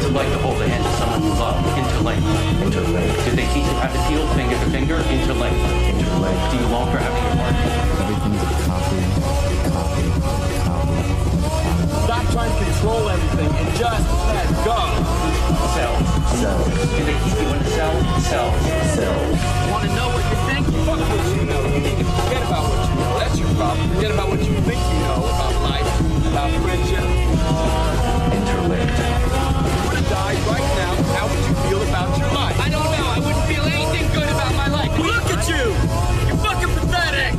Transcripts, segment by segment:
What's it like to hold the hand of someone you love? Interlink. Interlink. Did they teach you how to feel finger to finger? Interlink. Interlink. Do you long for having your heart? Everything's a copy. Stop trying to control everything and just let go. Cells. Cells. Do they keep you in a cell? Cells. Cells. Want to know what you think? Fuck what you know. You need to forget about what you know. That's your problem. Forget about what you think you know about life, about friendship. Interlinked. If you were to die right now, how would you feel about your life? I don't know. I wouldn't feel anything good about my life. Look at you! You're fucking pathetic!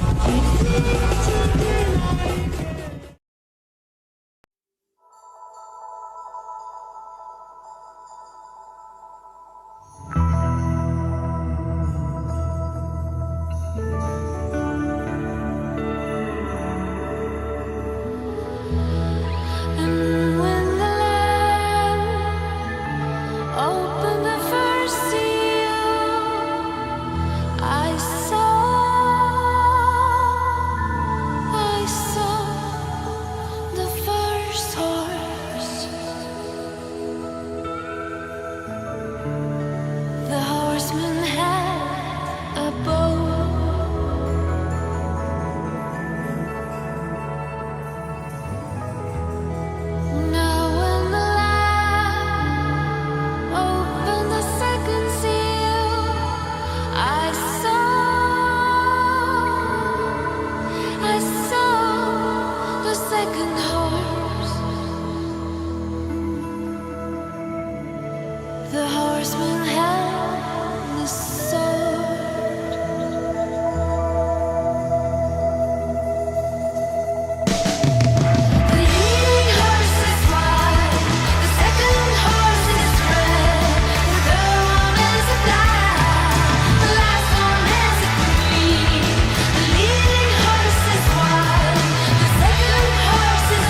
Horse is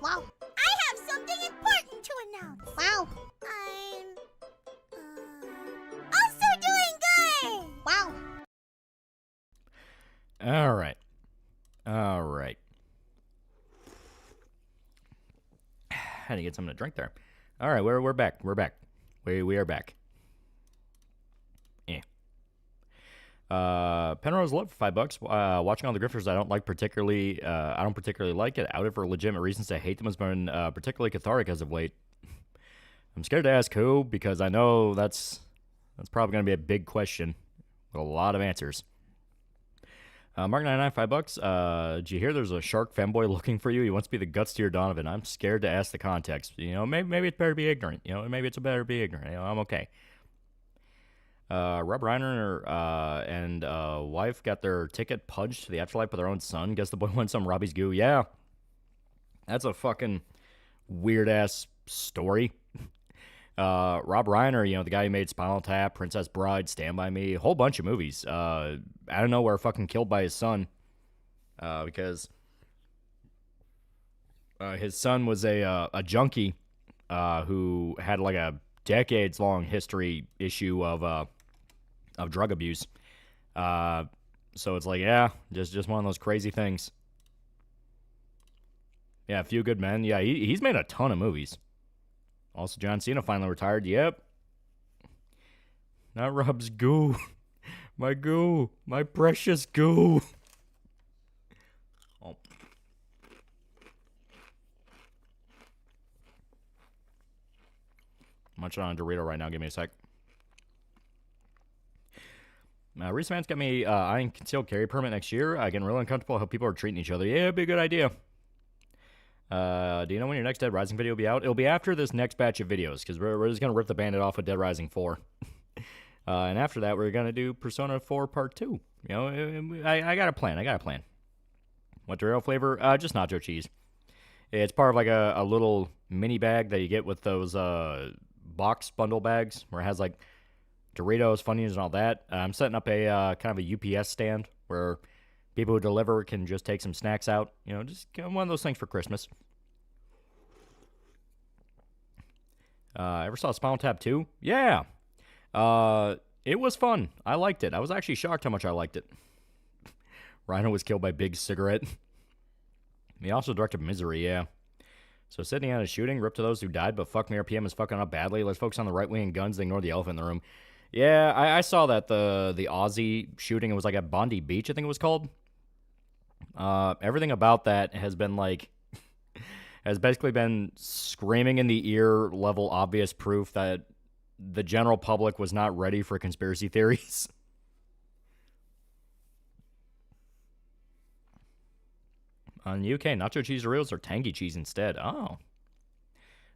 Wow. I have something important to announce. Wow. I'm also doing good. Wow. All right. All right. Had to get something to drink there. All right, we're back. We're back. We are back. Yeah. Penrose Love for $5. Watching all the grifters I don't particularly like it. Out it for legitimate reasons. I hate them has been particularly cathartic as of late. I'm scared to ask who because I know that's probably going to be a big question with a lot of answers. Mark 99, $5. Did you hear there's a shark femboy looking for you? He wants to be the guts to your Donovan. I'm scared to ask the context. You know, maybe it's better to be ignorant. You know, maybe it's better to be ignorant. You know, I'm okay. Rob Reiner and wife got their ticket punched to the afterlife with their own son. Guess the boy wants some Robbie's goo. Yeah. That's a fucking weird-ass story. Rob Reiner, you know, the guy who made Spinal Tap, Princess Bride, Stand By Me, a whole bunch of movies. I don't know where fucking killed by his son. Because his son was a junkie who had like a decades-long history issue of drug abuse. So it's like, yeah, just one of those crazy things. Yeah, A Few Good Men. Yeah, he's made a ton of movies. Also, John Cena finally retired. Yep. Not Rob's goo. My goo. My precious goo. Oh. Munching on a Dorito right now. Give me a sec. Recent events got me eyeing concealed carry permit next year. Getting really uncomfortable how people are treating each other. Yeah, it'd be a good idea. Do you know when your next Dead Rising video will be out? It'll be after this next batch of videos, because we're just going to rip the Band-Aid off with Dead Rising 4. And after that, we're going to do Persona 4 Part 2. You know, I got a plan. What Dorito flavor? Just nacho cheese. It's part of like a little mini bag that you get with those box bundle bags, where it has like Doritos, Funyuns, and all that. I'm setting up a kind of a UPS stand where people who deliver can just take some snacks out. You know, just one of those things for Christmas. Ever saw Spinal Tap 2? Yeah. It was fun. I liked it. I was actually shocked how much I liked it. Rhino was killed by Big Cigarette. He also directed Misery, yeah. So Sydney had a shooting, rip to those who died, but fuck me, RPM is fucking up badly. Let's focus on the right wing and guns, they ignore the elephant in the room. Yeah, I saw that, the Aussie shooting, it was like at Bondi Beach, I think it was called. Everything about that has been like, has basically been screaming in the ear level obvious proof that the general public was not ready for conspiracy theories. On the UK, nacho cheese Doritos are tangy cheese instead. Oh.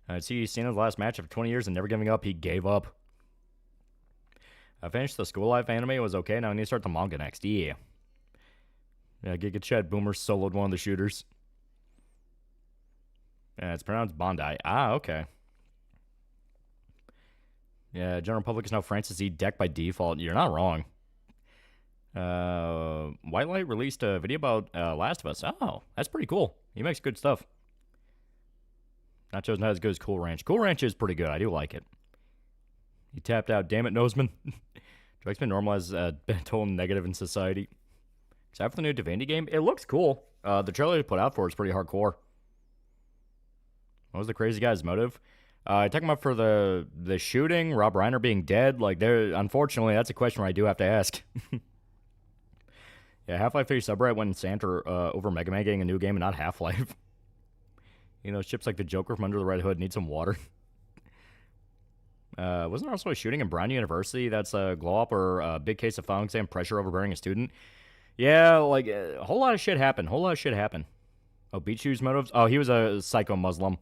I see Cena's last match of 20 years and never giving up, he gave up. I finished the School Life anime, it was okay, now I need to start the manga next. Yeah. Yeah, Giga Chad Boomer soloed one of the shooters. Yeah, it's pronounced Bondi. Ah, okay. Yeah, general public is now Francis E. Deck by default. You're not wrong. White Light released a video about Last of Us. Oh, that's pretty cool. He makes good stuff. Nacho's not as good as Cool Ranch. Cool Ranch is pretty good. I do like it. He tapped out. Damn it, Noseman. Drake's been normalized, been told negative in society. Except for the new Divinity game. It looks cool. The trailer they put out for it is pretty hardcore. What was the crazy guy's motive? Talking about for the shooting, Rob Reiner being dead. Like, unfortunately, that's a question where I do have to ask. Yeah, Half-Life 3 subreddit went Santa over Mega Man getting a new game and not Half-Life. You know, ships like the Joker from Under the Red Hood need some water. Wasn't there also a shooting in Brown University that's a glow-up or a big case of final exam pressure overbearing a student? Yeah, like, a whole lot of shit happened. Oh, Beach Shoes motives? Oh, he was a psycho Muslim.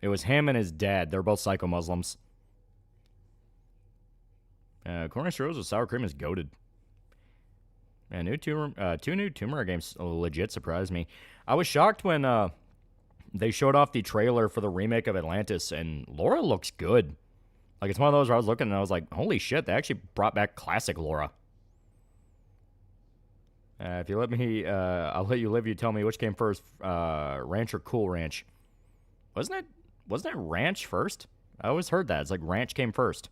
It was him and his dad. They're both psycho Muslims. Corner Rose with sour cream is goated. And two new Tomb Raider games legit surprised me. I was shocked when they showed off the trailer for the remake of Atlantis, and Laura looks good. Like, it's one of those where I was looking and I was like, holy shit, they actually brought back classic Laura. If you let me, I'll let you live. You tell me which came first, Ranch or Cool Ranch. Wasn't it Ranch first? I always heard that. It's like Ranch came first.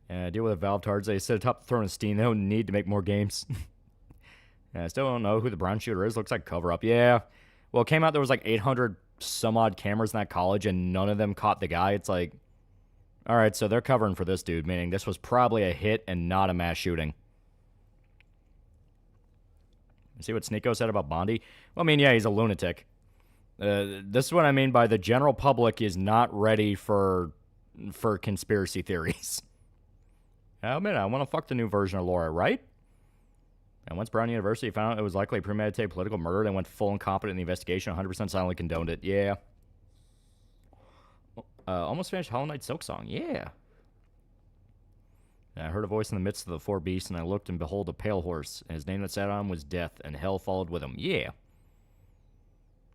Deal with the Valve tards. They sit atop the throne of Steam. They don't need to make more games. I still don't know who the brown shooter is. Looks like cover-up. Yeah. Well, it came out there was like 800 some odd cameras in that college, and none of them caught the guy. It's like, all right, so they're covering for this dude, meaning this was probably a hit and not a mass shooting. See what Sneeko said about Bondi? Well, I mean, yeah, he's a lunatic. This is what I mean by the general public is not ready for conspiracy theories. I admit, I want to fuck the new version of Laura, right? And once Brown University found out it was likely premeditated political murder, they went full incompetent in the investigation, 100% silently condoned it. Yeah. Almost finished Hollow Knight Silk Song. Yeah. I heard a voice in the midst of the four beasts, and I looked, and behold, a pale horse. And his name that sat on him was Death, and hell followed with him. Yeah.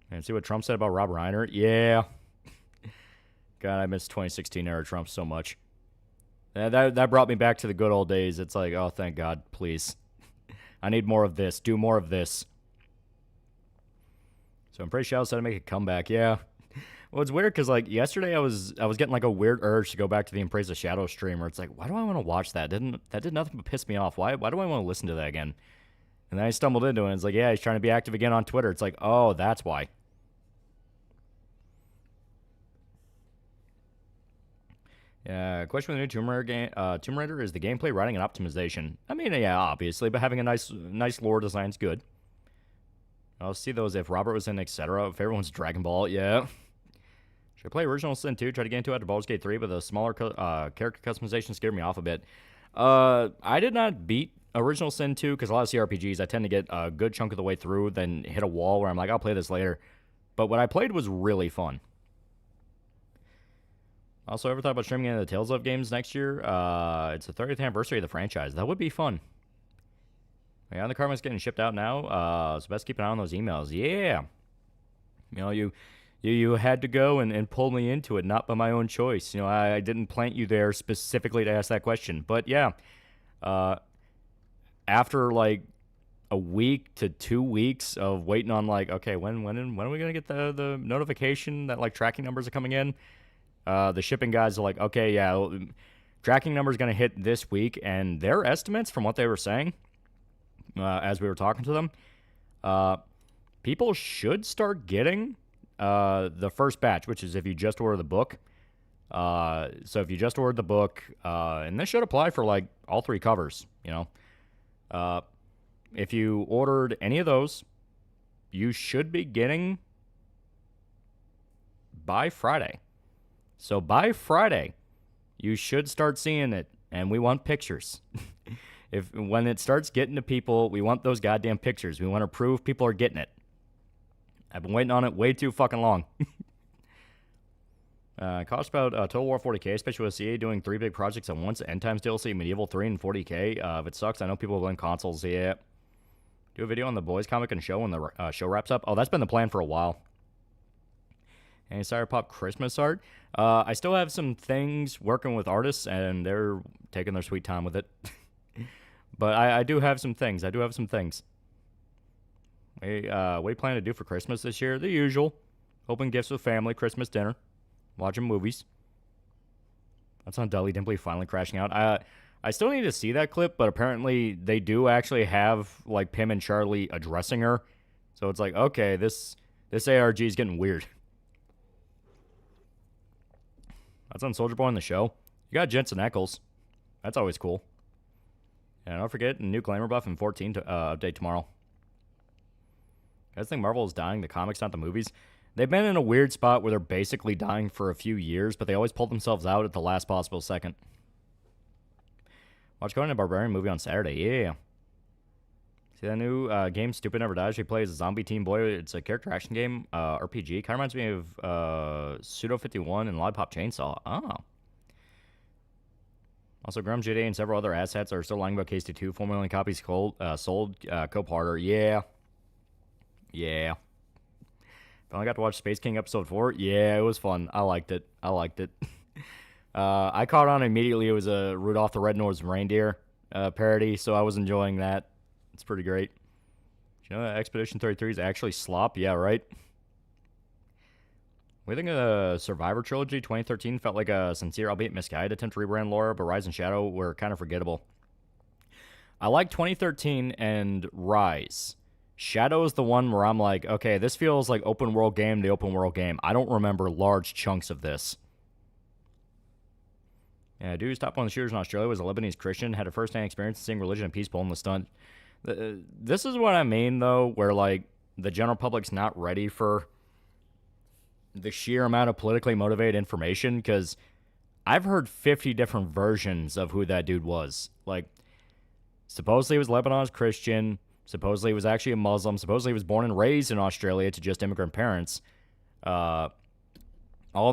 And see what Trump said about Rob Reiner? Yeah. God, I miss 2016 era Trump so much. That brought me back to the good old days. It's like, oh, thank God, please. I need more of this. Do more of this. So I'm pretty sure I was trying to make a comeback. Yeah. Well, it's weird because, like, yesterday I was getting, like, a weird urge to go back to the Embrace of Shadow stream where it's like, why do I want to watch that? That did nothing but piss me off. Why do I want to listen to that again? And then I stumbled into it, and it's like, yeah, he's trying to be active again on Twitter. It's like, oh, that's why. Question with the new Tomb Raider game. Tomb Raider is the gameplay, writing, and optimization. I mean, yeah, obviously, but having a nice lore design's good. I'll see those if Robert was in, etc. If everyone's Dragon Ball, yeah. Should I play Original Sin 2? Try to get into it after Baldur's Gate 3, but the smaller character customization scared me off a bit. I did not beat Original Sin 2 because a lot of CRPGs, I tend to get a good chunk of the way through, then hit a wall where I'm like, I'll play this later. But what I played was really fun. Also, ever thought about streaming any of the Tales of games next year? It's the 30th anniversary of the franchise. That would be fun. Yeah, the Karma's getting shipped out now, so best keep an eye on those emails. Yeah. You know, you had to go and pull me into it, not by my own choice. You know, I didn't plant you there specifically to ask that question. But, yeah, after, like, a week to 2 weeks of waiting on, like, okay, when are we going to get the notification that, like, tracking numbers are coming in? The shipping guys are like, okay, yeah, tracking number is going to hit this week, and their estimates from what they were saying, as we were talking to them, people should start getting the first batch, which is if you just order the book. So if you just ordered the book, and this should apply for like all three covers, you know, if you ordered any of those, you should be getting by Friday. So by Friday, you should start seeing it, and we want pictures. When it starts getting to people, we want those goddamn pictures. We want to prove people are getting it. I've been waiting on it way too fucking long. Cost about Total War 40K, especially with CA doing 3 big projects at once. End Times DLC, Medieval 3, and 40K. If it sucks, I know people will blame consoles. Yeah. Do a video on the Boys comic and show when the show wraps up. Oh, that's been the plan for a while. And Cyberpop Christmas art. I still have some things working with artists, and they're taking their sweet time with it. But I do have some things. What do you plan to do for Christmas this year? The usual. Open gifts with family, Christmas dinner, watching movies. That's on Dully Dimply finally crashing out. I still need to see that clip, but apparently they do actually have, like, Pim and Charlie addressing her. So it's like, okay, this ARG is getting weird. That's on Soulja Boy on the show. You got Jensen Ackles. That's always cool. And don't forget, a new Glamour buff in 14 to update tomorrow. I think Marvel is dying, the comics, not the movies. They've been in a weird spot where they're basically dying for a few years, but they always pull themselves out at the last possible second. Watch Conan the Barbarian movie on Saturday. Yeah. See that new game, Stupid Never Dies? We play as a zombie teen boy. It's a character action game, RPG. Kind of reminds me of Pseudo 51 and Lollipop Chainsaw. Oh. Also, Grum JD and several other assets are still lying about KST2. 4 million copies sold. Coparter. Yeah. Yeah. Finally got to watch Space King Episode 4. Yeah, it was fun. I liked it. I caught on immediately. It was a Rudolph the Red-Nosed Reindeer parody, so I was enjoying that. It's pretty great. You know that Expedition 33 is actually slop? Yeah, right? We think the Survivor Trilogy 2013 felt like a sincere, albeit misguided attempt to rebrand Laura, but Rise and Shadow were kind of forgettable. I like 2013 and Rise. Shadow is the one where I'm like, okay, this feels like open world game to open world game. I don't remember large chunks of this. Yeah, dude's top one of the shooters in Australia was a Lebanese Christian, had a first-hand experience seeing religion and peace in the stunt. This is what I mean, though, where, like, the general public's not ready for the sheer amount of politically motivated information, because I've heard 50 different versions of who that dude was. Like, supposedly he was Lebanese Christian, supposedly he was actually a Muslim, supposedly he was born and raised in Australia to just immigrant parents. All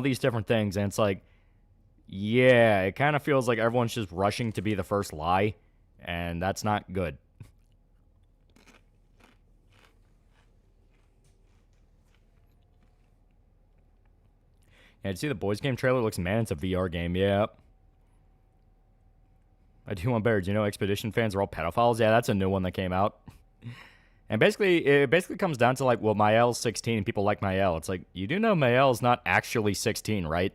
these different things, and it's like, yeah, it kind of feels like everyone's just rushing to be the first lie, and that's not good. Yeah, did you see the Boys game trailer? Looks, man, it's a VR game. Yeah. I do want better. Do you know Expedition fans are all pedophiles? Yeah, that's a new one that came out. And basically, it basically comes down to, like, well, Mael's 16 and people like Mael. It's like, you do know Mael's not actually 16, right?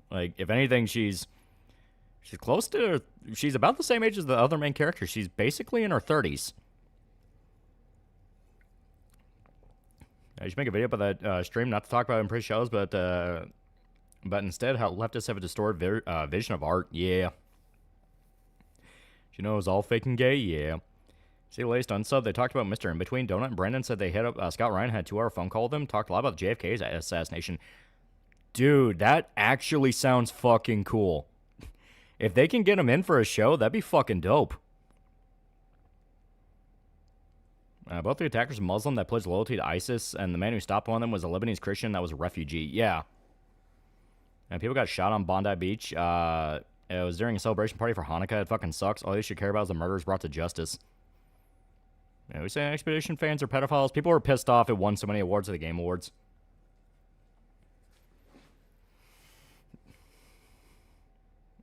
Like, if anything, she's close to, she's about the same age as the other main character. She's basically in her 30s. I should make a video about that stream, not to talk about impressive shows, but instead how leftists have a distorted vision of art. Yeah. Do you know it was all fake and gay? Yeah. See the latest unsub? They talked about Mr. In Between. Donut and Brandon said they hit up Scott Ryan, had a 2-hour phone call with him, talked a lot about JFK's assassination. Dude, that actually sounds fucking cool. If they can get him in for a show, that'd be fucking dope. Both the attackers are Muslim that pledged loyalty to ISIS, and the man who stopped one of them was a Lebanese Christian that was a refugee. Yeah. And people got shot on Bondi Beach. It was during a celebration party for Hanukkah. It fucking sucks. All you should care about is the murderers brought to justice. Yeah, we say Expedition fans are pedophiles. People were pissed off it won so many awards at the Game Awards.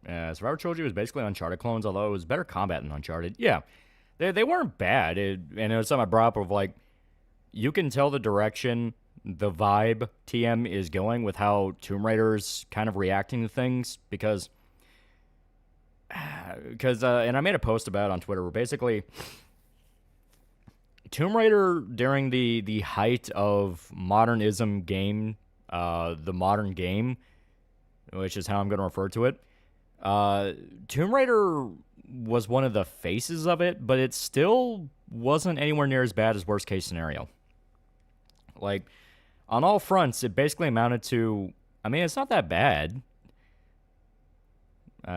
Survivor Trilogy was basically Uncharted clones, although it was better combat than Uncharted. Yeah. They weren't bad, and it was something I brought up of, like, you can tell the direction, the vibe TM is going with how Tomb Raider's kind of reacting to things, because and I made a post about it on Twitter, where basically Tomb Raider, during the height of modernism game, the modern game, which is how I'm going to refer to it, Tomb Raider was one of the faces of it, but it still wasn't anywhere near as bad as worst case scenario. Like, on all fronts, it basically amounted to, I mean, it's not that bad.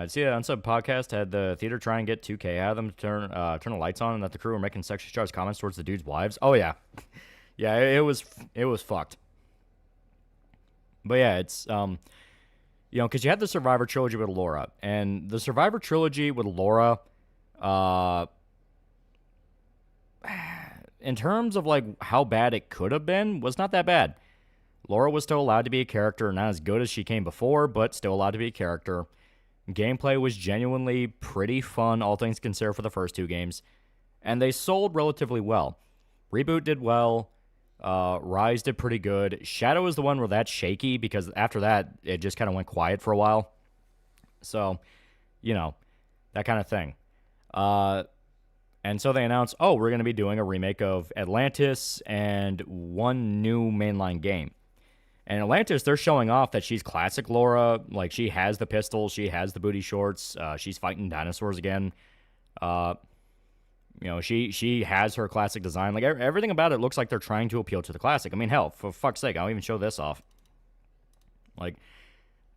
See that Unsub podcast had the theater try and get 2K out of them to turn the lights on, and that the crew were making sexually charged comments towards the dude's wives. Oh yeah, yeah, it was fucked. But yeah, it's you know, because you had the Survivor Trilogy with Laura, and the Survivor Trilogy with Laura, in terms of, like, how bad it could have been, was not that bad. Laura was still allowed to be a character, not as good as she came before, but still allowed to be a character. Gameplay was genuinely pretty fun, all things considered, for the first 2 games, and they sold relatively well. Reboot did well. Rise did pretty good. Shadow is the one where that's shaky, because after that, it just kind of went quiet for a while. So, you know, that kind of thing. And so they announced, oh, we're going to be doing a remake of Atlantis and one new mainline game. And Atlantis, they're showing off that she's classic Laura. Like, she has the pistol, she has the booty shorts, she's fighting dinosaurs again. You know, she has her classic design. Like, everything about it looks like they're trying to appeal to the classic. I mean, hell, for fuck's sake, I'll even show this off. Like,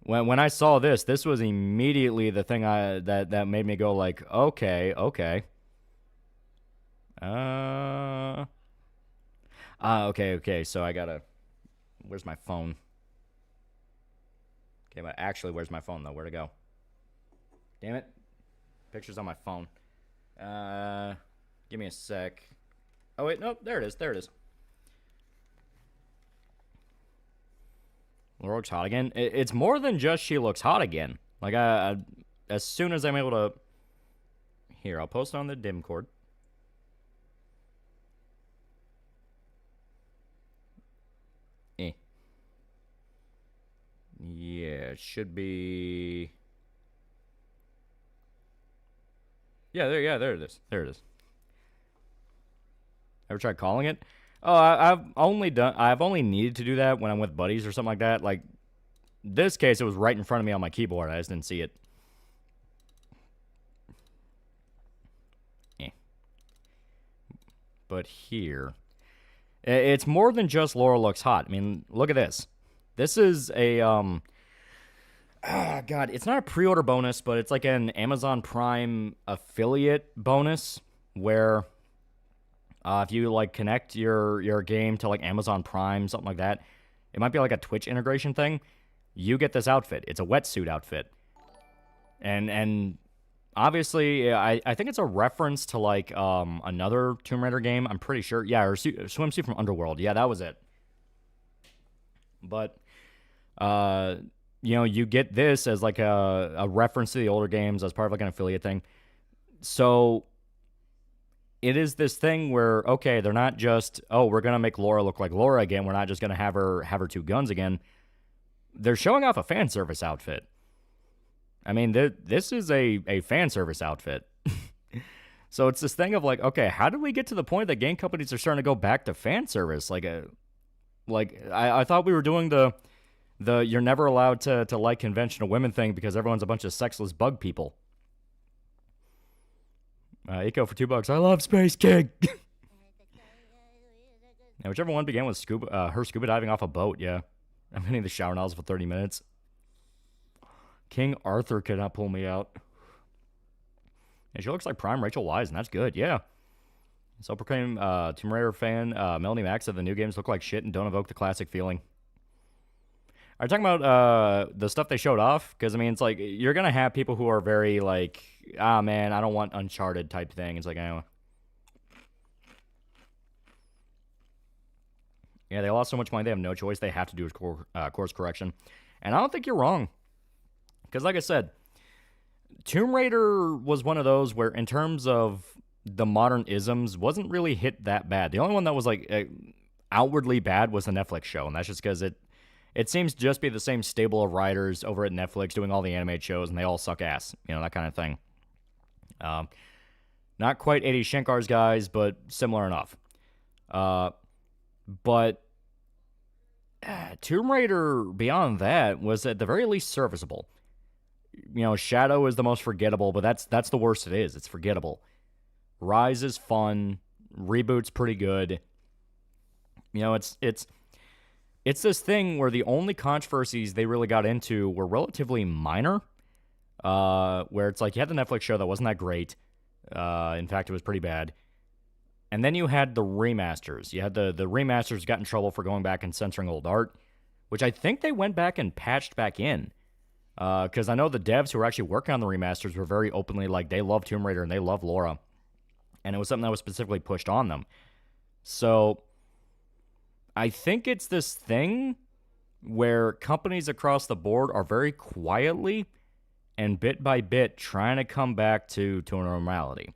when I saw this was immediately the thing that made me go, like, okay. Okay, so I gotta... Where's my phone? Okay, but actually, where's my phone, though? Where'd it go? Damn it. Picture's on my phone. Give me a sec. Oh, wait, nope, there it is. Laura looks hot again. It's more than just she looks hot again. Like, as soon as I'm able to... Here, I'll post it on the Discord. Yeah, it should be... Yeah, there it is. There it is. Ever tried calling it? Oh, I've only needed to do that when I'm with buddies or something like that. Like, this case, it was right in front of me on my keyboard. I just didn't see it. But here, it's more than just Laura looks hot. I mean, look at this. This is a, God, it's not a pre-order bonus, but it's like an Amazon Prime affiliate bonus where if you, like, connect your game to, like, Amazon Prime, something like that, it might be like a Twitch integration thing. You get this outfit. It's a wetsuit outfit. And obviously, I think it's a reference to, like, another Tomb Raider game. I'm pretty sure. Yeah, or swimsuit from Underworld. Yeah, that was it. But, you know, you get this as, like, a reference to the older games as part of, like, an affiliate thing. So, it is this thing where, okay, they're not just, oh, we're going to make Laura look like Laura again. We're not just going to have her two guns again. They're showing off a fan service outfit. I mean, this is a fan service outfit. So it's this thing of like, okay, how did we get to the point that game companies are starting to go back to fan service? I thought we were doing the you're never allowed to like conventional women thing because everyone's a bunch of sexless bug people. Eco for $2. I love Space King. Now, whichever one began with her scuba diving off a boat, yeah. I'm hitting the shower nozzle for 30 minutes. King Arthur could not pull me out. And she looks like prime Rachel Wise, and that's good, yeah. Self-proclaimed Tomb Raider fan Melanie Max said the new games look like shit and don't evoke the classic feeling. Are you talking about the stuff they showed off? Because, I mean, it's like, you're going to have people who are very, like, ah, man, I don't want Uncharted type thing. It's like, anyway. Yeah, they lost so much money, they have no choice. They have to do a course correction. And I don't think you're wrong. Because, like I said, Tomb Raider was one of those where, in terms of the modern isms, wasn't really hit that bad. The only one that was, like, outwardly bad was the Netflix show. And that's just because it seems to just be the same stable of writers over at Netflix doing all the animated shows, and they all suck ass. You know, that kind of thing. Not quite 80 Shankar's guys, but similar enough. But Tomb Raider, beyond that, was at the very least serviceable. You know, Shadow is the most forgettable, but that's the worst it is. It's forgettable. Rise is fun. Reboot's pretty good. You know, it's this thing where the only controversies they really got into were relatively minor. Where it's like you had the Netflix show that wasn't that great. In fact, it was pretty bad. And then you had the remasters. You had the remasters got in trouble for going back and censoring old art, which I think they went back and patched back in. Because I know the devs who were actually working on the remasters were very openly like they love Tomb Raider and they love Laura. And it was something that was specifically pushed on them. So I think it's this thing where companies across the board are very quietly and bit by bit trying to come back to normality.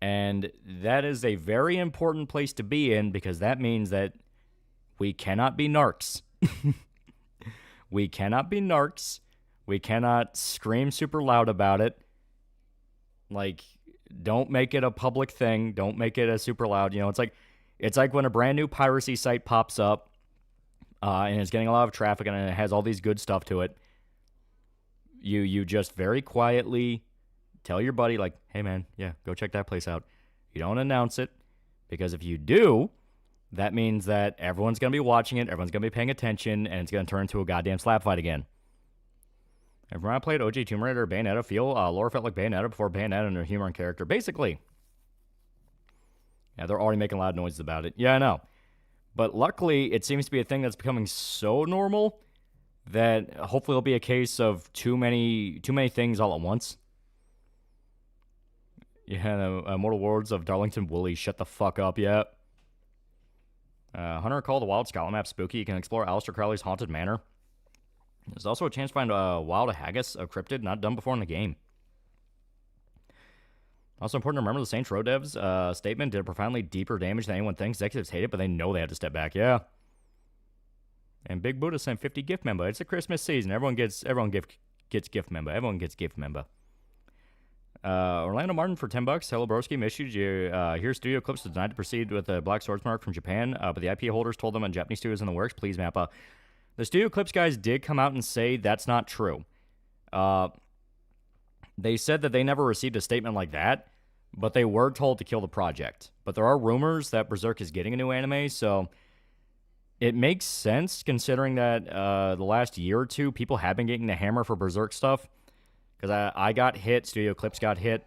And that is a very important place to be in because that means that we cannot be narcs. We cannot be narcs. We cannot scream super loud about it. Like, don't make it a public thing. Don't make it a super loud. You know, it's like when a brand new piracy site pops up and it's getting a lot of traffic and it has all these good stuff to it. You just very quietly tell your buddy, like, hey, man, yeah, go check that place out. You don't announce it, because if you do, that means that everyone's going to be watching it, everyone's going to be paying attention, and it's going to turn into a goddamn slap fight again. And when I played OG Tomb Raider or Bayonetta, Laura felt like Bayonetta before Bayonetta and her humor and character. Basically. Yeah, they're already making loud noises about it. Yeah, I know. But luckily, it seems to be a thing that's becoming so normal that hopefully it'll be a case of too many things all at once. Yeah, Mortal Words of Darlington Woolley. Shut the fuck up, yeah. Hunter called the Wild Scotland map spooky. You can explore Aleister Crowley's haunted manor. There's also a chance to find Wild Haggis, a cryptid not done before in the game. Also important to remember the Saints Row devs statement did profoundly deeper damage than anyone thinks. Executives hate it, but they know they had to step back. Yeah. And Big Buddha sent 50 gift member. It's a Christmas season. Everyone gets gift member. Everyone gets gift member. Orlando Martin for $10. Hello, broski. Miss you. Here's Studio Clips denied to proceed with a Black Swords mark from Japan, but the IP holders told them on Japanese studios in the works. Please, Mappa. The Studio Clips guys did come out and say that's not true. They said that they never received a statement like that, but they were told to kill the project. But there are rumors that Berserk is getting a new anime, so it makes sense considering that the last year or two, people have been getting the hammer for Berserk stuff. Because I got hit, Studio Clips got hit.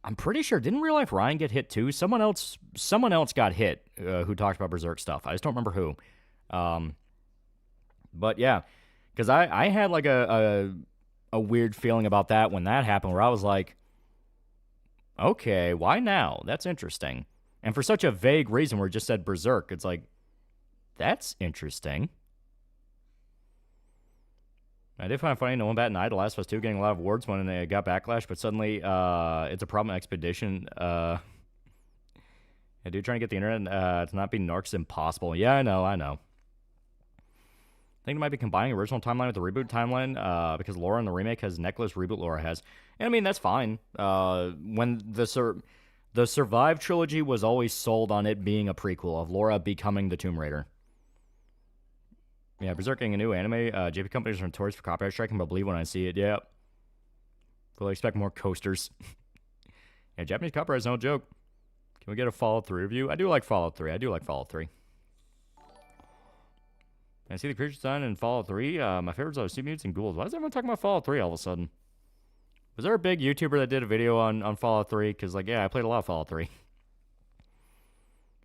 I'm pretty sure, didn't Real Life Ryan get hit too? Someone else got hit who talked about Berserk stuff. I just don't remember who. But yeah, because I had like a weird feeling about that when that happened, where I was like, okay, why now? That's interesting. And for such a vague reason where it just said Berserk, it's like, that's interesting. I did find it funny, no one bat an eye to Last of Us 2 getting a lot of awards when they got backlash, but suddenly it's a problem in Expedition. Yeah, dude, trying to get the internet to not be narcs is impossible. Yeah, I know. I think it might be combining the original timeline with the reboot timeline because Laura in the remake has necklace reboot Laura has. And I mean, that's fine. When the Survive trilogy was always sold on it being a prequel of Laura becoming the Tomb Raider. Yeah, Berserk getting a new anime. JP companies are notorious for copyright striking, but believe when I see it. Yeah. Fully expect more coasters. Yeah, Japanese copyright is no joke. Can we get a Fallout 3 review? I do like Fallout 3. I see the creature design in Fallout 3. My favorites are sea mutes and ghouls. Why is everyone talking about Fallout 3 all of a sudden? Was there a big YouTuber that did a video on Fallout 3? Because, like, yeah, I played a lot of Fallout 3.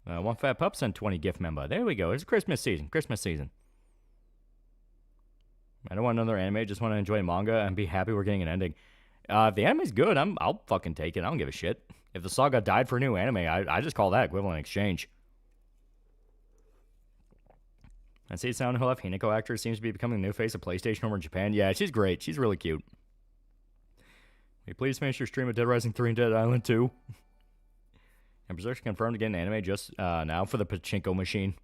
One Fat Pup sent 20 gift member. There we go. It's Christmas season. I don't want another anime. Just want to enjoy manga and be happy we're getting an ending. If the anime's good, I'll fucking take it. I don't give a shit. If the saga died for a new anime, I just call that equivalent exchange. I see Sound Hill F. Hinako actor seems to be becoming the new face of PlayStation over in Japan. Yeah, she's great. She's really cute. Will you please finish your stream of Dead Rising 3 and Dead Island 2? And Berserk's confirmed to get an anime just now for the pachinko machine.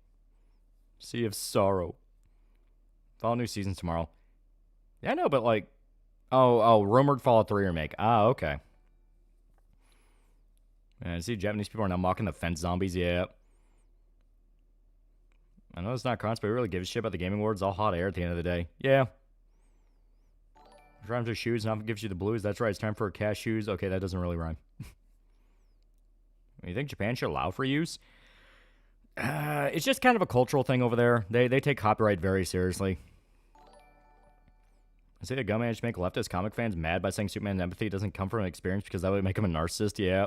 Sea of Sorrow. Fall new seasons tomorrow. Yeah, I know, but like... Oh, rumored Fallout 3 remake. Ah, okay. And I see Japanese people are now mocking the fence zombies. Yeah. I know it's not cons, but we really give a shit about the Gaming Awards. All hot air at the end of the day. Yeah. Rhymes with shoes, and gives you the blues. That's right, it's time for cash shoes. Okay, that doesn't really rhyme. You think Japan should allow free use? It's just kind of a cultural thing over there. They take copyright very seriously. I say the gun managed to make leftist comic fans mad by saying Superman's empathy doesn't come from experience because that would make him a narcissist. Yeah.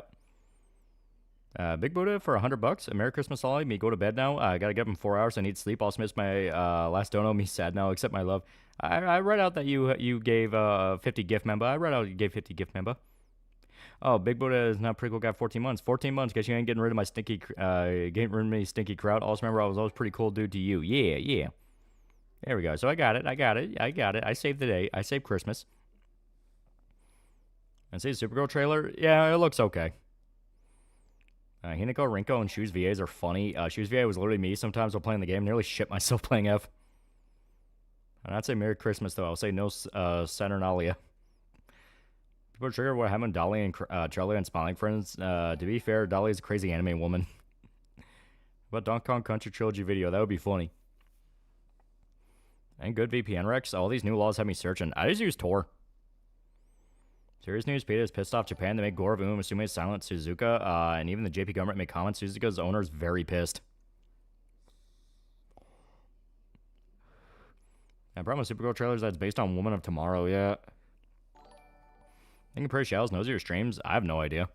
Big Buddha for $100. A Merry Christmas, Ollie. Me go to bed now. I gotta get up in 4 hours. I need sleep. Also missed my last dono. Me sad now. Accept my love. I read out that you gave 50 gift member. I read out you gave 50 gift member. Oh, Big Buddha is now prequel got 14 months. 14 months because you ain't getting rid of my stinky crowd. Also remember I was always pretty cool dude to you. Yeah. There we go. So I got it. I saved the day. I saved Christmas. And see the Supergirl trailer? Yeah, it looks okay. Hinako, Rinko, and Shoes VAs are funny. Shoes VA was literally me sometimes while playing the game. Nearly shit myself playing F. I'd not say Merry Christmas, though. I'll say no Saturnalia. People are triggered what happened to Dolly and Charlie and Smiling Friends. To be fair, Dolly is a crazy anime woman. But Donkey Kong Country Trilogy video, that would be funny. And good VPN Rex. All these new laws have me searching. I just use Tor. Serious news, PETA is pissed off Japan to make Gore of Uematsume silent Suzuka, and even the JP government made comments. Suzuka's owner is very pissed. And problem with Supergirl trailers that it's based on Woman of Tomorrow, yeah. I think Pretty Shallows knows your streams. I have no idea.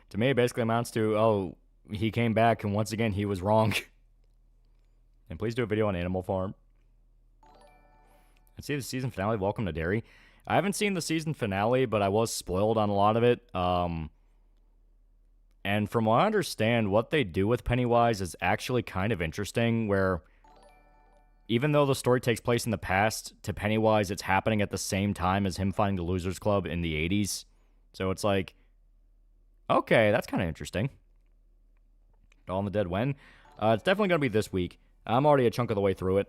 To me, it basically amounts to, oh, he came back, and once again, he was wrong. And please do a video on Animal Farm. Let's see the season finale, Welcome to Derry. I haven't seen the season finale, but I was spoiled on a lot of it. And from what I understand, what they do with Pennywise is actually kind of interesting, where even though the story takes place in the past, to Pennywise, it's happening at the same time as him finding the Losers Club in the 80s. So it's like, okay, that's kind of interesting. All in the Dead when? It's definitely going to be this week. I'm already a chunk of the way through it.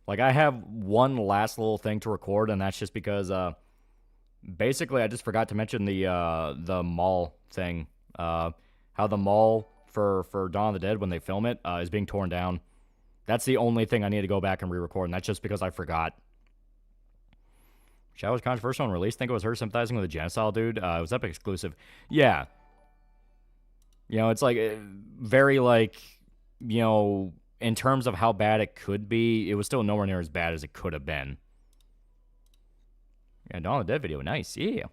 Like, I have one last little thing to record, and that's just because, basically, I just forgot to mention the mall thing. How the mall for Dawn of the Dead, when they film it, is being torn down. That's the only thing I need to go back and re-record, and that's just because I forgot. Shadow was controversial on release. Think it was her sympathizing with a genocide dude. It was Epic exclusive. Yeah. You know, it's like, very, like, you know, in terms of how bad it could be, it was still nowhere near as bad as it could have been. Yeah, Dawn of the Dead video. Nice. Yeah.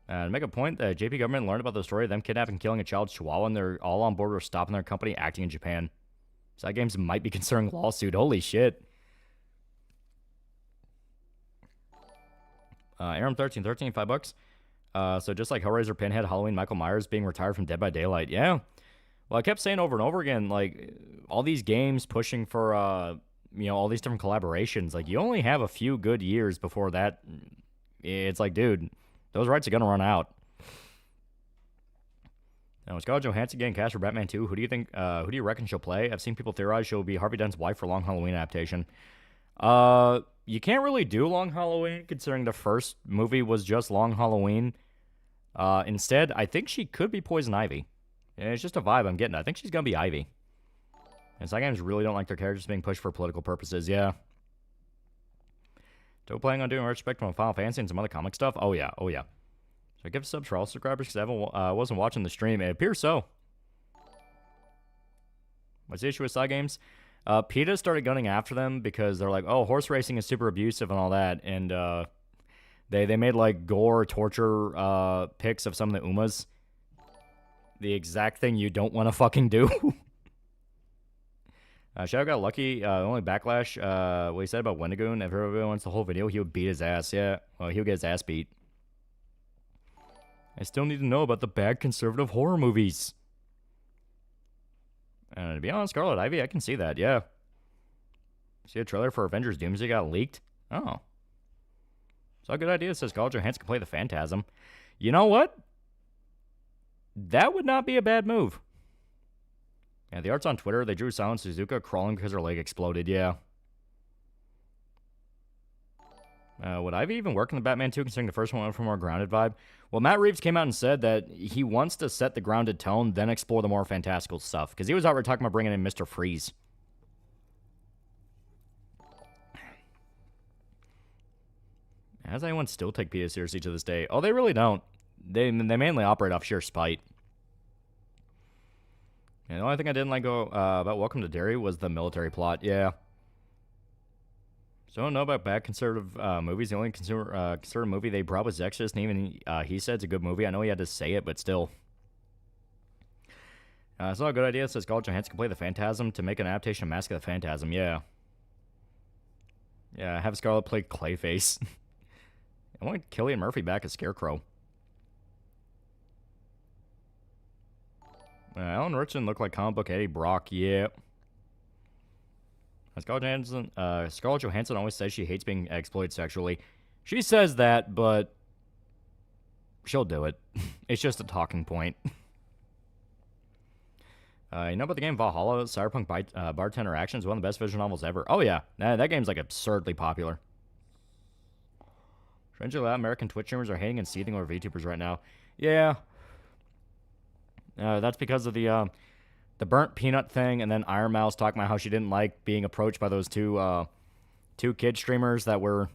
To make a point, the JP government learned about the story of them kidnapping and killing a child chihuahua, and they're all on board with stopping their company acting in Japan. Side games might be considering lawsuit. Holy shit. Aram1313, $5. So just like Hellraiser, Pinhead, Halloween, Michael Myers being retired from Dead by Daylight. Yeah. Well, I kept saying over and over again, like, all these games pushing for, you know, all these different collaborations. Like, you only have a few good years before that. It's like, dude, those rights are going to run out. Now, Scarlett Johansson getting cast for Batman 2. Who do you reckon she'll play? I've seen people theorize she'll be Harvey Dent's wife for Long Halloween adaptation. You can't really do Long Halloween, considering the first movie was just Long Halloween. Instead, I think she could be Poison Ivy. Yeah, it's just a vibe I'm getting. I think she's going to be Ivy. And some games really don't like their characters being pushed for political purposes, yeah. Still planning on doing a retrospective on Final Fantasy and some other comic stuff? Oh, yeah. Oh, yeah. So I give subs for all subscribers because I wasn't watching the stream. It appears so. What's the issue with side games? PETA started gunning after them because they're like, oh, horse racing is super abusive and all that. And they made, like, gore, torture pics of some of the Umas. The exact thing you don't want to fucking do. Shadow got lucky. Only backlash, what he said about Wendigoon. If everyone wants the whole video, he would beat his ass. Yeah, well, he would get his ass beat. I still need to know about the bad conservative horror movies. To be honest, Scarlet Ivy, I can see that, yeah. See a trailer for Avengers Doomsday got leaked? Oh. So a good idea. It says Scarlett Johansson can play the Phantasm. You know what? That would not be a bad move. Yeah, the art's on Twitter. They drew Silent Suzuka crawling because her leg exploded, yeah. Would Ivy even work in the Batman 2, considering the first one went for a more grounded vibe? Well, Matt Reeves came out and said that he wants to set the grounded tone, then explore the more fantastical stuff. Because he was outright talking about bringing in Mr. Freeze. Does anyone still take PETA seriously to this day? Oh, they really don't. They mainly operate off sheer spite. And the only thing I didn't like about Welcome to Derry was the military plot. Yeah. So I don't know about bad conservative movies. The only conservative movie they brought was Exodus, and even he said it's a good movie. I know he had to say it, but still. It's not a good idea. It says Scarlett Johansson can play the Phantasm to make an adaptation of Mask of the Phantasm. Yeah. Yeah, have Scarlett play Clayface. I want Cillian Murphy back as Scarecrow. Alan Richardson looked like comic book Eddie Brock. Yeah. Scarlett Johansson always says she hates being exploited sexually. She says that, but she'll do it. It's just a talking point. You know about the game Valhalla? Cyberpunk Bartender Action is one of the best visual novels ever. Oh, yeah. That game's, like, absurdly popular. Strangely loud American Twitch streamers are hating and seething over VTubers right now. Yeah. That's because of the burnt peanut thing, and then Iron Mouse talking about how she didn't like being approached by those two kid streamers that were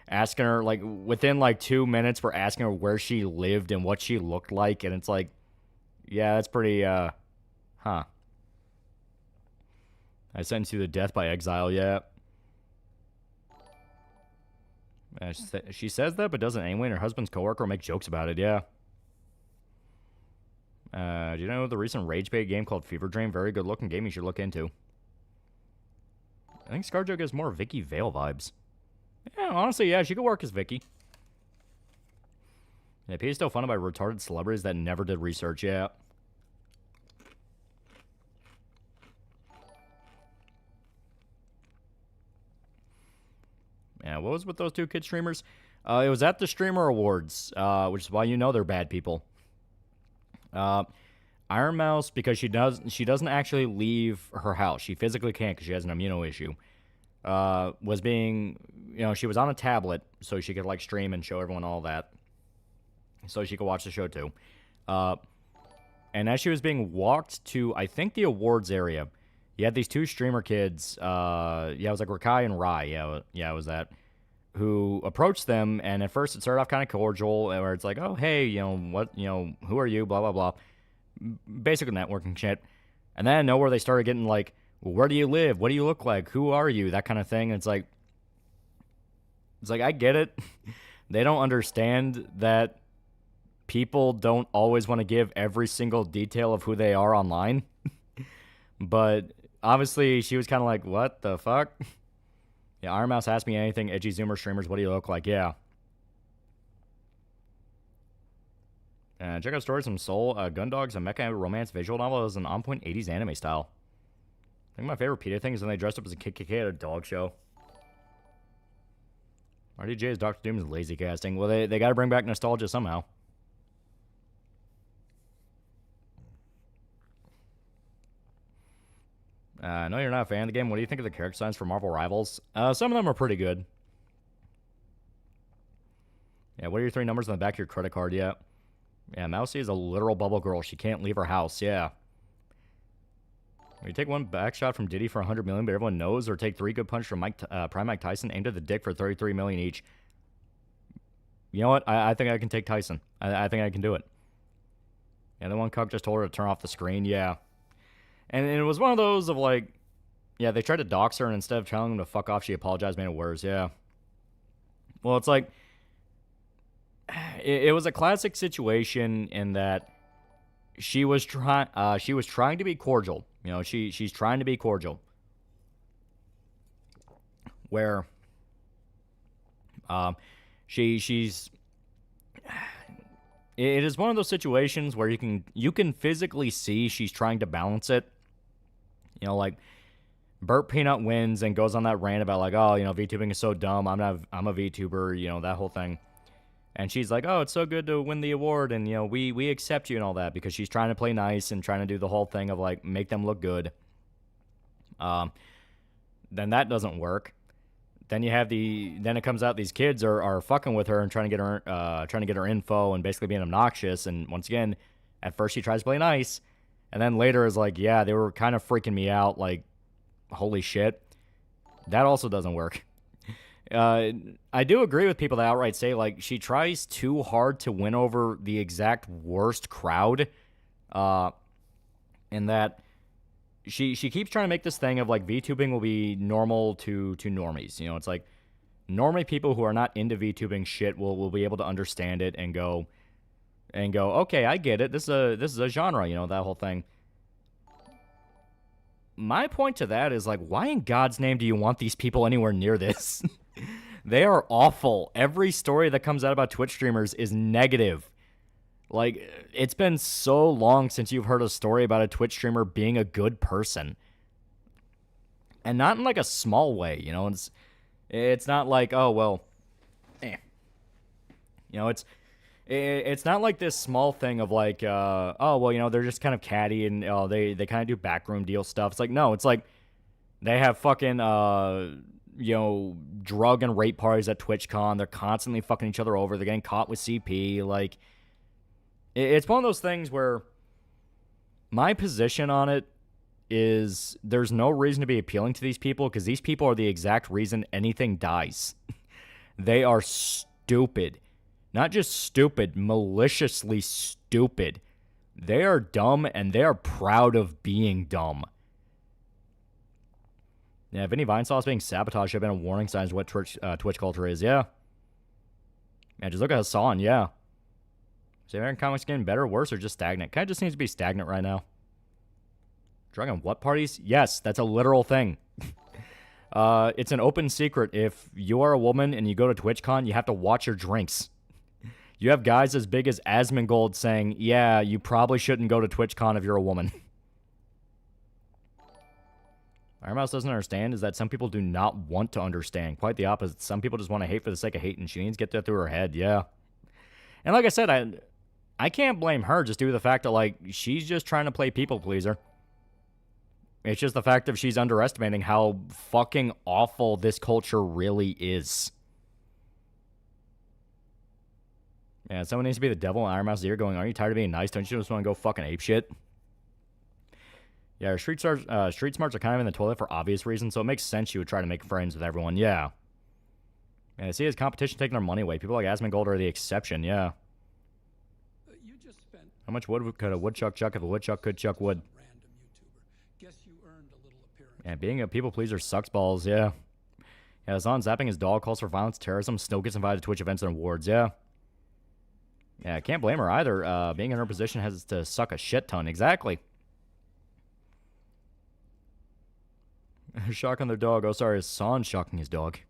asking her, like, within, like, 2 minutes, were asking her where she lived and what she looked like, and it's like, yeah, that's pretty, huh. I sentenced you to death by exile, yeah. She says that, but doesn't anyway, and her husband's coworker make jokes about it, yeah. Do you know the recent rage bait game called Fever Dream? Very good looking game you should look into. I think ScarJo gives more Vicky Vale vibes. Yeah, honestly, yeah, she could work as Vicky. Yeah, P is still funded by retarded celebrities that never did research, yeah. Yeah, what was with those two kid streamers? It was at the Streamer Awards, which is why you know they're bad people. I Iron Mouse, because she doesn't actually leave her house. She physically can't because she has an immuno issue. Was being, she was on a tablet so she could like stream and show everyone all that, so she could watch the show too. And as she was being walked to, I think, the awards area, you had these two streamer kids. It was like Rakai and Rai. Yeah, it was that. Who approached them, and at first it started off kind of cordial, where it's like, oh, hey, who are you, blah, blah, blah. Basically networking shit. And then nowhere they started getting like, well, where do you live? What do you look like? Who are you? That kind of thing. And it's like, I get it. They don't understand that people don't always want to give every single detail of who they are online. But obviously she was kind of like, what the fuck? Yeah, Iron Mouse asked me anything. Edgy Zoomer streamers, what do you look like? Yeah. Check out Stories from Soul. Gundogs, a mecha romance visual novel, is an on-point 80s anime style. I think my favorite PETA thing is when they dressed up as a KKK at a dog show. RDJ's Dr. Doom is lazy casting. Well, they got to bring back nostalgia somehow. I know you're not a fan of the game. What do you think of the character designs for Marvel Rivals? Some of them are pretty good. Yeah, what are your 3 numbers on the back of your credit card? Yeah. Yeah, Mousy is a literal bubble girl. She can't leave her house. Yeah. You take one back shot from Diddy for 100 million, but everyone knows, or take 3 good punches from Prime Mike Tyson aimed at the dick for 33 million each. You know what? I think I can take Tyson. I think I can do it. Yeah, the one cuck just told her to turn off the screen. Yeah. And it was one of those of like, yeah, they tried to dox her, and instead of telling him to fuck off, she apologized, made it worse. Yeah. Well, it's like, it was a classic situation in that she was trying to be cordial. She's trying to be cordial. Where she's it is one of those situations where you can physically see she's trying to balance it. Like Burt Peanut wins and goes on that rant about like, oh, VTubing is so dumb. I'm a VTuber, that whole thing. And she's like, oh, it's so good to win the award, and, we accept you and all that, because she's trying to play nice and trying to do the whole thing of, like, make them look good. Then that doesn't work. Then then it comes out these kids are fucking with her and trying to get her info and basically being obnoxious. And once again, at first she tries to play nice, and then later is like, yeah, they were kind of freaking me out, like, holy shit. That also doesn't work. I do agree with people that outright say, like, she tries too hard to win over the exact worst crowd, in that she keeps trying to make this thing of, like, VTubing will be normal to normies. It's like, normally people who are not into VTubing shit will be able to understand it and go, okay, I get it. This is a genre, that whole thing. My point to that is, like, why in God's name do you want these people anywhere near this? They are awful. Every story that comes out about Twitch streamers is negative. Like, it's been so long since you've heard a story about a Twitch streamer being a good person. And not in, like, a small way, It's not like, oh, well, it's not like this small thing of like, oh, well, they're just kind of catty and they kind of do backroom deal stuff. It's like, no, it's like they have fucking, drug and rape parties at TwitchCon. They're constantly fucking each other over. They're getting caught with CP. Like, it's one of those things where my position on it is there's no reason to be appealing to these people, because these people are the exact reason anything dies. They are stupid. Not just stupid, maliciously stupid. They are dumb, and they are proud of being dumb. Yeah, Vinny Vinesauce being sabotaged should have been a warning sign of what Twitch culture is, yeah. Man, just look at Hassan, yeah. Is the American comics getting better, worse, or just stagnant? Kind of just seems to be stagnant right now. Drug on what parties? Yes, that's a literal thing. It's an open secret. If you are a woman and you go to TwitchCon, you have to watch your drinks. You have guys as big as Asmongold saying, yeah, you probably shouldn't go to TwitchCon if you're a woman. Iron Mouse doesn't understand is that some people do not want to understand. Quite the opposite. Some people just want to hate for the sake of hating. She needs to get that through her head, yeah. And like I said, I can't blame her just due to the fact that, like, she's just trying to play people pleaser. It's just the fact that she's underestimating how fucking awful this culture really is. Yeah, someone needs to be the devil in Iron Mouse's ear going, are you tired of being nice? Don't you just want to go fucking apeshit? Yeah, street smarts are kind of in the toilet for obvious reasons, so it makes sense she would try to make friends with everyone, yeah. And I see his competition taking their money away. People like Asmongold are the exception, yeah. You just spent How much wood could a woodchuck chuck if a woodchuck could chuck wood? random YouTuber. Guess you earned a little appearance. Yeah, being a people pleaser sucks balls, yeah. Yeah, Hassan zapping his dog, calls for violence, terrorism, still gets invited to Twitch events and awards, yeah. Yeah, I can't blame her either. Being in her position has to suck a shit ton, exactly. Shocking their dog. Oh, sorry, Hassan shocking his dog.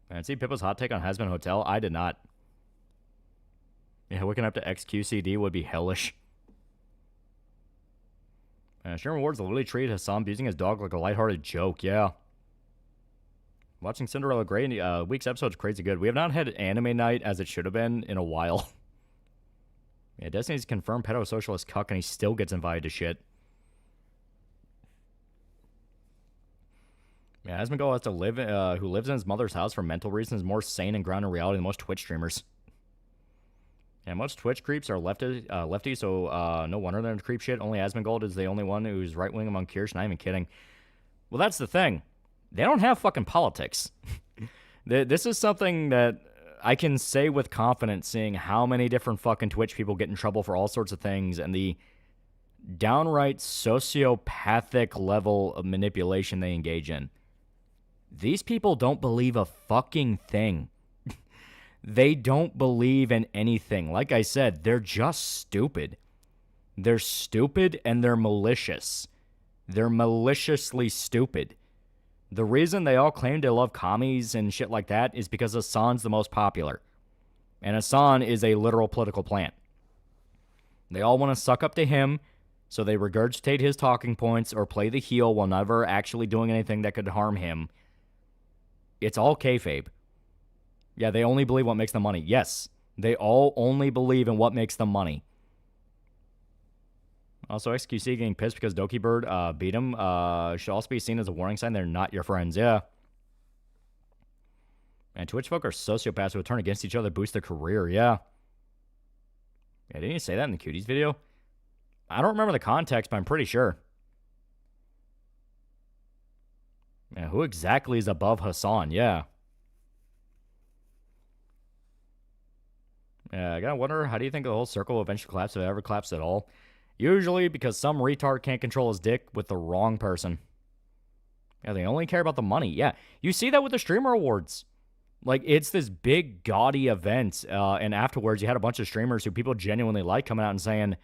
And see Pippa's hot take on Hasbin Hotel? I did not. Yeah, waking up to XQCD would be hellish. Sherman Ward's literally treated Hassan abusing his dog like a lighthearted joke, yeah. Watching Cinderella Grey week's episode is crazy good. We have not had anime night as it should have been in a while. Yeah, Destiny's confirmed pedo socialist cuck and he still gets invited to shit. Yeah, Asmongold has to live, who lives in his mother's house for mental reasons, is more sane and grounded in reality than most Twitch streamers. Yeah, most Twitch creeps are lefty, so no wonder they're into creep shit. Only Asmongold is the only one who's right-wing among Kirsch, not even kidding. Well, that's the thing. They don't have fucking politics. This is something that I can say with confidence, seeing how many different fucking Twitch people get in trouble for all sorts of things, and the downright sociopathic level of manipulation they engage in. These people don't believe a fucking thing. They don't believe in anything. Like I said, they're just stupid. They're stupid and they're malicious. They're maliciously stupid. The reason they all claim to love commies and shit like that is because Hassan's the most popular. And Hassan is a literal political plant. They all want to suck up to him, so they regurgitate his talking points or play the heel while never actually doing anything that could harm him. It's all kayfabe. Yeah, they only believe what makes them money. Yes, they all only believe in what makes them money. Also, XQC getting pissed because Doki Bird beat him should also be seen as a warning sign they're not your friends, yeah. And Twitch folk are sociopaths who turn against each other, boost their career, yeah. Yeah, didn't you say that in the Cuties video? I don't remember the context, but I'm pretty sure. Yeah, who exactly is above Hassan? Yeah. Yeah, I gotta wonder, how do you think the whole circle will eventually collapse if it ever collapses at all? Usually because some retard can't control his dick with the wrong person. Yeah, they only care about the money. Yeah, you see that with the streamer awards. Like, it's this big, gaudy event, and afterwards you had a bunch of streamers who people genuinely like coming out and saying,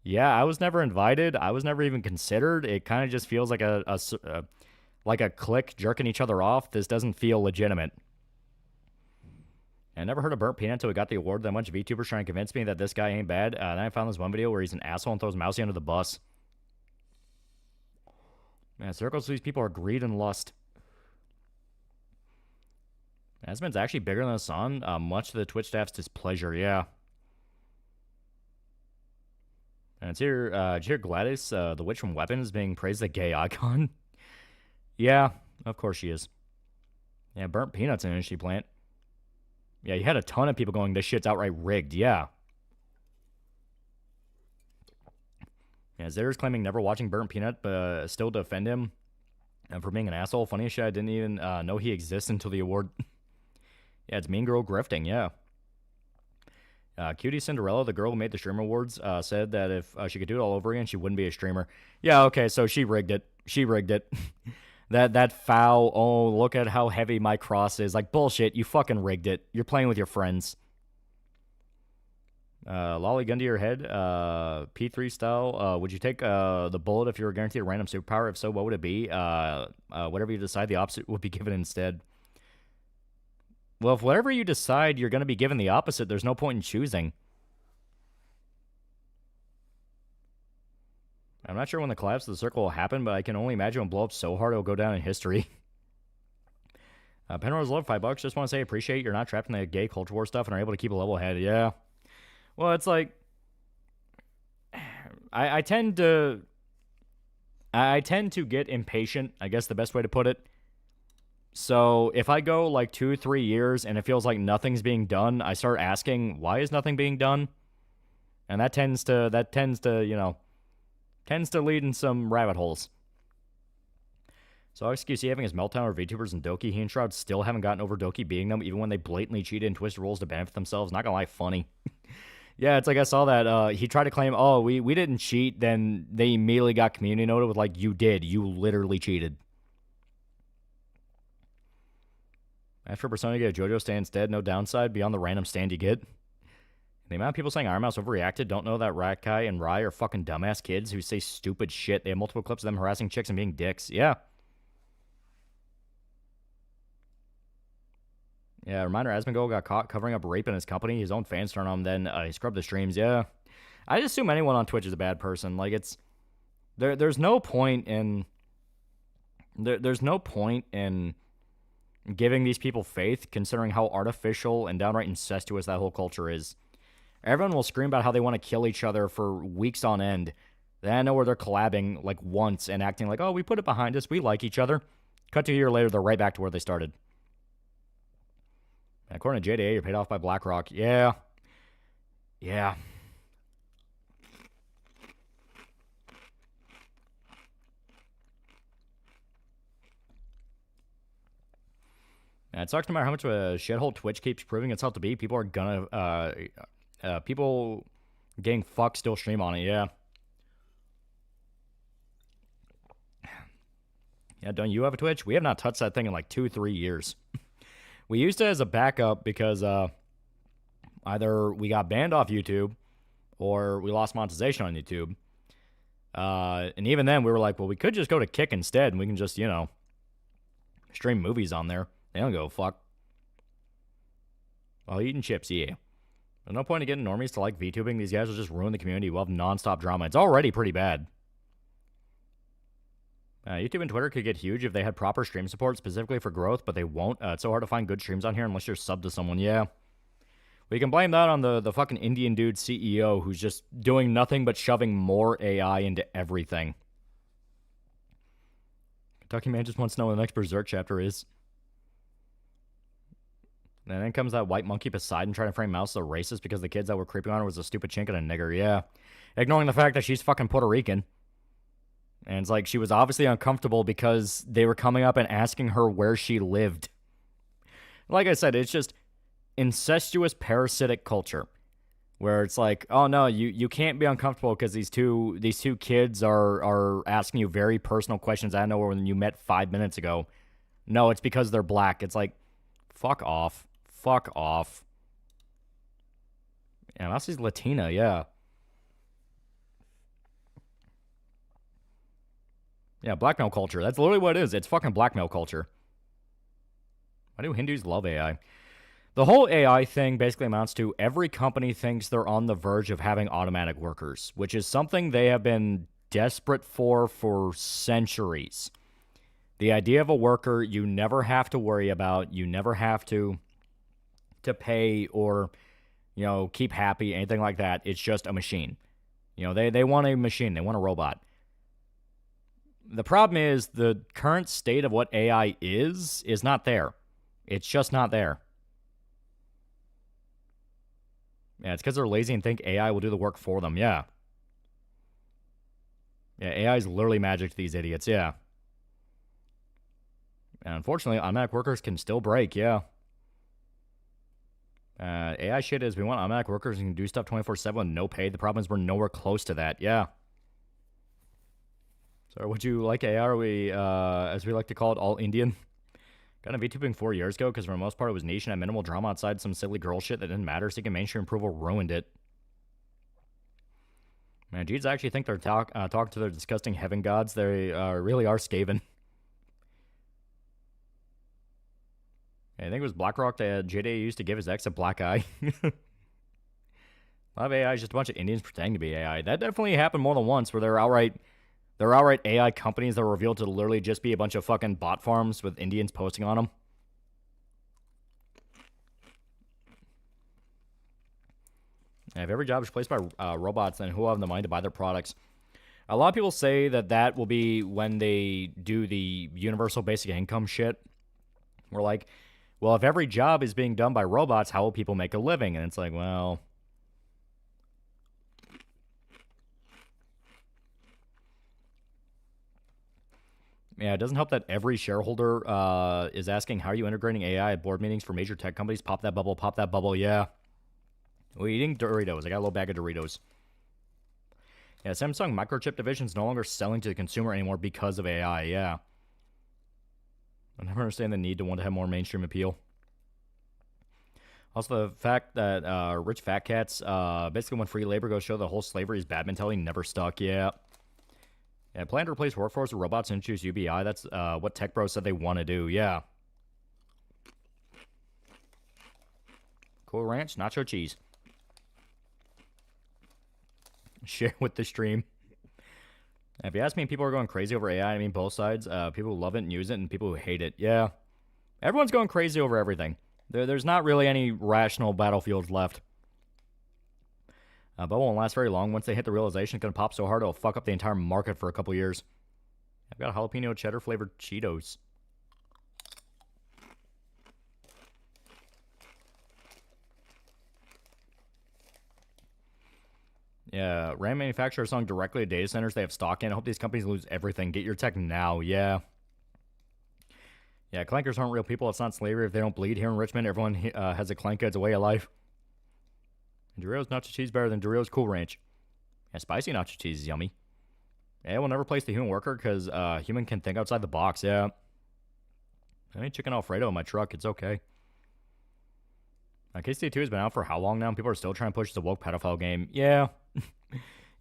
yeah, I was never invited. I was never even considered. It kind of just feels like a clique jerking each other off. This doesn't feel legitimate. I never heard of Burnt Peanut until we got the award. That bunch of VTubers trying to convince me that this guy ain't bad. Then I found this one video where he's an asshole and throws Mousy under the bus. Man, circles to these people are greed and lust. Asmon's actually bigger than Hassan, much to the Twitch staff's displeasure, yeah. And it's here, did you hear Gladys, the witch from Weapons, being praised as a gay icon? Yeah, of course she is. Yeah, Burnt Peanut's an industry plant. Yeah, you had a ton of people going, this shit's outright rigged, yeah. Yeah, Zera's claiming never watching Burnt Peanut, but still defend him for being an asshole. Funny as shit, I didn't even know he exists until the award. Yeah, it's Mean Girl grifting, yeah. Cutie Cinderella, the girl who made the streamer awards, said that if she could do it all over again, she wouldn't be a streamer. Yeah, okay, so she rigged it. She rigged it. that foul, oh, look at how heavy my cross is. Like, bullshit, you fucking rigged it. You're playing with your friends. Lolly gun to your head, P3 style. Would you take the bullet if you were guaranteed a random superpower? If so, what would it be? Whatever you decide, the opposite would be given instead. Well, if whatever you decide you're going to be given the opposite, there's no point in choosing. I'm not sure when the collapse of the circle will happen, but I can only imagine it will blow up so hard it will go down in history. Penrose love $5. Just want to say appreciate you're not trapped in the gay culture war stuff and are able to keep a level head. Yeah. Well, it's like I tend to get impatient, I guess the best way to put it. So if I go like 2-3 years and it feels like nothing's being done, I start asking, why is nothing being done? And that tends to lead in some rabbit holes. So XQC having his meltdown over VTubers and Doki, he and Shroud still haven't gotten over Doki beating them, even when they blatantly cheated and twisted rules to benefit themselves. Not gonna lie, funny. Yeah, it's like I saw that he tried to claim, oh, we didn't cheat, then they immediately got community noted with like, you did. You literally cheated. After Persona, you get a JoJo stand instead. No downside beyond the random stand you get. The amount of people saying Iron Mouse overreacted don't know that Rakai and Rai are fucking dumbass kids who say stupid shit. They have multiple clips of them harassing chicks and being dicks. Yeah. Yeah, reminder, Asmongold got caught covering up rape in his company. His own fans turned on him, then he scrubbed the streams. Yeah. I just assume anyone on Twitch is a bad person. Like, it's... There's no point in... There's no point in giving these people faith, considering how artificial and downright incestuous that whole culture is. Everyone will scream about how they want to kill each other for weeks on end. Then I know where they're collabing, like, once and acting like, oh, we put it behind us, we like each other. Cut to a year later, they're right back to where they started. And according to JDA, you're paid off by BlackRock. Yeah. Yeah. And it sucks no matter how much of a shithole Twitch keeps proving itself to be. People are gonna, people getting fucked still stream on it, yeah. Yeah, don't you have a Twitch? We have not touched that thing in like 2-3 years. We used it as a backup because either we got banned off YouTube or we lost monetization on YouTube. And even then, we were like, well, we could just go to Kick instead and we can just, you know, stream movies on there. They don't go fuck. While eating chips, yeah. There's no point in getting normies to like VTubing. These guys will just ruin the community. We'll have nonstop drama. It's already pretty bad. YouTube and Twitter could get huge if they had proper stream support specifically for growth, but they won't. It's so hard to find good streams on here unless you're subbed to someone. Yeah. We can blame that on the fucking Indian dude CEO who's just doing nothing but shoving more AI into everything. Kentucky man just wants to know what the next Berserk chapter is. And then comes that white monkey Poseidon trying to frame Mouse as a racist because the kids that were creeping on her was a stupid chink and a nigger. Yeah. Ignoring the fact that she's fucking Puerto Rican. And it's like she was obviously uncomfortable because they were coming up and asking her where she lived. Like I said, it's just incestuous parasitic culture. Where it's like, oh no, you can't be uncomfortable because these two kids are asking you very personal questions out of nowhere when you met 5 minutes ago. No, it's because they're black. It's like, fuck off. Fuck off. Yeah, Mousie's Latina, yeah. Yeah, blackmail culture. That's literally what it is. It's fucking blackmail culture. Why do Hindus love AI? The whole AI thing basically amounts to every company thinks they're on the verge of having automatic workers, which is something they have been desperate for centuries. The idea of a worker you never have to worry about, you never have to pay or, you know, keep happy, anything like that. It's just a machine. You know, they want a machine. They want a robot. The problem is the current state of what AI is not there. It's just not there. Yeah, it's because they're lazy and think AI will do the work for them. Yeah. Yeah, AI is literally magic to these idiots. Yeah. And unfortunately, automatic workers can still break. Yeah. AI shit is we want automatic workers who can do stuff 24/7 with no pay. The problem is we're nowhere close to that. Yeah. So would you like AI, or we, as we like to call it, all Indian? Got into VTubing 4 years ago because for the most part it was niche and had minimal drama outside some silly girl shit that didn't matter. Seeking mainstream approval ruined it. Man, Jeeds actually think they're talking to their disgusting heaven gods. They really are Skaven. I think it was BlackRock that JDA used to give his ex a black eye. A lot of AI is just a bunch of Indians pretending to be AI. That definitely happened more than once where they're outright AI companies that were revealed to literally just be a bunch of fucking bot farms with Indians posting on them. And if every job is replaced by robots, then who will have the money to buy their products? A lot of people say that will be when they do the universal basic income shit. We're like, well, if every job is being done by robots, how will people make a living? And it's like, well... Yeah, it doesn't help that every shareholder is asking, how are you integrating AI at board meetings for major tech companies? Pop that bubble, yeah. We're eating Doritos. I got a little bag of Doritos. Yeah, Samsung microchip division is no longer selling to the consumer anymore because of AI, yeah. I never understand the need to want to have more mainstream appeal. Also, the fact that rich fat cats basically when free labor goes show the whole slavery is bad mentality never stuck, yeah. Yeah, plan to replace workforce with robots and introduce UBI. That's what Tech Bros said they want to do, yeah. Cool Ranch, nacho cheese. Share with the stream. If you ask me, people are going crazy over AI. I mean, both sides. People who love it and use it, and people who hate it. Yeah. Everyone's going crazy over everything. There's not really any rational battlefields left. But it won't last very long. Once they hit the realization it's going to pop so hard, it'll fuck up the entire market for a couple years. I've got jalapeno cheddar flavored Cheetos. Yeah, RAM manufacturers selling directly to data centers. They have stock in. I hope these companies lose everything. Get your tech now, yeah. Yeah, clankers aren't real people. It's not slavery if they don't bleed. Here in Richmond, everyone has a clanker. It's a way of life. And Doritos nacho cheese better than Doritos Cool Ranch. Yeah, spicy nacho cheese is yummy. Yeah, we'll never replace the human worker because human can think outside the box, yeah. I need chicken Alfredo in my truck. It's okay. KC2 has been out for how long now? People are still trying to push the woke pedophile game. Yeah.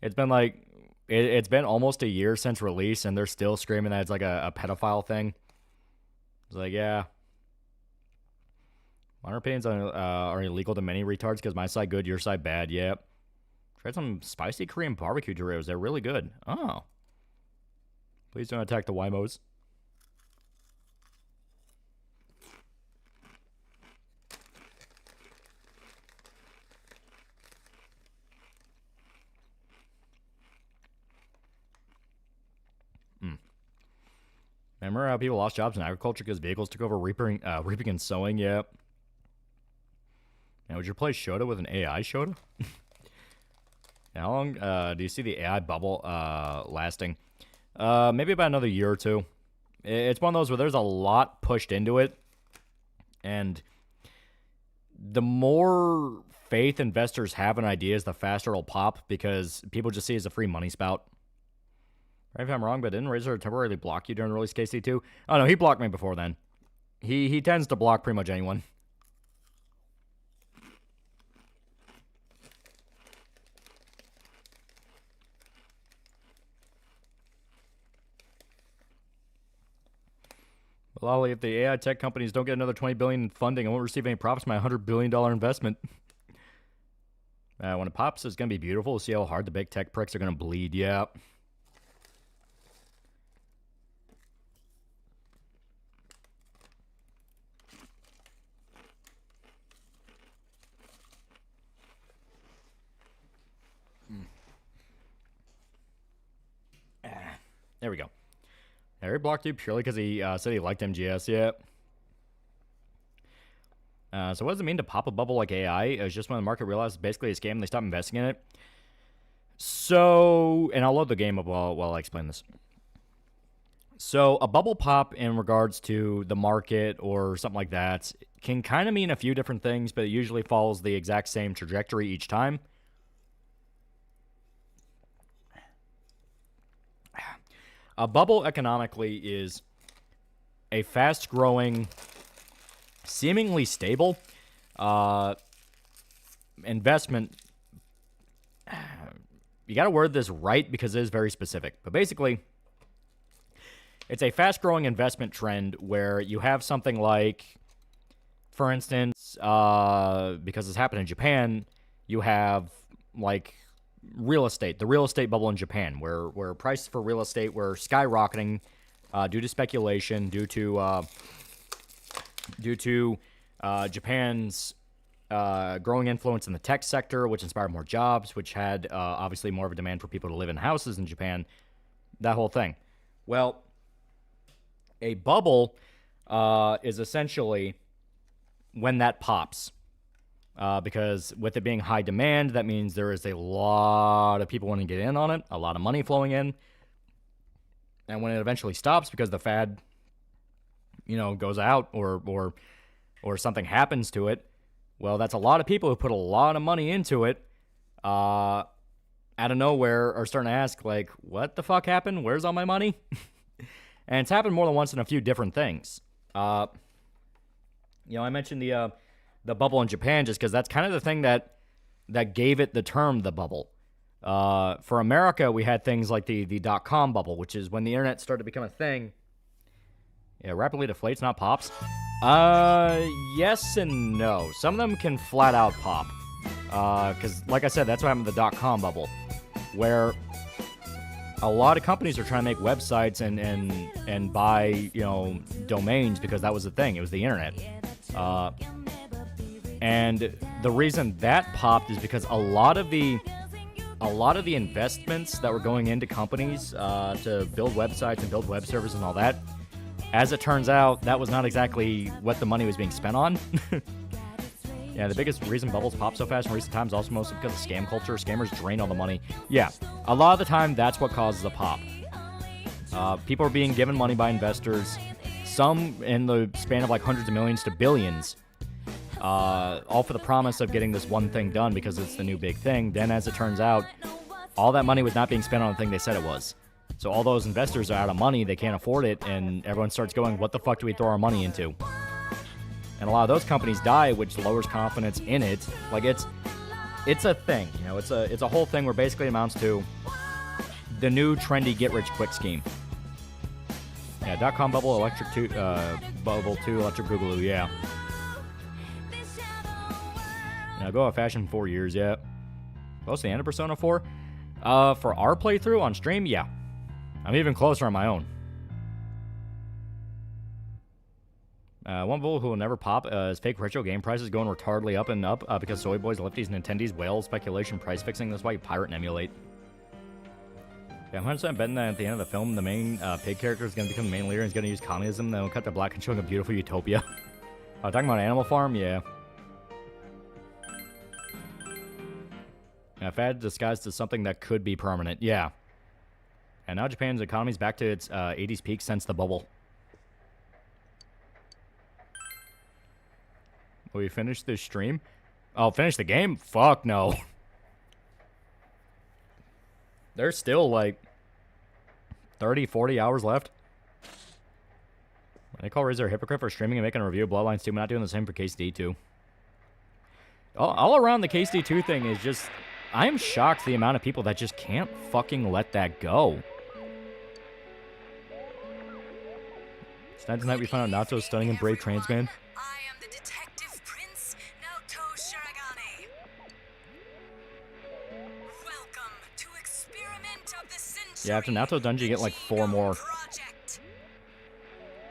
It's been like... It's been almost a year since release, and they're still screaming that it's like a pedophile thing. It's like, yeah. Minor opinions are illegal to many retards because my side good, your side bad. Yep. Tried some spicy Korean barbecue Doritos. They're really good. Oh. Please don't attack the Wymos. Remember how people lost jobs in agriculture because vehicles took over reaping and sowing? Yep. Now, would you replace Shota with an AI Shota? How long do you see the AI bubble lasting? Maybe about another year or two. It's one of those where there's a lot pushed into it. And the more faith investors have in ideas, the faster it'll pop because people just see it as a free money spout. Right, if I'm wrong, but didn't Razor temporarily block you during release KC2? Oh, no, he blocked me before then. He tends to block pretty much anyone. Loli, if the AI tech companies don't get another $20 billion in funding, I won't receive any profits from my $100 billion investment. When it pops, it's going to be beautiful to see how hard the big tech pricks are going to bleed. Yeah. There we go. Harry blocked you purely because he said he liked MGS. Yeah. So what does it mean to pop a bubble like AI? It was just when the market realized it's basically a scam and they stopped investing in it. So, and I'll load the game up while I explain this. So a bubble pop in regards to the market or something like that can kind of mean a few different things, but it usually follows the exact same trajectory each time. A bubble economically is a fast-growing, seemingly stable investment. You got to word this right because it is very specific. But basically, it's a fast-growing investment trend where you have something like, for instance, because it's happened in Japan, you have like real estate, the real estate bubble in Japan, where prices for real estate were skyrocketing due to speculation, due to Japan's growing influence in the tech sector, which inspired more jobs, which had obviously more of a demand for people to live in houses in Japan. That whole thing. Well, a bubble is essentially when that pops. Because with it being high demand, that means there is a lot of people wanting to get in on it, a lot of money flowing in. And when it eventually stops because the fad, goes out or something happens to it, well, that's a lot of people who put a lot of money into it, out of nowhere are starting to ask, like, what the fuck happened? Where's all my money? And it's happened more than once in a few different things. I mentioned the bubble in Japan just because that's kind of the thing that gave it the term the bubble. For America, we had things like the .com bubble, which is when the internet started to become a thing. Yeah, rapidly deflates, not pops. Yes and no. Some of them can flat out pop. Because, like I said, that's what happened with the .com bubble, where a lot of companies are trying to make websites and buy, domains because that was the thing. It was the internet. And the reason that popped is because a lot of the investments that were going into companies to build websites and build web servers and all that, as it turns out, that was not exactly what the money was being spent on. Yeah, the biggest reason bubbles pop so fast in recent times also mostly because of scam culture. Scammers drain all the money. Yeah, a lot of the time, that's what causes a pop. People are being given money by investors, some in the span of like hundreds of millions to billions, all for the promise of getting this one thing done because it's the new big thing. Then, as it turns out, all that money was not being spent on the thing they said it was. So all those investors are out of money, they can't afford it, and everyone starts going, what the fuck do we throw our money into? And a lot of those companies die, which lowers confidence in it. Like, it's a thing, it's a whole thing where basically it amounts to the new trendy get-rich-quick scheme. Yeah, .com bubble, bubble 2, electric boogaloo, yeah. Now, go out of fashion 4 years, yeah. Close to the end of Persona 4. For our playthrough on stream, yeah. I'm even closer on my own. One bull who will never pop is fake retro game prices going retardedly up and up because soy boys, lefties, Nintendies, whales, speculation, price fixing. That's why you pirate and emulate. Yeah, I'm 100% betting that at the end of the film, the main pig character is going to become the main leader and he's going to use communism. Then we'll cut to black and showing a beautiful utopia. Talking about Animal Farm, yeah. Fad disguised as something that could be permanent, yeah. And now Japan's economy's back to its 80s peak since the bubble. Will we finish this stream? Oh, finish the game? Fuck no. There's still like 30, 40 hours left. They call Razor a hypocrite for streaming and making a review of Bloodlines 2, but not doing the same for KSD 2. All around the KSD 2 thing is just... I am shocked the amount of people that just can't fucking let that go. Tonight we found out Naoto's stunning and brave trans man. I am the detective prince, Naoto Shiragane. Welcome to Experiment of the Century. Yeah, after Naoto's dungeon, you get like 4 more. Project.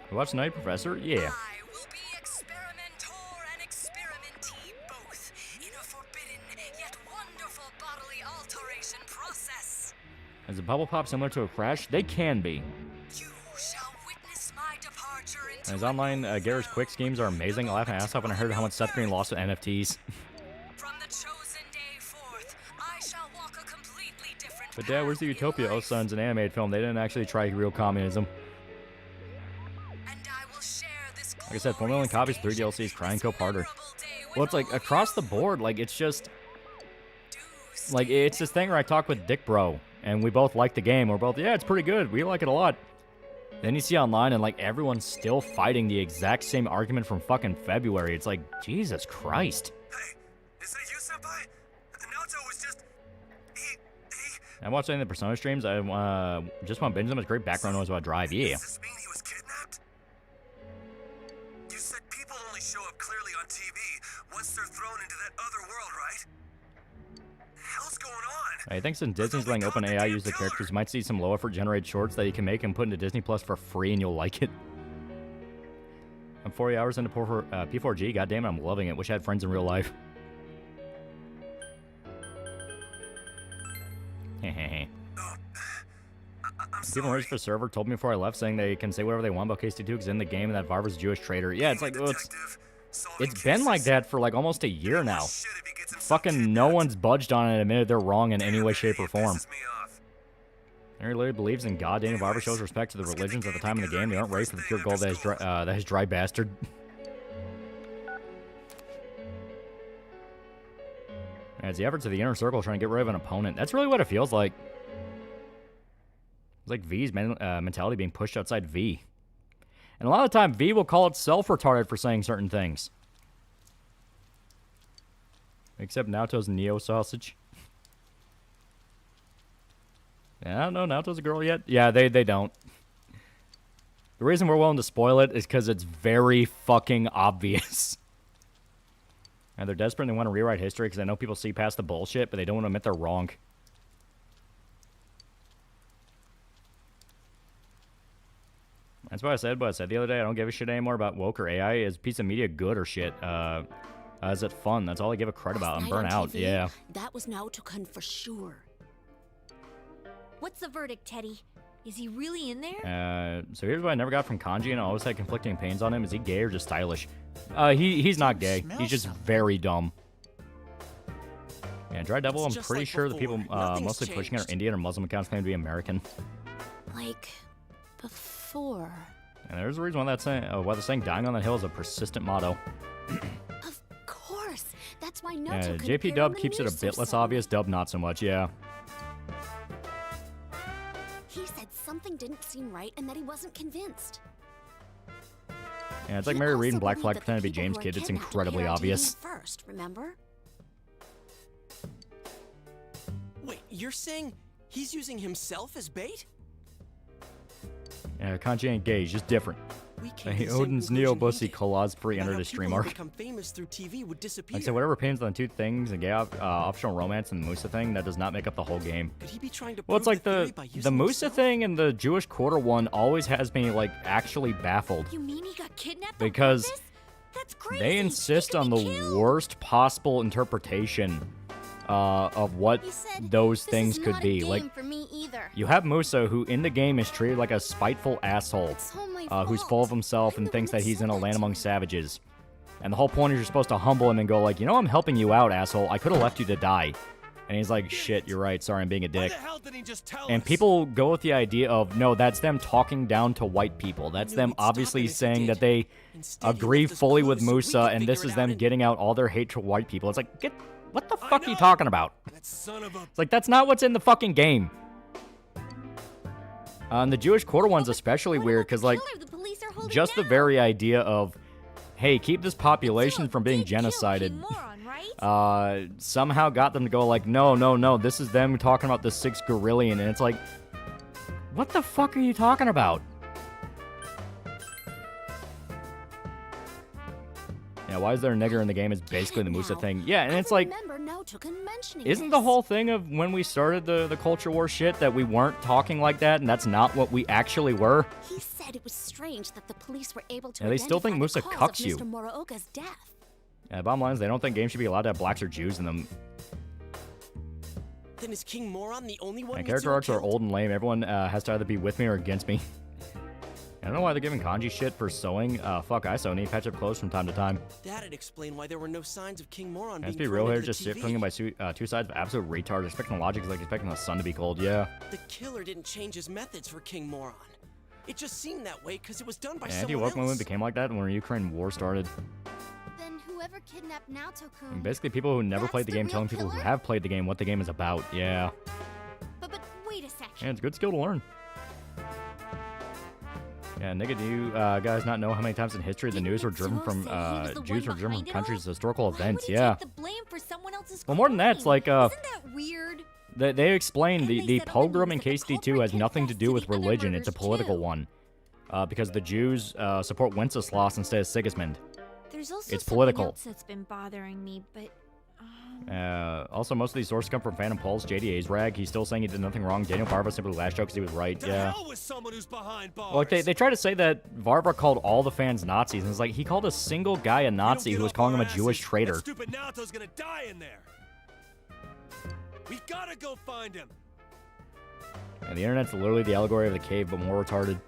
You watch Night Professor? Yeah. I will be experimentor and experimentee both in a forbidden yet wonderful bodily alteration process. Is a bubble pop similar to a crash? They can be. You shall witness my departure into And his online Garage Quick schemes are amazing. I laughed my ass off when I heard how much Seth Green lost with NFTs. From the chosen day forth, I shall walk a completely different But Dad, where's the path in Utopia? Oh, life. son's an animated film. They didn't actually try real communism. And I will share this Like I said, 4 million copies, 3 DLCs, crying Cope harder. Well, it's like across the board, like it's just... Like, it's this thing where I talk with Dick Bro, and we both like the game. We're both, yeah, it's pretty good. We like it a lot. Then you see online, and like everyone's still fighting the exact same argument from fucking February. It's like, Jesus Christ. Hey, is that you, Senpai? Naoto was just... He... I watched any of the Persona streams. I just want to binge them. It's great background noise while I drive. Yeah. Does this mean he was kidnapped? You said people only show up clearly on TV once they're thrown into that other world, right? Hell's going on? I think since Disney's letting OpenAI use the characters, you might see some low-effort generated shorts that you can make and put into Disney Plus for free, and you'll like it. I'm 40 hours into P4G. Goddamn it, I'm loving it. Wish I had friends in real life. People raised for the server told me before I left saying they can say whatever they want about KST2 because in the game and that Varva's a Jewish traitor. Yeah, it's like, well, it's been like that for like almost a year now. Fucking no one's budged on it and admitted they're wrong in any way, shape, or form. He literally believes in God. Daniel Varva shows respect to the religions at the time in the game. They aren't raised for the pure gold that is dry bastard. It's the efforts of the inner circle trying to get rid of an opponent. That's really what it feels like. It's like V's mentality being pushed outside V. And a lot of the time, V will call itself retarded for saying certain things. Except Naoto's Neo sausage. Yeah, I don't know. Naoto's a girl yet? Yeah, they don't. The reason we're willing to spoil it is because it's very fucking obvious. And they're desperate and they want to rewrite history because they know people see past the bullshit, but they don't want to admit they're wrong. That's what I said the other day. I don't give a shit anymore about woke or AI. Is a piece of media good or shit? Is it fun? That's all I give a crud about. I'm burnt out. Yeah. That was Naoto-kun for sure. What's the verdict, Teddy? Is he really in there? So here's what I never got from Kanji, and I always had conflicting opinions on him. Is he gay or just stylish? He's not gay. He's just very dumb. Yeah, Dry Devil, I'm pretty sure the people mostly pushing it are Indian or Muslim accounts claim to be American. Like before. And there's a reason why that's saying, why the saying "dying on that hill" is a persistent motto. Of course, that's why Naoto. JP Dub keeps it a bit less obvious. Dub not so much. Yeah. He said something didn't seem right and that he wasn't convinced. Yeah, it's like Mary Reed and Black Flag pretending to be James Kidd. It's incredibly obvious. First, remember? Wait, you're saying he's using himself as bait? Yeah, Kanji ain't gay. He's just different. Odin's Neo Bussy Collage free entered his stream arc. Like I said, whatever opinions on two things, and gay optional romance and the Musa thing, that does not make up the whole game. Well, it's like the Musa thing and the Jewish Quarter one always has me like actually baffled. You mean he got kidnapped because That's crazy. they insist on the worst possible interpretation of what those things could be. Like, for me either. you have Musa, who in the game is treated like a spiteful asshole, who's full of himself and thinks that he's in a land among savages. And the whole point is you're supposed to humble him and go like, you know, I'm helping you out, asshole. I could have left you to die. And he's like, shit, you're right. Sorry, I'm being a dick. And people go with the idea of, no, that's them talking down to white people. That's them obviously saying that they agree fully with Musa, and this is them getting out all their hate to white people. It's like, what the fuck are you talking about? It's like, that's not what's in the fucking game. And the Jewish Quarter one's especially weird, because, like, just the very idea of, hey, keep this population from being genocided, somehow got them to go like, no, this is them talking about the 6 Gorillion, and it's like, what the fuck are you talking about? Yeah, why is there a nigger in the game is basically the Musa thing. Yeah, and it's like, isn't the whole thing of when we started the culture war shit that we weren't talking like that, and that's not what we actually were? He said it was strange that the police were able to they still think Musa cucks you. Mr. Moroga's death. Yeah, bottom line is they don't think games should be allowed to have blacks or Jews in them. Then is King Moron the only one? And character arcs are old and lame. Everyone has to either be with me or against me. I don't know why they're giving Kanji shit for sewing. Fuck, I sew. Need patch up clothes from time to time. That'd explain why there were no signs of King Moron. Let's be real here, just swinging by two sides of absolute retards. Expecting logic is like expecting the sun to be cold. Yeah. The killer didn't change his methods for King Moron. It just seemed that way because it was done by yeah, someone anti-woke else. movement became like that when the Ukraine war started. Then whoever kidnapped Naoto-kun. And basically, people who never played the game telling people who have played the game what the game is about. Yeah. But wait a second. Yeah, it's a good skill to learn. Yeah, nigga, do you guys not know how many times in history the news were driven from Jews were driven from countries' historical events? Yeah. Well, more than that, it's like Isn't that weird? They explain the pogrom in KST2 has nothing to do with religion. It's a political one. Because the Jews support Wenceslas instead of Sigismund. There's also it's political. Else that's been bothering me, but also, most of these sources come from Phantom Pulse, JDA's rag. He's still saying he did nothing wrong. Daniel Varva simply lashed out because he was right. Yeah. Like they try to say that Varva called all the fans Nazis, and it's like he called a single guy a Nazi who was calling him a Jewish traitor. Stupid Naoto's gonna die in there. We gotta go find him. And the internet's literally the allegory of the cave, but more retarded.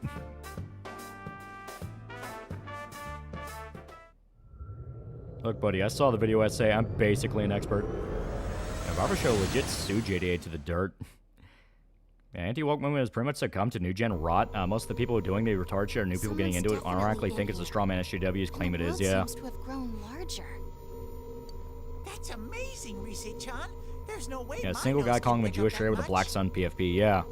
Look, buddy, I saw the video essay. I'm basically an expert. Yeah, Barber Show legit sued JDA to the dirt. Yeah, anti-woke movement has pretty much succumbed to new gen rot. Most of the people who are doing the retard shit are new people getting into it unironically think it's a straw man SJWs claim it is, yeah. Seems to have grown larger. That's amazing, Reese-chan. There's no way. Yeah, a my single guy nose calling can him a pick Jewish up trader that with a black much. sun PFP, yeah.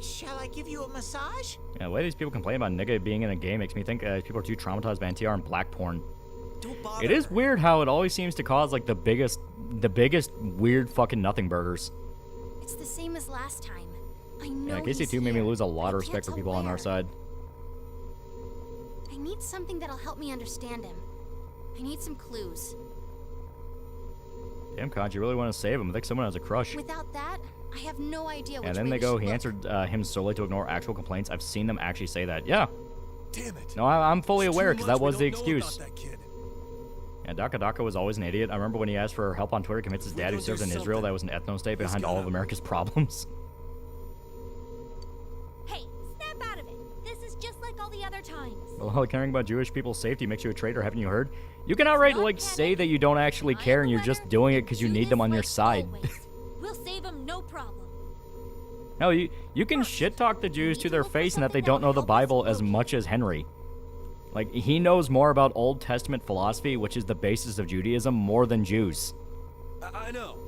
Shall I give you a massage? Yeah, the way these people complain about nigga being in a game makes me think people are too traumatized by NTR and black porn. Don't bother. It is weird how it always seems to cause, like, the biggest weird fucking nothing burgers. It's the same as last time. I know. Yeah, KC2 made me lose a lot of respect for people on our side. I need something that'll help me understand him. I need some clues. Damn, Conch, you really want to save him. I think someone has a crush. Without that, I have no idea which And then way they we go, should he look. answered him solely to ignore actual complaints. I've seen them actually say that. Yeah. Damn it. No, I'm fully It's aware too because much that was we the don't know excuse. about that kid. Yeah, Daka Daka was always an idiot. I remember when he asked for help on Twitter, convinced his dad who We'll served do in Israel something. that was an ethno-state He's behind all of gonna- America's problems. Hey, snap out of it. This is just like all the other times. Well, caring about Jewish people's safety makes you a traitor, haven't you heard? You can outright, like, say that you don't actually care and you're just doing it because you need them on your side. We'll save him, no problem. Hell, you can shit-talk the Jews to their face and that they don't know the Bible as much as Henry. Like, he knows more about Old Testament philosophy, which is the basis of Judaism, more than Jews. I know.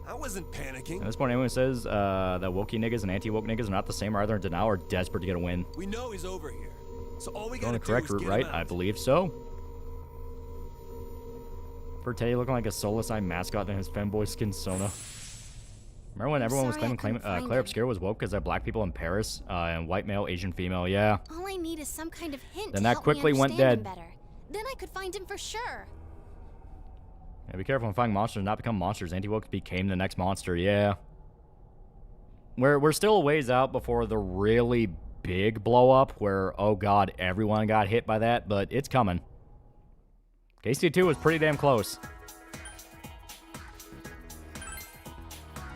I wasn't panicking. At this point, anyone who says that wokey niggas and anti-woke niggas are not the same, are either in denial or desperate to get a win. We know he's over here. So all we Going gotta the do correct is route, get right? him I out. believe so. For Teddy looking like a soulless eye mascot in his femboy skin Sona. Remember when everyone was sorry I claiming couldn't find Claire him. Obscure was woke because they're black people in Paris and white male, Asian female? Yeah. All I need is some kind of hint Then to that help quickly me went understand him dead. better. Then I could find him for sure. Yeah, be careful when finding monsters, not become monsters. Anti-woke became the next monster. Yeah. We're still a ways out before the really big blow up where, oh god, everyone got hit by that, but it's coming. KC2 was pretty damn close.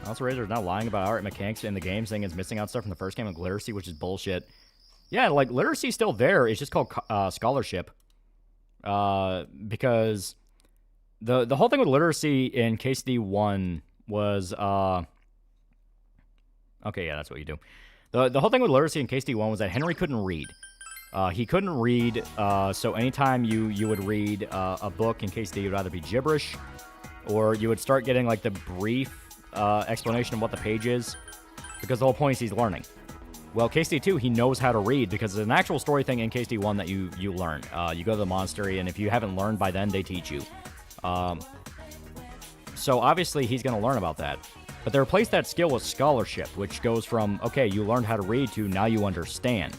Also, Razor is now lying about art mechanics in the game, saying it's missing out stuff from the first game of literacy, which is bullshit. Yeah, like, literacy's still there. It's just called scholarship. Because the whole thing with literacy in KCD1 was, okay, yeah, that's what you do. The whole thing with literacy in KCD1 was that Henry couldn't read. He couldn't read, so anytime you would read a book in KCD, it would either be gibberish, or you would start getting, like, the brief explanation of what the page is, because the whole point is he's learning. Well, KSD2, he knows how to read, because there's an actual story thing in KSD1 that you learn. You go to the monastery, and if you haven't learned by then, they teach you. So obviously, he's going to learn about that. But they replaced that skill with scholarship, which goes from, okay, you learned how to read, to now you understand.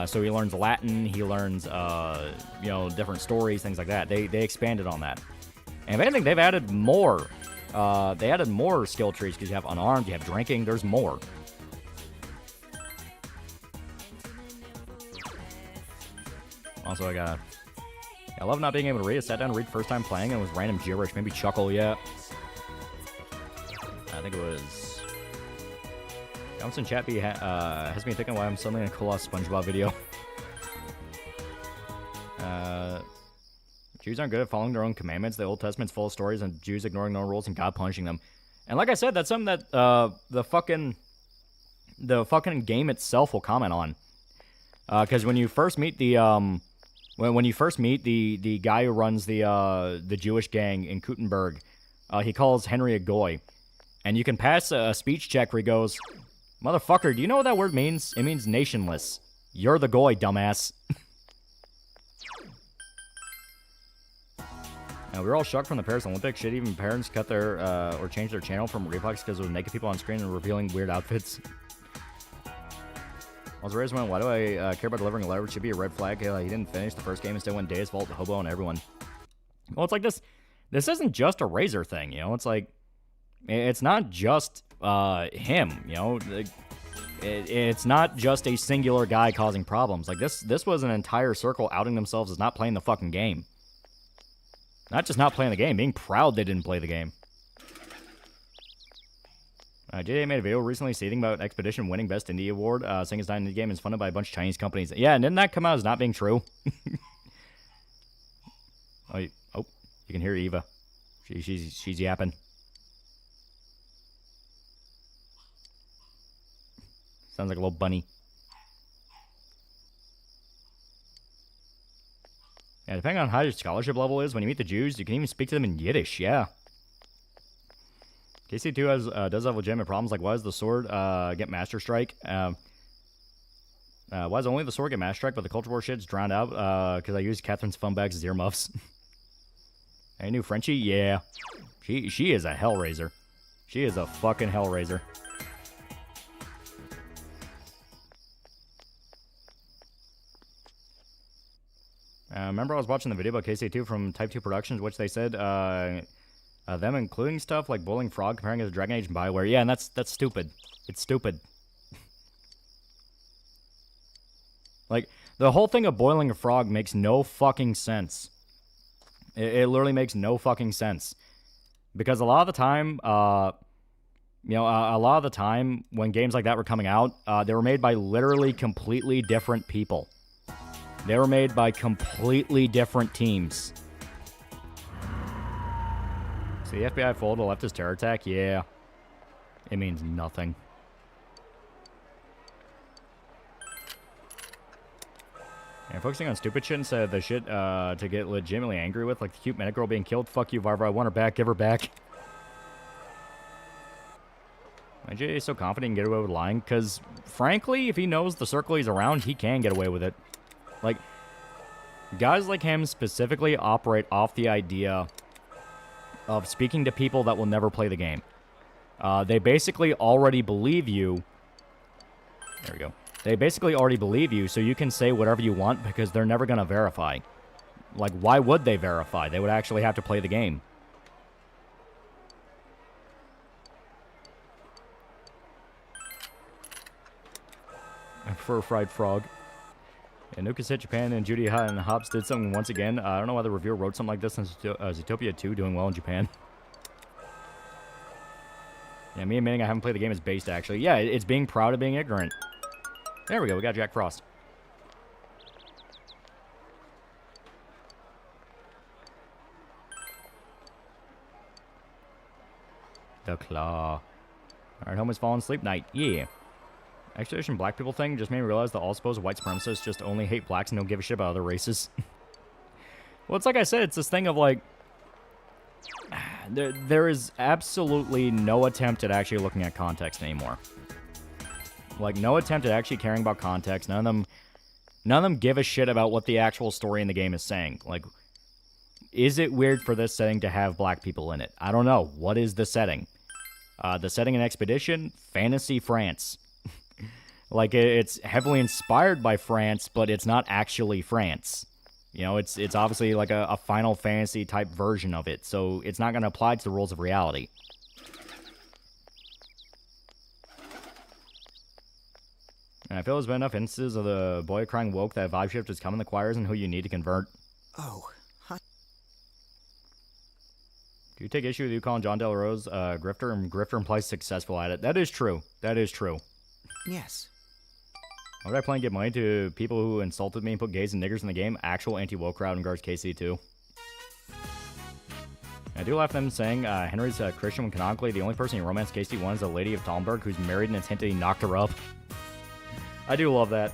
So he learns Latin, he learns, different stories, things like that. They expanded on that. And if anything, they've added more. They added more skill trees, because you have unarmed, you have drinking, there's more. Also, I love not being able to read. I sat down to read first time playing, and it was random gibberish, maybe chuckle, yeah. I think it was... Johnson Chappie has me thinking why I'm suddenly in a cool SpongeBob video. Jews aren't good at following their own commandments. The Old Testament's full of stories and Jews ignoring their own rules and God punishing them. And like I said, that's something that the fucking game itself will comment on. Because when you first meet the when you first meet the guy who runs the Jewish gang in Kuttenberg, he calls Henry a goy, and you can pass a speech check where he goes, "Motherfucker, do you know what that word means? It means nationless. You're the goy, dumbass." We were all shocked from the Paris Olympics. Shit, even parents cut their or changed their channel from Reflex because it was naked people on screen and revealing weird outfits. I was raised when, why do I care about delivering a letter? It should be a red flag. He didn't finish the first game and still went Deus Vault, Hobo, and everyone. Well, it's like this. This isn't just a Razor thing, you know? It's like, it's not just him, you know? It's not just a singular guy causing problems. Like, this was an entire circle outing themselves as not playing the fucking game. Not just not playing the game, being proud they didn't play the game. JJ made a video recently stating about Expedition winning Best Indie Award, saying it's not an indie game and is funded by a bunch of Chinese companies. Yeah, and didn't that come out as not being true? Oh, you can hear Eva. She's yapping. Sounds like a little bunny. Yeah, depending on how your scholarship level is, when you meet the Jews, you can even speak to them in Yiddish, yeah. KC2 does have legitimate problems, like why does the sword get Master Strike? Why does only the sword get Master Strike, but the Culture War shit's drowned out? Because I used Catherine's fun bags as earmuffs. Any new Frenchie? Yeah. She is a hellraiser. She is a fucking hellraiser. Remember I was watching the video about KC2 from Type 2 Productions, which they said, them including stuff like Boiling Frog, comparing it to Dragon Age and Bioware. Yeah, and that's stupid. It's stupid. Like, the whole thing of boiling a frog makes no fucking sense. It literally makes no fucking sense. Because a lot of the time, a lot of the time when games like that were coming out, they were made by literally completely different people. They were made by completely different teams. So the FBI folded a leftist terror attack? Yeah. It means nothing. And focusing on stupid shit instead of the shit to get legitimately angry with, like the cute medic girl being killed. Fuck you, Varva. I want her back. Give her back. My J is so confident he can get away with lying, because, frankly, if he knows the circle he's around, he can get away with it. Like, guys like him specifically operate off the idea of speaking to people that will never play the game. They basically already believe you. There we go. They basically already believe you, so you can say whatever you want because they're never going to verify. Like, why would they verify? They would actually have to play the game. I prefer fried frog. And Nukas hit Japan, and Judy and Hobbs did something once again. I don't know why the reviewer wrote something like this since Zootopia 2 doing well in Japan. Yeah, me admitting I haven't played the game is based, actually. Yeah, it's being proud of being ignorant. There we go, we got Jack Frost. The Claw. Alright, home is fallen asleep night. Yeah. Expedition black people thing just made me realize that all supposed white supremacists just only hate blacks and don't give a shit about other races. Well, it's like I said, it's this thing of like... There is absolutely no attempt at actually looking at context anymore. Like, no attempt at actually caring about context. None of them give a shit about what the actual story in the game is saying. Like, is it weird for this setting to have black people in it? I don't know. What is the setting? The setting in Expedition? Fantasy France. Like, it's heavily inspired by France, but it's not actually France. You know, it's obviously like a Final Fantasy type version of it, so it's not going to apply to the rules of reality. And I feel there's been enough instances of the boy crying woke that vibe shift is coming. The choir isn't who you need to convert. Oh, huh. Do you take issue with you calling John Del Rose grifter, and grifter implies successful at it? That is true. That is true. Yes. Why would I plan to give money to people who insulted me and put gays and niggers in the game? Actual anti-woke crowd in regards to KC2. I do laugh at them saying Henry's Christian when canonically the only person who romanced KC1 is a lady of Talmberg who's married and it's hinted he knocked her up. I do love that.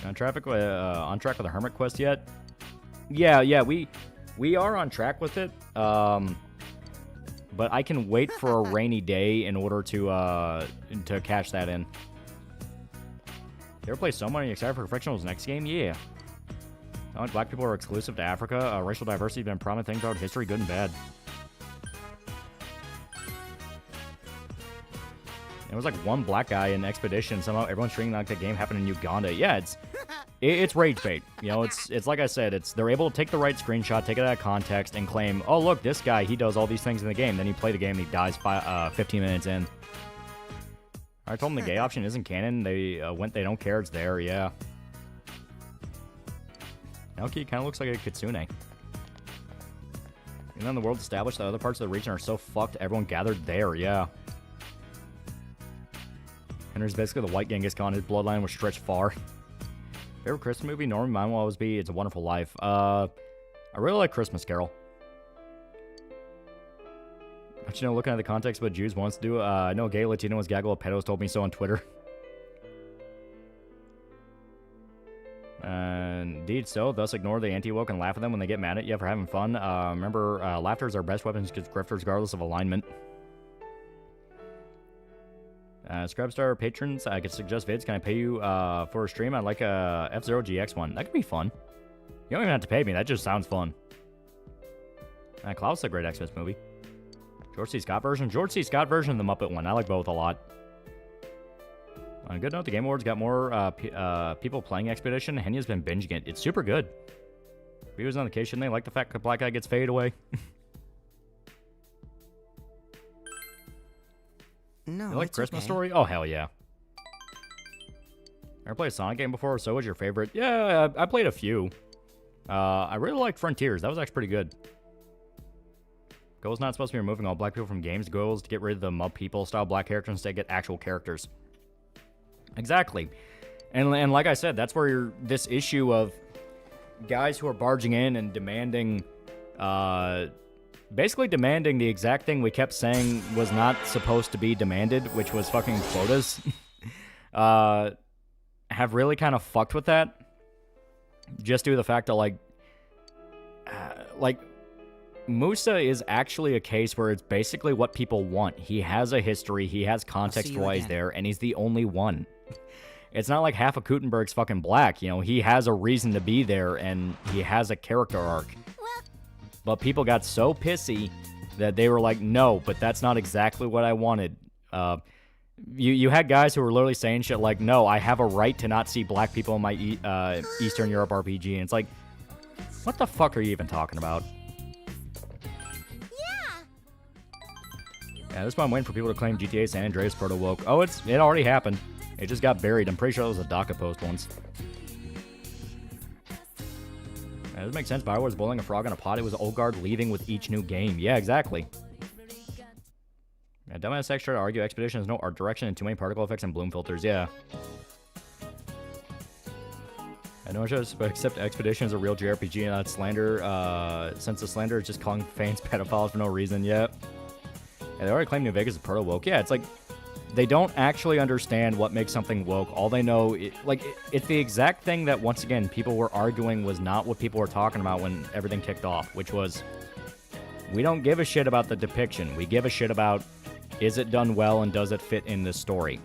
On track with the Hermit quest yet? Yeah, we are on track with it. But I can wait for a rainy day in order to cash that in. You ever play so many excited for Frictional's next game? Yeah. Not like black people are exclusive to Africa. Racial diversity has been a prominent thing throughout history, good and bad. There was like one black guy in Expedition. Somehow everyone's treating like the game happened in Uganda. Yeah, it's rage bait. You know, it's like I said, they're able to take the right screenshot, take it out of context, and claim, oh look, this guy, he does all these things in the game. Then you play the game, and he dies 15 minutes in. I told them the gay option isn't canon. They they don't care. It's there. Yeah. Naoki kind of looks like a kitsune. And then the world established that other parts of the region are so fucked, everyone gathered there, yeah. Henry's basically the white Genghis Khan. His bloodline was stretched far. Favorite Christmas movie? Normally mine will always be It's a Wonderful Life. I really like Christmas Carol. But, you know, looking at the context of what Jews wants to do, I know a gay Latino was gaggle of pedos told me so on Twitter. Indeed so, thus ignore the anti-woke and laugh at them when they get mad at you for having fun. Remember, laughter is our best weapon against grifters regardless of alignment. Scrubstar patrons, I could suggest vids. Can I pay you for a stream? I'd like a F-Zero GX one. That could be fun. You don't even have to pay me, that just sounds fun. Klaus is a great Xmas movie. George C. Scott version? George C. Scott version and the Muppet one. I like both a lot. On a good note, the Game Awards got more people playing Expedition. Henya's been binging it. It's super good. Viewers on the case, shouldn't they like the fact that Black Guy gets faded away? No, You like it's Christmas okay. Story? Oh, hell yeah. Ever played a Sonic game before? So what's your favorite? Yeah, I played a few. I really liked Frontiers. That was actually pretty good. Goal's not supposed to be removing all black people from games. Goal is to get rid of the mub people style black characters and instead get actual characters. Exactly. And like I said, that's where this issue of guys who are barging in and demanding, basically demanding the exact thing we kept saying was not supposed to be demanded, which was fucking quotas, have really kind of fucked with that. Just due to the fact that, like, Musa is actually a case where it's basically what people want. He has a history, he has context for why he's there, and he's the only one. It's not like half of Kutenberg's fucking black, you know, he has a reason to be there, and he has a character arc. But people got so pissy that they were like, no, but that's not exactly what I wanted. You had guys who were literally saying shit like, no, I have a right to not see black people in my Eastern Europe RPG, and it's like, what the fuck are you even talking about? Yeah, this is why I'm waiting for people to claim GTA San Andreas proto-woke. Oh, it already happened. It just got buried. I'm pretty sure it was a DACA post once. Yeah, this makes sense. Bioware was boiling a frog in a pot. It was Olgard leaving with each new game. Yeah, exactly. Yeah, dumbass X tried to argue Expedition has no art direction and too many particle effects and bloom filters. Yeah. I know I should accept Expedition as a real JRPG and not slander, since the slander is just calling fans pedophiles for no reason. Yep. Yeah, they already claim New Vegas is proto-woke. Yeah, it's like, they don't actually understand what makes something woke. All they know, it's the exact thing that, once again, people were arguing was not what people were talking about when everything kicked off, which was, we don't give a shit about the depiction. We give a shit about, is it done well and does it fit in the story?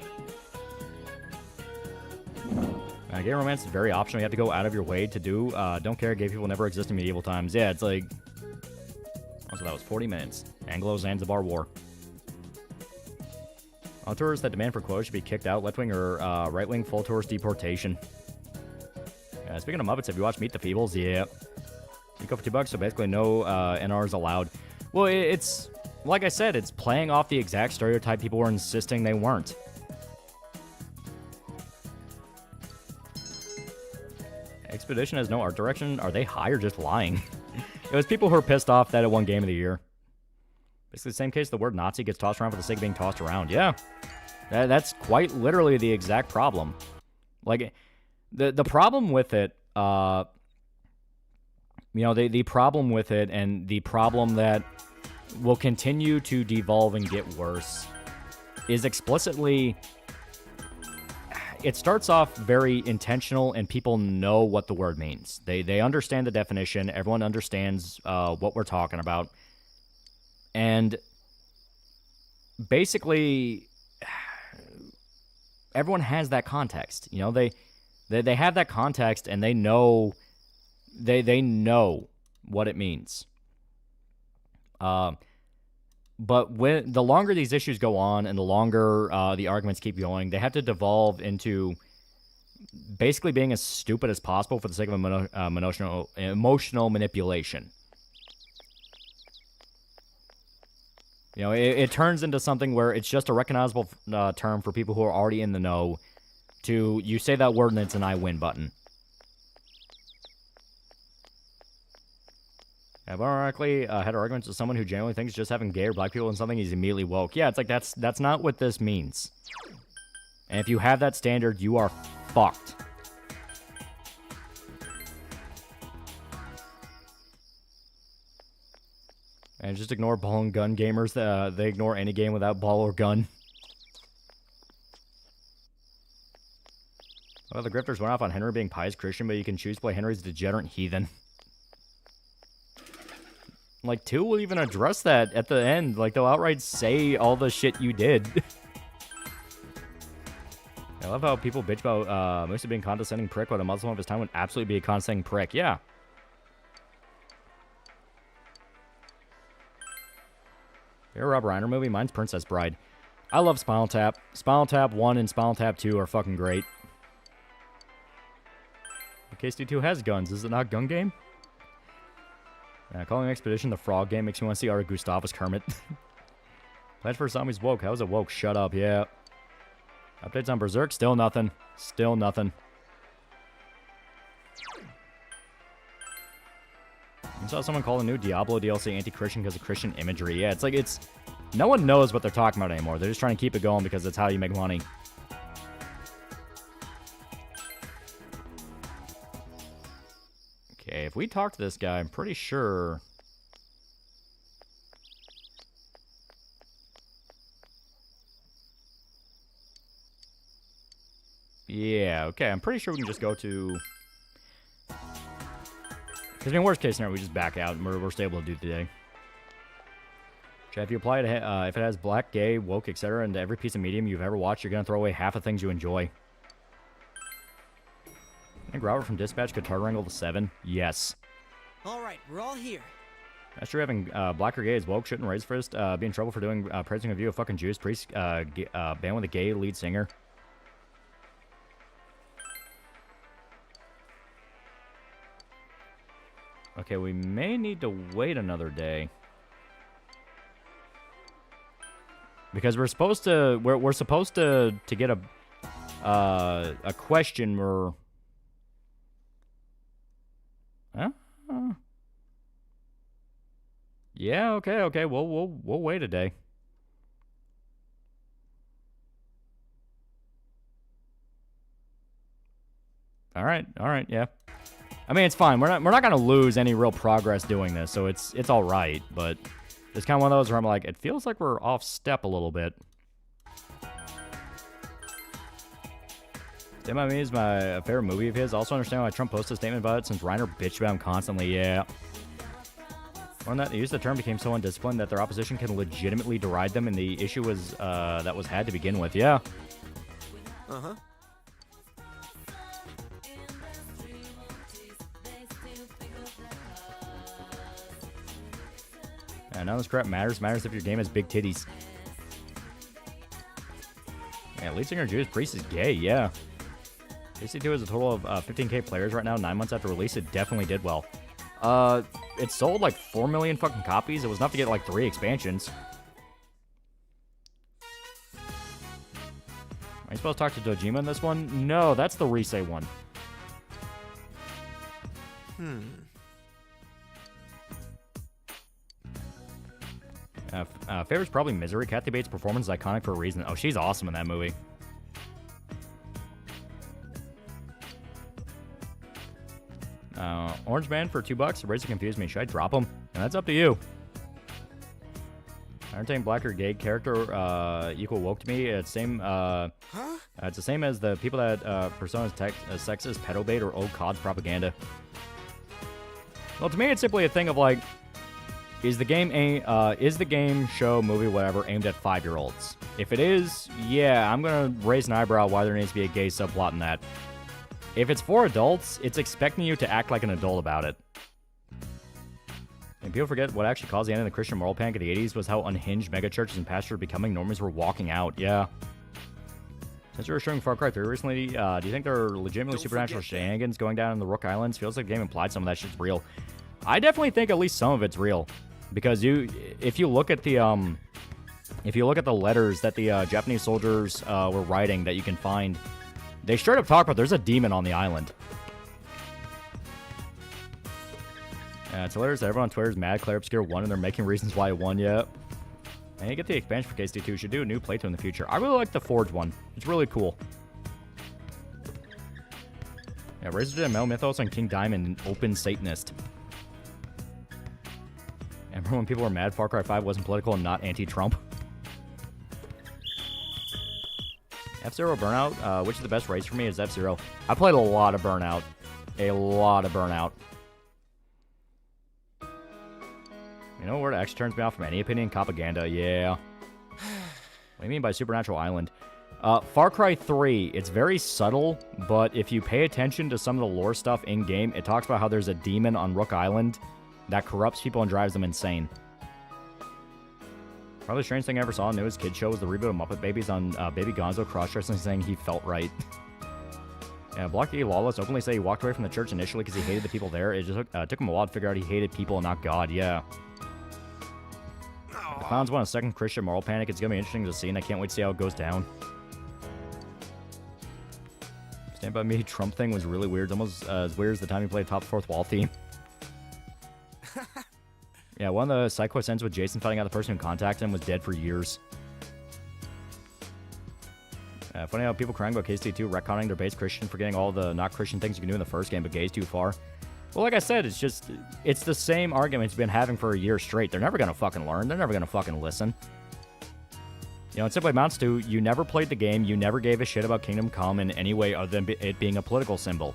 Gay romance is very optional. You have to go out of your way to do. Don't care, gay people never exist in medieval times. Yeah, it's like... Also, that was 40 minutes. Anglo-Zanzibar War. All tourists that demand for quotas should be kicked out. Left-wing or right-wing full tourist deportation. Speaking of Muppets, have you watched Meet the Feebles? Yeah. You go for $2, so basically no NRs allowed. Well, it's... Like I said, it's playing off the exact stereotype people were insisting they weren't. Expedition has no art direction. Are they high or just lying? It was people who were pissed off that it won Game of the Year. Basically the same case, the word Nazi gets tossed around for the sake of being tossed around. Yeah. That's quite literally the exact problem. Like, the problem with it, you know, the problem with it and the problem that will continue to devolve and get worse is explicitly... It starts off very intentional, and people know what the word means. They understand the definition. Everyone understands what we're talking about. And basically, everyone has that context. You know, they have that context, and they know they know what it means. But when the longer these issues go on and the longer the arguments keep going, they have to devolve into basically being as stupid as possible for the sake of emotional manipulation. You know, it turns into something where it's just a recognizable term for people who are already in the know to, you say that word and it's an I win button. I've ironically had arguments with someone who genuinely thinks just having gay or black people in something is immediately woke. Yeah, it's like that's not what this means. And if you have that standard, you are fucked. And just ignore ball and gun gamers. They ignore any game without ball or gun. Well, the grifters went off on Henry being pious Christian, but you can choose to play Henry's degenerate heathen. Like, 2 will even address that at the end. Like, they'll outright say all the shit you did. I love how people bitch about Musa being a condescending prick, but a Muslim of his time would absolutely be a condescending prick. Yeah. Favorite Rob Reiner movie? Mine's Princess Bride. I love Spinal Tap. Spinal Tap 1 and Spinal Tap 2 are fucking great. KSD2 has guns. Is it not a gun game? Calling Expedition the Frog game makes me want to see Art Gustavus Kermit. Plans for Zombies woke. How was it woke? Shut up, yeah. Updates on Berserk? Still nothing. Still nothing. I saw someone call the new Diablo DLC anti-Christian because of Christian imagery. Yeah, it's like it's... No one knows what they're talking about anymore. They're just trying to keep it going because that's how you make money. Okay, if we talk to this guy, I'm pretty sure... Yeah, okay, I'm pretty sure we can just go to... Because, I mean, worst case scenario, we just back out and we're still able to do today. If you apply it, if it has black, gay, woke, etc., into every piece of medium you've ever watched, you're going to throw away half the things you enjoy. I think Robert from Dispatch could target wrangle the 7. Yes. Alright, we're all here. That's true. Having black or gay is woke, shouldn't raise first. Be in trouble for doing praising a view of fucking Jews. Priest, band with a gay lead singer. Okay, we may need to wait another day. Because we're supposed to we're supposed to get a question or yeah, okay. We'll wait a day. All right, yeah. I mean, it's fine. We're not gonna lose any real progress doing this, so it's all right. But it's kind of one of those where I'm like, it feels like we're off step a little bit. Stand By Me is my favorite movie of his. Also understand why Trump posted a statement about it since Reiner bitched about him constantly. Yeah. On that, they used the term became so undisciplined that their opposition can legitimately deride them, and the issue was that was had to begin with. Yeah. Uh-huh. None of this crap matters. Matters if your game has big titties. Yeah, lead singer Judas Priest is gay, yeah. AC2 has a total of 15k players right now, 9 months after release. It definitely did well. It sold like 4 million fucking copies. It was enough to get like 3 expansions. Am I supposed to talk to Dojima in this one? No, that's the Risei one. Favorite's probably Misery. Kathy Bates' performance is iconic for a reason. Oh, she's awesome in that movie. Orange Man for $2. Razor confused me. Should I drop him? And that's up to you. Entertaining black or gay character equal woke to me. It's same. It's the same as the people that persona sexist, pedo bait, or old COD's propaganda. Well, to me, it's simply a thing of like, is the game, show, movie, whatever, aimed at 5-year-olds? If it is, yeah, I'm gonna raise an eyebrow why there needs to be a gay subplot in that. If it's for adults, it's expecting you to act like an adult about it. And people forget what actually caused the end of the Christian moral panic of the 80s was how unhinged megachurches and pastors becoming normies were walking out. Yeah. Since we were showing Far Cry 3 recently, do you think there are legitimately supernatural shenanigans going down in the Rook Islands? Feels like the game implied some of that shit's real. I definitely think at least some of it's real. Because if you look at the letters that the Japanese soldiers were writing that you can find, they straight up talk about there's a demon on the island. It's hilarious that everyone on Twitter is mad Claire Obscure won and they're making reasons why it won yet. And you get the expansion for KSD2. Should do a new playthrough in the future. I really like the Forge one. It's really cool. Yeah, Razor Metal Mythos and King Diamond and Open Satanist. And remember when people were mad Far Cry 5 wasn't political and not anti-Trump? F-Zero Burnout, which is the best race for me is F-Zero. I played a lot of Burnout. A lot of Burnout. You know where it actually turns me off from any opinion? Propaganda, yeah. What do you mean by Supernatural Island? Far Cry 3, it's very subtle, but if you pay attention to some of the lore stuff in-game, it talks about how there's a demon on Rook Island that corrupts people and drives them insane. Probably the strangest thing I ever saw in the newest kid show was the reboot of Muppet Babies on Baby Gonzo cross-dressing saying he felt right. Yeah, Blocky Lawless openly say he walked away from the church initially because he hated the people there. It just took him a while to figure out he hated people and not God, yeah. The clowns want a second Christian moral panic. It's going to be interesting to see, and I can't wait to see how it goes down. Stand By Me Trump thing was really weird. It's almost as weird as the time he played Top Fourth Wall theme. Yeah, one of the psycho ends with Jason finding out the person who contacted him was dead for years. Funny how people crying about KST2 retconning their base Christian, forgetting all the not Christian things you can do in the first game, but gay's too far. Well, like I said, it's the same argument it's been having for a year straight. They're never going to fucking learn. They're never going to fucking listen. You know, it simply amounts to you never played the game, you never gave a shit about Kingdom Come in any way other than it being a political symbol.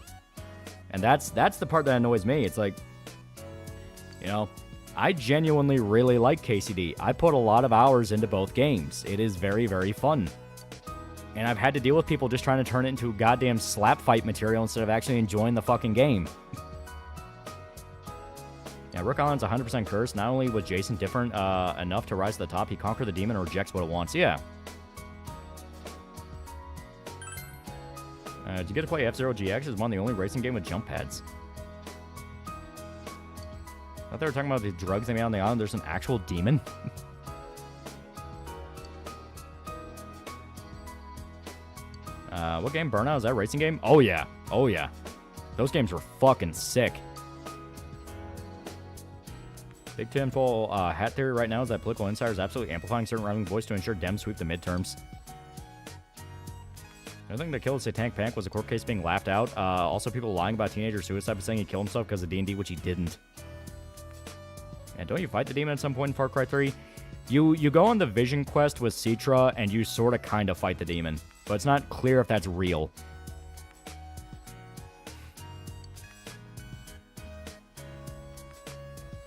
And that's the part that annoys me. It's like, you know, I genuinely really like KCD. I put a lot of hours into both games. It is very, very fun. And I've had to deal with people just trying to turn it into goddamn slap fight material instead of actually enjoying the fucking game. Yeah, Rook Island's 100% cursed. Not only was Jason different enough to rise to the top, he conquered the demon and rejects what it wants. Yeah. Did you get to play F-Zero GX? It's one of the only racing game with jump pads. I thought they were talking about the drugs they made on the island. There's an actual demon. What game? Burnout? Is that a racing game? Oh, yeah. Oh, yeah. Those games were fucking sick. Big tinfoil hat theory right now is that political insiders absolutely amplifying certain right-wing voice to ensure Dems sweep the midterms. Another thing that killed Satanic Panic was a court case being laughed out. Also, people lying about teenager suicide by saying he killed himself because of D&D, which he didn't. And don't you fight the demon at some point in Far Cry 3? You go on the vision quest with Citra, and you sort of kind of fight the demon. But it's not clear if that's real.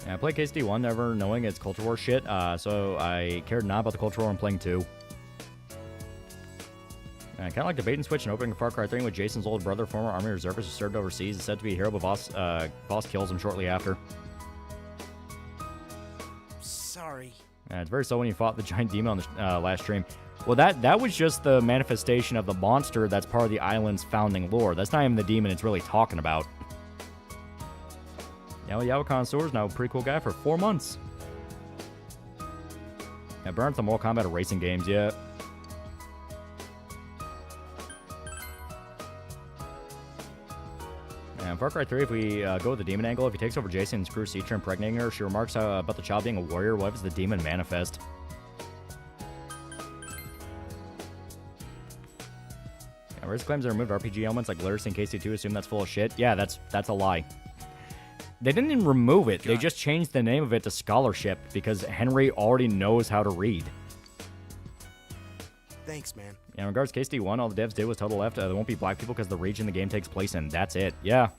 I played KSD1, never knowing it's Culture War shit, so I cared not about the Culture War I'm playing 2. I kind of like the bait and switch and opening Far Cry 3 with Jason's older brother, former Army reservist who served overseas, is said to be a hero, but boss kills him shortly after. Sorry. It's very slow when you fought the giant demon on the last stream. Well, that was just the manifestation of the monster that's part of the island's founding lore. That's not even the demon it's really talking about. Yeah, well, Yao Connoisseur's now a pretty cool guy for 4 months. Yeah, burnt the Mortal Kombat racing games, yeah. And Far Cry 3, if we go with the demon angle, if he takes over Jason and screws Citra impregnating her, she remarks about the child being a warrior. What if the demon manifest? Yeah, Riz claims they removed RPG elements like literacy in KC2. Assume that's full of shit. Yeah, that's a lie. They didn't even remove it. They just changed the name of it to Scholarship because Henry already knows how to read. Thanks, man. In regards to KSD1, all the devs did was total left. There won't be black people because the region the game takes place in. That's it. Yeah.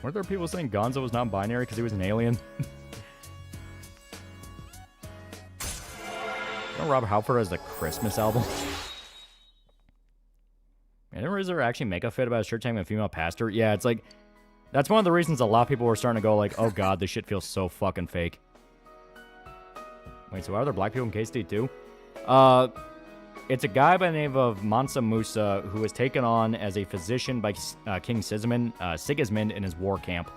Weren't there people saying Gonzo was non-binary because he was an alien? You know Rob Halford has the Christmas album? And didn't RZA actually make a fit about his church having a female pastor? Yeah, it's like... That's one of the reasons a lot of people were starting to go like, oh god, this shit feels so fucking fake. Wait, so are there black people in KSD too? It's a guy by the name of Mansa Musa who was taken on as a physician by King Sigismund in his war camp.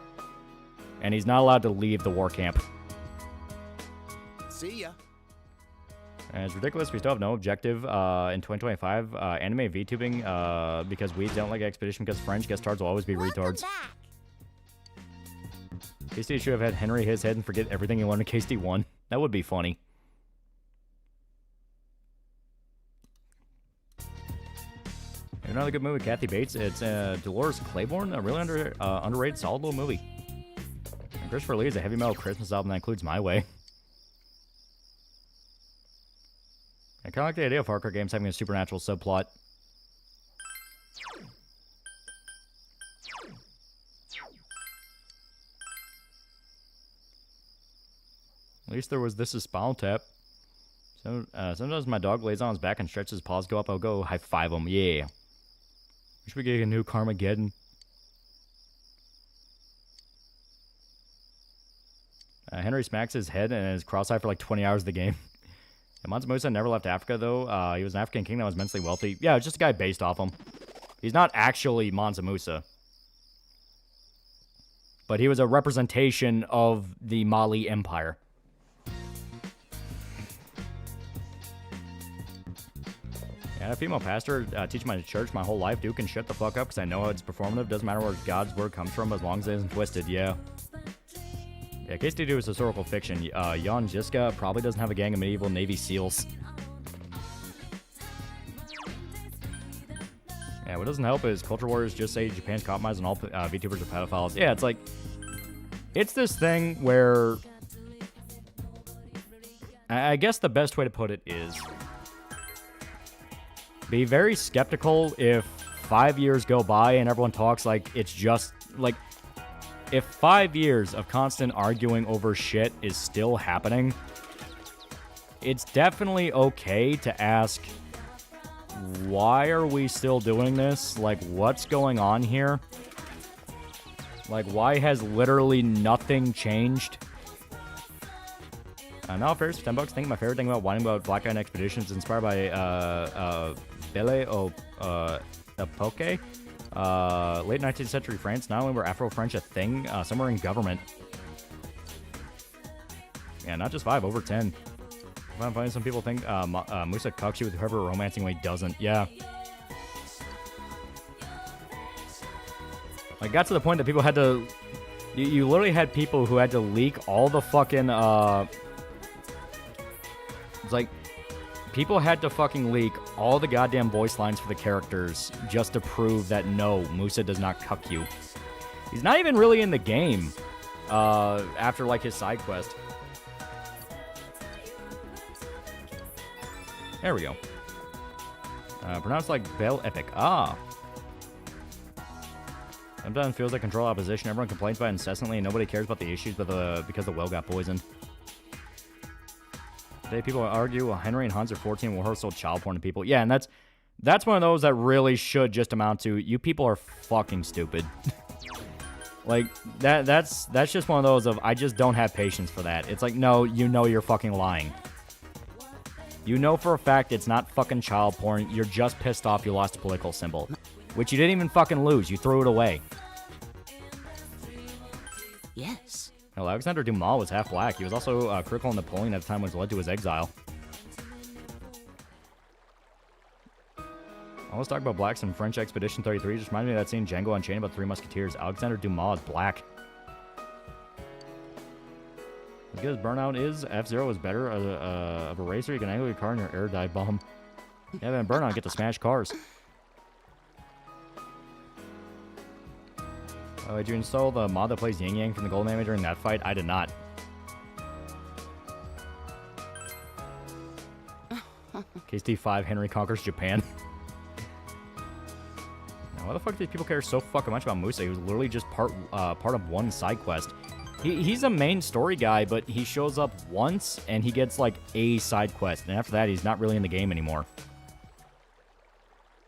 And he's not allowed to leave the war camp. See ya. And it's ridiculous. We still have no objective in 2025. Anime VTubing because we don't like Expedition because French guest stars will always be retards. Back. KSD should have had Henry his head and forget everything he learned in KSD 1. That would be funny. Another good movie, Kathy Bates. It's Dolores Claiborne, a really underrated, solid little movie. And Christopher Lee is a heavy metal Christmas album that includes My Way. I kind of like the idea of hardcore games having a supernatural subplot. At least there was This Is Spinal Tap. So, sometimes my dog lays on his back and stretches his paws go up. I'll go high five him. Yeah. We should get a new Carmageddon. Henry smacks his head and is cross-eyed for like 20 hours of the game. Mansa Musa never left Africa, though. He was an African king that was immensely wealthy. Yeah, it's just a guy based off him. He's not actually Mansa Musa. But he was a representation of the Mali Empire. Yeah, a female pastor teach my church my whole life. Dude can shut the fuck up because I know it's performative. Doesn't matter where God's word comes from as long as it isn't twisted. Yeah. Yeah, Case to do is historical fiction. Jan Žižka probably doesn't have a gang of medieval Navy SEALs. Yeah, what doesn't help is Culture Warriors just say Japan's compromised and all VTubers are pedophiles. Yeah, it's like... It's this thing where... I guess the best way to put it is... Be very skeptical if 5 years go by and everyone talks like it's just... Like... If 5 years of constant arguing over shit is still happening, it's definitely okay to ask, why are we still doing this? Like, what's going on here? Like, why has literally nothing changed? Now, first, $10. I think my favorite thing about whining about Black Guy and Expeditions is inspired by Belle Epoque. Late 19th century France, not only were Afro-French a thing, some were in government. Yeah, not just 5, over 10. I'm finding some people think Musa cucks you with whoever romancing when he doesn't. Yeah. Like, got to the point that people had to... You literally had people who had to leak all the fucking, It's like... People had to fucking leak all the goddamn voice lines for the characters just to prove that no, Musa does not cuck you. He's not even really in the game after, like, his side quest. There we go. Pronounced like Belle Epic. Ah. Sometimes feels like control opposition. Everyone complains about it incessantly and nobody cares about the issues because the well got poisoned. Today, people argue, well, Henry and Hans are 14, Warhol sold child porn to people. Yeah, and that's one of those that really should just amount to, you people are fucking stupid. Like, that's just one of those of, I just don't have patience for that. It's like, no, you know you're fucking lying. You know for a fact it's not fucking child porn. You're just pissed off you lost a political symbol. Which you didn't even fucking lose. You threw it away. Yes. Well, Alexander Dumas was half black. He was also critical of Napoleon at the time, which led to his exile. I was talking about blacks in French Expedition 33. Just reminded me of that scene Django Unchained about Three Musketeers. Alexander Dumas is black. As good as Burnout is, F-Zero is better of a racer. You can angle your car in your air dive bomb. Yeah, then Burnout get to smash cars. Oh, did you install the mod that plays Yang Yang from the Golden Anime during that fight? I did not. KST5, Henry conquers Japan. Now, why the fuck do these people care so fucking much about Musa? He was literally just part of one side quest. He's a main story guy, but he shows up once and he gets like a side quest. And after that, he's not really in the game anymore.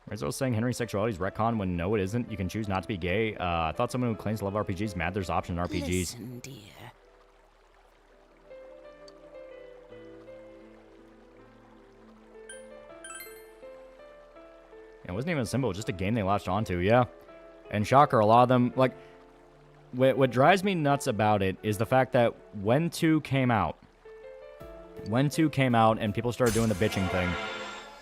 Rizzo was saying Henry's sexuality is retcon when no, it isn't. You can choose not to be gay. I thought someone who claims to love RPGs is mad there's option in RPGs. Listen, dear. It wasn't even a symbol, just a game they latched onto, yeah. And shocker, a lot of them, like, what drives me nuts about it is the fact that when 2 came out, when 2 came out and people started doing the bitching thing,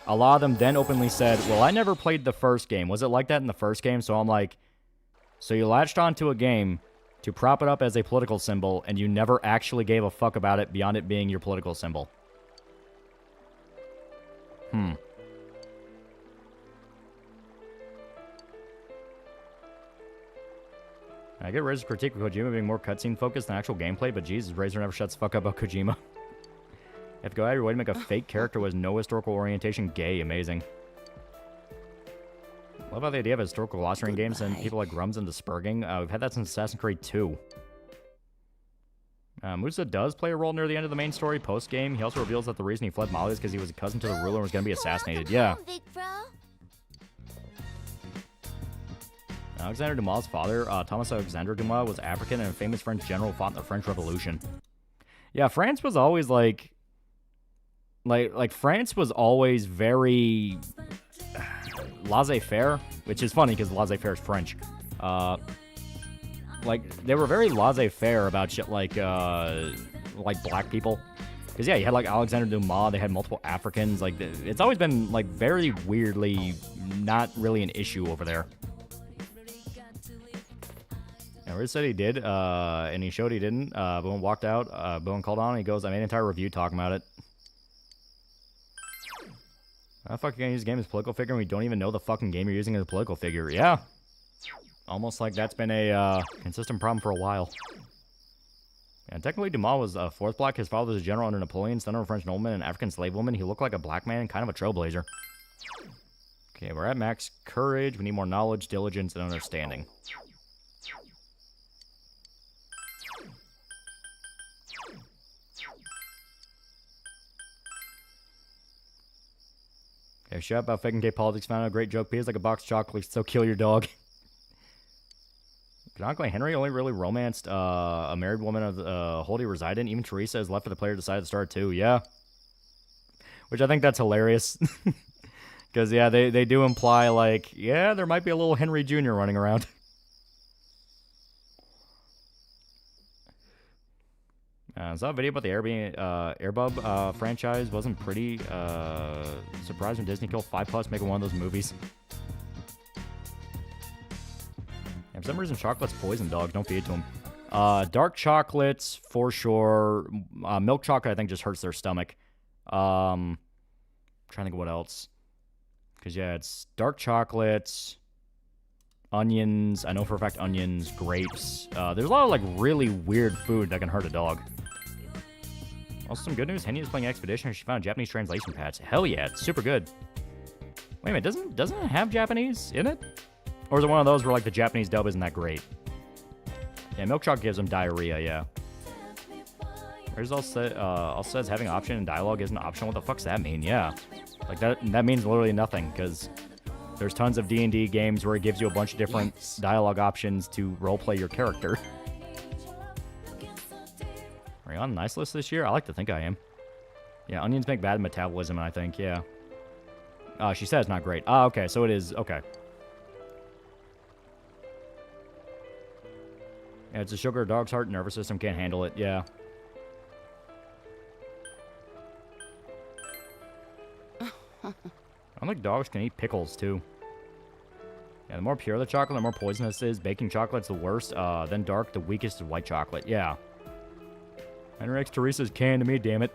a lot of them then openly said, well, I never played the first game. Was it like that in the first game? So I'm like, so you latched onto a game to prop it up as a political symbol, and you never actually gave a fuck about it beyond it being your political symbol. I get Razor's critique of Kojima being more cutscene focused than actual gameplay, but Jesus, Razor never shuts the fuck up about Kojima. You have to go out of your way to make a fake character with no historical orientation gay. Amazing. Love how the idea of historical glossary in games and people like Grums into spurging. We've had that since Assassin's Creed 2. Musa does play a role near the end of the main story post-game. He also reveals that the reason he fled Mali is because he was a cousin to the ruler and was going to be assassinated. Yeah. Alexander Dumas' father, Thomas Alexandre Dumas, was African and a famous French general fought in the French Revolution. Yeah, France was always like France was always very laissez-faire, which is funny because laissez-faire is French. They were very laissez-faire about shit like black people. Because, yeah, you had, like, Alexander Dumas, they had multiple Africans. Like, it's always been, like, very weirdly not really an issue over there. Yeah, Riz said he did, and he showed he didn't. Boone walked out. Boone called on, and he goes, I made an entire review talking about it. How the fuck are you gonna use the game as a political figure and we don't even know the fucking game you're using as a political figure? Yeah. Almost like that's been a consistent problem for a while. And technically, Dumas was fourth black. His father was a general under Napoleon, son of a French nobleman and African slave woman. He looked like a black man and kind of a trailblazer. Okay, we're at max courage. We need more knowledge, diligence, and understanding. Okay, shut up about faking gay politics. Found out a great joke. Peas like a box of chocolates, so kill your dog. Canonically, Henry only really romanced a married woman of Holdy reside in. Even Teresa is left for the player to decide to start too. Yeah. Which I think that's hilarious. Because, yeah, they do imply, like, yeah, there might be a little Henry Jr. running around. I saw a video about the Airbub franchise. Wasn't pretty surprised when Disney killed 5+ making one of those movies. Yeah, for some reason, chocolate's poison dogs. Don't feed it to them. Dark chocolates, for sure. Milk chocolate, I think, just hurts their stomach. Trying to think of what else. Because, yeah, it's dark chocolates, onions. I know for a fact onions, grapes. There's a lot of, like, really weird food that can hurt a dog. Also, some good news. Henny is playing Expedition and she found a Japanese translation patch. Hell yeah, it's super good. Wait a minute, doesn't it have Japanese in it? Or is it one of those where, like, the Japanese dub isn't that great? Yeah, milk chocolate gives them diarrhea, yeah. There's also says having option in dialogue isn't optional. What the fuck's that mean? Yeah. Like, that means literally nothing, because there's tons of D&D games where it gives you a bunch of different dialogue options to roleplay your character. Are you on the nice list this year? I like to think I am. Yeah, onions make bad metabolism, I think, yeah. She says not great. Okay, so it is, okay. Yeah, it's a sugar. Dog's heart, nervous system can't handle it, yeah. I don't think dogs can eat pickles, too. Yeah, the more pure the chocolate, the more poisonous it is. Baking chocolate's the worst. Then dark, the weakest is white chocolate. Yeah. Henry X Teresa's can to me, damn it.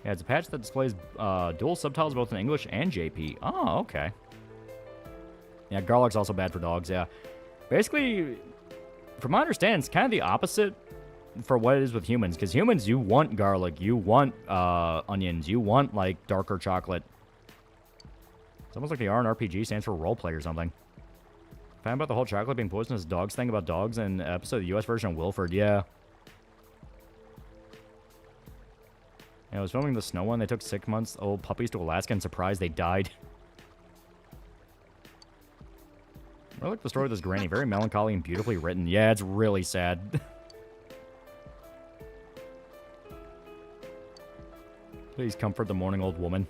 Yeah, it's a patch that displays dual subtitles both in English and JP. Oh, okay. Yeah, garlic's also bad for dogs, yeah. Basically, from my understanding, it's kind of the opposite for what it is with humans. Because humans, you want garlic, you want onions, you want, like, darker chocolate. It's almost like the R in RPG stands for roleplay or something. Found about the whole chocolate being poisonous dogs thing about dogs in an episode of the US version of Wilford, yeah. I was filming the snow one. They took 6-month-old puppies to Alaska and surprised they died. I like the story of this granny. Very melancholy and beautifully written. Yeah, it's really sad. Please comfort the mourning old woman.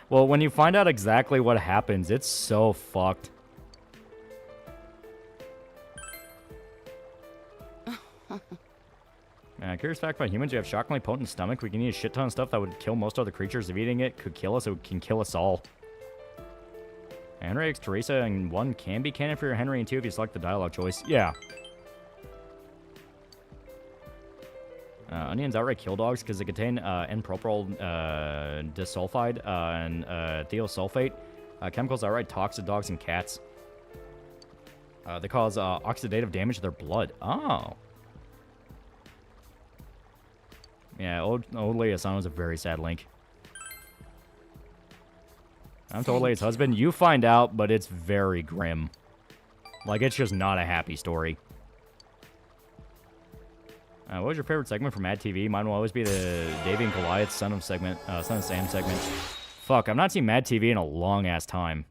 Well, when you find out exactly what happens, it's so fucked. Curious fact about humans, we have shockingly potent stomach. We can eat a shit ton of stuff that would kill most other creatures. If eating it could kill us, it can kill us all. Henry X Teresa, and 1 can be canon for your Henry, and 2 if you select the dialogue choice. Yeah. Onions outright kill dogs because they contain N-propyl disulfide and thiosulfate. Chemicals outright toxic to dogs and cats. They cause oxidative damage to their blood. Oh. Yeah, old Lady Asano is a very sad link. I'm totally his husband. You find out, but it's very grim. Like, it's just not a happy story. What was your favorite segment from Mad TV? Mine will always be the Davey and Goliath Son of Sam segment. Fuck, I've not seen Mad TV in a long-ass time.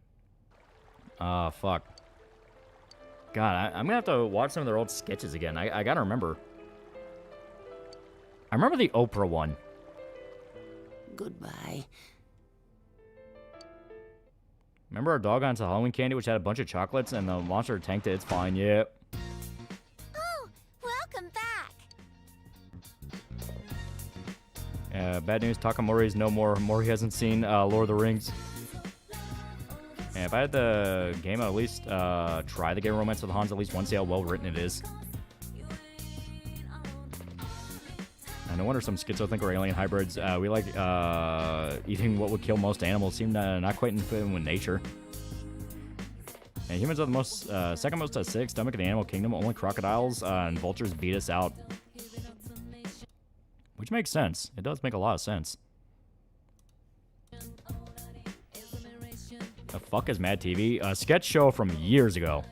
Fuck. God, I'm gonna have to watch some of their old sketches again. I gotta remember. I remember the Oprah one. Goodbye. Remember our dog on Halloween candy, which had a bunch of chocolates, and the monster tanked it? It's fine, yeah. Oh, welcome back. Bad news, Takamori's no more. Mori hasn't seen Lord of the Rings. Yeah, if I had the game, I'd at least try the game Romance of the Hans at least once, see how well written it is. No wonder some schizo or alien hybrids. We like eating what would kill most animals. Seem not quite in fit with nature. And humans are the most second most acidic stomach in the animal kingdom. Only crocodiles and vultures beat us out. Which makes sense. It does make a lot of sense. The fuck is Mad TV? A sketch show from years ago.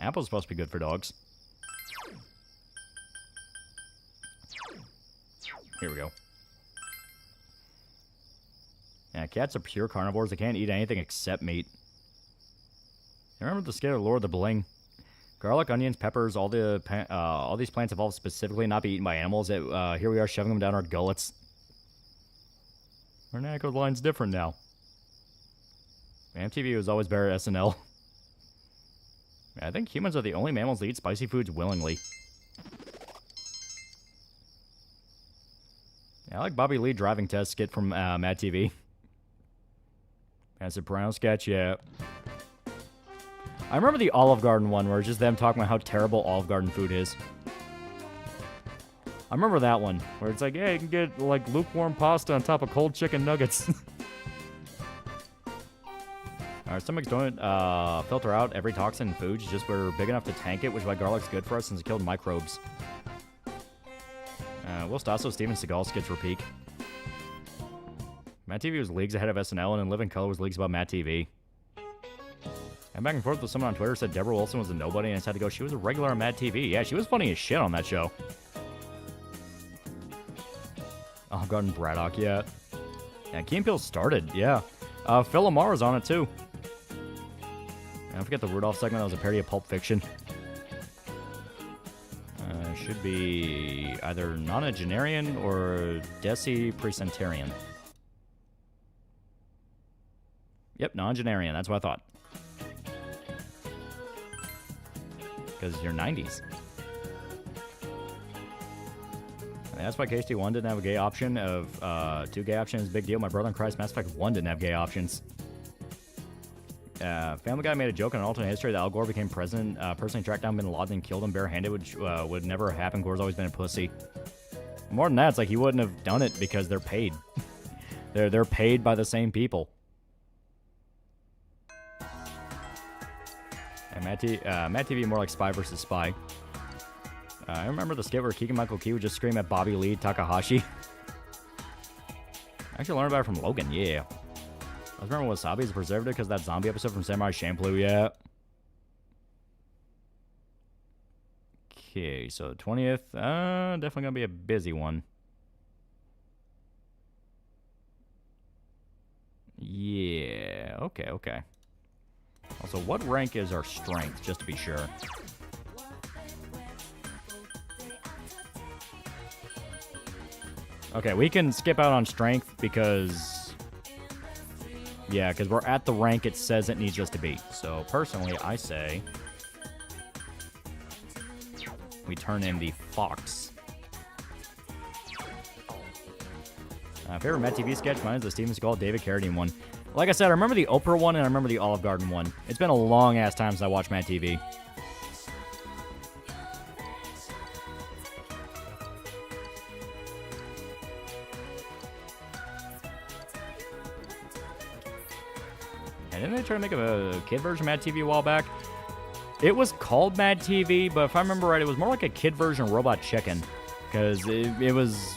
Apple's supposed to be good for dogs. Here we go. Yeah, cats are pure carnivores. They can't eat anything except meat. You remember the skit of Lord of the Bling? Garlic, onions, peppers, all these plants evolved specifically not be eaten by animals. Here we are shoving them down our gullets. Our Nanaco line's different now. MTV was always better at SNL. I think humans are the only mammals that eat spicy foods willingly. Yeah, I like Bobby Lee driving test skit from Mad TV. And Soprano sketch, yeah. I remember the Olive Garden one where it's just them talking about how terrible Olive Garden food is. I remember that one where it's like, hey, you can get like lukewarm pasta on top of cold chicken nuggets. Our stomachs don't filter out every toxin in foods, just we're big enough to tank it, which is why garlic's good for us since it killed microbes. Will Stasso, Steven Seagal skits for peak. Matt TV was leagues ahead of SNL, and in Living Color was leagues above Matt TV. And back and forth with someone on Twitter said Deborah Wilson was a nobody, and I just had to go, she was a regular on Mad TV. Yeah, she was funny as shit on that show. Olive Garden Braddock, yeah. Yeah, Key and Peele started, yeah. Phil Lamar was on it, too. And don't forget the Rudolph segment, that was a parody of Pulp Fiction. Should be either nonagenarian or deci-presentarian. Yep, nonagenarian, that's what I thought. Because you're 90s. And that's why KST1 didn't have a gay option of 2 gay options. Big deal. My brother in Christ Mass Effect 1 didn't have gay options. Family Guy made a joke in an alternate history that Al Gore became president, personally tracked down Bin Laden and killed him barehanded, which would never happen. Gore's always been a pussy. More than that, it's like he wouldn't have done it because they're paid. they're paid by the same people. And Matt TV more like Spy versus Spy. I remember the skit where Keegan-Michael Key would just scream at Bobby Lee Takahashi. I actually learned about it from Logan, yeah. I was remember Wasabi is a preservative because of that zombie episode from Samurai Champloo, yeah. Okay, so 20th, definitely gonna be a busy one. Yeah, okay. Also, what rank is our strength, just to be sure? Okay, we can skip out on strength because... Yeah, because we're at the rank it says it needs us to be. So, personally, I say... we turn in the fox. Favorite Matt TV sketch? Mine is the Steven Seagal, David Carradine one. Like I said, I remember the Oprah one and I remember the Olive Garden one. It's been a long ass time since I watched Matt TV. And didn't they try to make a kid version of Mad TV a while back? It was called Mad TV, but if I remember right, it was more like a kid version of Robot Chicken. Because it was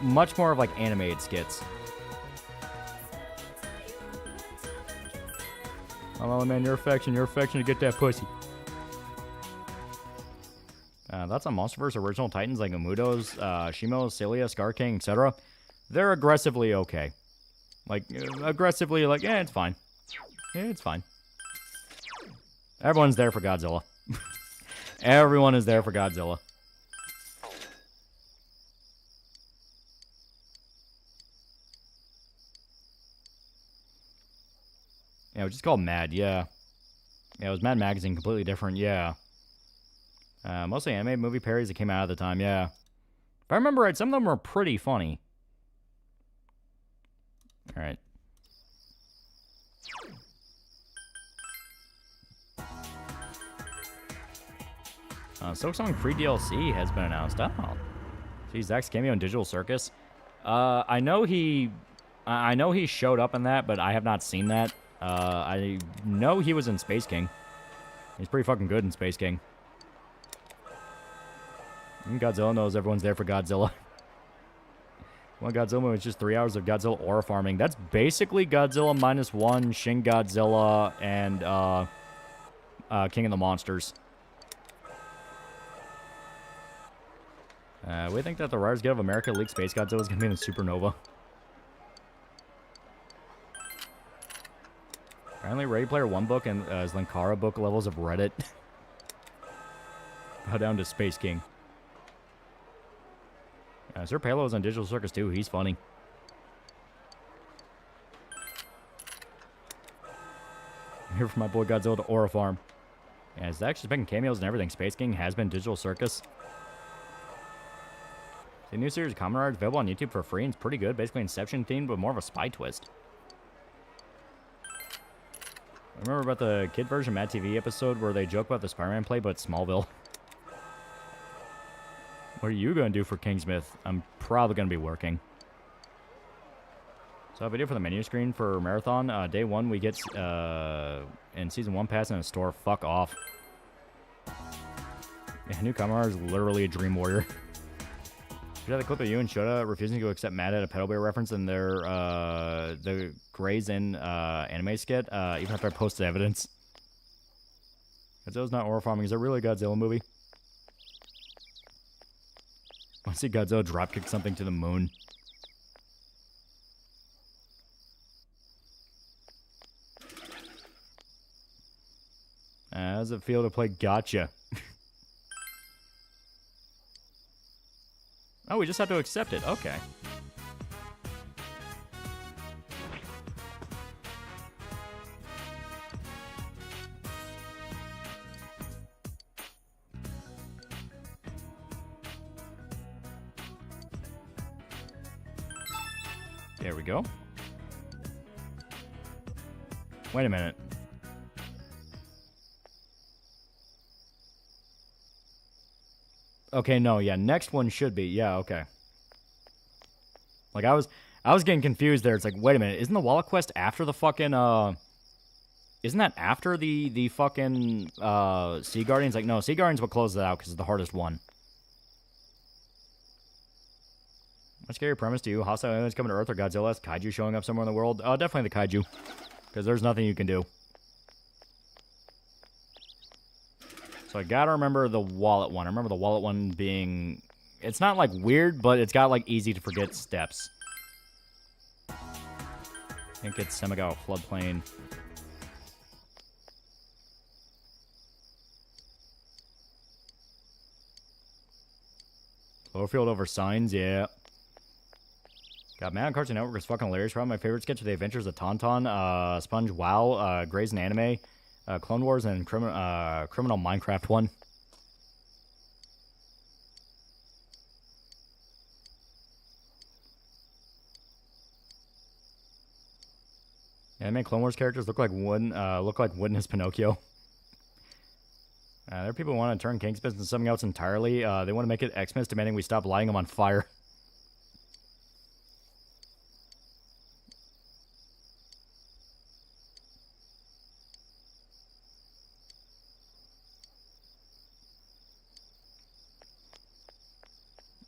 much more of like animated skits. Oh man, your affection to get that pussy. That's on Monsterverse original Titans like Umudos, Shimo, Celia, Scar King, etc. They're aggressively okay. Like, aggressively like, yeah, it's fine. Yeah, it's fine. Everyone's there for Godzilla. Everyone is there for Godzilla. Yeah, it was just called Mad, yeah. Yeah, it was Mad Magazine, completely different, yeah. Mostly anime movie parodies that came out at the time, yeah. If I remember right, some of them were pretty funny. Alright. Silksong free DLC has been announced. Oh. See, Zach's cameo in Digital Circus. I know he showed up in that, but I have not seen that. I know he was in Space King. He's pretty fucking good in Space King. And Godzilla knows everyone's there for Godzilla. One Godzilla movie is just 3 hours of Godzilla aura farming. That's basically Godzilla -1, Shin Godzilla, and King of the Monsters. We think that the Riders Guild of America leaked Space Godzilla is going to be in the Supernova. Apparently, Ready Player One book and is Linkara book levels of Reddit. Bow down to Space King. Sir Palo is on Digital Circus too. He's funny. Here for my boy Godzilla to Aura Farm. Yeah, it's actually been cameos and everything. Space King has been Digital Circus. The new series Kamen Rider is available on YouTube for free and it's pretty good. Basically Inception themed, but more of a spy twist. Remember about the kid version Mad TV episode where they joke about the Spider-Man play, but Smallville? What are you going to do for Kingsmith? I'm probably going to be working. So a video for the menu screen for Marathon. Day 1 we get in Season 1 pass in a store. Fuck off. Yeah, new Kamen Rider is literally a Dream Warrior. You have the clip of you and Shota refusing to accept Mad at a Pedal Bear reference in their the Grey's Inn anime skit, even after I posted evidence. Godzilla's not horror farming. Is it really a Godzilla movie? I want to see Godzilla dropkick something to the moon. How does it feel to play Gotcha? Oh, we just have to accept it. Okay. There we go. Wait a minute. Okay, no, yeah, next one should be. Yeah, okay. Like, I was getting confused there. It's like, wait a minute, isn't the Wallet Quest after the fucking, isn't that after the fucking, Sea Guardians? Like, no, Sea Guardians will close that out because it's the hardest one. What scary premise to you? Hostile aliens coming to Earth or Godzilla? Kaiju showing up somewhere in the world? Definitely the Kaiju. Because there's nothing you can do. So I gotta remember the wallet one. I remember the wallet one being... It's not, like, weird, but it's got, like, easy-to-forget steps. I think it's Semigawa Floodplain. Cloverfield over Signs, yeah. God, man, Cartoon Network is fucking hilarious. Probably my favorite sketch of The Adventures of Tauntaun, Sponge WoW, Grey's Anime, Clone Wars, and Criminal Minecraft one. And make Clone Wars characters look like Wooden as Pinocchio. There are people who want to turn King's business into something else entirely. They want to make it Xmas, demanding we stop lighting them on fire.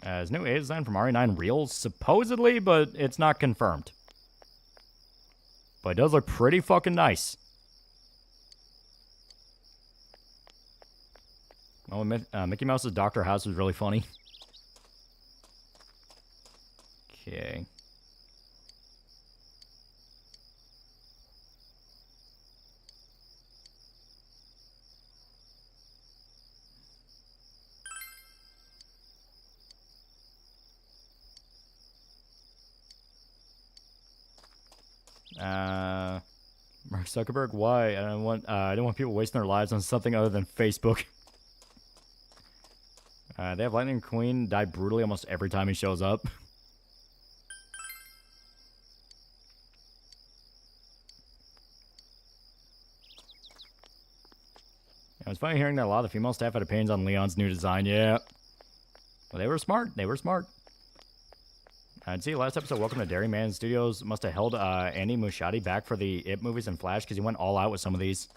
Is new A design from RE9 real? Supposedly, but it's not confirmed. But it does look pretty fucking nice. Oh, Mickey Mouse's Doctor House was really funny. Okay. Mark Zuckerberg, why? I don't want people wasting their lives on something other than Facebook. They have Lightning Queen die brutally almost every time he shows up. It was funny hearing that a lot of the female staff had opinions on Leon's new design. Yeah. Well, they were smart. They were smart. I'd see last episode, Welcome to Dairyman Studios must have held Andy Muschietti back for the It movies and Flash because he went all out with some of these.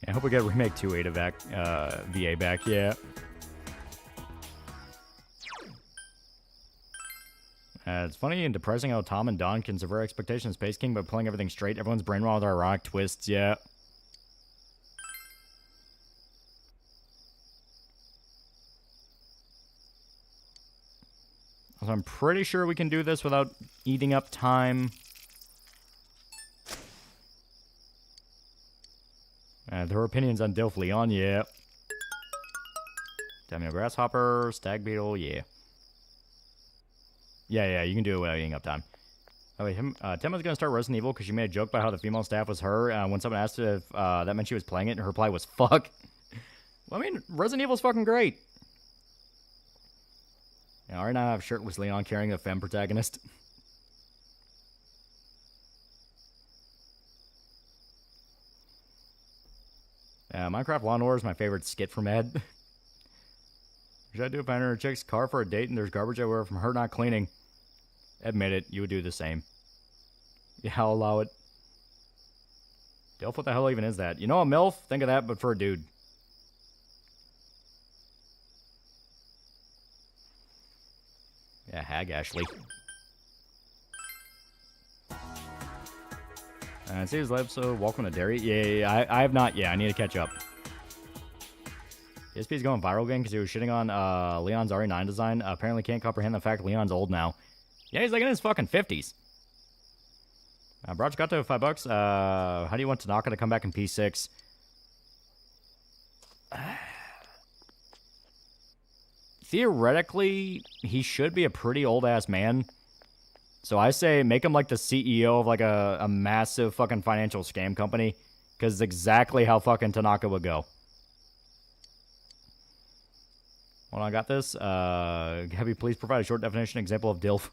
I hope we get Remake 2 Ada back, VA back, yeah. It's funny and depressing how Tom and Don can subvert expectations of Space King by playing everything straight. Everyone's brainwashed with ironic twists, yeah. So I'm pretty sure we can do this without eating up time. There are opinions on Dilf Leon, yeah. Damn, Grasshopper, Stag Beetle, yeah. Yeah, you can do it without eating up time. Oh, wait, Tim was going to start Resident Evil because she made a joke about how the female staff was her. When someone asked if that meant she was playing it, her reply was, fuck. Well, I mean, Resident Evil's fucking great. Yeah, right now I have shirtless Leon carrying the femme protagonist. Minecraft Lawnmower is my favorite skit from Ed. Should I do if I enter a chick's car for a date and there's garbage everywhere from her not cleaning? Admit it, you would do the same. Yeah, I'll allow it. Dilf, what the hell even is that? You know a MILF? Think of that, but for a dude. Yeah, Hag Ashley. See his live, so welcome to Dairy. Yeah, I have not. Yeah, I need to catch up. ESP's going viral again because he was shitting on Leon's RE9 design. Apparently can't comprehend the fact Leon's old now. Yeah, he's like in his fucking 50s. Braj got to $5. How do you want Tanaka to come back in P6? Theoretically, he should be a pretty old-ass man. So I say make him like the CEO of like a massive fucking financial scam company. Because it's exactly how fucking Tanaka would go. Well, I got this. Have you please provide a short definition example of DILF?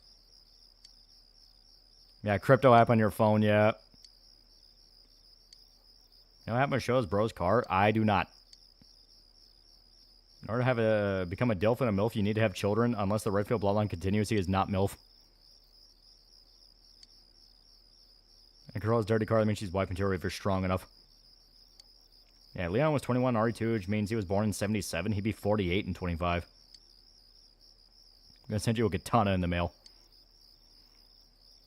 Yeah, crypto app on your phone, yeah. You know what happened to Show's bro's car? I do not. In order to have become a DILF and a MILF, you need to have children. Unless the Redfield bloodline continues, he is not MILF. And control his dirty car, that means she's wife material if you're strong enough. Yeah, Leon was 21 RE2, which means he was born in 77. He'd be 48 in 25. I'm gonna send you a katana in the mail.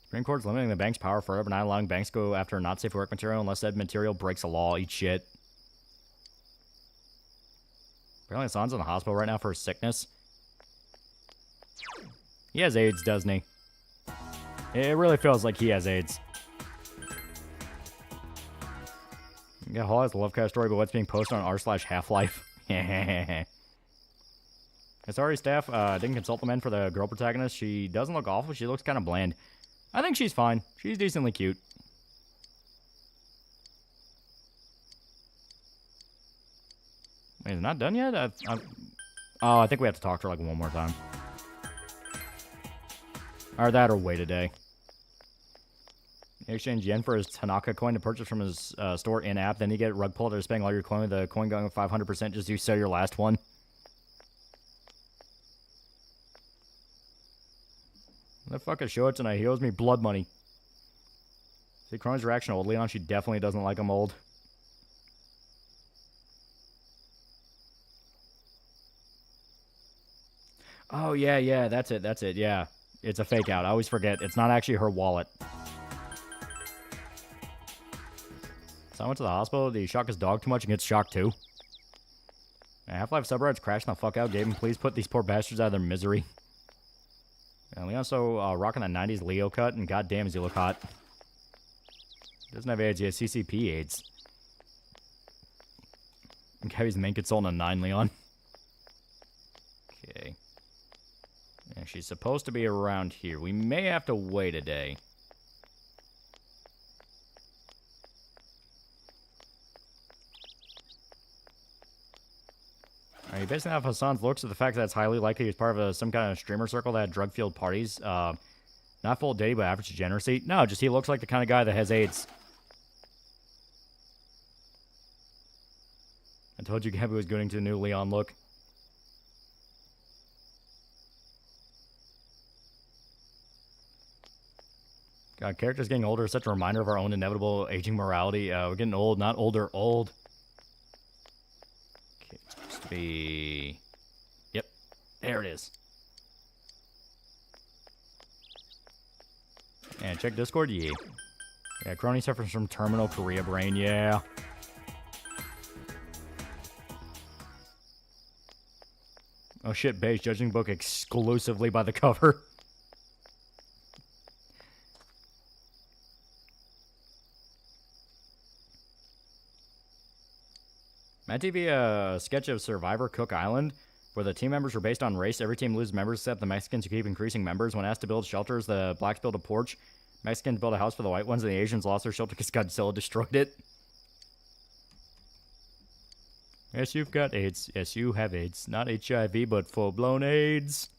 Supreme Court's limiting the bank's power forever, not allowing banks to go after not safe work material unless that material breaks a law. Eat shit. Apparently Hassan's in the hospital right now for his sickness. He has AIDS, doesn't he? It really feels like he has AIDS. Yeah, Hall has the Lovecast story, but what's being posted on r/Half-Life? Sorry, staff. Didn't consult the men for the girl protagonist. She doesn't look awful. She looks kind of bland. I think she's fine. She's decently cute. Wait, is it not done yet? Oh, I think we have to talk to her like one more time. Or that or wait a day. You exchange yen for his Tanaka coin to purchase from his store in-app. Then you get rug pulled or spending all your coin with the coin going 500% just you sell your last one. The fuck is show it tonight. He owes me blood money. See, Chrome's reaction to old Leon. She definitely doesn't like him old. Oh, yeah, that's it, yeah. It's a fake out. I always forget. It's not actually her wallet. So I went to the hospital. Did he shock his dog too much and gets shocked too? Half-Life subreddit's crashing the fuck out. Gabe, please put these poor bastards out of their misery. And Leon's so rocking a 90s Leo cut, and goddamn does he look hot. Doesn't have AIDS, he has CCP AIDS. And Kevy's main consultant on 9 Leon. Okay. And she's supposed to be around here. We may have to wait a day. You basically have Hassan's looks at the fact that it's highly likely he's part of some kind of streamer circle that had drug-fueled parties. Not full dating, but average degeneracy. No, just he looks like the kind of guy that has AIDS. I told you Gabby was going to the new Leon look. God, characters getting older is such a reminder of our own inevitable aging morality. We're getting old, not older, old. Okay, it's supposed to be... Yep, there it is. And check Discord, yeah. Yeah, Crony suffers from terminal Korea brain, yeah. Oh shit, Beige, judging book exclusively by the cover. Mad TV, a sketch of Survivor Cook Island, where the team members were based on race. Every team loses members except the Mexicans, who keep increasing members. When asked to build shelters, the blacks built a porch. Mexicans built a house for the white ones, and the Asians lost their shelter because Godzilla destroyed it. Yes, you've got AIDS. Yes, you have AIDS. Not HIV, but full-blown AIDS.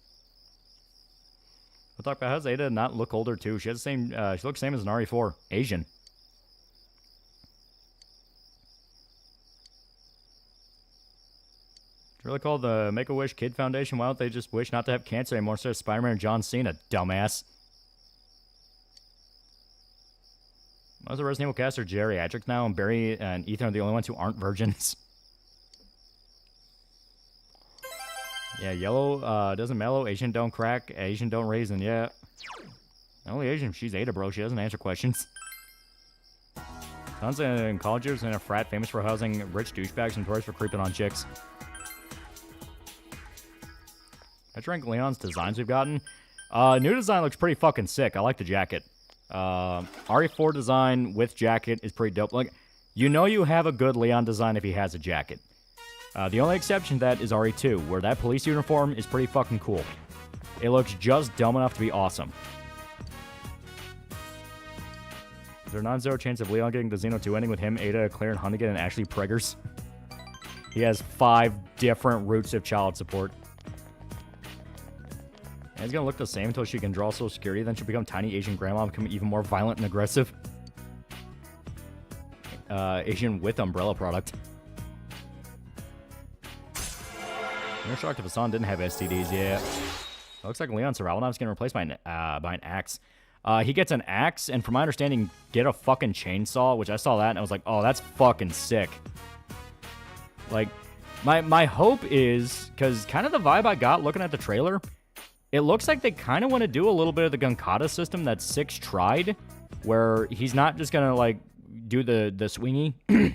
We'll talk about how does Ada not look older, too. She has the same, she looks the same as an RE4. Asian. It's really called the Make-A-Wish Kid Foundation. Why don't they just wish not to have cancer anymore instead of Spider-Man and John Cena, dumbass? Most of the Resident Evil cast are geriatric now, and Barry and Ethan are the only ones who aren't virgins. Yeah, yellow doesn't mellow. Asian don't crack. Asian don't raisin. Yeah. Only Asian. She's Ada, bro. She doesn't answer questions. Tons in college years in a frat famous for housing rich douchebags and tourists for creeping on chicks. Let's rank Leon's designs we've gotten. New design looks pretty fucking sick. I like the jacket. RE4 design with jacket is pretty dope. Like, you know you have a good Leon design if he has a jacket. The only exception to that is RE2, where that police uniform is pretty fucking cool. It looks just dumb enough to be awesome. Is there a non-zero chance of Leon getting the Xeno 2 ending with him, Ada, Claire, and Hunnigan, and Ashley Preggers? He has 5 different routes of child support. And it's gonna look the same until she can draw Social Security, then she'll become tiny Asian grandma and become even more violent and aggressive. Asian with umbrella product. I'm shocked if Hassan didn't have STDs, yeah. It looks like Leon Saralnav's getting replaced by an axe. He gets an axe, and from my understanding, get a fucking chainsaw, which I saw that, and I was like, oh, that's fucking sick. Like, my hope is, because kind of the vibe I got looking at the trailer, it looks like they kind of want to do a little bit of the Gunkata system that Six tried, where he's not just going to, like, do the swingy, you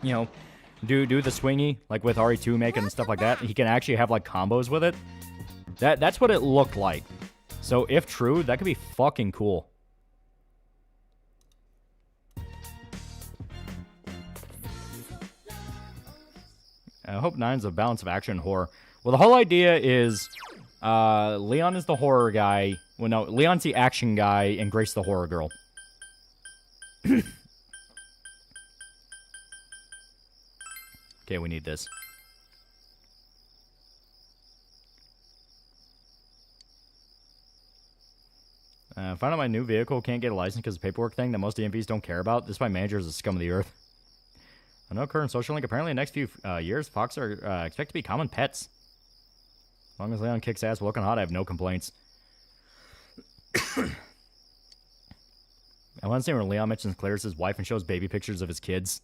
know, do the swingy, like with RE2 making and stuff like that. He can actually have, like, combos with it. That's what it looked like. So, if true, that could be fucking cool. I hope 9's a balance of action and horror. Well, the whole idea is Leon is the horror guy. Well, no, Leon's the action guy, and Grace the horror girl. Okay, we need this. Found out my new vehicle can't get a license because of the paperwork thing that most DMVs don't care about. This my manager is the scum of the earth. I know current social link. Apparently, in the next few years, fox are expected to be common pets. As long as Leon kicks ass, looking hot, I have no complaints. I want to say when Leon mentions Claire's his wife and shows baby pictures of his kids.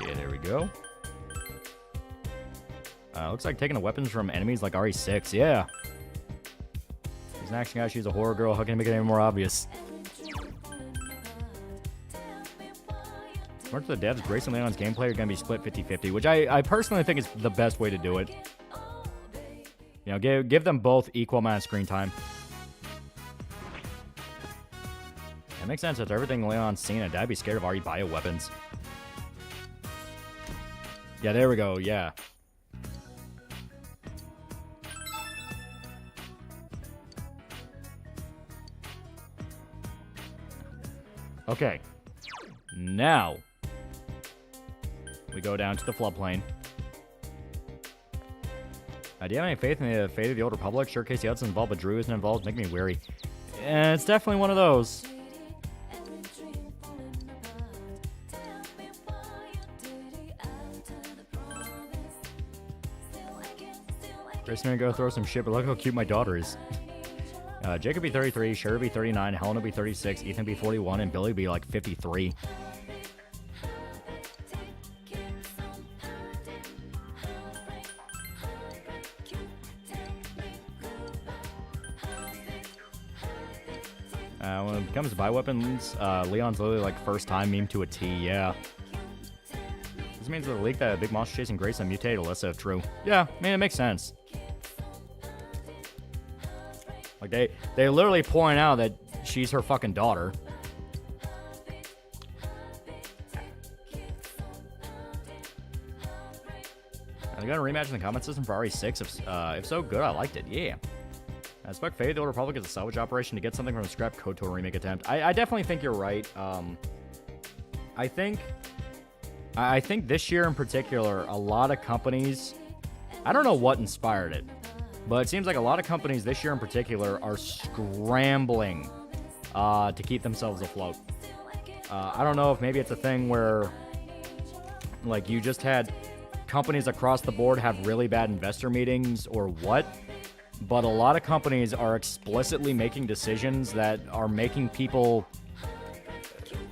Okay, there we go. Looks like taking the weapons from enemies like RE6. Yeah. He's an action guy. She's a horror girl. How can I make it any more obvious? Much of the devs, Grace and Leon's gameplay are going to be split 50-50, which I personally think is the best way to do it. You know, give them both equal amount of screen time. That makes sense. After everything Leon's seen, I'd be scared of RE bioweapons. Yeah, there we go. Yeah. Okay. Now, we go down to the floodplain. Do you have any faith in the fate of the Old Republic? Sure, Casey Hudson's involved, but Drew isn't involved. Make me weary. It's definitely one of those. Grace gonna go throw some shit, but look how cute my daughter is. Jacob be 33, Sherry be 39, Helena be 36, Ethan be 41, and Billy be like 53. When it comes to bioweapons, Leon's literally like first time meme to a T, yeah. This means the leak that a big monster chasing Grace and mutated Alyssa if true. Yeah, I mean, it makes sense. Like, they literally point out that she's her fucking daughter. They got a rematch in the comment system for RE6. If so, good. I liked it. Yeah. I expect Fate of the Old Republic is a salvage operation to get something from a scrap KOTOR remake attempt. I definitely think you're right. I think this year in particular, a lot of companies, I don't know what inspired it, but it seems like a lot of companies this year in particular are scrambling to keep themselves afloat. I don't know if maybe it's a thing where, like, you just had companies across the board have really bad investor meetings or what, but a lot of companies are explicitly making decisions that are making people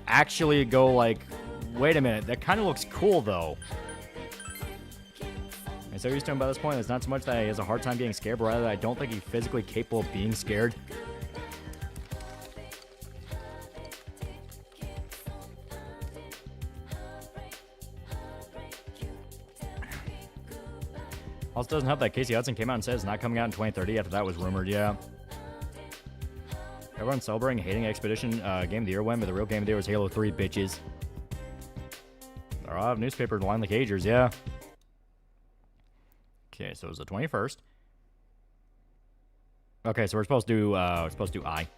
actually go like, wait a minute, that kind of looks cool though. And so used to him by this point, it's not so much that he has a hard time being scared, but rather that I don't think he's physically capable of being scared. Also doesn't help that Casey Hudson came out and said it's not coming out in 2030 after that was rumored, yeah. Everyone's celebrating hating Expedition Game of the Year win, but the real Game of the Year was Halo 3, bitches. There are a lot of newspapers line the cagers, yeah. Okay, so it was the 21st. Okay, so we're supposed to do I.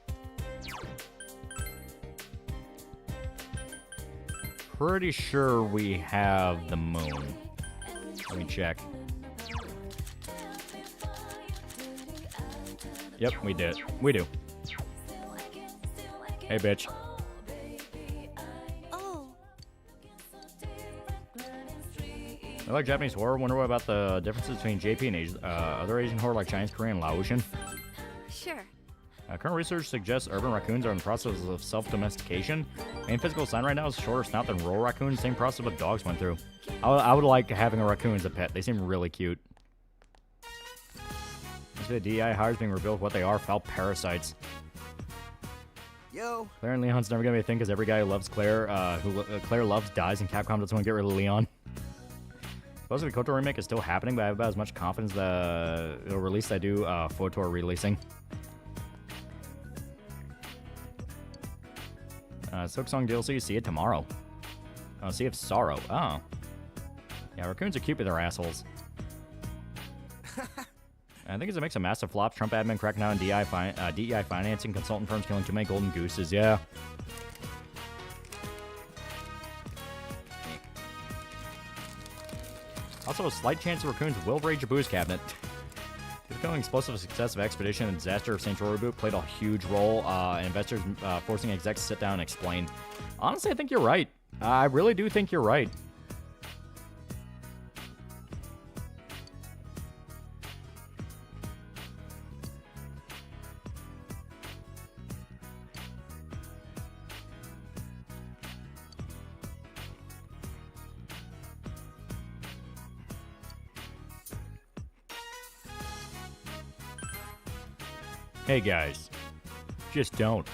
Pretty sure we have the moon. Let me check. Yep, we did. We do. Hey, bitch. Oh. I like Japanese horror. Wonder what about the differences between JP and other Asian horror like Chinese, Korean, Laotian. Sure. Current research suggests urban raccoons are in the process of self-domestication. Main physical sign right now is shorter snout than rural raccoons. Same process what dogs went through. I would like having a raccoon as a pet. They seem really cute. The DEI hires being revealed what they are, foul parasites. Yo. Claire and Leon's never gonna be a thing because every guy who loves Claire, Claire loves, dies, and Capcom doesn't want to get rid of Leon. Supposedly the KOTOR remake is still happening, but I have about as much confidence that it'll release as I do KOTOR releasing. Silksong DLC, see it tomorrow. Sea of Sorrow. Oh. Yeah, raccoons are cute, but they're assholes. I think it's a mix of massive flops, Trump admin cracking down on DEI financing, consultant firms killing too many golden gooses, yeah. Also, a slight chance the raccoons will raid your booze cabinet. upcoming explosive success of Expedition and disaster of Sanctuary reboot played a huge role in investors forcing execs to sit down and explain. Honestly, I think you're right. I really do think you're right. Hey guys, just don't.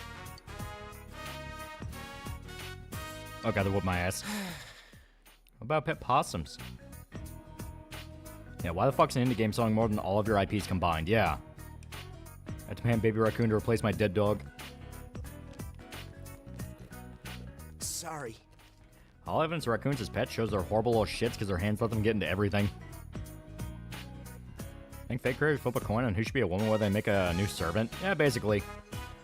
Oh god, they whooped my ass. What about pet possums? Yeah, why the fuck's an indie game selling more than all of your IPs combined? Yeah. I demand Baby Raccoon to replace my dead dog. Sorry. All evidence of raccoons as pets shows they're horrible little shits because their hands let them get into everything. I think fake creators flip a coin on who should be a woman where they make a new servant. Yeah, basically.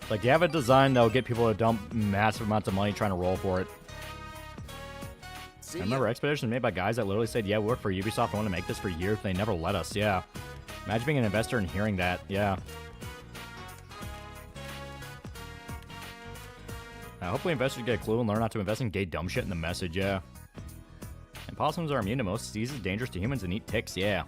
Like, you have a design that'll get people to dump massive amounts of money trying to roll for it. I remember Expedition made by guys that literally said, yeah, we work for Ubisoft, I want to make this for years. They never let us, yeah. Imagine being an investor and hearing that, yeah. Hopefully investors get a clue and learn not to invest in gay dumb shit in the message, yeah. And possums are immune to most diseases, dangerous to humans, and eat ticks, yeah.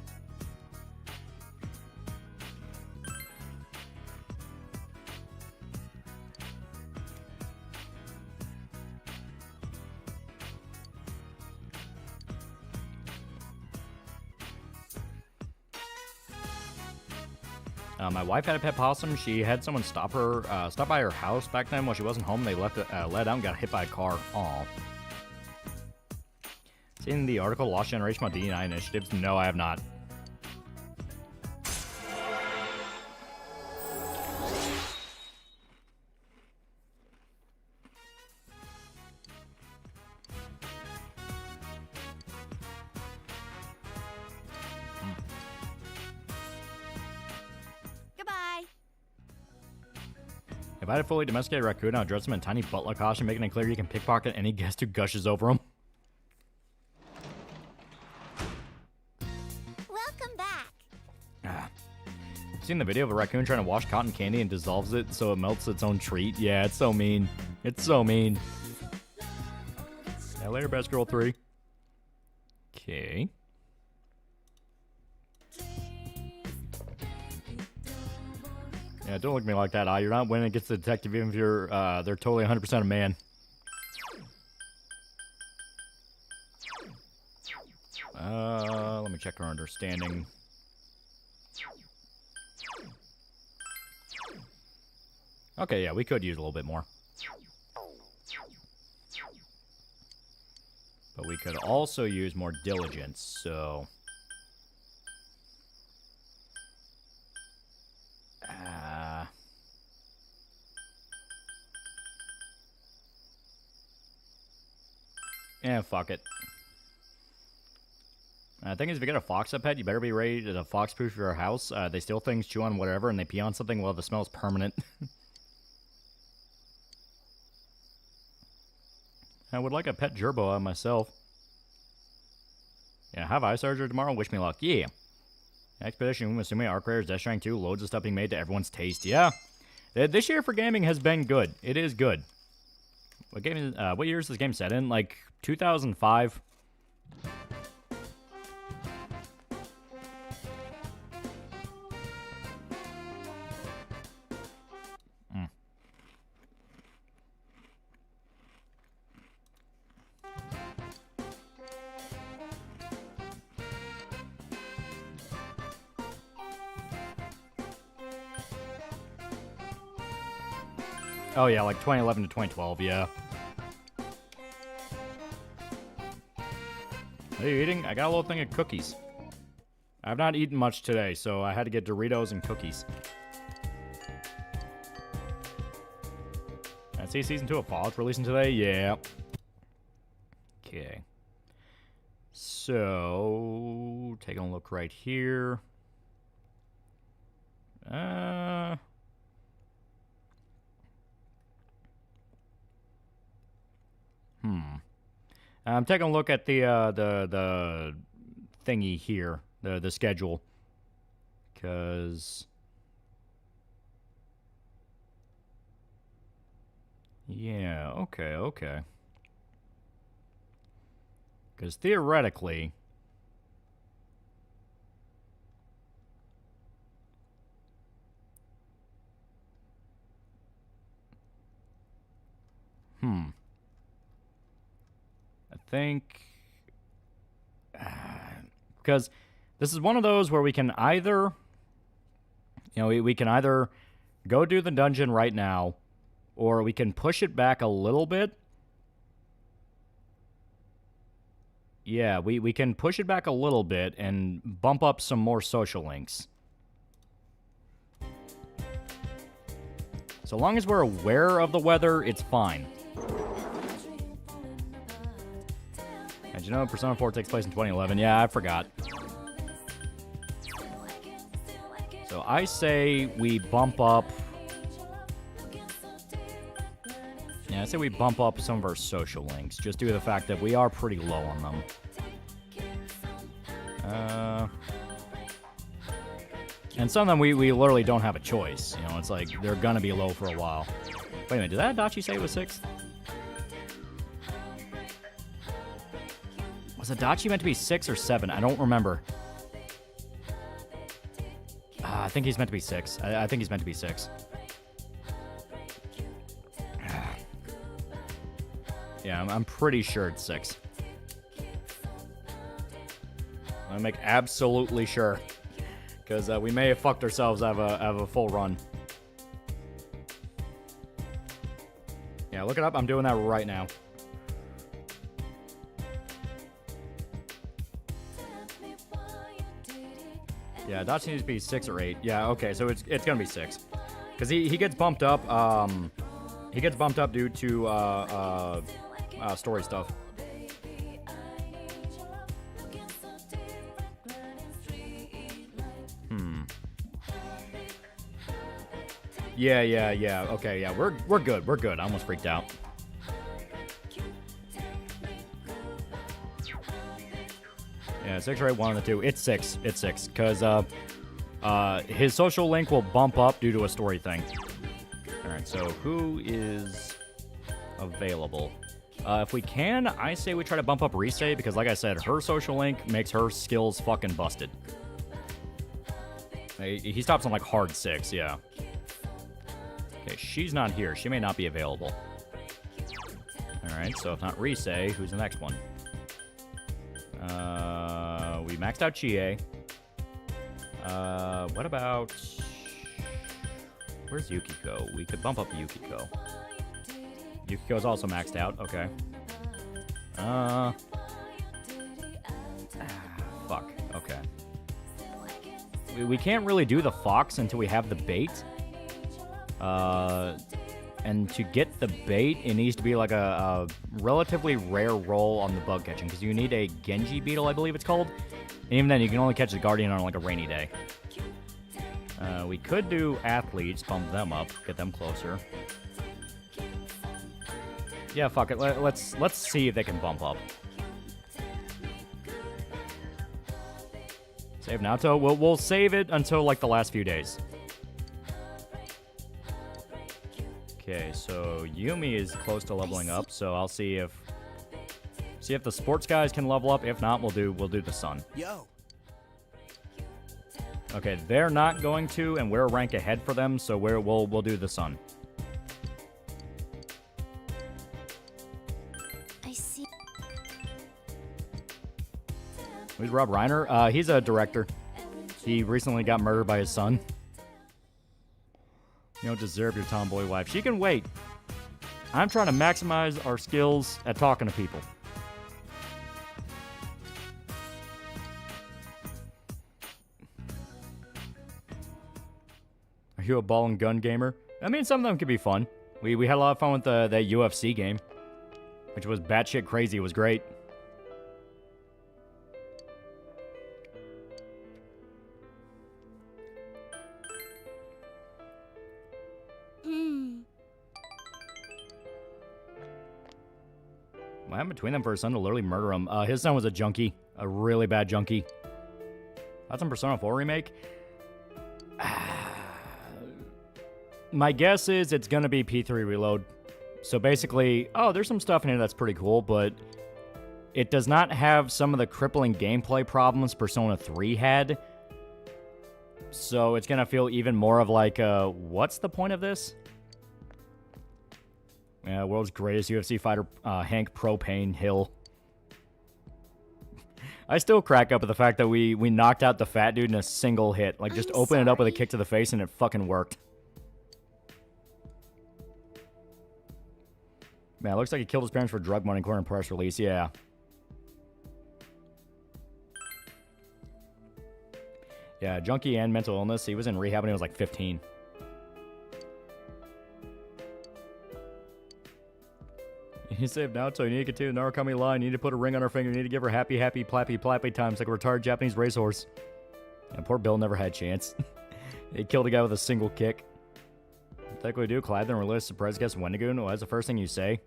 My wife had a pet possum. She had someone stop by her house back then while she wasn't home. They left it, let out and got hit by a car. Aw. Seen the article Lost Generation about DEI initiatives? No, I have not. If I had a fully domesticated raccoon, I'd dress him in a tiny butler costume, making it clear you can pickpocket any guest who gushes over him. Welcome back. Seen the video of a raccoon trying to wash cotton candy and dissolves it so it melts its own treat? Yeah, it's so mean. It's so mean. Yeah, later, Best Girl 3. Okay. Yeah, don't look at me like that, You're not winning against the detective even if you're, they're totally 100% a man. Let me check our understanding. Okay, yeah, we could use a little bit more. But we could also use more diligence, so... Yeah, fuck it. The thing is, if you get a fox a pet, you better be ready to fox-proof your house. They steal things, chew on whatever, and they pee on something while the smell is permanent. I would like a pet gerbil myself. Yeah, have eye surgery tomorrow? Wish me luck. Yeah. Expedition, I'm assuming Arc Raiders, Death Stranding 2, loads of stuff being made to everyone's taste. Yeah. This year for gaming has been good. It is good. What year is this game set in? Like 2005? Oh yeah, like 2011 to 2012, yeah. What are you eating? I got a little thing of cookies. I've not eaten much today, so I had to get Doritos and cookies. I see Season 2 of Fallout's releasing today? Yeah. Okay. So, taking a look right here. I'm taking a look at the thingy here, the schedule. Because... yeah, okay. Because theoretically... I think... because this is one of those where we can either... you know, we can either go do the dungeon right now, or we can push it back a little bit. Yeah, we can push it back a little bit and bump up some more social links. So long as we're aware of the weather, it's fine. And you know, Persona 4 takes place in 2011. Yeah, I forgot. So I say we bump up... yeah, I say we bump up some of our social links, just due to the fact that we are pretty low on them. And some of them we literally don't have a choice. You know, it's like they're gonna be low for a while. Wait a minute, did that Adachi say it was 6th? Was Adachi meant to be 6 or 7? I don't remember. I think he's meant to be 6. I think he's meant to be 6. Yeah, I'm pretty sure it's 6. I'm gonna make absolutely sure. Because we may have fucked ourselves out of a full run. Yeah, look it up. I'm doing that right now. Yeah, Adachi needs to be 6 or 8. Yeah, okay, so it's gonna be 6. Because he gets bumped up. He gets bumped up due to story stuff. Yeah. Okay, yeah, we're good. We're good. I almost freaked out. Yeah, 6 or 8, 1 of the 2. It's 6. It's 6. Because his social link will bump up due to a story thing. Alright, so who is available? If we can, I say we try to bump up Rise, because like I said, her social link makes her skills fucking busted. He stops on like hard 6, yeah. Okay, she's not here. She may not be available. Alright, so if not Rise, who's the next one? We maxed out Chie. What about... where's Yukiko? We could bump up Yukiko. Yukiko's also maxed out. Okay. Fuck. Okay. We can't really do the fox until we have the bait. And to get the bait, it needs to be like a relatively rare roll on the bug catching, because you need a Genji beetle, I believe it's called. And even then, you can only catch the Guardian on like a rainy day. We could do athletes, bump them up, get them closer. Yeah, fuck it. Let's see if they can bump up. Save Naoto. We'll save it until like the last few days. Okay, so Yumi is close to leveling up, so I'll see if the sports guys can level up. If not, we'll do the sun. Yo. Okay, they're not going to, and we're a rank ahead for them, so we'll do the sun. I see. Who's Rob Reiner? He's a director. He recently got murdered by his son. You don't deserve your tomboy wife. She can wait. I'm trying to maximize our skills at talking to people. Are you a ball and gun gamer? I mean, some of them could be fun. We had a lot of fun with that UFC game, which was batshit crazy. It was great. What happened between them for his son to literally murder him? His son was a junkie. A really bad junkie. That's in Persona 4 remake. My guess is it's going to be P3 Reload. So basically, oh, there's some stuff in here that's pretty cool, but it does not have some of the crippling gameplay problems Persona 3 had. So it's going to feel even more of like, what's the point of this? Yeah, world's greatest UFC fighter, Hank Propane Hill. I still crack up at the fact that we knocked out the fat dude in a single hit. Like, just open it up with a kick to the face and it fucking worked. Man, it looks like he killed his parents for drug money, according to press release. Yeah. Yeah, junkie and mental illness. He was in rehab when he was like 15. You saved Naruto. You need to continue the Narukami line. You need to put a ring on her finger. You need to give her happy, happy, plappy, plappy times like a retired Japanese racehorse. And poor Bill never had a chance. He killed a guy with a single kick. What the heck would we do? Clive then release surprise guest Wendigoon? Well, that's the first thing you say.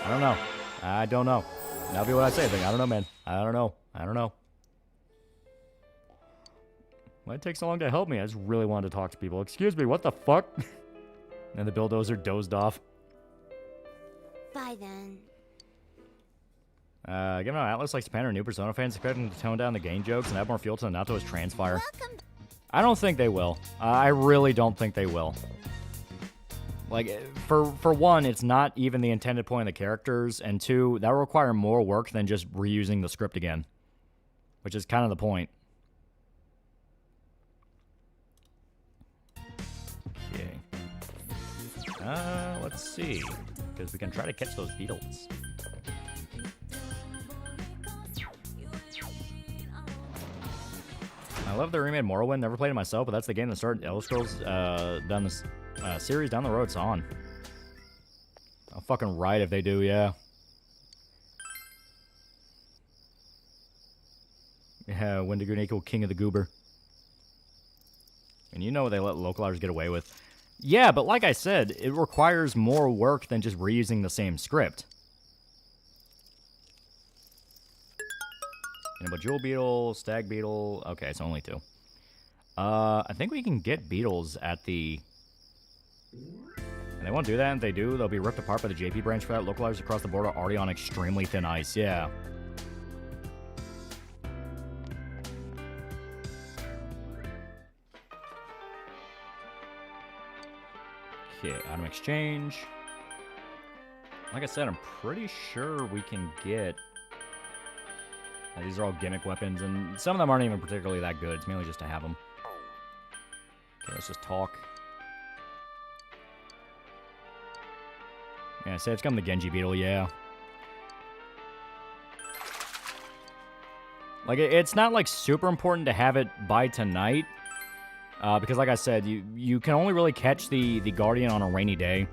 I don't know. I don't know. That'll be what I say. I don't know, man. I don't know. I don't know. Why'd it take so long to help me? I just really wanted to talk to people. Excuse me, what the fuck? And the bulldozer dozed off. Bye then. Given how Atlas likes to pander new Persona fans, expect them to tone down the game jokes and add more fuel to the Nato's Transfire. Welcome. I don't think they will. I really don't think they will. Like, for one, it's not even the intended point of the characters, and two, that will require more work than just reusing the script again. Which is kind of the point. Okay. Let's see. Because we can try to catch those beetles. I love the remade Morrowind. Never played it myself, but that's the game that started Elder Scrolls down this series down the road. It's on. I'll fucking right if they do, yeah. Yeah, Wendigoon equal King of the Goober. And you know they let localizers get away with. Yeah, but like I said, it requires more work than just reusing the same script. But Jewel Beetle, Stag Beetle. Okay, it's only 2. I think we can get beetles at the... And they won't do that. If they do, they'll be ripped apart by the JP branch for that. Localizers across the border already on extremely thin ice. Yeah. Okay, item exchange. Like I said, I'm pretty sure we can get... these are all gimmick weapons, and some of them aren't even particularly that good. It's mainly just to have them. Okay, let's just talk. Yeah, say it's come the Genji Beetle, yeah. Like, it's not, like, super important to have it by tonight. Because, like I said, you can only really catch the Guardian on a rainy day.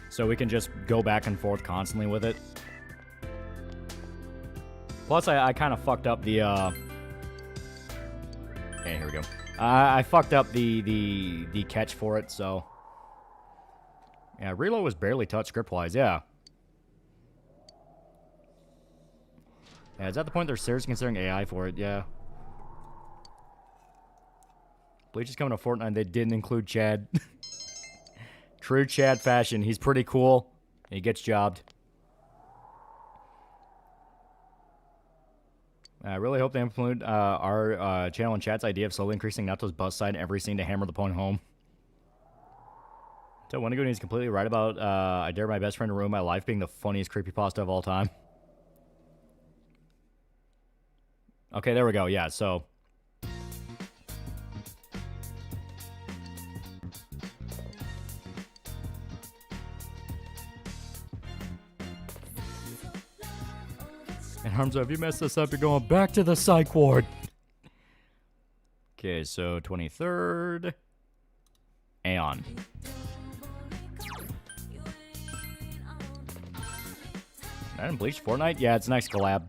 So we can just go back and forth constantly with it. Plus, I kind of fucked up the, Okay, here we go. I fucked up the catch for it, so... Yeah, Reload was barely touched script-wise, yeah. Yeah, is that the point they're seriously considering AI for it? Yeah. Bleach is coming to Fortnite, they didn't include Chad. True Chad fashion, he's pretty cool. He gets jobbed. I really hope they implement our channel and chat's idea of slowly increasing Nato's bus side in every scene to hammer the point home. So Wendigoon is completely right about I dare my best friend to ruin my life being the funniest creepypasta of all time. Okay, there we go. Yeah, so... And Hamza, if you mess this up, you're going back to the psych ward. Okay, so 23rd. Aeon. I didn't Bleach Fortnite? Yeah, it's a nice collab.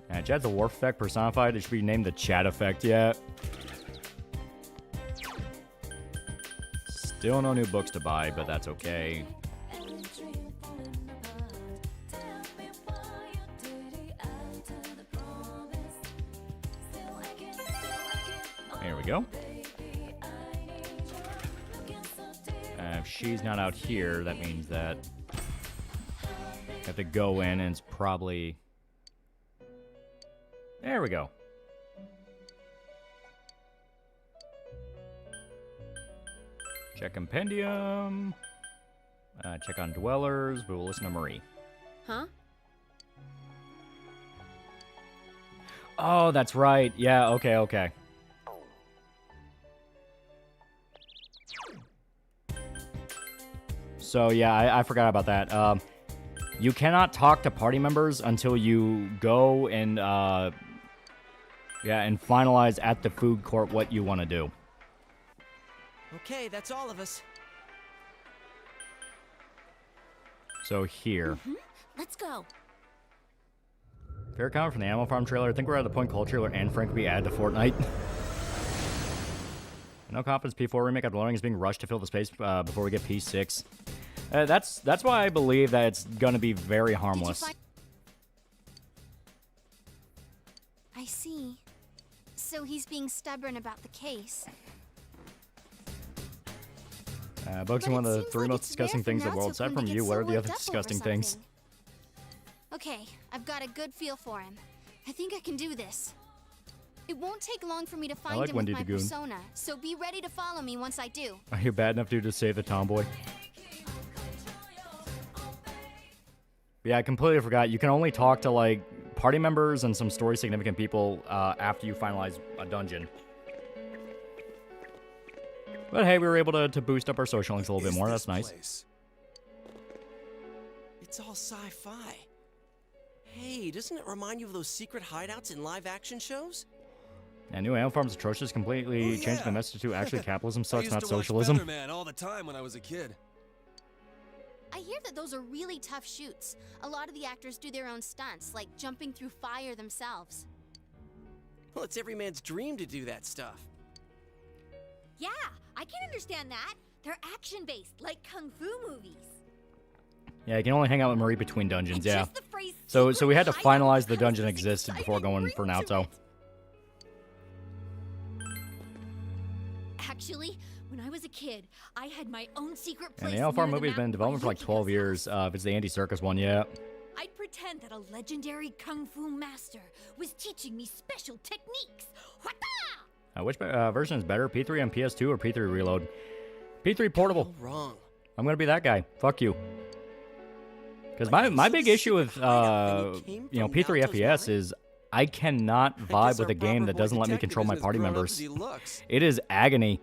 And Chad's the Warp Effect personified. It should be named the Chad Effect, yeah. Still no new books to buy, but that's okay. we go. If she's not out here, that means that I have to go in, and it's probably... There we go. Check compendium. Check on dwellers, but we'll listen to Marie. Huh? Oh, that's right. Yeah, okay. So, yeah, I forgot about that. You cannot talk to party members until you go and, and finalize at the food court what you want to do. Okay, that's all of us. So, here. Let's go. Fair comment from the Animal Farm trailer. I think we're at the point Call trailer and Frank will be added to Fortnite. No confidence P4 remake after loading is being rushed to fill the space before we get P6. That's why I believe that it's gonna be very harmless. I see. So he's being stubborn about the case. Bugs are one of the three most disgusting things in the world. Aside from you, what are the other disgusting things? Okay, I've got a good feel for him. I think I can do this. It won't take long for me to find him with my persona, so be ready to follow me once I do. Are you bad enough to save the tomboy? Yeah, I completely forgot. You can only talk to, like, party members and some story significant people after you finalize a dungeon. But hey, we were able to boost up our social links a little bit more. That's nice. It's all sci-fi. Hey, doesn't it remind you of those secret hideouts in live-action shows? And new Animal Farm's atrocious, completely changing the message to actually capitalism sucks, not I socialism. used to watch Featherman all the time when I was a kid. I hear that those are really tough shoots. A lot of the actors do their own stunts, like jumping through fire themselves. Well, it's every man's dream to do that stuff. Yeah, I can understand that. They're action-based, like kung fu movies. Yeah, you can only hang out with Marie between dungeons, yeah. So we had to finalize the dungeon existed before going for Naruto. Actually, when I was a kid, I had my own secret place. And the Animal Farm movie has been in development for like 12 years. If it's the Andy Serkis one, yeah. I'd pretend that a legendary kung fu master was teaching me special techniques. Which version is better, P3 on PS2 or P3 Reload? P3 Portable. Wrong. I'm gonna be that guy. Fuck you. Because my big issue with P3 FPS is I cannot vibe with a game that doesn't let me control my party members. It is agony.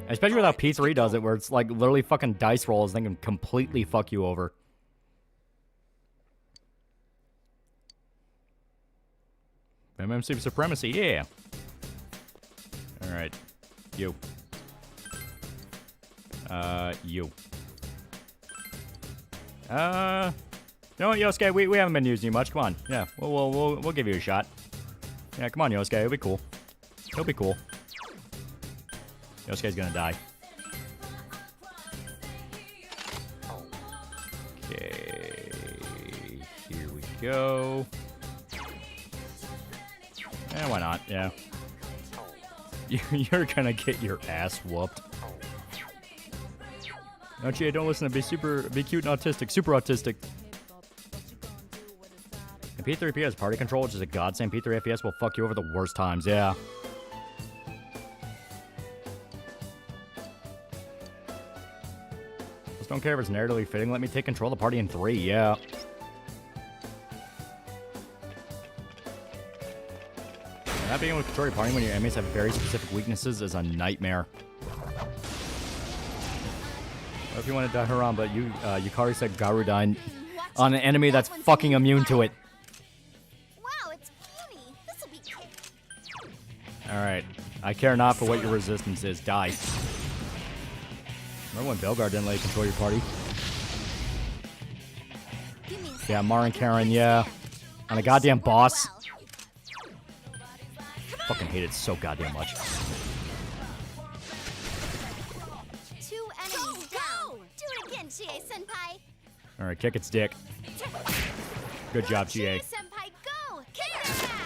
Especially with how P3 does it, where it's like literally fucking dice rolls and they can completely fuck you over. MMC Supremacy, yeah. Alright. You. You. You know what, Yosuke? We haven't been using you much. Come on. Yeah, we'll give you a shot. Yeah, come on, Yosuke. It'll be cool. He'll be cool. Yosuke's gonna die. Okay. Here we go. Eh, why not? Yeah. You're gonna get your ass whooped. Don't you? Don't listen to be cute and autistic. Super autistic. And P3 FPS party control, which is a godsend. P3 FPS will fuck you over the worst times. Yeah. Just don't care if it's narratively fitting. Let me take control of the party in 3. Yeah. Not being able to control your party when your enemies have very specific weaknesses is a nightmare. Well, if you want to die Haram, but Yukari said Garudine on an enemy that's fucking immune to it. Wow, it's puny. This'll be quick. Alright. I care not for what your resistance is. Die. Remember when Belgar didn't let you control your party? Yeah, Mar and Karen, yeah. On a goddamn boss. Fucking hate it so goddamn much. Two enemies down. Do it again, Chie-senpai. Alright, kick its dick. Good job, GA. Chie-senpai, go! Kick their ass!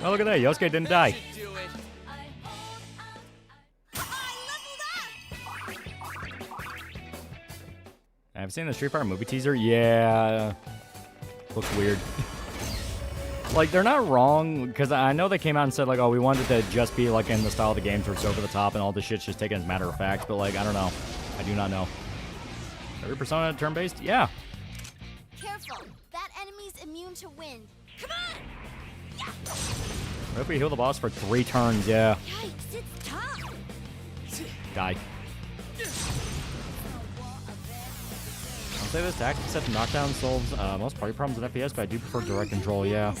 Oh, look at that. Yosuke didn't die. Do it. I've seen the Street Fighter movie teaser. Yeah. Looks weird. Like, they're not wrong, because I know they came out and said, like, oh, we wanted it to just be, like, in the style of the games where it's over the top and all this shit's just taken as a matter of fact, but, like, I don't know. I do not know. Every Persona turn-based? Yeah. Careful. That enemy's immune to wind. Come on! What if we heal the boss for 3 turns? Yeah. Yikes, it's tough. Die. I'll say this, active set to knockdown solves most party problems in FPS, but I do prefer direct control, yeah.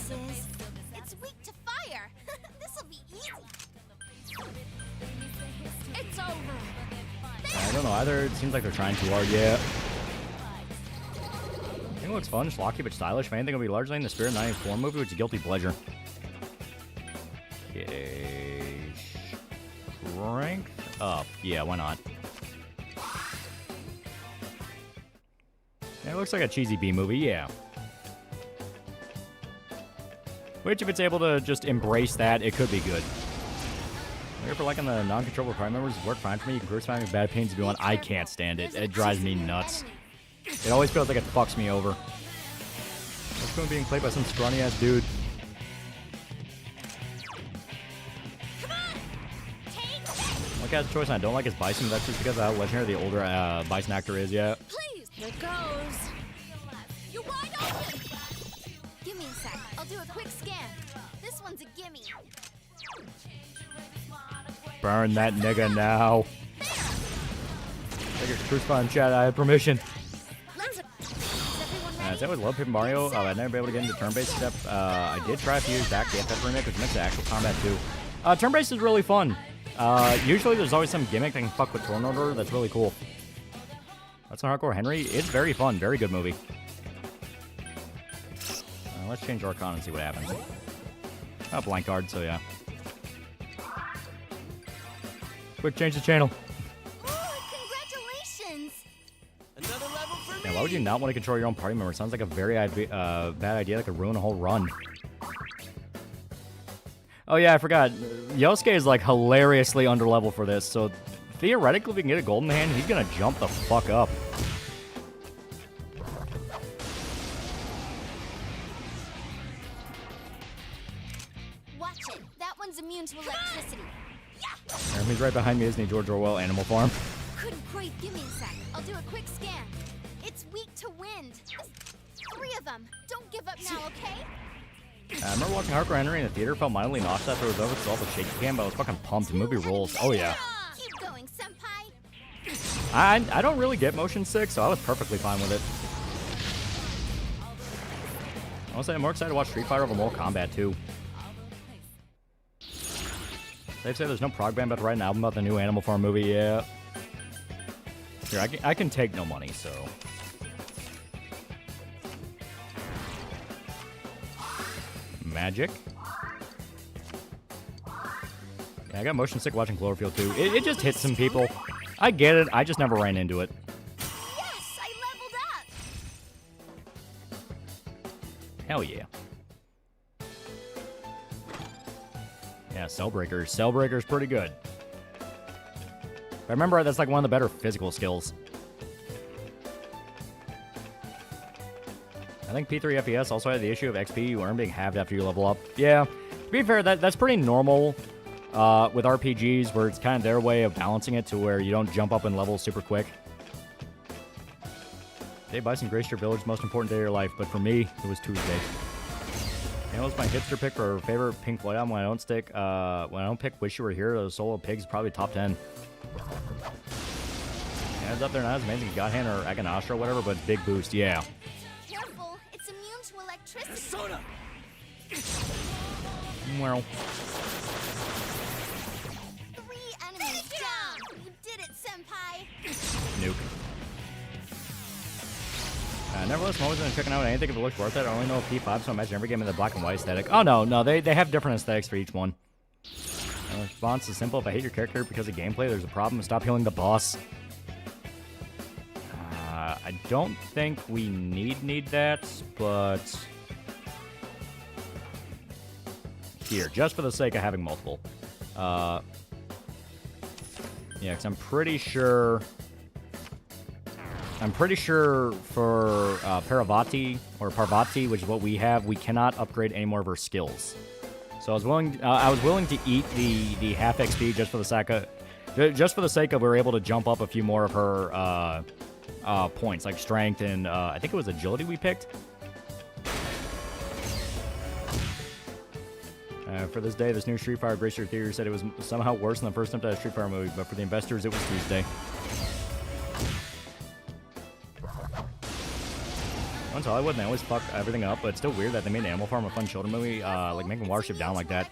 It's weak to fire. This'll be easy. It's over. I don't know either. It seems like they're trying too hard, yeah. I think it looks fun, schlocky, but stylish. If anything, it'll be largely in the Spirit 94 movie, which is a guilty pleasure. Okay. Strength up. Yeah, why not? Yeah, it looks like a cheesy B movie, yeah. Which, if it's able to just embrace that, it could be good. Maybe for liking the non-controllable crime members work fine for me. You can crucify me with bad pains if you want. I can't stand it. It drives me nuts. It always feels like it fucks me over. What's going being played by some scrawny-ass dude? Like has a choice, and I don't like his Bison. That's just because of how legendary the older Bison actor is, yeah. Please, here goes. You're wide open. Give me a sec. I'll do a quick scan. This one's a gimme. Burn that nigga now. Take your crucify in chat. I have permission. As I always love Paper Mario, I'd never be able to get into turn-based stuff. I did try a few years back, the FF remake, which makes the actual combat too. Turn-based is really fun. Usually there's always some gimmick that can fuck with turn order that's really cool. That's on Hardcore Henry. It's very fun. Very good movie. Let's change Archon and see what happens. Oh, blank card, so yeah. Quick, change the channel. Ooh, congratulations! Another level for me. Yeah, why would you not want to control your own party member? Sounds like a very bad idea that could ruin a whole run. Oh yeah, I forgot. Yosuke is like hilariously underleveled for this, so theoretically if we can get a golden hand, he's gonna jump the fuck up. Watch it. That one's immune to electricity. Jeremy's right behind me, isn't he? George Orwell, Animal Farm. Couldn't quite. Give me a sec. I'll do a quick scan. It's weak to wind. 3 of them. Don't give up now, okay? I remember watching Hardcore Henry in the theater, felt mildly nauseous after it was over because all the shaky cam, but I was fucking pumped. The movie rolls. Oh yeah. Keep going, senpai. I don't really get motion sick, so I was perfectly fine with it. Honestly, I'm more excited to watch Street Fighter over Mortal Kombat 2. They say there's no prog band about to write an album about the new Animal Farm movie, yeah. Here, I can take no money, so... Magic. Yeah, I got motion sick watching Cloverfield 2. It just hits some people. I get it, I just never ran into it. Yes, I leveled up. Hell yeah. Yeah, Cellbreaker. Cellbreaker's pretty good. If I remember, that's like one of the better physical skills. I think P3 FPS also had the issue of XP you earn being halved after you level up. Yeah, to be fair, that's pretty normal with RPGs, where it's kind of their way of balancing it to where you don't jump up in levels super quick. Day Bison graced your village, most important day of your life, but for me, it was Tuesday. You know, it's my hipster pick for favorite Pink Floyd album. When I don't pick Wish You Were Here, the Soul of Pigs is probably top 10. Yeah, it's up there, not as amazing as Godhand or Aganastra or whatever, but big boost, yeah. Careful, it's immune to electricity. Persona. Well. 3 enemies down. You did it, senpai. Nuke. Nevertheless, I'm always going to check out anything if it looks worth it. I only know P5, so I imagine every game in the black and white aesthetic. Oh, no, they have different aesthetics for each one. The response is simple. If I hate your character because of gameplay, there's a problem. Stop healing the boss. I don't think we need that, but... here, just for the sake of having multiple. Yeah, because I'm pretty sure for Parvati, which is what we have, we cannot upgrade any more of her skills. So I was willing to eat the half XP just for the sake of we were able to jump up a few more of her points, like strength and I think it was agility we picked. For this day, this new Street Fighter Bracer Theater said it was somehow worse than the first attempt at a Street Fighter movie, but for the investors, it was Tuesday. Once Hollywood, and they always fuck everything up, but it's still weird that they made an Animal Farm a fun children movie, like making Watership Down like that.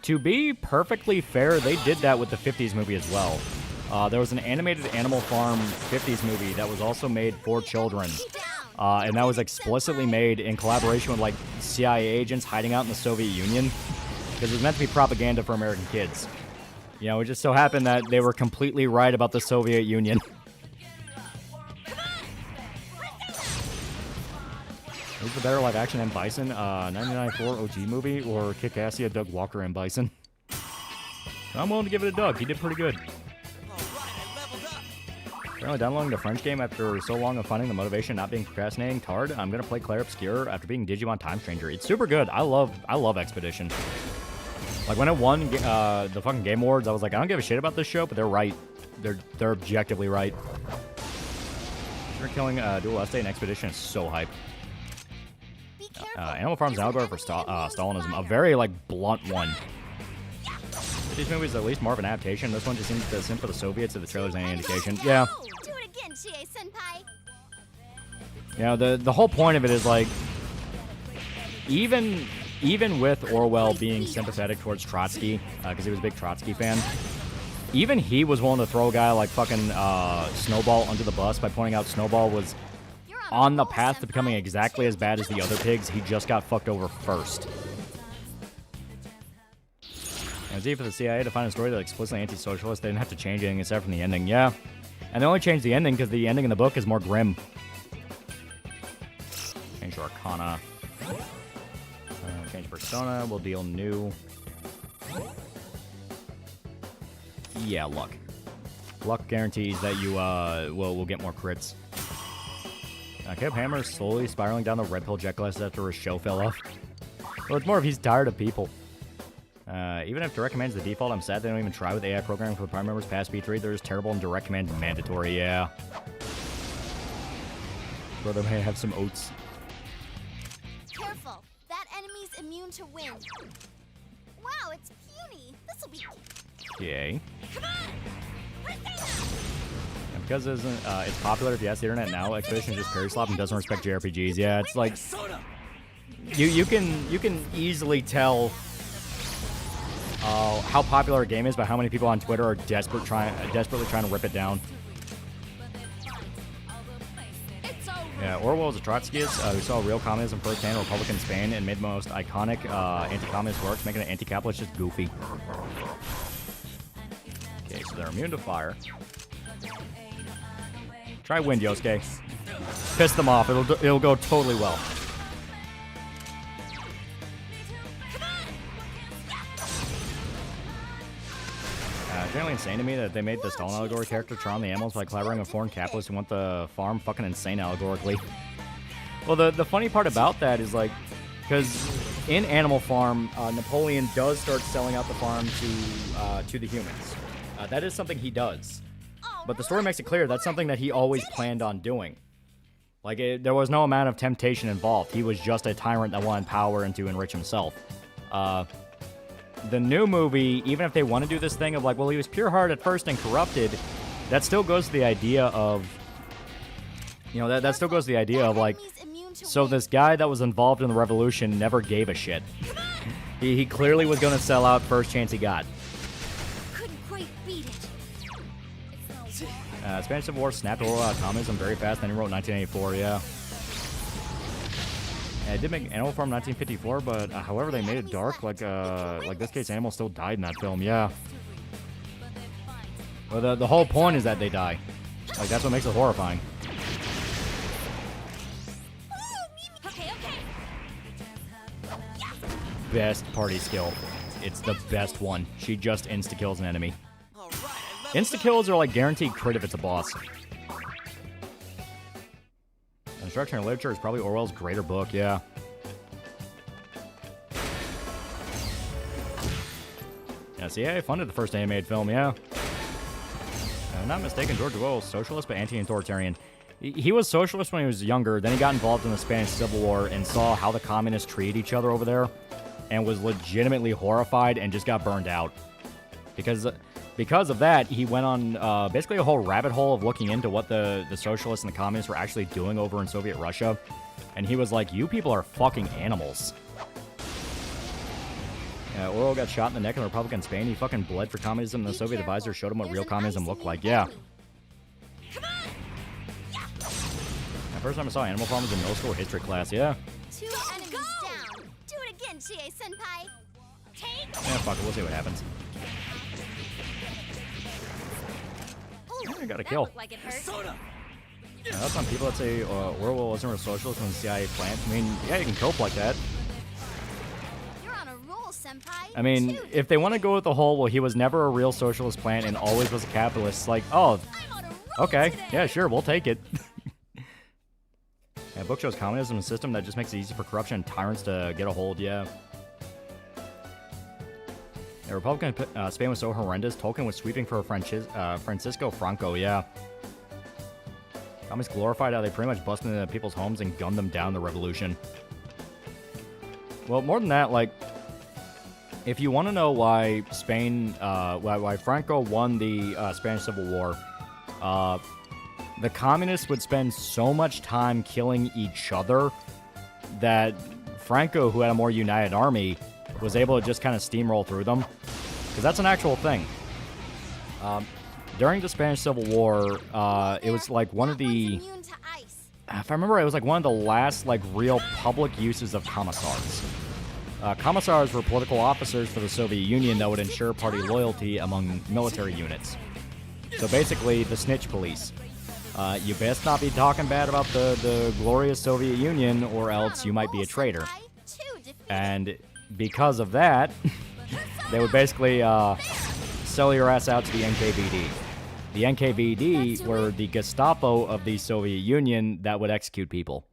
To be perfectly fair, they did that with the 50s movie as well. There was an animated Animal Farm 50s movie that was also made for children. And that was explicitly made in collaboration with, like, CIA agents hiding out in the Soviet Union. Because it was meant to be propaganda for American kids. You know, it just so happened that they were completely right about the Soviet Union. Who's the better live action M. Bison? 1994 OG movie or Kick-Assia Doug Walker M. Bison? I'm willing to give it a Doug. He did pretty good. Apparently downloading the French game after so long of finding the motivation not being procrastinating tard. I'm gonna play Claire Obscure after being Digimon Time Stranger. It's super good. I love Expedition. Like when it won the fucking Game Awards, I was like, I don't give a shit about this show, but they're right. They're objectively right. You're killing Dual Estate and Expedition is so hype. Animal Farm's an allegory for Stalinism, a very like blunt one. These movies are at least more of an adaptation. This one just seems to simp for the Soviets if the trailer's any indication. Yeah. Do it again, Chie-senpai. You know, the whole point of it is like, even with Orwell being sympathetic towards Trotsky, because he was a big Trotsky fan, even he was willing to throw a guy like fucking Snowball under the bus by pointing out Snowball was on the path to becoming exactly as bad as the other pigs. He just got fucked over first. And it's easy for the CIA to find a story that's explicitly anti-socialist. They didn't have to change anything except from the ending. Yeah. And they only changed the ending because the ending in the book is more grim. Change to Arcana. Change Persona. We'll deal new. Yeah, luck. Luck guarantees that you will get more crits. Caleb Hammer is slowly spiraling down the red pill checklist after his show fell off. Well, it's more of he's tired of people. Even if direct command's the default, I'm sad they don't even try with AI programming for the prime members past B3. They're just terrible and direct command's mandatory, yeah. Brother may have some oats. Careful. That enemy's immune to wind. Wow, it's puny. This'll be... Yay. Come on! And because it's popular if you ask the internet now, Expedition just parry slap and doesn't respect JRPGs. Yeah, it's like... You can easily tell... how popular a game is by how many people on Twitter are desperately trying to rip it down. Yeah, Orwell was a Trotskyist who saw real communism firsthand in Republican Spain and made the most iconic anti-communist works, making it anti-capitalist just goofy. Okay, so they're immune to fire. Try wind, Yosuke. Piss them off. It'll go totally well. Generally insane to me that they made the Stalin allegory character charm the animals by collaborating with foreign capitalists who want the farm fucking insane allegorically. Well, the funny part about that is like, because in Animal Farm, Napoleon does start selling out the farm to the humans. That is something he does. But the story makes it clear that's something that he always planned on doing. Like, there was no amount of temptation involved. He was just a tyrant that wanted power and to enrich himself. The new movie, even if they want to do this thing of like, well, he was pure heart at first and corrupted, that still goes to the idea of, you know, that still goes to the idea of like, so this guy that was involved in the revolution never gave a shit. He clearly was going to sell out first chance he got. Couldn't quite beat it. Spanish Civil War snapped Orwell out of communism very fast, then he wrote 1984, yeah. Yeah, it did make Animal Farm 1954, but however they made it dark, like this case, animals still died in that film, yeah. Well, the whole point is that they die. Like, that's what makes it horrifying. best party skill. It's the best one. She just insta-kills an enemy. Insta-kills are like guaranteed crit if it's a boss. Instruction in Literature is probably Orwell's greater book, yeah. Yeah, CIA funded the first animated film, yeah. If I'm not mistaken, George Orwell was socialist but anti-authoritarian. He was socialist when he was younger, then he got involved in the Spanish Civil War and saw how the communists treated each other over there and was legitimately horrified and just got burned out. Because of that, he went on basically a whole rabbit hole of looking into what the socialists and the communists were actually doing over in Soviet Russia. And he was like, you people are fucking animals. Orwell got shot in the neck in the Republican Spain. He fucking bled for communism, and the Soviet advisor showed him what real communism looked like. Yeah. The first time I saw Animal Farm was in middle school history class. Yeah. 2 enemies down. Do it again, Chie-senpai. Yeah, fuck it. We'll see what happens. I got a kill. Like it hurt. That's on people that say Orwell wasn't a socialist when the CIA planned. I mean, yeah, you can cope like that. You're on a roll, senpai. I mean, if they want to go with the whole, well, he was never a real socialist plant and always was a capitalist, like, oh, okay, yeah, sure, we'll take it. Yeah, book shows communism is a system that just makes it easy for corruption and tyrants to get a hold, yeah. The Republican Spain was so horrendous, Tolkien was sweeping for Francisco Franco, yeah. Communists glorified how they pretty much busted into people's homes and gunned them down in the revolution. Well, more than that, like, if you want to know why Spain, why Franco won the Spanish Civil War, the communists would spend so much time killing each other that Franco, who had a more united army, was able to just kind of steamroll through them. Because that's an actual thing. During the Spanish Civil War, it was like one of the... If I remember, it was like one of the last like real public uses of commissars. Commissars were political officers for the Soviet Union that would ensure party loyalty among military units. So basically, the snitch police. You best not be talking bad about the glorious Soviet Union, or else you might be a traitor. And because of that, they would basically sell your ass out to the NKVD. The NKVD were the Gestapo of the Soviet Union that would execute people.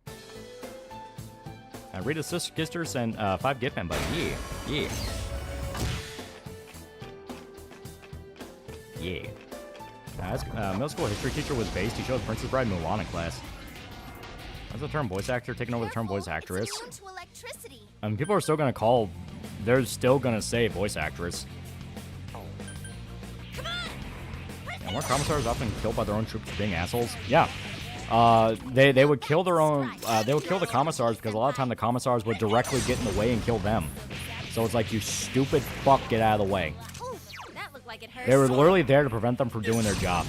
Rita Sister sent 5 gift men, but yeah. Middle school history teacher was based. He showed Princess Bride Mulan in class. What's the term voice actor taking over the term voice actress? I mean, people are still going to call... They're still going to say voice actress. And weren't commissars often killed by their own troops for being assholes? Yeah. They would kill their own... they would kill the commissars because a lot of time the commissars would directly get in the way and kill them. So it's like, you stupid fuck, get out of the way. They were literally there to prevent them from doing their job.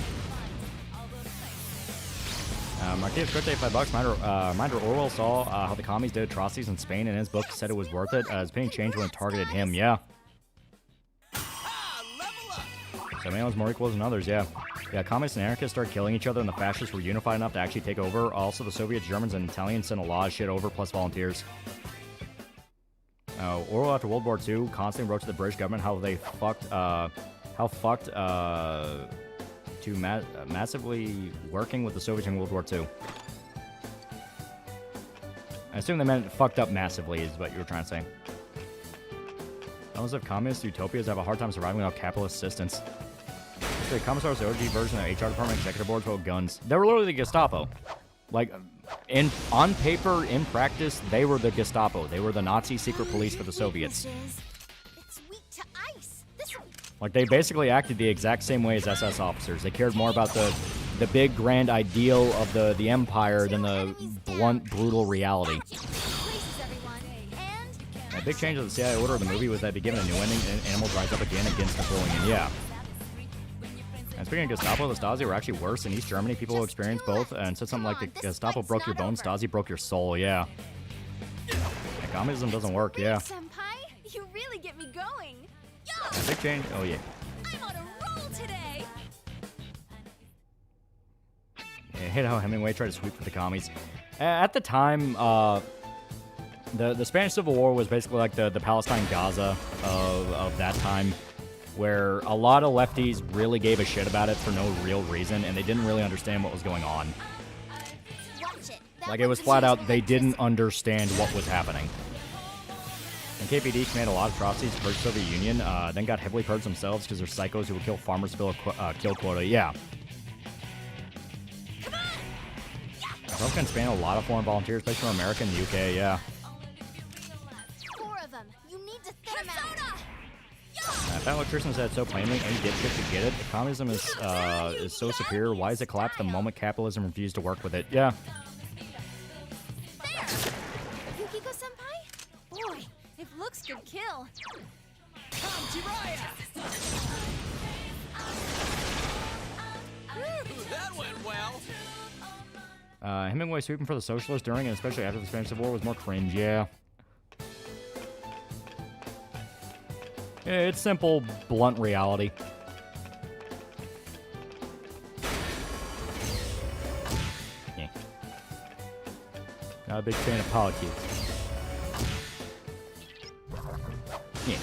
Marquez Corte, $5. Reminder, Orwell saw how the commies did atrocities in Spain, and in his book said it was worth it. His opinion changed when it targeted him, yeah. Some animals more equal than others, yeah. Yeah, communists and anarchists started killing each other, and the fascists were unified enough to actually take over. Also, the Soviets, Germans, and Italians sent a lot of shit over, plus volunteers. Orwell, after World War II, constantly wrote to the British government how they massively working with the Soviets in World War II. I assume they meant fucked up massively is what you were trying to say. Elements of communist utopias have a hard time surviving without capitalist assistance. The commissars, the OG version of HR department, executive boards with guns. They were literally the Gestapo. Like, on paper, in practice, they were the Gestapo. They were the Nazi secret police for the Soviets. Like, they basically acted the exact same way as SS officers. They cared more about the big, grand ideal of the empire than the blunt, brutal reality. A big change of the CIA order of the movie was that be given a new ending, and animals rise up again against Napoleon, yeah. And speaking of Gestapo, the Stasi were actually worse. In East Germany, people experienced both, and said something like, the Gestapo broke your bones, Stasi broke your soul, yeah. And communism doesn't work, yeah. Senpai, you really get me going. A big change, oh yeah. I'm on a roll today. Yeah, hate how Hemingway tried to sweep for the commies. At the time, The Spanish Civil War was basically like the Palestine Gaza of that time, where a lot of lefties really gave a shit about it for no real reason, and they didn't really understand what was going on. Like, it was flat out, they didn't understand what was happening. And KPD committed a lot of atrocities to purge the Soviet Union, then got heavily purged themselves because they're psychos who would kill farmers to fill a kill quota. Yeah. Trump can span a lot of foreign volunteers, especially from America and the UK, yeah. 4 of them. You need to thin them out. That electrician said so plainly, any dipshit could get it. Communism is so superior. Why does it collapse the moment capitalism refused to work with it? Yeah. Yukiko-senpai? Boy, if looks could kill. That went well. Hemingway sweeping for the socialists during and especially after the Spanish Civil War was more cringe, yeah. It's simple, blunt reality. Yeah. Not a big fan of politics. Yeah.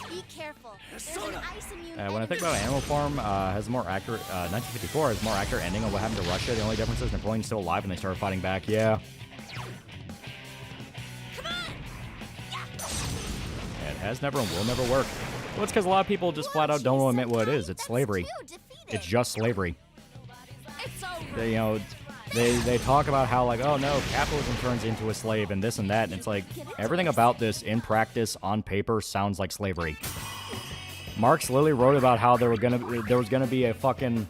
Be careful. There's an ice immune When I think about Animal Farm, has a more accurate 1954 has a more accurate ending of what happened to Russia. The only difference is Napoleon's still alive and they started fighting back. Yeah. It has never and will never work. Well, it's because a lot of people just flat out don't admit what it is. It's slavery. It's just slavery. They, you know, they talk about how, like, oh no, capitalism turns into a slave and this and that, and it's like everything about this in practice on paper sounds like slavery. Marx literally wrote about how there was gonna be a fucking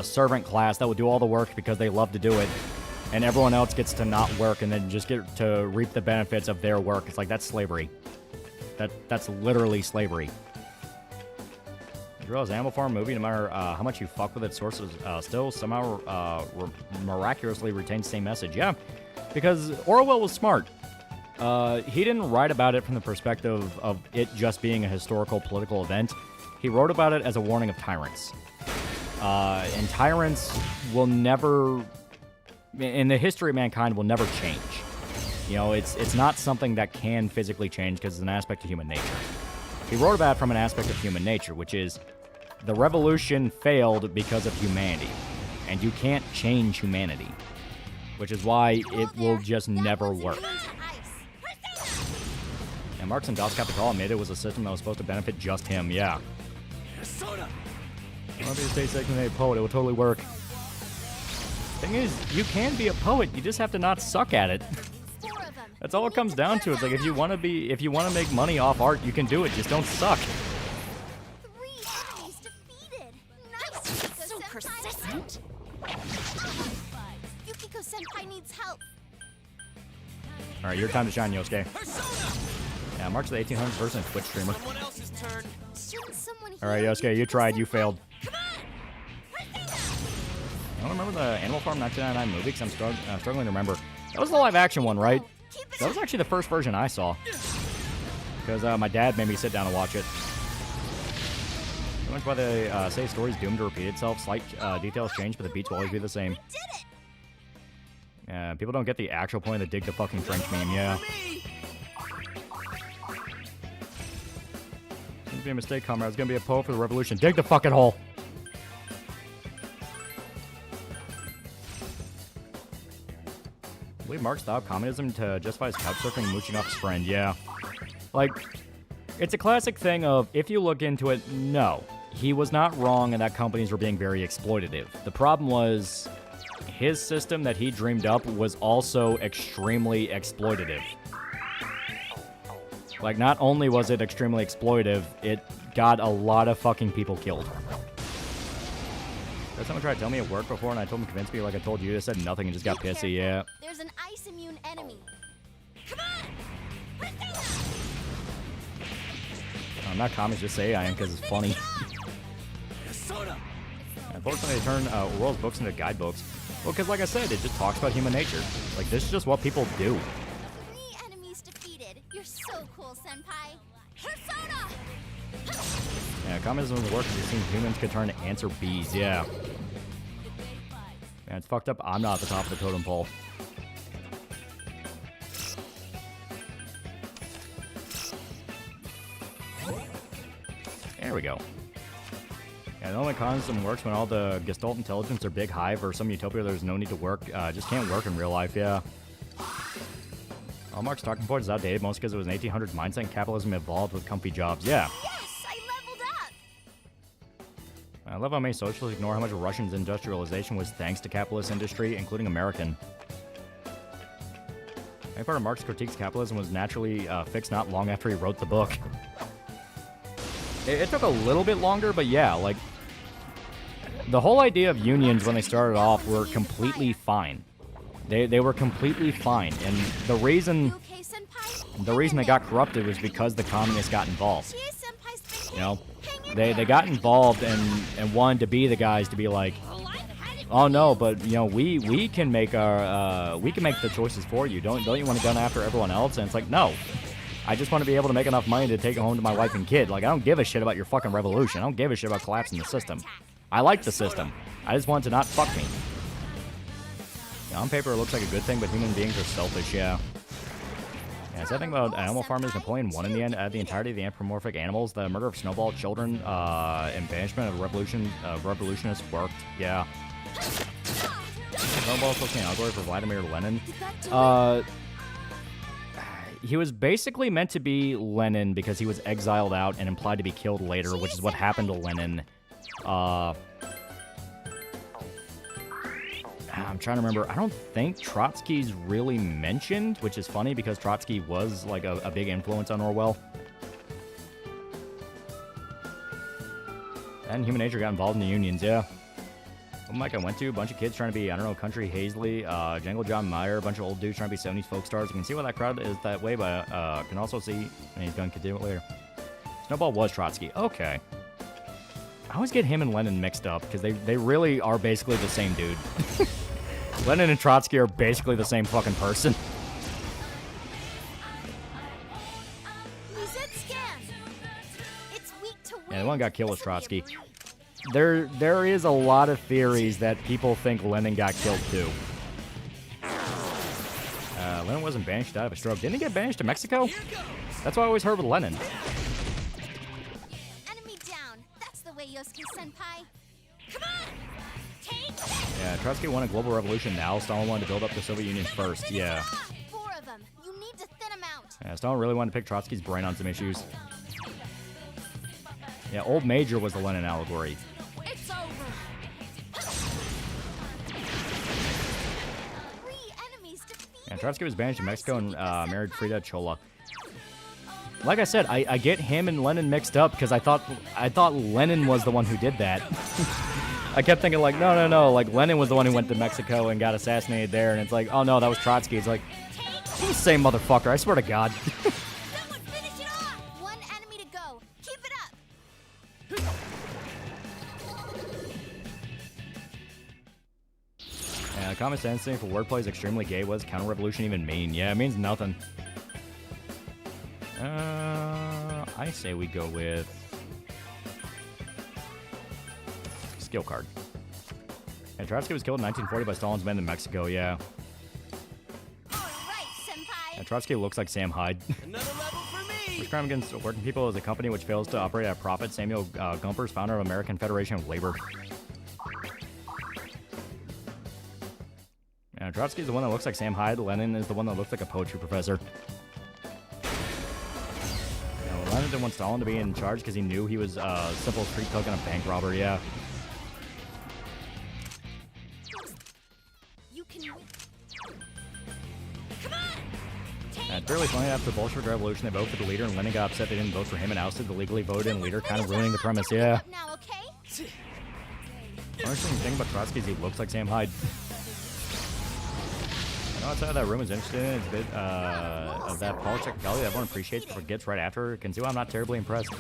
servant class that would do all the work because they love to do it, and everyone else gets to not work and then just get to reap the benefits of their work. It's like, that's slavery. That's literally slavery. You realize Animal Farm movie, no matter how much you fuck with its sources, still somehow miraculously retains the same message. Yeah, because Orwell was smart. He didn't write about it from the perspective of it just being a historical political event. He wrote about it as a warning of tyrants. And tyrants will never, in the history of mankind, will never change. You know, it's not something that can physically change because it's an aspect of human nature. He wrote about it from an aspect of human nature, which is the revolution failed because of humanity. And you can't change humanity. Which is why it will just never work. And Marx and Das Kapital admitted it was a system that was supposed to benefit just him, yeah. I want to be a state-segmented poet, it will totally work. Thing is, you can be a poet, you just have to not suck at it. That's all it comes down to. It's like, if you want to make money off art, you can do it, just don't suck. 3 enemies defeated. Nice, so persistent. Yukiko-senpai needs help. Alright, your time to shine, Yosuke. Yeah, March of the 1800s version of Twitch streamer. Alright, Yosuke, you tried, you failed. I don't remember the Animal Farm 1999 movie because I'm struggling to remember. That was the live-action one, right? That was actually the first version I saw. Because my dad made me sit down and watch it. So much why they say stories doomed to repeat itself. Slight details change, but the beats will always be the same. Yeah, people don't get the actual point of the dig the fucking French meme, yeah. It's gonna be a mistake, comrade. It's gonna be a poet for the revolution. Dig the fucking hole! I believe Marx thought communism to justify his couch surfing and mooching off his friend, yeah. Like, it's a classic thing of, if you look into it, no. He was not wrong in that companies were being very exploitative. The problem was, his system that he dreamed up was also extremely exploitative. Like, not only was it extremely exploitative, it got a lot of fucking people killed. Did someone try to tell me it worked before and I told him to convince me like I told you? I said nothing and just got pissy, yeah. There's an ice immune enemy. I'm not comments, just say I am because it's funny. Unfortunately, they turned Orwell's books into guidebooks. Well, because like I said, it just talks about human nature. Like, this is just what people do. 3 enemies defeated. You're so cool, senpai. Persona! Yeah, communism doesn't work because it seems humans could turn to ants or bees, yeah. And it's fucked up. I'm not at the top of the totem pole. There we go. Yeah, the only constant works when all the Gestalt intelligence are big hive or some utopia there's no need to work. Just can't work in real life, yeah. All Mark's talking point is outdated, mostly because it was an 1800s mindset and capitalism evolved with comfy jobs. Yeah. Yes, I leveled up. I love how many socialists ignore how much Russians' industrialization was thanks to capitalist industry, including American. Any part of Marx critiques capitalism was naturally fixed not long after he wrote the book. It took a little bit longer, but yeah, like, the whole idea of unions when they started off were completely fine. They were completely fine, and the reason they got corrupted was because the communists got involved. You know, they got involved and wanted to be the guys to be like, oh no, but you know we can make our the choices for you. Don't you want to gun after everyone else? And it's like, no, I just want to be able to make enough money to take it home to my wife and kid. Like, I don't give a shit about your fucking revolution. I don't give a shit about collapsing the system. I like the system. I just want it to not fuck me. Yeah, on paper, it looks like a good thing, but human beings are selfish, yeah. Yeah, so I think about Animal Farm is Napoleon won in the end. The entirety of the anthropomorphic animals, the murder of Snowball children, and banishment of revolutionists worked, yeah. Snowball's supposed to be an allegory for Vladimir Lenin. He was basically meant to be Lenin because he was exiled out and implied to be killed later, which is what happened to Lenin. I'm trying to remember. I don't think Trotsky's really mentioned, which is funny because Trotsky was like a big influence on Orwell. And human nature got involved in the unions, yeah. What mic I went to, a bunch of kids trying to be, I don't know, Country Hazley, Jangle John Mayer, a bunch of old dudes trying to be 70s folk stars. You can see why that crowd is that way, but can also see, and he's going to continue it later. Snowball was Trotsky. Okay. I always get him and Lenin mixed up, because they really are basically the same dude. Lenin and Trotsky are basically the same fucking person. Yeah, the one got killed was Trotsky. There is a lot of theories that people think Lenin got killed too. Lenin wasn't banished out of a stroke. Didn't he get banished to Mexico? That's what I always heard with Lenin. Enemy down. That's the way, Yosuke-senpai. Come on! Take! Yeah, Trotsky won a global revolution now. Stalin wanted to build up the Soviet Union first. Yeah. 4 of them. You need to thin them out. Yeah, Stalin really wanted to pick Trotsky's brain on some issues. Yeah, Old Major was the Lenin allegory. It's over. 3 enemies defeated. Yeah, Trotsky was banished to Mexico and married Frida Chola. Like I said, I get him and Lenin mixed up because I thought Lenin was the one who did that. I kept thinking like, no, like Lenin was the one who went to Mexico and got assassinated there, and it's like, oh no, that was Trotsky. It's like, he's the same motherfucker. I swear to God. Someone finish it off. 1 enemy to go. Keep it up. Yeah, the common sense thing for wordplay is extremely gay. What does counter-revolution even mean? Yeah, it means nothing. I say we go with skill card. And Trotsky was killed in 1940 by Stalin's men in Mexico, yeah. All right, senpai. And Trotsky looks like Sam Hyde. Another level for me! First crime against working people is a company which fails to operate at a profit. Samuel Gompers, founder of American Federation of Labor. Yeah, Trotsky's the one that looks like Sam Hyde. Lenin is the one that looks like a poetry professor. Lenin didn't want Stalin to be in charge because he knew he was a simple street thug and a bank robber, yeah. You can win. Come on! It's really funny after the Bolshevik Revolution, they voted for the leader, and Lenin got upset they didn't vote for him and ousted the legally voted in leader, kind of ruining the premise, yeah. Now, okay? The interesting thing about Trotsky is he looks like Sam Hyde. Outside of that room is interested in is a bit of that politics value that everyone appreciates but forgets right after. Can see why I'm not terribly impressed.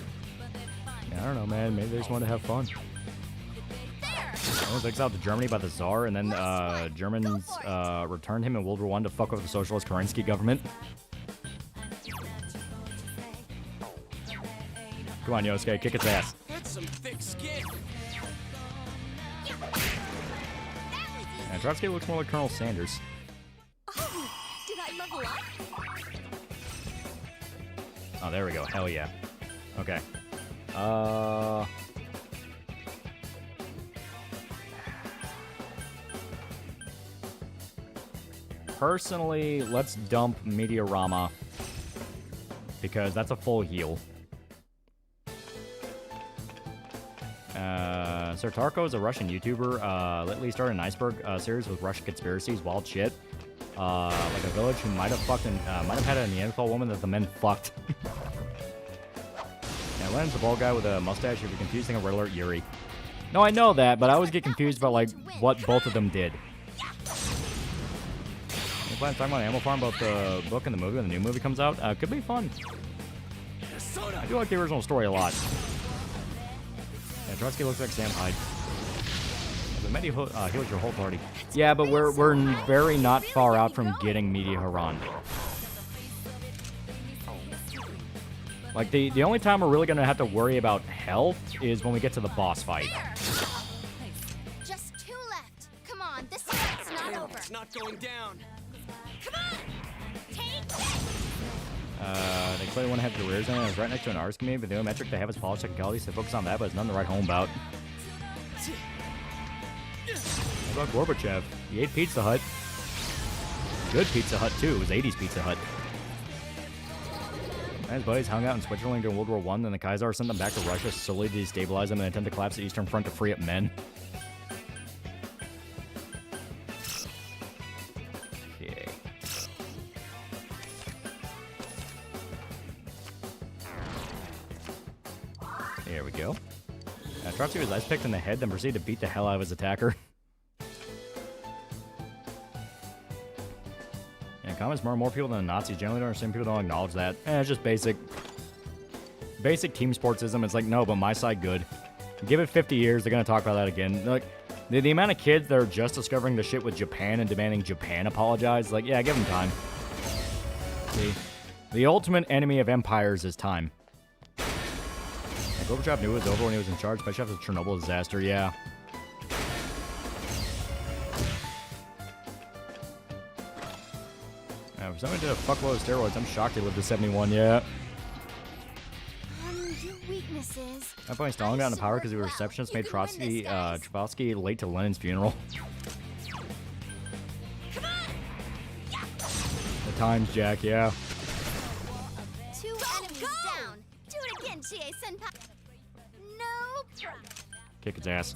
Yeah, I don't know, man. Maybe they just want to have fun. He was exiled to Germany by the Tsar, and then Germans returned him in World War I to fuck with the socialist Kerensky government. Come on, Yosuke, kick its ass. That's some thick skin. And Trotsky looks more like Colonel Sanders. Oh, did I level up? Oh, there we go. Hell yeah. Okay. Personally, let's dump Meteorama because that's a full heal. Sir Tarko is a Russian YouTuber. Lately started an iceberg series with Russian conspiracies, wild shit. Like a village who might have fucked and might have had a Neanderthal woman that the men fucked. Yeah, Len's the bald guy with a mustache. If you're confusing a Red Alert Yuri. No, I know that, but I always get confused about like what both of them did. You plan on talking about Animal Farm, about the book and the movie when the new movie comes out? Could be fun. I do like the original story a lot. Yeah, Trotsky looks like Sam Hyde. The Medi heals your whole party. Yeah, but we're very not far out from getting Media Haran. Like, the only time we're really going to have to worry about health is when we get to the boss fight. Just 2 left. Come on, this fight's not over. It's not going down. Come on! Take this! They clearly want to have careers in it. It's right next to an arts community, but the only metric they have is polish technicality, so focus on that, but it's nothing to write home about. What about Gorbachev? He ate Pizza Hut. Good Pizza Hut, too. It was 80s Pizza Hut. His buddies hung out in Switzerland during World War I, then the Kaiser sent them back to Russia solely to destabilize them and attempt to collapse the Eastern Front to free up men. Okay. There we go. Trotsky was ice picked in the head, then proceeded to beat the hell out of his attacker. Comments more people than the Nazis generally don't understand. People don't acknowledge that. It's just basic team sportsism. It's like, no, but my side good. Give it 50 years, they're gonna talk about that again. Like the amount of kids that are just discovering the shit with Japan and demanding Japan apologize. Like, yeah, give them time. The ultimate enemy of empires is time. And Gorbachev knew it was over when he was in charge, especially after the Chernobyl disaster. Yeah. For somebody did a fuckload of steroids, I'm shocked he lived to 71, yeah. Your weaknesses. That point, Stalin got into power because the receptionist made Trotsky late to Lenin's funeral. The times, Jack, yeah. 2 enemies down. Do it again, Chie-senpai. No problem. Kick his ass.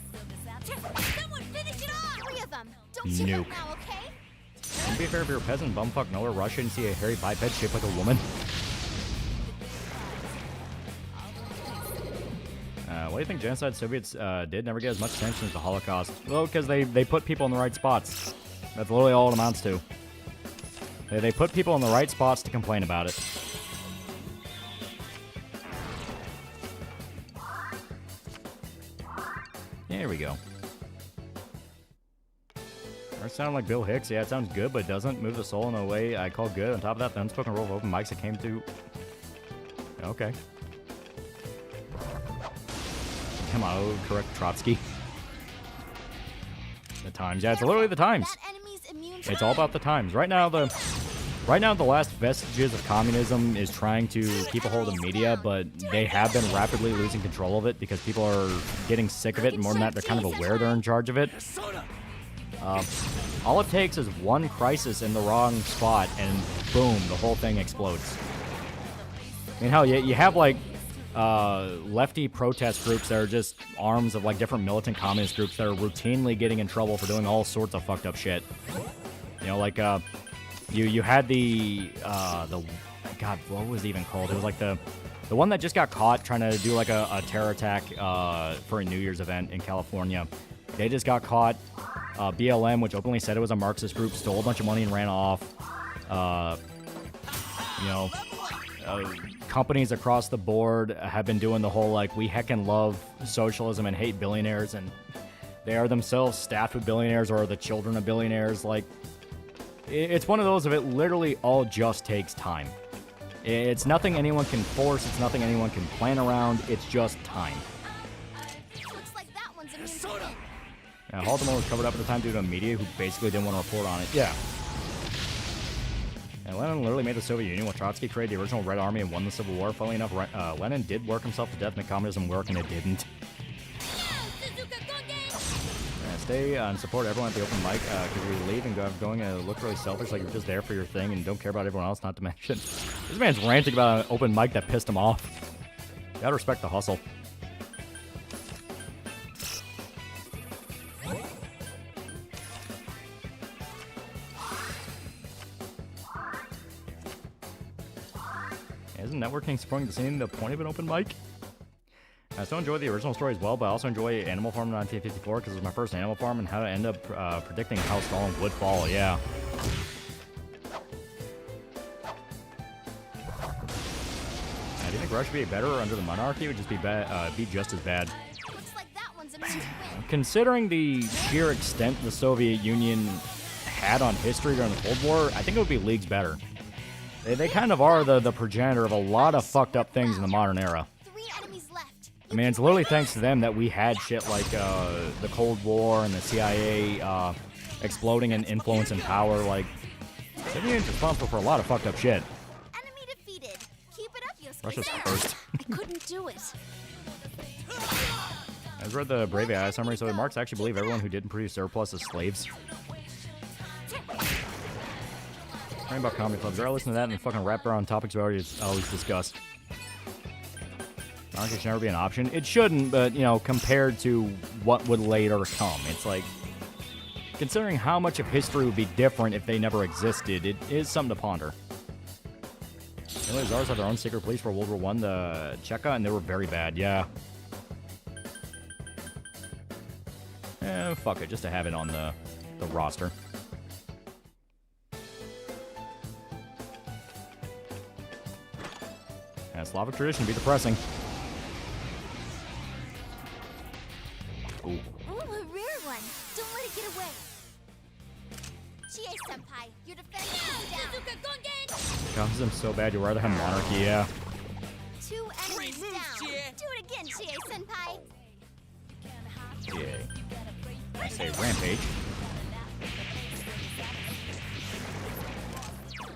Someone finish it off! 3 of them. Don't shoot them now, okay? Wouldn't be fair if you're a peasant, bumfuck nowhere, Russia, and see a hairy biped shaped like a woman. What do you think genocide Soviets did never get as much attention as the Holocaust? Well, because they put people in the right spots. That's literally all it amounts to. They put people in the right spots to complain about it. There we go. Sound like Bill Hicks. Yeah, it sounds good, but it doesn't move the soul in a way I call good. On top of that, the unspoken rule of open mics that came to... Okay. Come on, I'll correct Trotsky. The times. Yeah, it's literally the times. It's all about the times. Right now, the last vestiges of communism is trying to keep a hold of media, but they have been rapidly losing control of it because people are getting sick of it, and more than that, they're kind of aware they're in charge of it. All it takes is one crisis in the wrong spot, and boom, the whole thing explodes. I mean, hell, you have, like, lefty protest groups that are just arms of, like, different militant communist groups that are routinely getting in trouble for doing all sorts of fucked up shit. You know, like, you had the God, what was it even called? It was, like, the one that just got caught trying to do, like, a terror attack for a New Year's event in California. They just got caught. BLM, which openly said it was a Marxist group, stole a bunch of money and ran off. Companies across the board have been doing the whole, like, we heckin' love socialism and hate billionaires, and they are themselves staffed with billionaires or are the children of billionaires. Like, it's one of those of it literally all just takes time. It's nothing anyone can force. It's nothing anyone can plan around. It's just time. Looks like that one's immune to wind. Holodomor was covered up at the time due to media who basically didn't want to report on it. Yeah. And Lenin literally made the Soviet Union while Trotsky created the original Red Army and won the Civil War. Funnily enough, Lenin did work himself to death and make communism work, and it didn't. Stay and support everyone at the open mic, because we leave and go going and look really selfish, like you're just there for your thing and don't care about everyone else, not to mention. This man's ranting about an open mic that pissed him off. You gotta respect the hustle. Isn't networking supporting the scene the point of an open mic? I still enjoy the original story as well, but I also enjoy Animal Farm in 1954 because it was my first Animal Farm and how to end up predicting how Stalin would fall, yeah. Do you think Russia would be better under the monarchy? It would just be just as bad. Looks like that one's a win. Considering the sheer extent the Soviet Union had on history during the Cold War, I think it would be leagues better. They kind of are the progenitor of a lot of fucked up things in the modern era. 3 enemies left. I mean, it's literally thanks to them that we had shit like the Cold War and the CIA exploding in influence and power. Like, the Soviet Union's responsible for a lot of fucked up shit. Enemy defeated. Keep it up, Yosuke. Russia's first. I couldn't do it. I just read the Brave AI summary, so the Marks actually believe everyone who didn't produce surplus is slaves. Talking about comedy clubs. I listen to that and fucking rap around topics we always discuss. Monarchy should never be an option. It shouldn't, but, you know, compared to what would later come, it's like, considering how much of history would be different if they never existed, it is something to ponder. The Czars had their own secret police for World War I, the Cheka, and they were very bad, yeah. Fuck it, just to have it on the roster. Slavic tradition be depressing. Ooh. Ooh, a rare one. Don't let it get away. Chie-senpai, your defense is down. Comes them so bad, you'd rather have monarchy, yeah. 2 enemies down. Do it again, Chie-senpai. Yeah. I say rampage.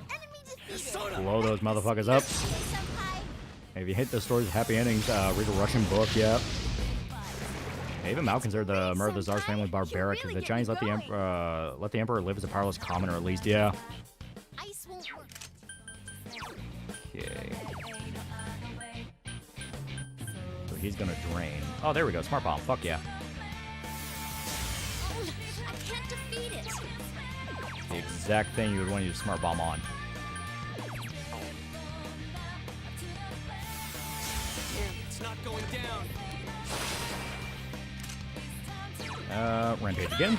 Enemy defeated. Blow those motherfuckers up. If you hate the story's happy endings, read a Russian book, yeah. Even Mao considered the murder of the Tsar's family barbaric. The Chinese let the emperor live as a powerless commoner, at least, yeah. Ice won't work. Okay. So he's gonna drain. Oh, there we go. Smart bomb. Fuck yeah. I can't defeat it. The exact thing you would want to use smart bomb on. Not going down. Rampage again.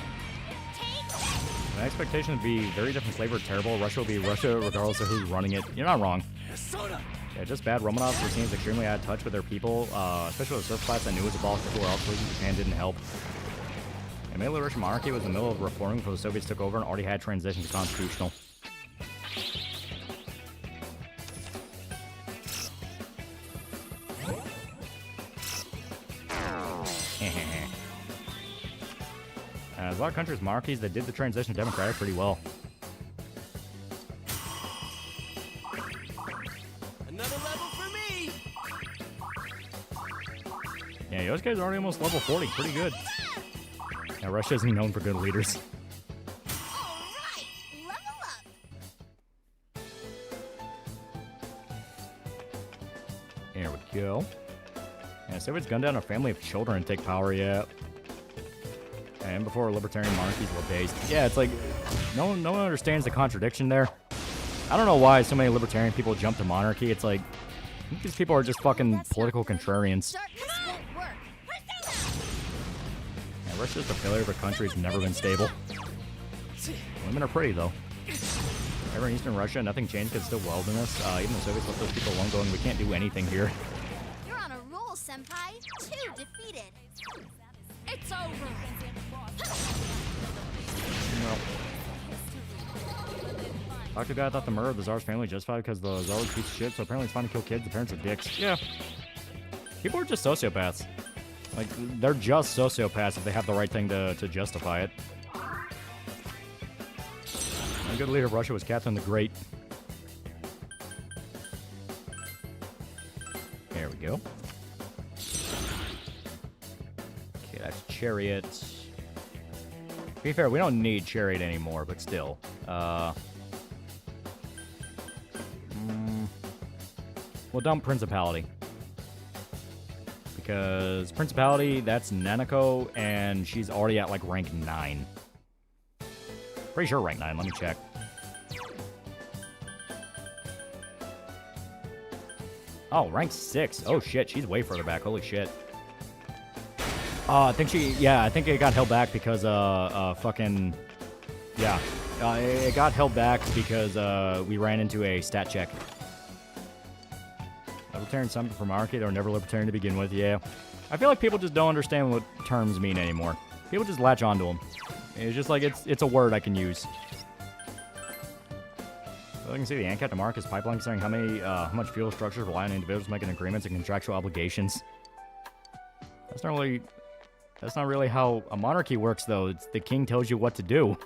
My expectation would be very different flavor, terrible. Russia will be Russia regardless of who's running it. You're not wrong. Yeah, just bad. Romanovs were seen as extremely out of touch with their people, especially with the surf class that knew it was abolished before else. Japan didn't help. And mainly the Russian monarchy was in the middle of reforming before the Soviets took over and already had transitioned to constitutional. There's a lot of countries, monarchies, that did the transition to democratic pretty well. Another level for me. Yeah, those guys are already almost level 40. Pretty good. Yeah, Russia isn't known for good leaders. Alright, level up. There we go. Yeah, Soviets gunned down a family of children and take power, yeah. And before libertarian monarchies were based. Yeah, it's like, no one understands the contradiction there. I don't know why so many libertarian people jump to monarchy. It's like, I think these people are just fucking political contrarians. Yeah, Russia's a failure of a country that's never been stable. Women are pretty, though. Ever in Eastern Russia, nothing changed because it's still wilderness. Even the Soviets let those people alone going, we can't do anything here. You're on a roll, senpai. 2 defeated. It's over. No. Dr. Guy thought the murder of the Tsar's family justified because the Tsar was a piece of shit, so apparently it's fine to kill kids. The parents are dicks. Yeah. People are just sociopaths. Like, they're just sociopaths if they have the right thing to justify it. A good leader of Russia was Catherine the Great. There we go. Okay, that's Chariot. To be fair, we don't need Chariot anymore, but still. We'll dump Principality. Because Principality, that's Nanako, and she's already at, like, rank 9. Pretty sure rank 9, let me check. Oh, rank 6. Oh, shit, she's way further back. Holy shit. I think I think it got held back because, fucking... Yeah. It got held back because, we ran into a stat check. Libertarian something from Monarchy, they were never libertarian to begin with, yeah. I feel like people just don't understand what terms mean anymore. People just latch onto them. It's just like, it's a word I can use. Well, you can see the ANCAP to Marcus pipeline considering how much fuel structures rely on individuals making agreements and contractual obligations. That's not really how a monarchy works, though. It's the king tells you what to do.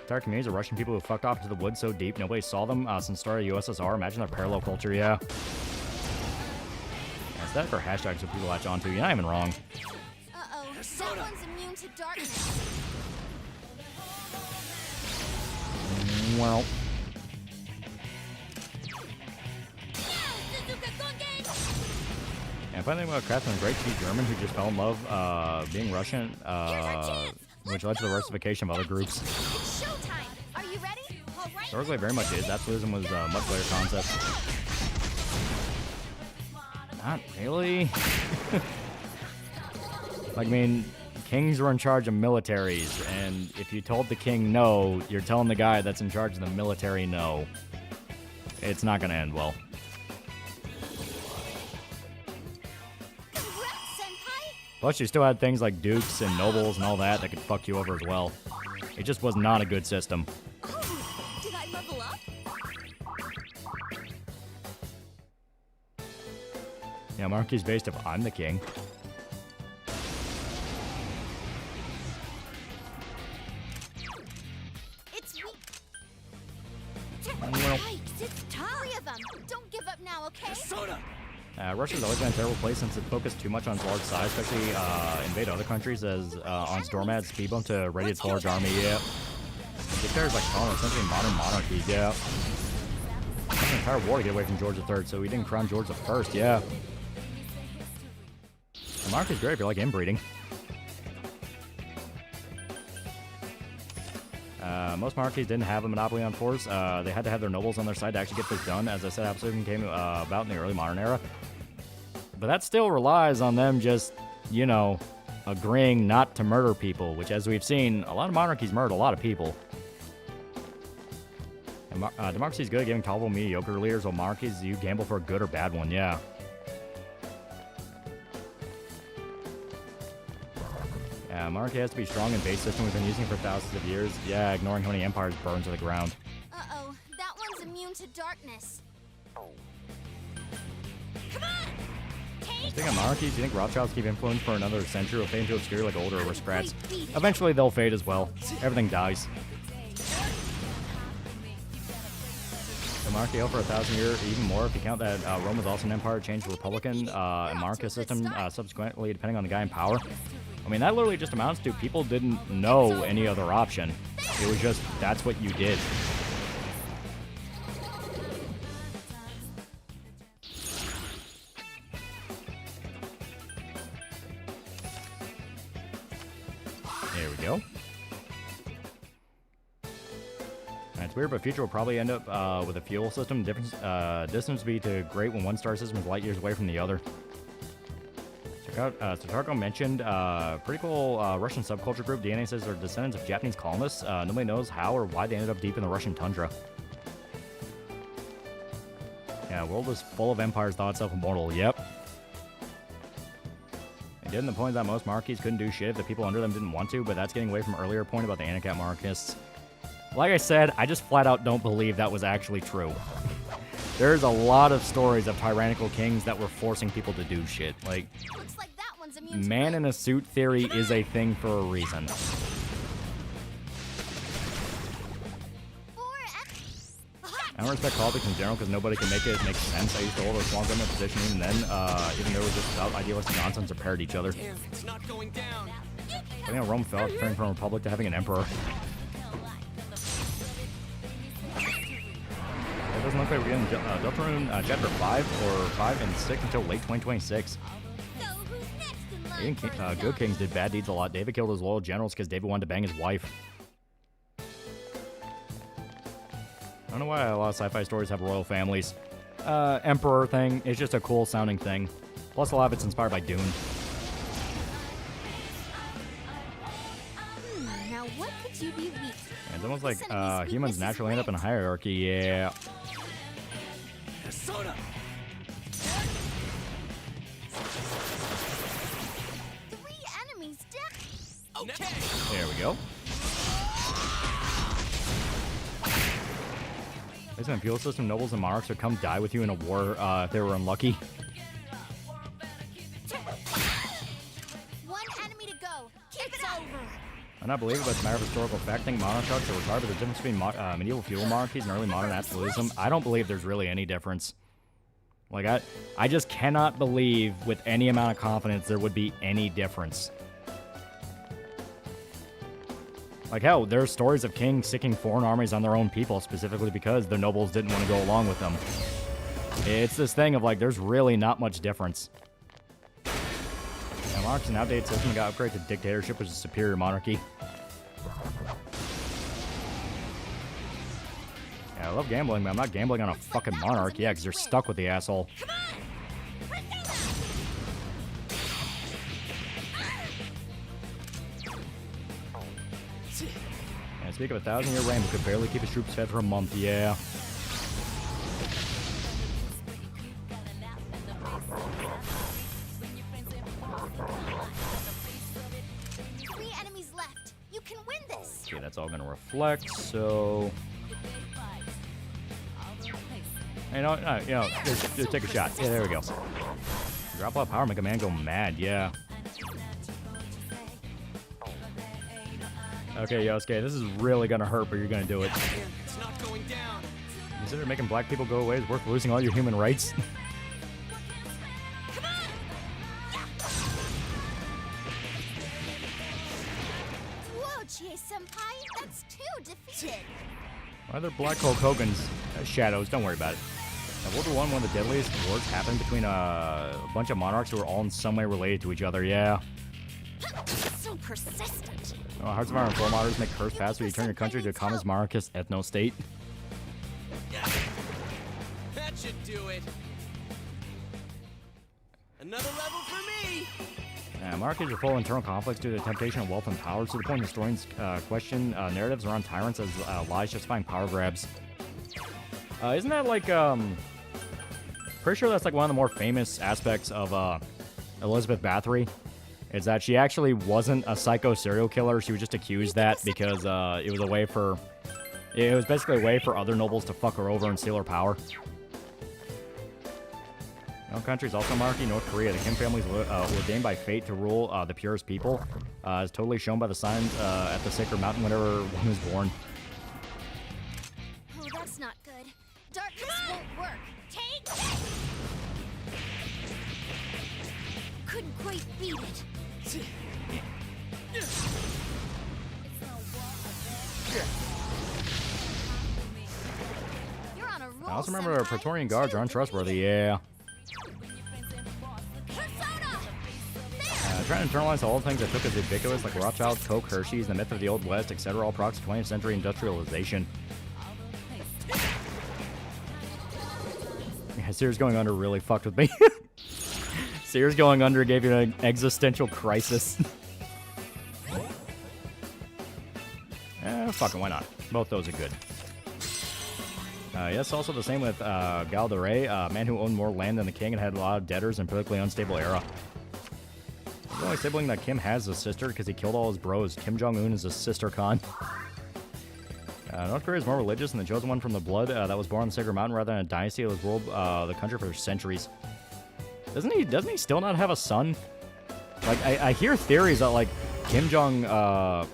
Entire communities of Russian people who fucked off into the woods so deep nobody saw them since the start of the USSR. Imagine their parallel culture, yeah. That's that for hashtags so people latch onto. You're not even wrong. Uh-oh, that one's immune to darkness. Well. And finally, about Catherine the Great, she's German who just fell in love being Russian, which led to the Russification of other groups. It's showtime. Are you ready? All right. Historically, very much is. Absolutism was a much later concept. Not really. Like, I mean, kings were in charge of militaries, and if you told the king no, you're telling the guy that's in charge of the military no. It's not gonna end well. Plus, you still had things like dukes and nobles and all that could fuck you over as well. It just was not a good system. Oh, did I level up? Yeah, monarchy's based if I'm the king. It's me. Well. It's three of them. Don't give up now, okay? Russia's always been a terrible place since it focused too much on its large size, especially invade other countries as on its doormat speed bump to ready its large army, yeah. Dictators like Stalin are essentially modern monarchy, yeah. An entire war to get away from George III, so we didn't crown George I, yeah. The monarchy's great if you like inbreeding. Most monarchies didn't have a monopoly on force. They had to have their nobles on their side to actually get this done. As I said, absolutism came about in the early modern era. But that still relies on them just, you know, agreeing not to murder people, which, as we've seen, a lot of monarchies murder a lot of people. And, democracy is good at giving tolerable mediocre leaders, while monarchies, you gamble for a good or bad one, yeah. Yeah, monarchy has to be strong and base system we've been using for thousands of years. Yeah, ignoring how many empires burn to the ground. Uh-oh, that one's immune to darkness. Come on! Speaking of monarchies, do you think Rothschilds keep influence for another century or fade into obscurity like older aristocrats? Eventually they'll fade as well. Everything dies. The monarchy held for 1,000 years, even more if you count that Rome was also an empire, changed to Republican and monarchist system subsequently, depending on the guy in power. I mean, that literally just amounts to people didn't know any other option. It was just, that's what you did. There we go. It's weird, but future will probably end up with a fuel system. Distance will be to great when one star system is light years away from the other. Satarko mentioned pretty cool Russian subculture group. DNA says they're descendants of Japanese colonists. Nobody knows how or why they ended up deep in the Russian tundra. Yeah, world is full of empires thought itself immortal. Yep. And didn't the point that most monarchies couldn't do shit if the people under them didn't want to, but that's getting away from earlier point about the ANCAP monarchists. Like I said, I just flat out don't believe that was actually true. There's a lot of stories of tyrannical kings that were forcing people to do shit. Like, Looks like that one's immune to man in a suit theory is a thing for a reason. I don't respect politics in general because nobody can make it make sense. I used to hold a strong government position even then, even though it was just about idealistic nonsense or paired each other. Damn, it's not going down. But, you know, Rome fell, turning from a republic to having an emperor. It doesn't look like we're getting Deltarune Chapter 5 or 5 and 6 until late 2026. So who's next in line Even good kings did bad deeds a lot. David killed his loyal generals because David wanted to bang his wife. I don't know why a lot of sci-fi stories have royal families. Emperor thing, it's just a cool sounding thing. Plus a lot of it's inspired by Dune. Now what could you be weak? And it's almost like humans naturally end up in a hierarchy, yeah. Soda! 3 enemies down. Okay! There we go. Based on fuel system, nobles and monarchs would come die with you in a war if they were unlucky. 1 enemy to go. Keep it over. I don't believe it, but it's a matter of historical fact. I think monarchs are retarded, but the difference between medieval feudal monarchies and early modern absolutism, I don't believe there's really any difference. Like, I just cannot believe with any amount of confidence there would be any difference. Like, hell, there's stories of kings sicking foreign armies on their own people specifically because the nobles didn't want to go along with them. It's this thing of, like, there's really not much difference. Yeah, monarchs an outdated system got upgraded to dictatorship, which is a superior monarchy. Yeah, I love gambling, but I'm not gambling on a fucking monarch. Yeah, because you're stuck with the asshole. And speak of a 1,000-year reign, who could barely keep his troops fed for a month, yeah. Okay, that's all gonna reflect, so... Hey, no, just take a shot. Yeah, there we go. Drop a lot of power, make a man go mad, yeah. Okay, Yosuke, this is really gonna hurt, but you're gonna do it. It's not going down. Consider making black people go away is worth losing all your human rights. Whoa, Chie-senpai, that's 2 defeated. Why are there black Hulk Hogan's? Shadows, don't worry about it. Now, World War I, one of the deadliest wars happened between a bunch of monarchs who were all in some way related to each other, yeah. So persistent. Hearts of Iron and Soul Modders make curse pass where you turn your country to a communist monarchist ethno-state. That should do it. Another level for me. Monarchies are full of internal conflicts due to the temptation of wealth and power, to the point historians question narratives around tyrants as lies justifying power grabs. Isn't that like, pretty sure that's like one of the more famous aspects of Elizabeth Bathory, is that she actually wasn't a psycho serial killer. She was just accused that because it was basically a way for other nobles to fuck her over and steal her power. No country's also monarchy. North Korea. The Kim family is ordained by fate to rule the purest people. Is totally shown by the signs at the sacred mountain whenever one is born. Oh, that's not good. Darkness won't work. Take this! Couldn't quite beat it. You're on a roll, I also remember senpai. Praetorian guards are untrustworthy. Yeah. Trying to internalize all the things I took as ubiquitous, like Rothschild, Coke, Hershey's, the myth of the Old West, etc., all products of 20th century industrialization. Yeah, Sears going under really fucked with me. Sears going under gave you an existential crisis. Fuck it, why not? Both those are good. Yes, also the same with Gal de Rey, a man who owned more land than the king and had a lot of debtors in a politically unstable era. The only sibling that Kim has is a sister because he killed all his bros. Kim Jong-un is a sister con. North Korea is more religious than the chosen one from the blood that was born on the Sacred Mountain rather than a dynasty that was ruled the country for centuries. Doesn't he still not have a son? Like, I hear theories that, like, Kim Jong-un.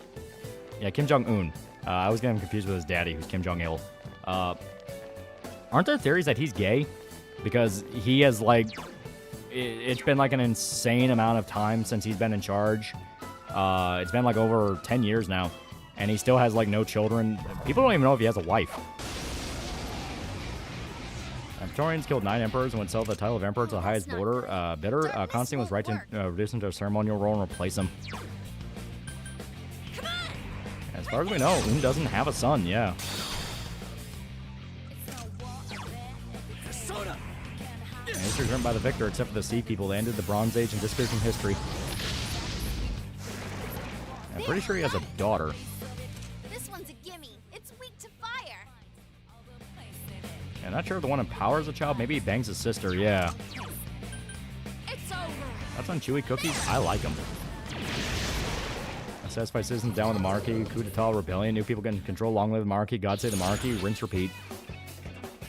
I was getting him confused with his daddy, who's Kim Jong-il. Aren't there theories that he's gay? Because he has, like, it's been, like, an insane amount of time since he's been in charge. It's been, like, over 10 years now. And he still has, like, no children. People don't even know if he has a wife. Victorians killed 9 emperors and would sell the title of emperor to the highest bidder. Constantine was right to reduce him to a ceremonial role and replace him. As far as we know, Un doesn't have a son, yeah. And history is written by the victor, except for the sea people. They ended the Bronze Age and disappeared from history. I'm pretty sure he has a daughter. This one's a gimme. It's weak to fire. I'm not sure if the one in power is a child. Maybe he bangs his sister, yeah. It's over. That's on Chewy Cookies. I like them. Satisfied citizens down with the monarchy. Coup d'etat, rebellion. New people can control. Long live the monarchy. God save the monarchy. Rinse, repeat.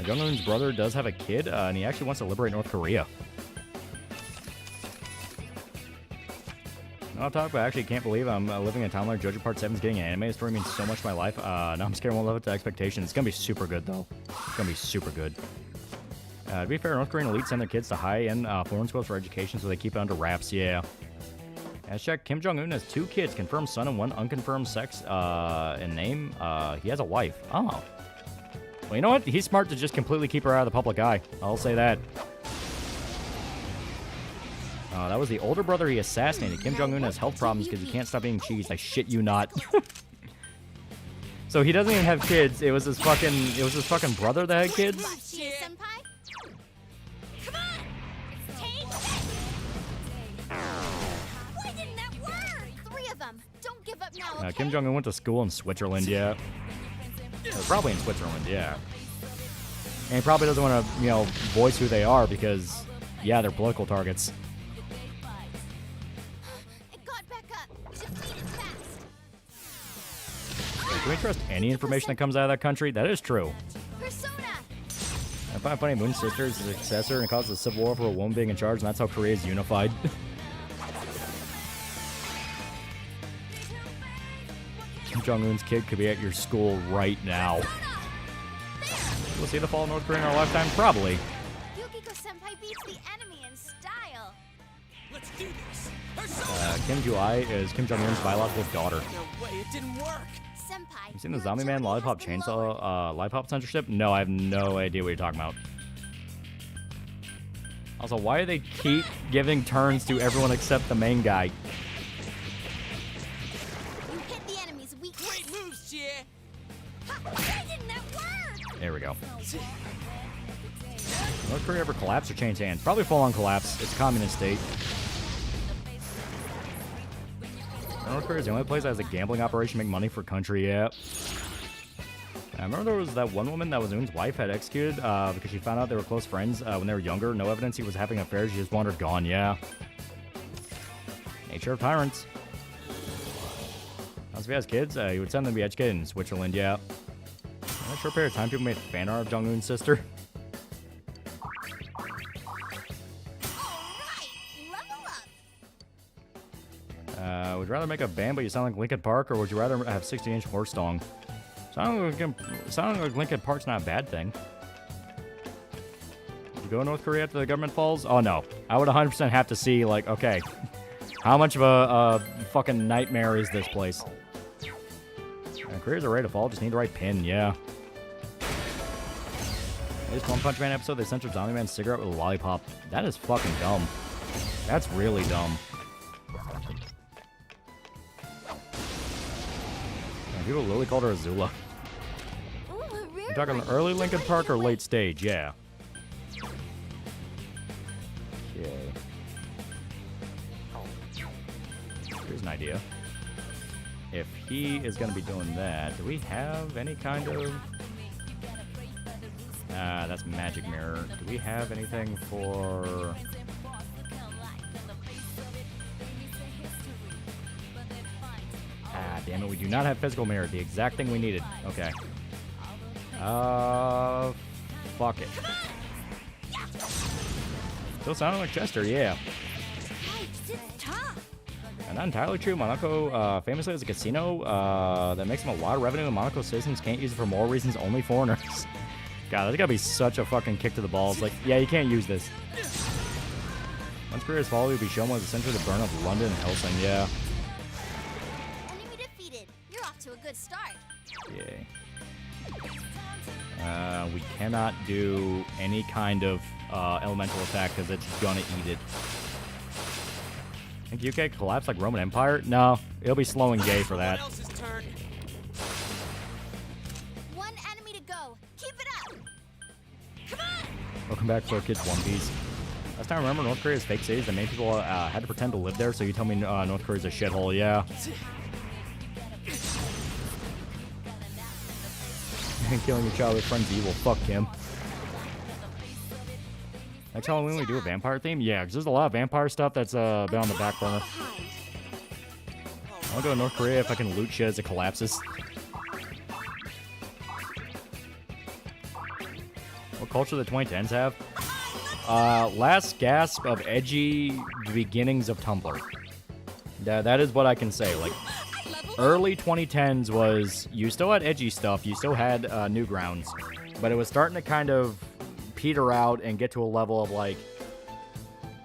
Jong-un's brother does have a kid, and he actually wants to liberate North Korea. No, I'll talk, but I actually can't believe I'm living in a town like JoJo Part 7 is getting an anime. The story means so much to my life. Now I'm scared I won't live up to expectations. It's going to be super good, though. It's going to be super good. To be fair, North Korean elites send their kids to high-end foreign schools for education, so they keep it under wraps, yeah. Let's check. Kim Jong-un has 2 kids, confirmed son and 1 unconfirmed sex and name. He has a wife. Oh. Well, you know what? He's smart to just completely keep her out of the public eye. I'll say that. That was the older brother he assassinated. Kim Jong-un has health problems because he can't stop eating cheese. I shit you not. So he doesn't even have kids. It was his fucking brother that had kids. Senpai? Come on! Take it! Why didn't that work? 3 of them. Don't give up now, okay? Kim Jong-un went to school in Switzerland, yeah. Probably in Switzerland, yeah. And he probably doesn't want to, voice who they are because, yeah, they're political targets. It got back up. Defeat it fast. Can we trust any information that comes out of that country? That is true. Persona. I find funny Moon's sister is the successor and it causes a civil war for a woman being in charge, and that's how Korea is unified. Kim Jong-un's kid could be at your school right now. We'll see the fall of North Korea in our lifetime? Probably. Yukiko Senpai beats the enemy in style. Let's do this. Kim Ju-ai is Kim Jong-un's biological daughter. No way, it didn't work. Senpai. You seen the Zombie Man Lollipop Chainsaw Lollipop censorship? No, I have no idea what you're talking about. Also, why do they keep giving turns to everyone except the main guy? You hit the enemy's weakness. Great moves, Jie. Why didn't that work? There we go. North Korea ever collapse or change hands? Probably full-on collapse. It's a communist state. North Korea is the only place that has a gambling operation to make money for country, yeah. I remember there was that one woman that was Un's wife had executed because she found out they were close friends when they were younger. No evidence he was having an affair. She just wanted her gone, yeah. Nature of tyrants. Once he has kids, he would send them to be educated in Switzerland, yeah. In a short period of time, people made fan art of Jong-un's sister. Would you rather make a band but you sound like Linkin Park, or would you rather have 60-inch horse song? Sounding like Linkin Park's not a bad thing. Would you go to North Korea after the government falls? Oh no. I would 100% have to see, like, okay, how much of a fucking nightmare is this place? Korea's are ready to fall, just need the right pin, yeah. This One Punch Man episode, they censored Zombie Man's cigarette with a lollipop. That is fucking dumb. That's really dumb. People literally called her Azula. You're talking early Linkin Park or late stage? Yeah. Okay. Here's an idea. If he is going to be doing that, do we have any kind of... that's Magic Mirror. Do we have anything for... Ah, damn it, we do not have Physical Mirror. The exact thing we needed. Okay. Fuck it. Still sounding like Chester, yeah. And not entirely true. Monaco famously has a casino that makes them a lot of revenue, and Monaco citizens can't use it for more reasons, only foreigners. God, that's gotta be such a fucking kick to the balls. Like, yeah, you can't use this. Once Korea's fall, will be shown was essentially the burn of London and Helsing, yeah. Enemy defeated. You're off to a good start. Yay. We cannot do any kind of elemental attack because it's gonna eat it. Think UK collapse like Roman Empire? No, it'll be slow and gay for that. One enemy to go. Keep it up. Come on. Welcome back for Kids One Piece. Last time I remember, North Korea's fake cities that made people had to pretend to live there, so you tell me North Korea's a shithole, yeah. Killing your child with friends evil, fuck him. Next Halloween we do a vampire theme? Yeah, because there's a lot of vampire stuff that's been on the back burner. I'll go to North Korea if I can loot shit as it collapses. What culture the 2010s have? Last gasp of edgy beginnings of Tumblr. That is what I can say. Like, early 2010s was, you still had edgy stuff, you still had Newgrounds, but it was starting to kind of peter out and get to a level of like,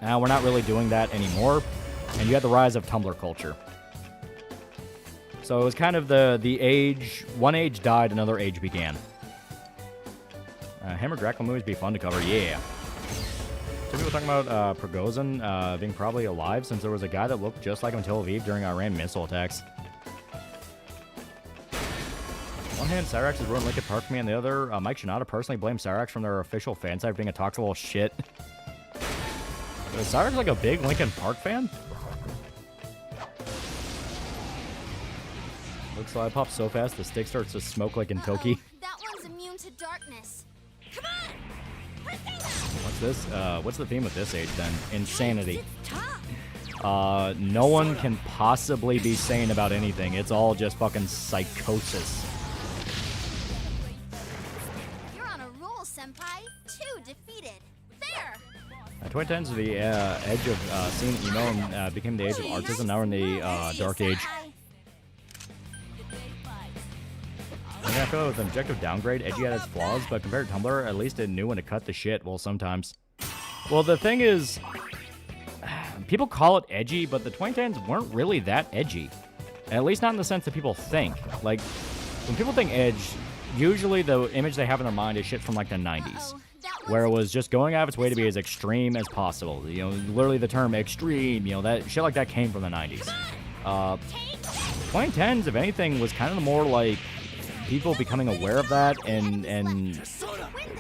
we're not really doing that anymore. And you had the rise of Tumblr culture. So it was kind of the age, one age died, another age began. Hammer Dracula movies be fun to cover, yeah. Some people talking about Prigozhin being probably alive since there was a guy that looked just like him in Tel Aviv during Iran missile attacks. On one hand, Cyrax has ruined Linkin Park for me, and the other, Mike Shinoda personally blames Cyrax from their official fan site for being a toxic little shit. Is Cyrax like a big Linkin Park fan? Looks slide pops so fast the stick starts to smoke like in Toki. That one's immune to darkness. Come on! What's this? What's the theme of this age then? Insanity. No one can possibly be sane about anything. It's all just fucking psychosis. You're on a roll, senpai. 2 defeated. There! 2010s were the edge of seeing emo and became the age of artism. Now we're in the dark age. I feel it was an objective downgrade. Edgy had its flaws, but compared to Tumblr, at least it knew when to cut the shit. Well, sometimes. Well, the thing is, people call it edgy, but the 2010s weren't really that edgy. At least not in the sense that people think. Like, when people think edge, usually the image they have in their mind is shit from like the 90s. Where it was just going out of its way to be as extreme as possible. You know, literally the term extreme, you know, that shit like that came from the 90s. 2010s, if anything, was kind of more like people becoming aware of that and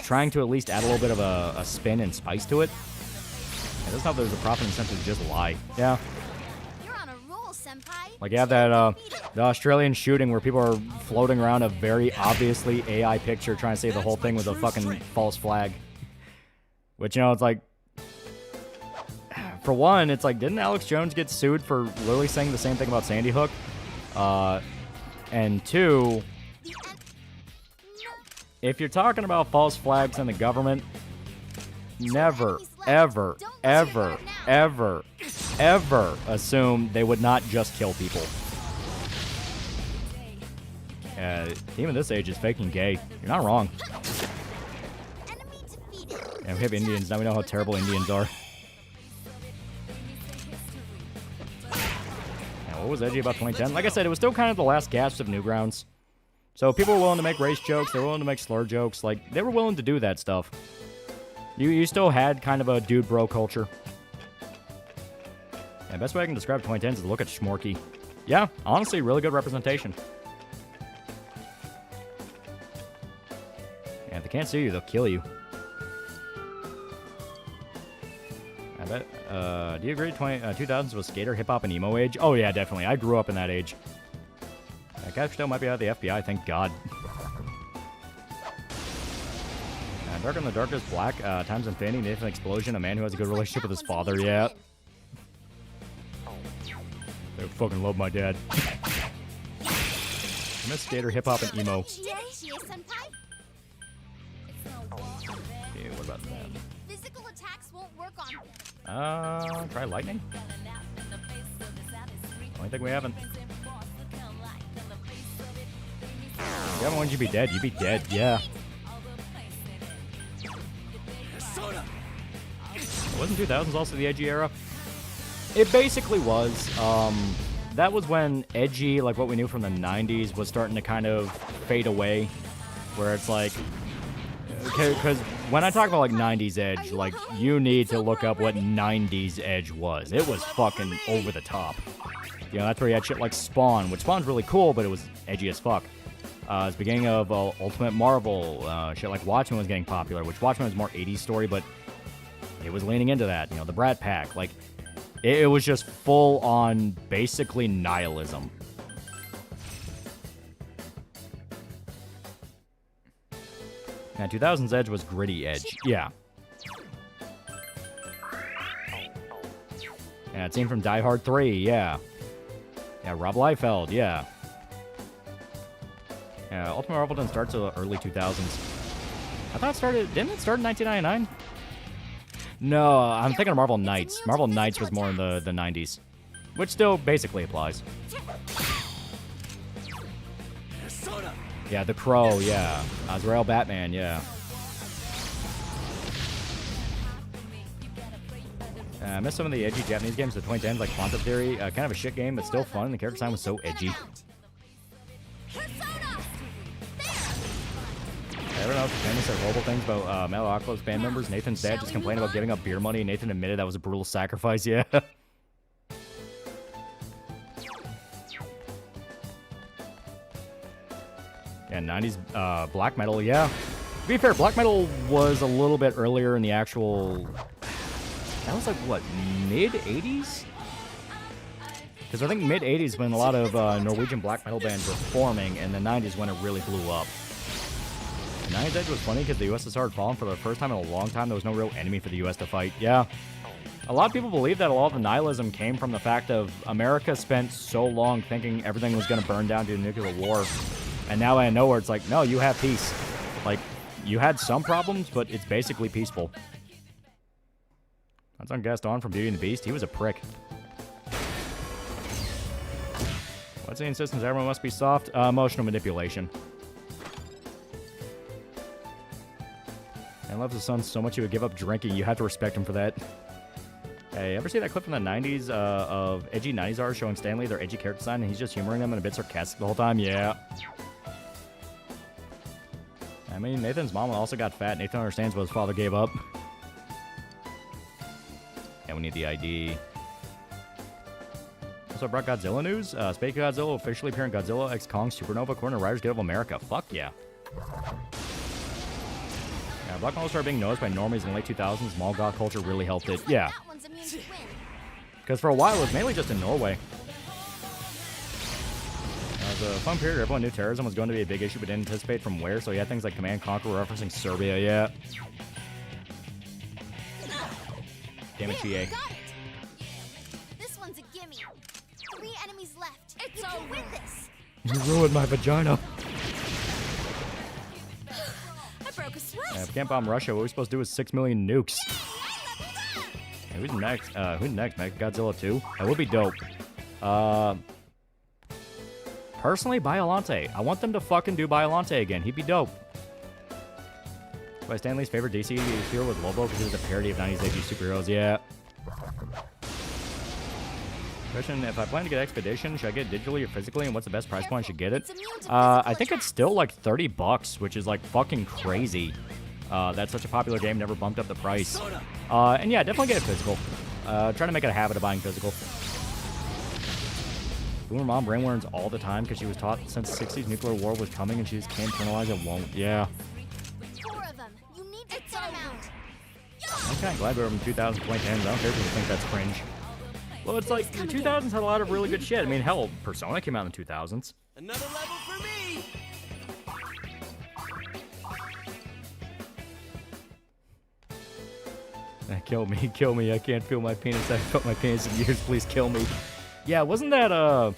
trying to at least add a little bit of a spin and spice to it. And that's how there's a profit incentive to just lie. Yeah. Like, you have that the Australian shooting where people are floating around a very obviously AI picture trying to say the whole thing with a fucking false flag. Which, you know, it's like, for one, it's like, didn't Alex Jones get sued for literally saying the same thing about Sandy Hook? And two, if you're talking about false flags in the government, never, ever, ever, ever, ever assume they would not just kill people. Even this age is faking gay. You're not wrong. And we have Indians. Now we know how terrible Indians are. Now, what was edgy about 2010? Like I said, it was still kind of the last gasp of Newgrounds. So people were willing to make race jokes. They were willing to make slur jokes. Like, they were willing to do that stuff. You still had kind of a dude bro culture. And the best way I can describe 2010s is to look at Schmorky. Yeah, honestly, really good representation. And if they can't see you, they'll kill you. I bet. Do you agree 2000s was skater, hip-hop, and emo age? Oh, yeah, definitely. I grew up in that age. Capstan might be out of the FBI, thank God. Dark in the Darkest, Black, Times Infinity, Nathan Explosion, a man who has a good relationship with his father, yeah. I fucking love my dad. I miss skater, hip-hop, and emo. what about that? Physical attacks won't work on. Try lightning? Only thing we haven't. You haven't wanted you to be dead. You'd be dead, yeah. Wasn't 2000s also the edgy era? It basically was. That was when edgy, like what we knew from the 90s, was starting to kind of fade away. Where it's like, because when I talk about like 90s edge, like you need to look up what 90s edge was. It was fucking over the top. You know, that's where you had shit like Spawn, which Spawn's really cool, but it was edgy as fuck. It's the beginning of Ultimate Marvel. Shit like Watchmen was getting popular, which Watchmen was more 80s story, but it was leaning into that. You know, the Brat Pack. Like, it was just full on basically nihilism. Now, 2000's edge was gritty edge. Yeah. Yeah, it's seen from Die Hard 3. Yeah. Yeah, Rob Liefeld. Yeah. Yeah, Ultimate Marvel didn't start till the early 2000s. I thought it started... Didn't it start in 1999? No, I'm thinking of Marvel Knights. Marvel Knights was more in the 90s. Which still basically applies. Yeah, The Crow, yeah. Azrael Batman, yeah. I missed some of the edgy Japanese games of the 2010s, like Quantum Theory. Kind of a shit game, but still fun. The character design was so edgy. I don't know if the family said horrible things about Metalocalypse band members. Nathan's dad just complained about giving up beer money. Nathan admitted that was a brutal sacrifice, yeah. Yeah, 90s black metal, yeah. To be fair, black metal was a little bit earlier in the actual... That was like, what, mid-80s? Because I think mid-80s when a lot of Norwegian black metal bands were forming, and the 90s when it really blew up. The 90s edge was funny because the USSR had fallen for the first time in a long time. There was no real enemy for the US to fight. Yeah. A lot of people believe that a lot of the nihilism came from the fact of America spent so long thinking everything was going to burn down due to nuclear war. And now out of nowhere, it's like, no, you have peace. Like, you had some problems, but it's basically peaceful. That's on Gaston from Beauty and the Beast. He was a prick. What's the insistence everyone must be soft? Emotional manipulation. Man loves his son so much he would give up drinking. You have to respect him for that. Hey, ever see that clip from the 90s of edgy 90s artists showing Stanley their edgy character design and he's just humoring them and a bit sarcastic the whole time? Yeah. I mean, Nathan's mom also got fat. Nathan understands what his father gave up. Yeah, we need the ID. Also brought Godzilla news. Space Godzilla will officially appear in Godzilla x Kong Supernova according to Writers Guild of America. Fuck yeah. Yeah, black metal started being noticed by normies in the late 2000s. Mall god culture really helped it. Yeah. Because for a while, it was mainly just in Norway. It was a fun period. Everyone knew terrorism was going to be a big issue, but didn't anticipate from where. So you had things like Command Conquer referencing Serbia. Yeah. Damn it, GA. This one's a gimme. 3 enemies left. It's over. Win this. You ruined my vagina. I broke a sweat. Yeah, if we can't bomb Russia, what we're supposed to do is 6 million nukes. Hey, who's next? Who's next, Mech Godzilla 2? That would be dope. Personally, Biollante. I want them to fucking do Biollante again. He'd be dope. My Stanley's favorite DC hero was Lobo because he was a parody of 90s edgy superheroes. Yeah. Question, if I plan to get Expedition, should I get it digitally or physically, and what's the best price point I should get it? I think it's still like $30, which is like fucking crazy. That's such a popular game, never bumped up the price. And yeah, definitely get it physical. Try to make it a habit of buying physical. Boomer mom brainworms all the time because she was taught since the 60s nuclear war was coming and she just can't internalize it, won't. Yeah. 4 of them. You need to get them out. I'm kind of glad we were in 2010s. I don't care if people think that's cringe. Well, it's like, the 2000s had a lot of really good shit. I mean, hell, Persona came out in the 2000s. Another level for me! Kill me, kill me. I can't feel my penis. I haven't felt my penis in years. Please kill me. Yeah, wasn't that, oh,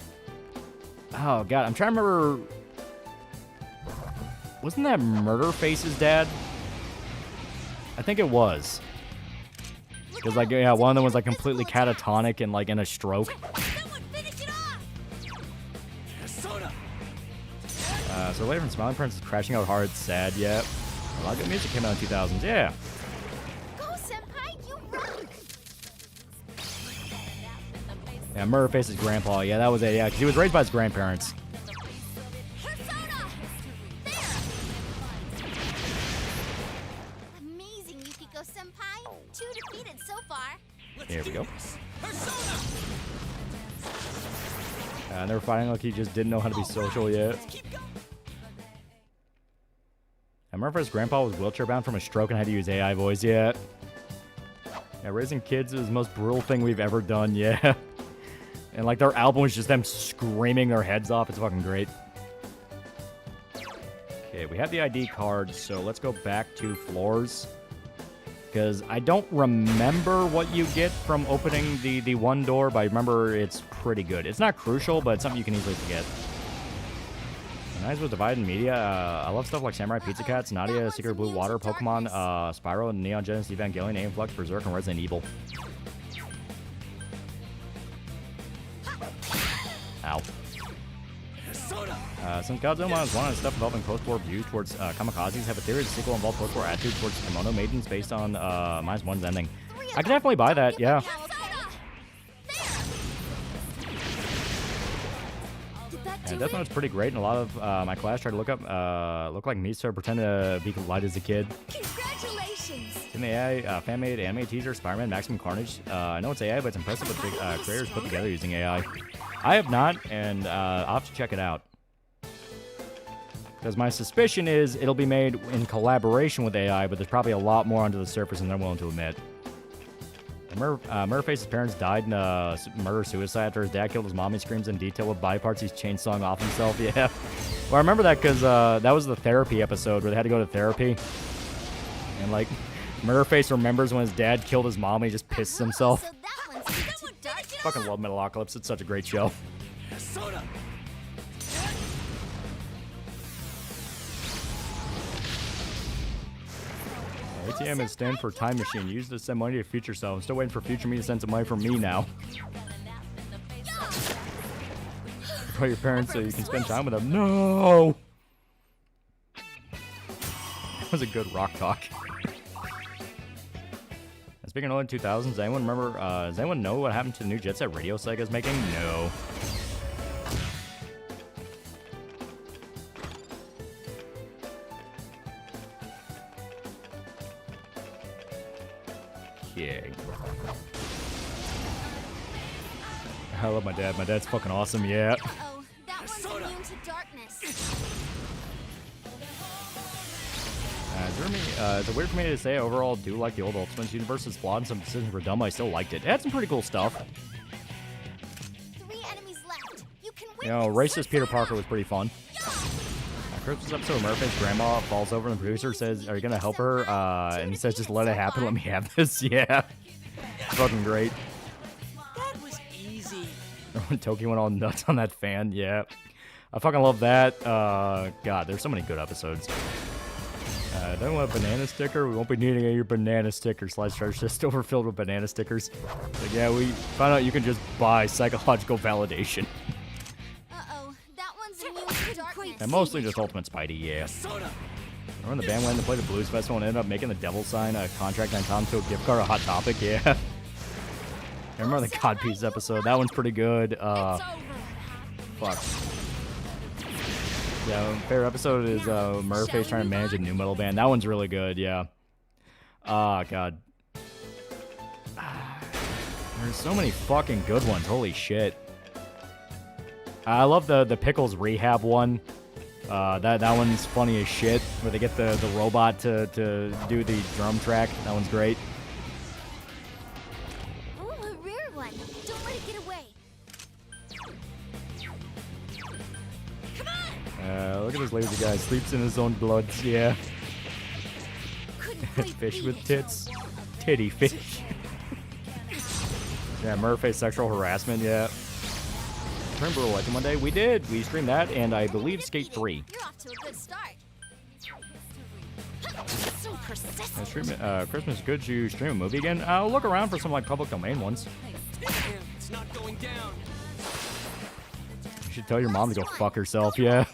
God. I'm trying to remember. Wasn't that Murderface's dad? I think it was. Because, like, yeah, one of them was, like, completely catatonic and, like, in a stroke. So later from Smiling Prince is crashing out hard, sad, yeah. A lot of good music came out in 2000s, yeah. Go, Senpai, you rock! Yeah, Murderface's grandpa, yeah, that was it, yeah, because he was raised by his grandparents. Amazing, Yukiko Senpai. 2 defeated so far. Here we go. They were fighting like he just didn't know how to be social yet. I remember his grandpa was wheelchair bound from a stroke and had to use AI voice, yeah. Yeah, raising kids is the most brutal thing we've ever done, yeah. And like their album was just them screaming their heads off. It's fucking great. Okay, we have the ID card, so let's go back to floors. Because I don't remember what you get from opening the one door, but I remember it's pretty good. It's not crucial, but it's something you can easily forget. Nice with Divided Media. I love stuff like Samurai Pizza Cats, Nadia, Secret Blue Water, Pokemon, Spyro, Neon Genesis, Evangelion, Aim Flux, Berserk, and Resident Evil. Ow. Since Godzilla is one of the stuff involving post-war views towards kamikazes, have a theory the sequel involved post-war attitudes towards kimono maidens based on -1's ending. I could definitely buy that, yeah. Yeah, Death Note's pretty great, and a lot of my class tried to look like me, so pretend to be light as a kid. Congratulations! In the AI fan-made anime teaser, Spider-Man Maximum Carnage. I know it's AI, but it's impressive what the creators put together using AI. I have not, and I'll have to check it out. Because my suspicion is it'll be made in collaboration with AI, but there's probably a lot more under the surface than they're willing to admit. Murderface's parents died in a murder-suicide after his dad killed his mom. He screams in detail with body parts he's chainsawing off himself. Yeah. Well, I remember that because that was the therapy episode where they had to go to therapy. And, like, Murderface remembers when his dad killed his mom and he just pisses himself. So that one's too dark. Fucking love Metalocalypse. It's such a great show. ATM is stand for time machine. Use to send money to future self. I'm still waiting for future me to send some money from me now. Call your parents so you can spend time with them. No! That was a good rock talk. Speaking of early 2000s, does anyone remember, does anyone know what happened to the new Jet Set radio Sega's making? No. Okay. I love my dad. My dad's fucking awesome, yeah. Uh-oh, that one's immune to darkness. Is it weird for me to say overall I do like the old Ultimates universe? It's flawed and some decisions were dumb, I still liked it. It had some pretty cool stuff. 3 enemies left. You can win. You know, racist Peter Parker was pretty fun. Christmas episode where Murphy's grandma falls over and the producer says, are you gonna help her? And he says, just let it happen, let me have this. Yeah. It's fucking great. That was easy. When Toki went all nuts on that fan, yeah. I fucking love that. God, there's so many good episodes. Don't want a banana sticker? We won't be needing any of your banana stickers. Slice charge just overfilled with banana stickers. But yeah, we found out you can just buy psychological validation. Uh-oh, that one's immune to darkness. And mostly just Ultimate Spidey, yeah. Remember when the band went to play the Blues Festival and ended up making the devil sign a contract on Tom to a gift card, a Hot Topic, yeah. I remember the Codpiece episode. That one's pretty good. Fuck. Yeah, my favorite episode is Murderface trying to manage a new metal band. That one's really good, yeah. God. There's so many fucking good ones. Holy shit. I love the Pickles Rehab one. That one's funny as shit, where they get the robot to do the drum track. That one's great. Oh, a rare one. Don't let it get away. Look at this lazy guy. Sleeps in his own blood. Yeah. Fish with tits. Titty fish. Yeah, Murderface sexual harassment. Yeah. Remember Legend one day? We did. We streamed that, and I believe Skate 3. You're off to a good start. So persistent. Christmas is good. You stream a movie again? I'll look around for some like public domain ones. Damn, it's not going down. You should tell your mom to go fuck herself. Yeah.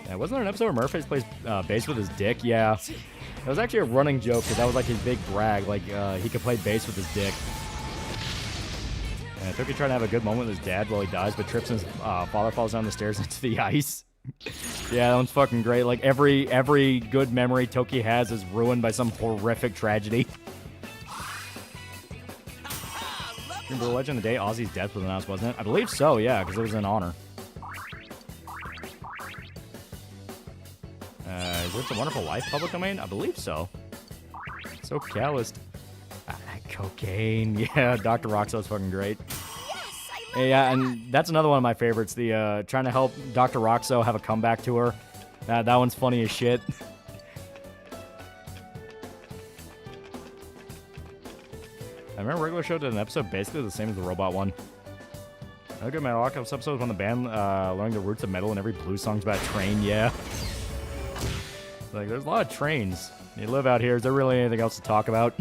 Yeah, wasn't there an episode where Murphy plays bass with his dick? Yeah. That was actually a running joke because that was like his big brag. Like he could play bass with his dick. And Toki trying to have a good moment with his dad while he dies, but trips and his father falls down the stairs into the ice. Yeah, that one's fucking great. Like every good memory Toki has is ruined by some horrific tragedy. Remember the legend of the day Ozzy's death was announced, wasn't it? I believe so, yeah, because it was in honor. Is It's a Wonderful Life public domain? I believe so. So calloused. Cocaine. Yeah, Dr. Roxo's fucking great. Yeah, and that's another one of my favorites. The trying to help Dr. Roxo have a comeback tour. That one's funny as shit. I remember regular show did an episode basically the same as the robot one. Another good Metal Alchemist episode was when the band learning the roots of metal and every blues song's about a train, yeah. Like, there's a lot of trains. You live out here, is there really anything else to talk about?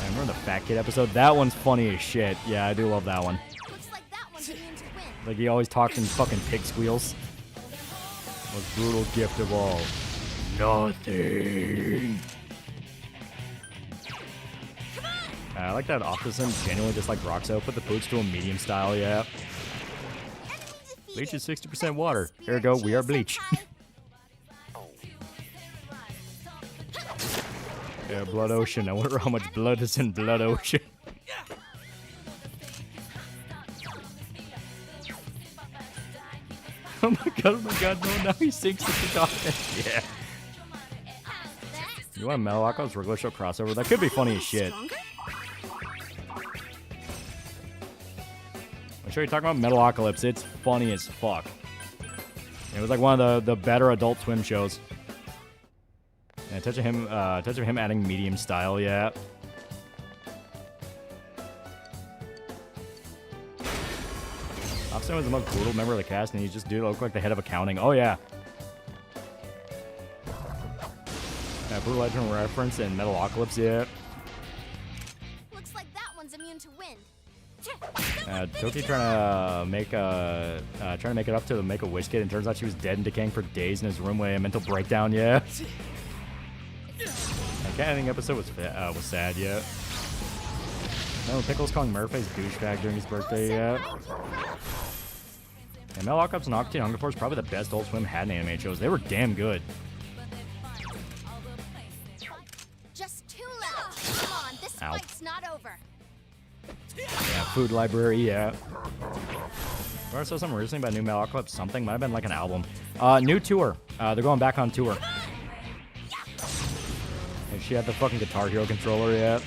I remember the Fat Kid episode. That one's funny as shit. Yeah, I do love that one. Looks like that one's immune to win. Like, he always talks in fucking pig squeals. Most brutal gift of all. Nothing. I like that Optisim genuinely just like Roxo. Put the boots to a medium style, yeah. Bleach is 60% water. Here we go, we are Bleach. Yeah, Blood Ocean. I wonder how much blood is in Blood Ocean. Oh my god, no, now he sinks with the dolphin. Yeah. You want a Metalocalypse regular show crossover? That could be funny as shit. I'm sure you're talking about Metalocalypse. It's funny as fuck. It was like one of the better Adult Swim shows. And touch of him adding medium style, yeah. Offset was the most brutal member of the cast, and he just did look like the head of accounting. Oh yeah. Brutal Legend reference in Metalocalypse, yeah. Looks like that one's immune to wind. Toki trying to make it up to the Make-A-Wish kid, and turns out she was dead and decaying for days in his room with a mental breakdown, yeah. That cat ending episode was sad, yeah. No, Pickles calling Murphy's douchebag during his birthday, yeah. And Metalocalypse and Octane Hunger Force probably the best Adult Swim had in anime shows. They were damn good. Just 2 left. Come on, this fight's not over. Yeah, Food Library, yeah. I saw something recently about new Metalocalypse. Something might have been like an album. New tour. They're going back on tour. And she had the fucking Guitar Hero controller, yeah.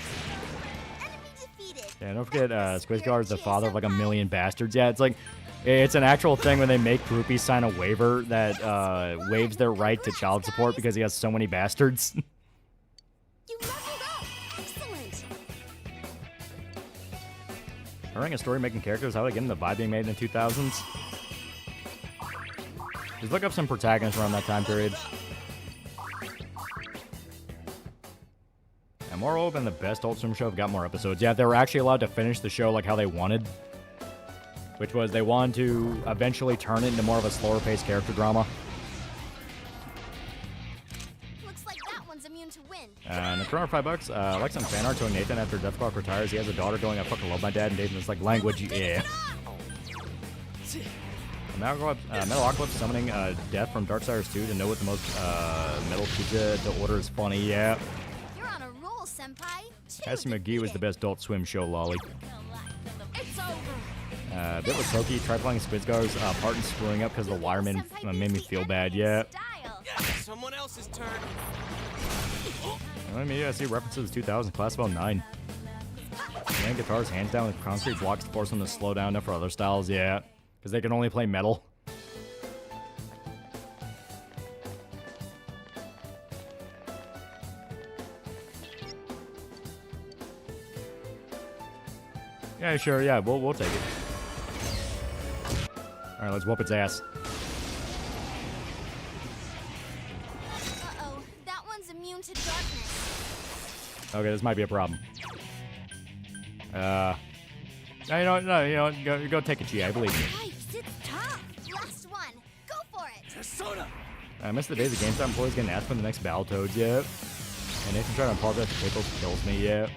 Yeah, don't forget, Squizgar is the father of like 1 million bastards. Yeah, it's an actual thing when they make groupies sign a waiver that waives their right to child support because he has so many bastards. You leveled up. Excellent. Writing a story making characters, how to get into the vibe being made in the 2000s. Just look up some protagonists around that time period. And moreover, than the best Adult Swim show have got more episodes. Yeah, they were actually allowed to finish the show like how they wanted. Which was they wanted to eventually turn it into more of a slower paced character drama. Looks like that one's immune to wind. And for $5, I like some fan art showing Nathan after Death Clock retires. He has a daughter going, I fucking love my dad, and Nathan's like, language, yeah. Metalocalypse summoning Death from Darksiders 2 to know what the most metal pizza to order is funny, yeah. You're on a roll, senpai. Cassie McGee was the best Adult Swim show, lolly. It's over. Bit with Toki, tried playing Squidgar's part and screwing up because the wireman made me feel bad, yeah. Someone else's turn. I mean, I see references to 2000, Class of 09. Man guitars hands down with concrete blocks to force them to slow down enough for other styles, yeah. Because they can only play metal. Yeah, sure, yeah, we'll take it. Alright, let's whoop its ass. Uh-oh, that one's immune to darkness. Okay, this might be a problem. No, go take a G. I believe you. Yikes, it's tough. Last one. Go for it. Persona! I miss the days of GameStop employees getting asked for the next Battletoads, yeah. And Nathan trying to apologize for Pickles kills me, yeah.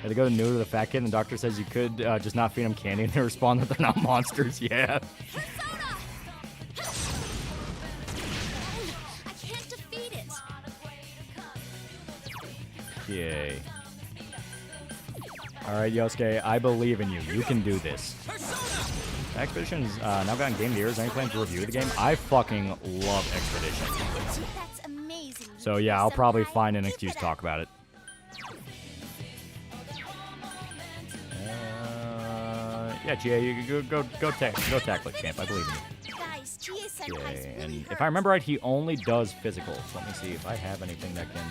Had to go to the fat kid, and the doctor says you could just not feed them candy, and they respond that they're not monsters, yeah. Persona! I can't defeat it. Yay. Alright, Yosuke, I believe in you. You can do this. Expedition's now gotten Game of the Year. Is there any plan to review the game? I fucking love Expedition. That's amazing. So yeah, I'll probably find an excuse to talk about it. Yeah, Gia, you go tackle it, champ. I believe in you. Guys, Chie-senpai's Okay, really and hurt. if I remember right, he only does physical. So let me see if I have anything that can...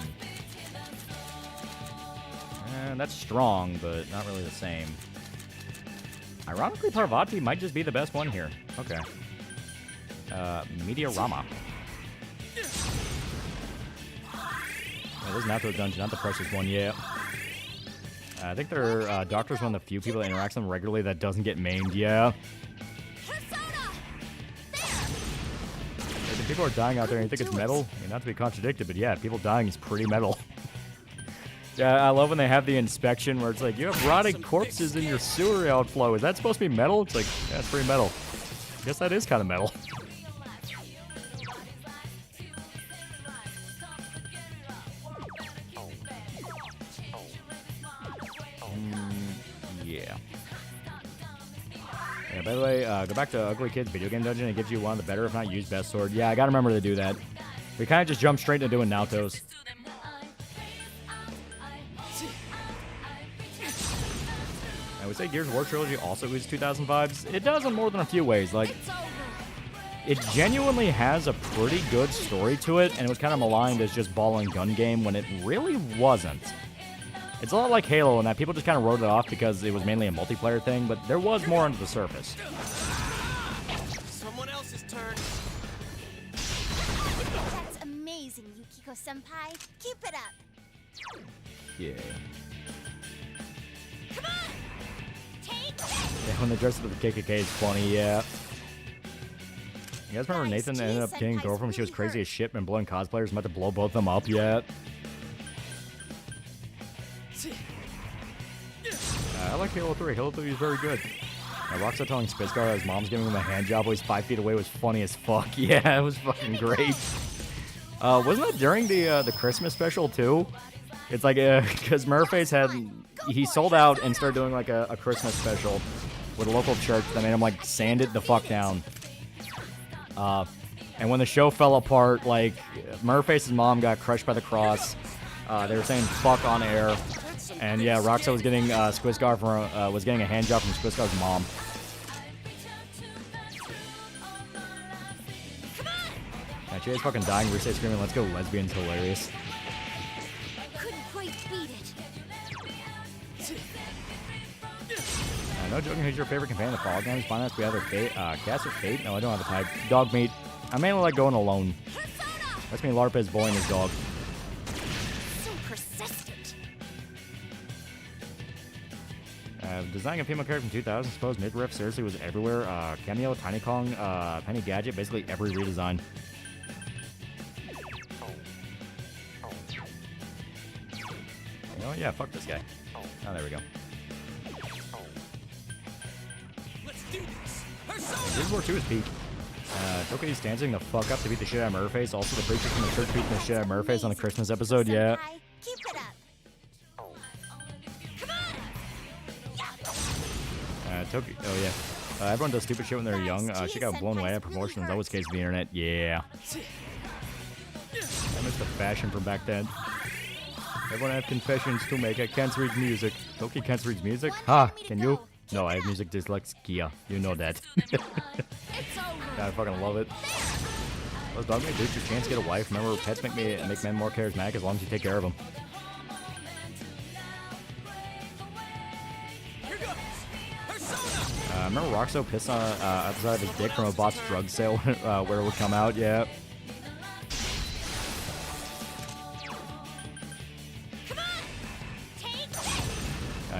that's strong, but not really the same. Ironically, Parvati might just be the best one here. Okay. Meteorama. Yeah, this is not the dungeon, not the precious one yet. I think their doctor's one of the few people that interacts with them regularly that doesn't get maimed, yeah. If people are dying out there and you think it's metal, I mean, not to be contradicted, but yeah, people dying is pretty metal. Yeah, I love when they have the inspection where it's like, you have rotting corpses in your sewer outflow. Is that supposed to be metal? It's like, yeah, it's pretty metal. I guess that is kind of metal. Yeah. Yeah, by the way, go back to Ugly Kid's video game dungeon. It gives you one of the better, if not used, best sword. Yeah, I gotta remember to do that. We kind of just jumped straight into doing Naotos. I would say Gears of War Trilogy also oozes 2000 vibes. It does in more than a few ways. Like, it genuinely has a pretty good story to it, and it was kind of maligned as just ball and gun game when it really wasn't. It's a lot like Halo in that people just kind of wrote it off because it was mainly a multiplayer thing, but there was more under the surface. Someone else's turn. That's amazing, Yukiko-senpai. Keep it up. Yeah. Come on! Take this! Yeah, when they dress up the KKK is funny, yeah. You guys remember Nathan ended up getting a girlfriend when she was crazy as shit and blowing cosplayers about to blow both of them up yet? I like Halo 3. Halo 3 is very good. Rockstar telling Spitzgar that his mom's giving him a hand job while he's 5 feet away was funny as fuck. Yeah, it was fucking great. Wasn't that during the Christmas special too? It's like, because Murphy's had, he sold out and started doing like a Christmas special with a local church that made him like sand it the fuck down. And when the show fell apart, like, Murphy's mom got crushed by the cross. They were saying fuck on air. And yeah, Roxa was getting Squisgar from was getting a hand job from Squisgar's mom. Yeah, Jay's fucking dying. Reset screaming, "Let's go, lesbians!" Hilarious. Couldn't quite beat it. No joking. Who's your favorite companion? The Fall Games. Finance. We either Cats or Fate. No, I don't have a type. Dog meat. I mainly like going alone. That's me. Larpez boy and his dog. So persistent. Designing a female character from 2000, I suppose midriff seriously was everywhere. Cameo, Tiny Kong, Penny Gadget, basically every redesign. Oh yeah, fuck this guy. Oh, there we go. Let's do this. Gears of War 2 is peak. Toki's dancing the fuck up to beat the shit out of Murphy's. Also, the preacher from the church beating the shit out of Murphy's on the Christmas episode. Yeah. Keep it up. Toki. Oh yeah. Everyone does stupid shit when they're young. She got blown away at promotions. That was the case of the internet. Yeah. I miss the fashion from back then. Everyone have confessions to make. I can't read music. Toki can't read music? Ha! Can you? No, I have music dyslexia. You know that. I fucking love it. Those dog made dudes your chance to get a wife. Remember, pets make men more charismatic as long as you take care of them. remember Roxo pissed on outside of his dick from a botched drug sale where it would come out. Yeah.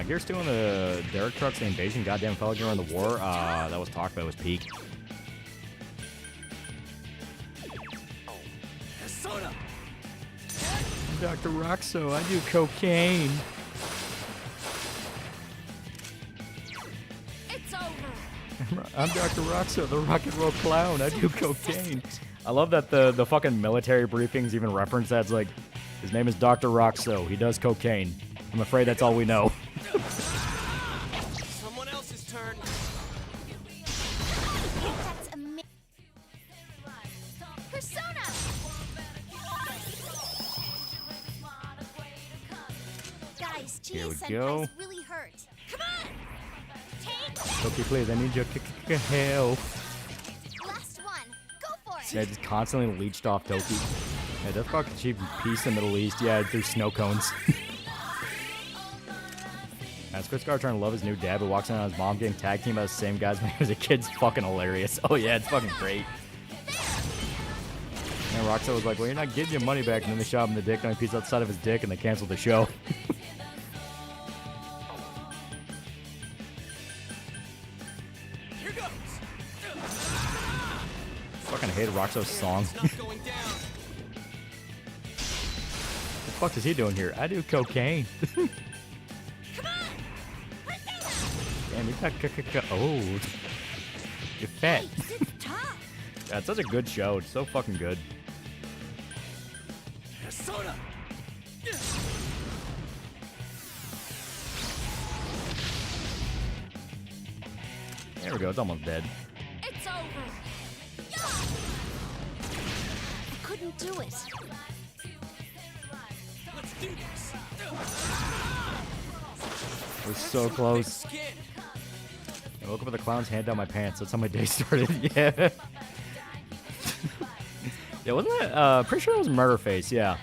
Gears 2 on the Derek trucks, the invasion goddamn fell during the war. That was talked about was peak. I'm Dr. Roxo, I do cocaine. It's over. I'm Dr. Roxo, the rock and roll clown. I do cocaine. I love that the fucking military briefings even reference that. It's like, his name is Dr. Roxo. He does cocaine. I'm afraid that's all we know. Someone else's turn. That's amazing. Persona! Guys, Here we Chia go. Senpai's really hurt. Come on! Take Okay, please, I need your help. last one. Go for it! Yeah, just constantly leached off Toki. Yeah, that's fucking achieving peace in the Middle East. Yeah, through snow cones. That's Chris Gar trying to love his new dad, but walks in on his mom getting tag teamed by the same guys when he was a kid. It's fucking hilarious. Oh yeah, it's fucking great. And Roxo was like, well, you're not getting your money back. And then they shot him in the dick, and he piece outside of his dick, and they canceled the show. Here goes. Fucking hated Roxo's song. It's not going down. What the fuck is he doing here? I do cocaine. Damn, you got oh. You're fat. Yeah, it's such a good show. It's so fucking good. Persona. There we go. It's almost dead. It's over. I couldn't do it. Let's do this. We're so close. I woke up with a clown's hand down my pants. That's how my day started. Yeah. Yeah, wasn't that? Pretty sure it was Murderface. Yeah.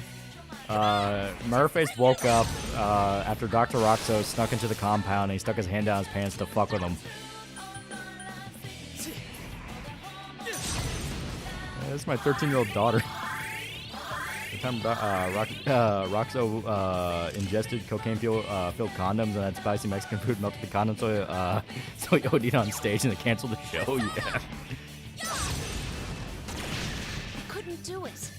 Murderface woke up after Dr. Roxo snuck into the compound and he stuck his hand down his pants to fuck with him. Yeah, this is my 13-year-old daughter. The time Roxo ingested cocaine-filled condoms and that spicy Mexican food melted the condoms, so he OD'd on stage and they canceled the show. Yeah. I couldn't do it.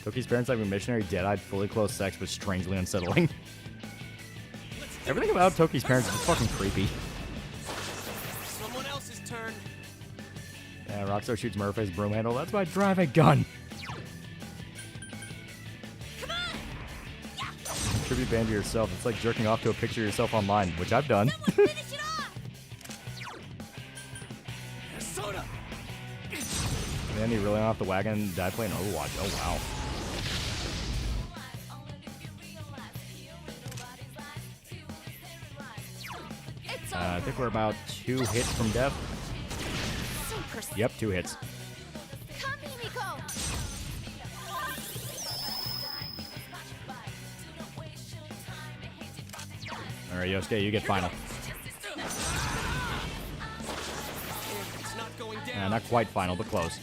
Toki's parents having missionary dead-eyed, fully clothed sex was strangely unsettling. Everything about Toki's parents is just fucking creepy. Someone else's turn. Yeah, Roxo shoots Murphy's broom handle. That's why I drive a gun. Tribute band to yourself. It's like jerking off to a picture of yourself online, which I've done. Persona. And then he really went off the wagon and died playing Overwatch. Oh, wow. I think we're about 2 hits from death. Yep, 2 hits. Come, Himiko! Alright, Yosuke, you get final. It's not going down. Not quite final, but close.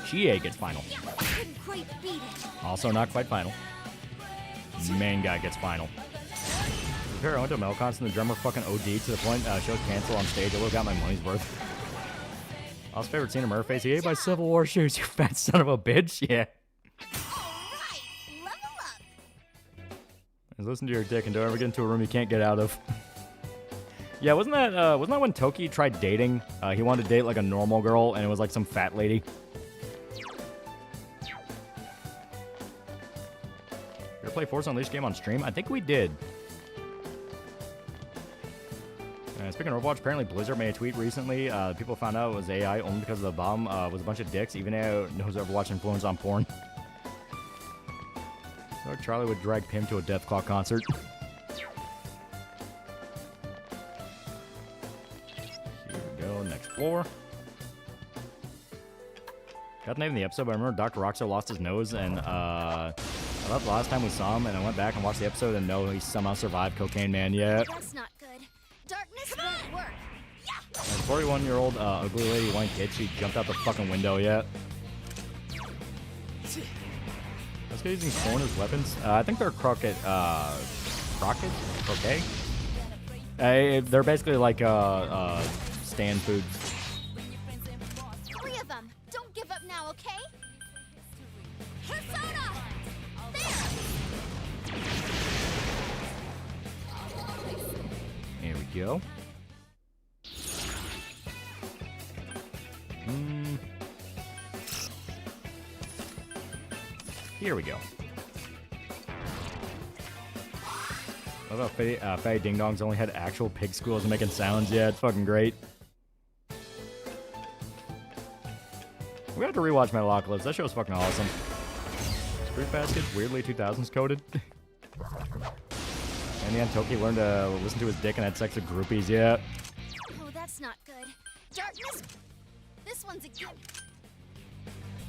Chie gets final. Couldn't quite beat it. Also not quite final. Main guy gets final. I went to Melcons and the drummer fucking OD'd to the point shows canceled on stage. I would've got my money's worth. All's favorite scene of Murphy's. He ate my Civil War shoes, you fat son of a bitch. Yeah. Alright, level up. Just listen to your dick and don't ever get into a room you can't get out of. Yeah, wasn't that when Toki tried dating? He wanted to date like a normal girl and it was like some fat lady. You ever play Force Unleashed game on stream? I think we did. Speaking of Overwatch, apparently Blizzard made a tweet recently. People found out it was AI only because of the bomb was a bunch of dicks. Even AI knows Overwatch influence on porn. So Charlie would drag Pim to a Deathclaw concert. Here we go, next floor. Got the name of the episode, but I remember Dr. Roxo lost his nose, and I left the last time we saw him, and I went back and watched the episode, and no, he somehow survived Cocaine Man. Yeah. That's not good. Darkness won't work. And 41-year-old ugly lady white kid. She jumped out the fucking window yet. Let's go using corn as weapons. I think they're croquet. Croquet? They're basically like stand foods. 3 of them. Don't give up now, okay? Persona! There we go. Here we go. I love how Faye Ding Dongs only had actual pig schools and making sounds. Yeah, it's fucking great. We have to rewatch Metalocalypse. That show's fucking awesome. Fruit Basket's weirdly 2000s coded. And the Toki learned to listen to his dick and had sex with groupies. Yeah. Oh, that's not good. Darkness. This one's a gift.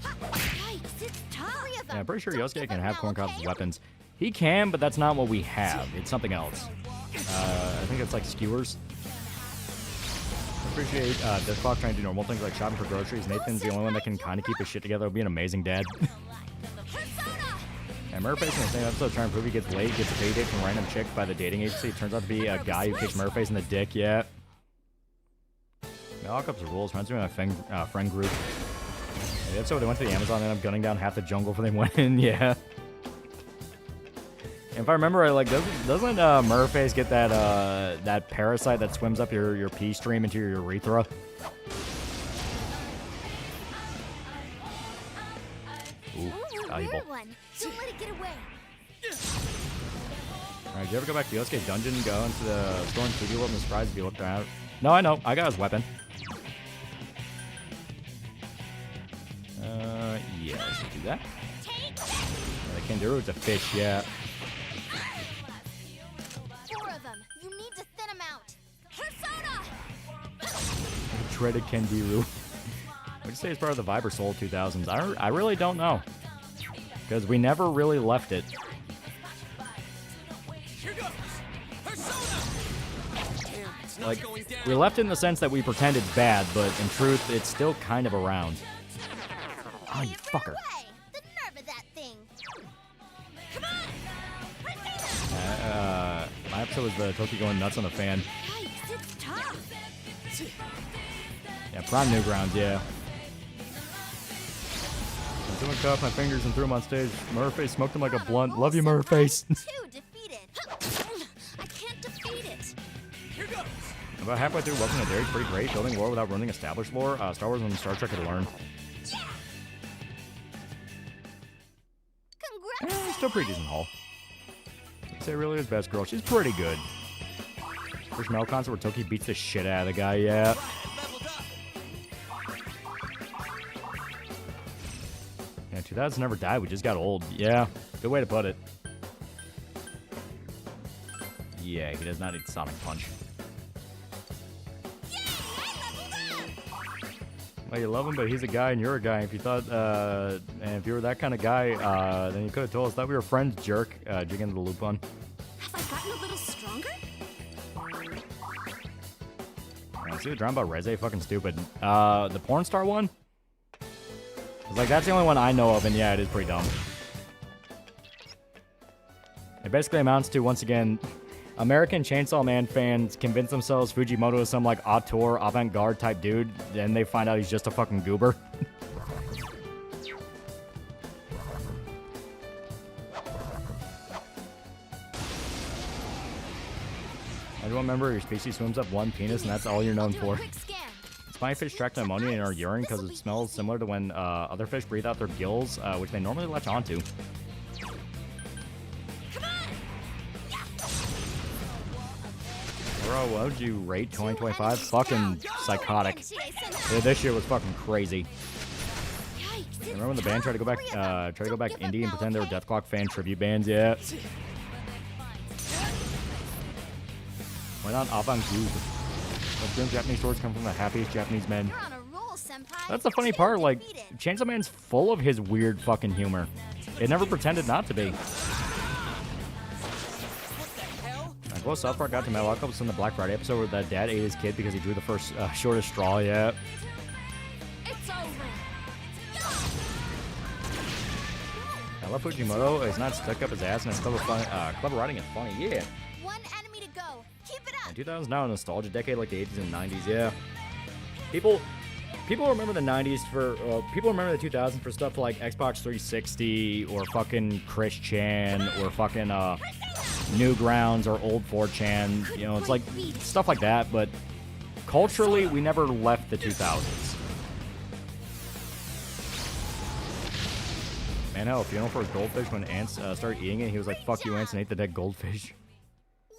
Yikes, it's tough. Yeah, I'm pretty sure Yosuke can have corn cobs as weapons. He can, but that's not what we have. It's something else. I think it's like skewers. I appreciate this clock trying to do normal things like shopping for groceries. Nathan's the only one that can kind of keep his shit together. It would be an amazing dad. And Murphy's in the same episode trying to prove he gets laid, gets a payday from random chick by the dating agency. It turns out to be a guy who kicks Murphy's in the dick, yeah. Metalocalypse rules. Friends with my friend group. The episode they went to the Amazon and ended up gunning down half the jungle for them win, yeah. If I remember right, like doesn't Murphy's get that parasite that swims up your pee stream into your urethra? Ooh, valuable. Don't let it get away. Alright, did you ever go back to Yosuke Dungeon and go into the store in 2D world and surprise if you looked out? No, I know. I got his weapon. Yeah, let's do that. The kangaroo's a fish, yeah. 4 of them. You need to thin them out. Persona! Dreaded kangaroo. Would you say it's part of the Viber Soul 2000s? I really don't know. Because we never really left it. Like, we left it in the sense that we pretend it's bad, but in truth, it's still kind of around. Oh, you fucker. The nerve of that thing. My episode was the Toki going nuts on the fan. It's tough. Yeah, Prime Newgrounds, yeah. When someone cut off my fingers and threw them on stage, Murphy's smoked him like a blunt. Love you, Murphy's. I can't defeat it. About halfway through, Welcome to Dairy's pretty great. Building lore without ruining established lore. Star Wars and Star Trek could learn. Still pretty decent haul. I'd say really his best girl. She's pretty good. First Mel concert where Toki beats the shit out of the guy, yeah. Yeah, 2000s never died. We just got old. Yeah, good way to put it. Yeah, he does not need Sonic Punch. Well, you love him, but he's a guy and you're a guy. If you thought, and if you were that kind of guy, then you could have told us that we were friends, jerk. Dig into the loop on. Have I gotten a little stronger? See the drama about Reze? Fucking stupid. The porn star one? It's like, that's the only one I know of, and yeah, it is pretty dumb. It basically amounts to, once again, American Chainsaw Man fans convince themselves Fujimoto is some, like, auteur, avant-garde type dude, then they find out he's just a fucking goober. Everyone remember your species swims up one penis, and that's all you're known for. Spiny fish track ammonia in our urine because it smells similar to when other fish breathe out their gills, which they normally latch onto. Bro, what would you rate 2025? Fucking psychotic. Yeah, this year was fucking crazy. Remember when the band tried to go back indie and pretend they were Death Clock fan tribute bands? Yeah. Why not avant-garde? Like, grim Japanese swords come from the happiest Japanese men. That's the funny part, like, Chainsaw Man's full of his weird fucking humor. It never pretended not to be. Like, well, South Park got to my lockups in the Black Friday episode where that dad ate his kid because he drew the first shortest straw. Yeah. It's over. I love Fujimoto. He's not stuck up his ass, and his clever writing is funny. Yeah. One enemy to go. Keep it up. And 2000 is now a nostalgia decade like the 80s and 90s. Yeah. People remember the 90s for people remember the 2000s for stuff like Xbox 360 or fucking Chris Chan or fucking Newgrounds or old 4chan. You know, it's like stuff like that. But culturally, we never left the 2000s. Man, hell, funeral for his goldfish when ants started eating it. He was like, "Fuck you, ants," and ate the dead goldfish.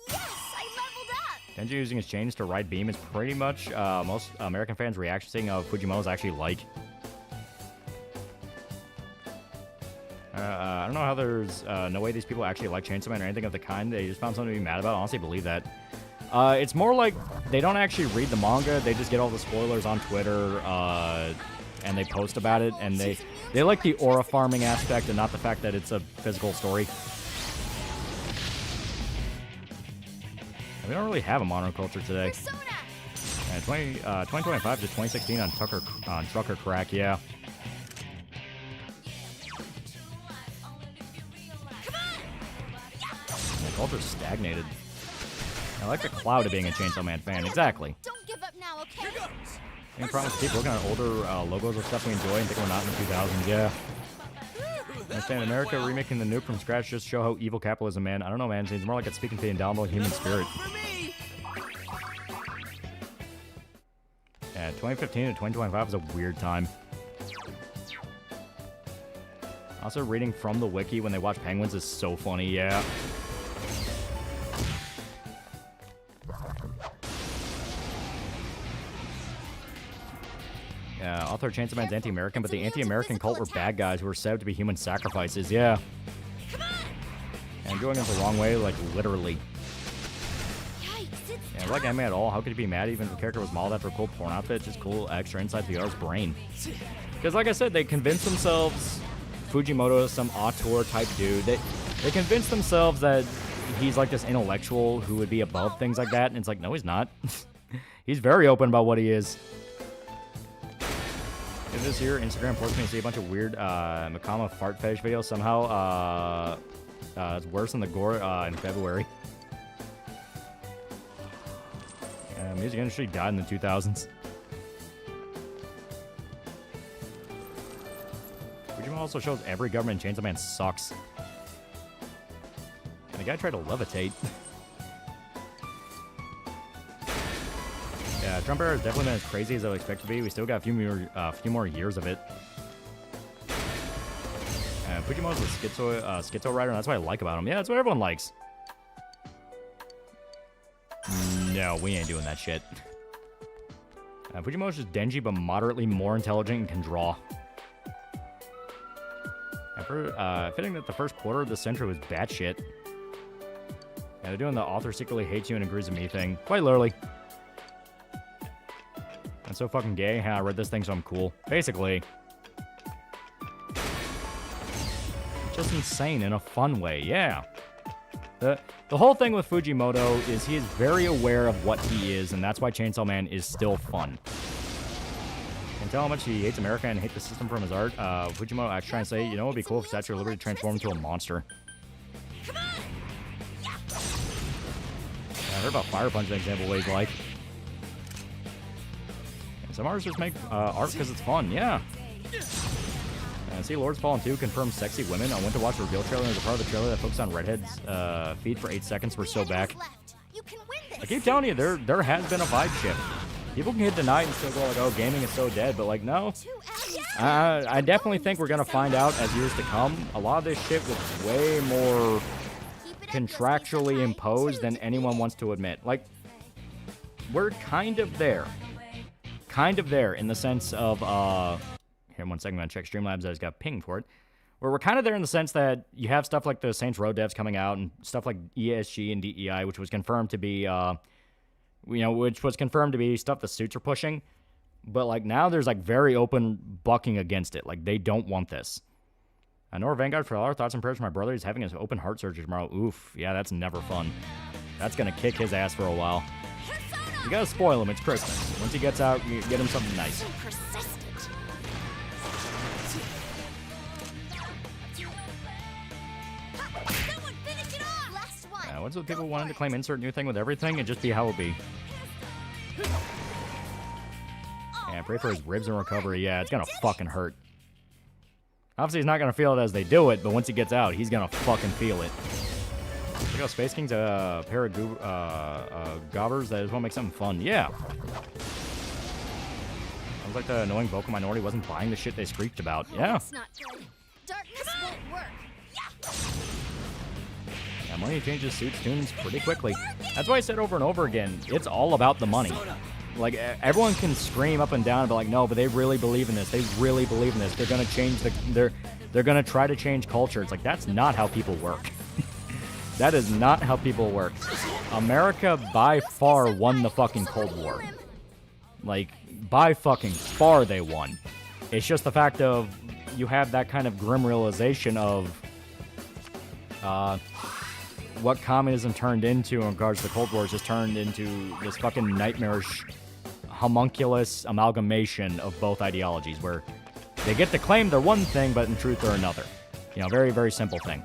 Yes, I leveled up. Denji using his chains to ride beam is pretty much most American fans' reaction seeing Fujimoto's actually like. I don't know how there's no way these people actually like Chainsaw Man or anything of the kind. They just found something to be mad about. I honestly believe that. It's more like they don't actually read the manga. They just get all the spoilers on Twitter, and they post about it. And they like the aura farming aspect and not the fact that it's a physical story. We don't really have a monoculture today. 2025 to 2016 on Trucker Crack, yeah. The culture's stagnated. I like the cloud of being a Chainsaw Man fan. Exactly. Don't give up now, okay? Any problem with people looking at older logos of stuff we enjoy and think we're not in the 2000s? Yeah. I understand America remaking the nuke from scratch just to show how evil capitalism, man. I don't know, man. It seems more like it's speaking to the indomitable human spirit. Yeah, 2015 to 2025 is a weird time. Also, reading from the wiki when they watch penguins is so funny, yeah. Yeah, author Chainsaw Man's anti-American, but the anti-American cult were bad guys who were said to be human sacrifices, yeah. And going in the wrong way, like, literally. Yeah, like anime at all, how could you be mad even if the character was modeled after a cool porn outfit? Just cool extra inside the artist's brain. Because like I said, they convinced themselves Fujimoto is some auteur type dude. They convinced themselves that he's like this intellectual who would be above things like that, and it's like, no, he's not. He's very open about what he is. If this year, Instagram forced me to see a bunch of weird Makama fart fetish videos. Somehow, it's worse than the gore in February. Music industry died in the 2000s. Fujimoto also shows every government in Chainsaw Man sucks. And the guy tried to levitate. Yeah, Trump era has definitely been as crazy as I would expect to be. We still got a few more years of it. Fujimoto's a schizo writer, and that's what I like about him. Yeah, that's what everyone likes. No, we ain't doing that shit. Fujimoto's just Denji, but moderately more intelligent and can draw. Fitting that the first quarter of this century was batshit. Yeah, they're doing the author secretly hates you and agrees with me thing. Quite literally. I'm so fucking gay. I read this thing, so I'm cool. Basically. Just insane in a fun way, yeah. The whole thing with Fujimoto is he is very aware of what he is, and that's why Chainsaw Man is still fun. You can tell how much he hates America and hates the system from his art. Fujimoto actually trying to say, you know, it would be cool if Statue of Liberty transformed into a monster. Yeah, I heard about Fire Punch, an example of what he's like. And some artists just make art because it's fun, yeah. See, Lord's Fallen 2 confirmed sexy women. I went to watch the reveal trailer, and there's a part of the trailer that focused on Redhead's feet for 8 seconds. We're so back. I keep telling you, there has been a vibe shift. People can hit deny and still go like, oh, gaming is so dead, but like, no. I definitely think we're going to find out as years to come. A lot of this shit was way more contractually imposed than anyone wants to admit. Like, we're kind of there. Kind of there in the sense of, here, 1 second, I'm going to check Streamlabs. I just got pinged for it. Where we're kind of there in the sense that you have stuff like the Saints Row devs coming out and stuff like ESG and DEI, which was confirmed to be, which was confirmed to be stuff the suits are pushing. But, like, now there's, like, very open bucking against it. Like, they don't want this. Nora Vanguard, for all our thoughts and prayers for my brother. He's having his open heart surgery tomorrow. Oof. Yeah, that's never fun. That's gonna kick his ass for a while. You gotta spoil him. It's Christmas. Once he gets out, you get him something nice. So persistent. Someone finish it off! Last one. What's with people wanting to claim insert new thing with everything and just be how it be? Yeah, pray for his ribs and recovery. Yeah, it's gonna fucking hurt. Obviously, he's not gonna feel it as they do it, but once he gets out, he's gonna fucking feel it. Look how Space King's a pair of gobbers that just want to make something fun. Yeah. Sounds like the annoying vocal minority wasn't buying the shit they screeched about. Yeah. That's not good. Darkness won't work. Yeah, money changes suits tunes pretty quickly. That's why I said over and over again, it's all about the money. Like, everyone can scream up and down and be like, no, but they really believe in this. They really believe in this. They're going to change they're going to try to change culture. It's like, that's not how people work. That is not how people work. America, by far, won the fucking Cold War. Like, by fucking far, they won. It's just the fact of, you have that kind of grim realization of what communism turned into in regards to the Cold War is just turned into this fucking nightmarish, homunculus amalgamation of both ideologies, where they get to claim they're one thing, but in truth they're another. You know, very, very simple thing.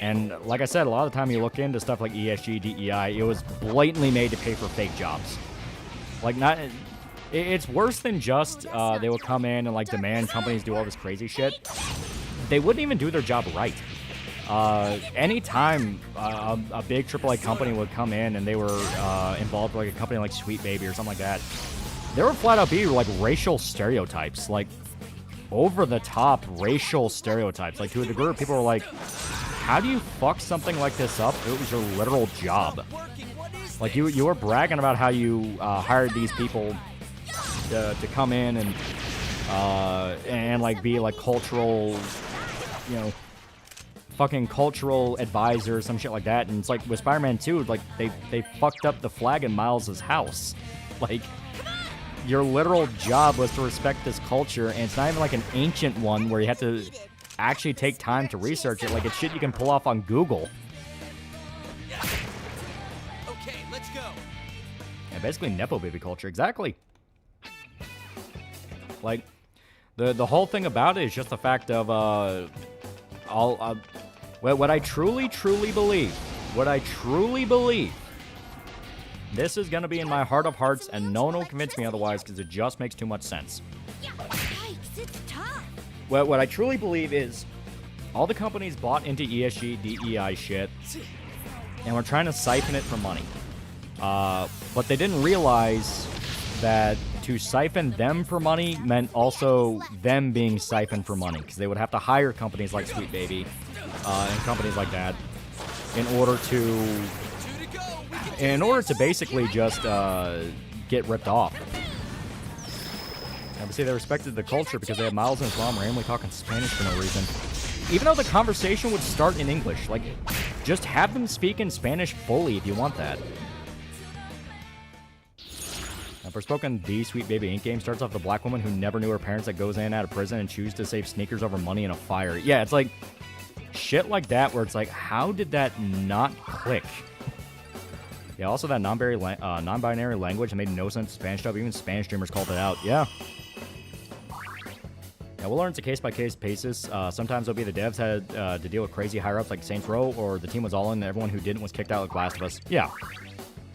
And like I said, a lot of the time you look into stuff like ESG, DEI, it was blatantly made to pay for fake jobs. Like, it's worse than just they would come in and like demand companies do all this crazy shit. They wouldn't even do their job right. Anytime a big AAA company would come in and they were involved with like a company like Sweet Baby or something like that, there would flat out be like racial stereotypes, like over the top racial stereotypes. Like, to a degree where people were like, how do you fuck something like this up? It was your literal job. Like, you were bragging about how you hired these people to come in and like be like cultural, you know, fucking cultural advisor, some shit like that. And it's like with Spider-Man 2, like they fucked up the flag in Miles' house. Like, your literal job was to respect this culture, and it's not even like an ancient one where you have to actually take time to research it. Like, it's shit you can pull off on Google. Okay, let's go. Yeah, basically Nepo baby culture, exactly. Like, the whole thing about it is just the fact of what I truly believe, this is gonna be in my heart of hearts, and no one will convince me otherwise because it just makes too much sense. Yikes, it's tough. What I truly believe is all the companies bought into ESG, DEI shit, and were trying to siphon it for money. But they didn't realize that to siphon them for money meant also them being siphoned for money, because they would have to hire companies like Sweet Baby and companies like that in order to basically just get ripped off. Obviously, they respected the culture because they had Miles and his mom randomly talking Spanish for no reason. Even though the conversation would start in English. Like, just have them speak in Spanish fully if you want that. Forspoken, the Sweet Baby Inc. game starts off the black woman who never knew her parents that goes in and out of prison and chooses to save sneakers over money in a fire. Yeah, it's like shit like that where it's like, how did that not click? Yeah, also that non-binary language made no sense to Spanish dub. Even Spanish streamers called it out. Yeah. Yeah, we'll learn it's a case-by-case basis. Sometimes it'll be the devs had to deal with crazy higher-ups like Saints Row, or the team was all in and everyone who didn't was kicked out like Last of Us. Yeah.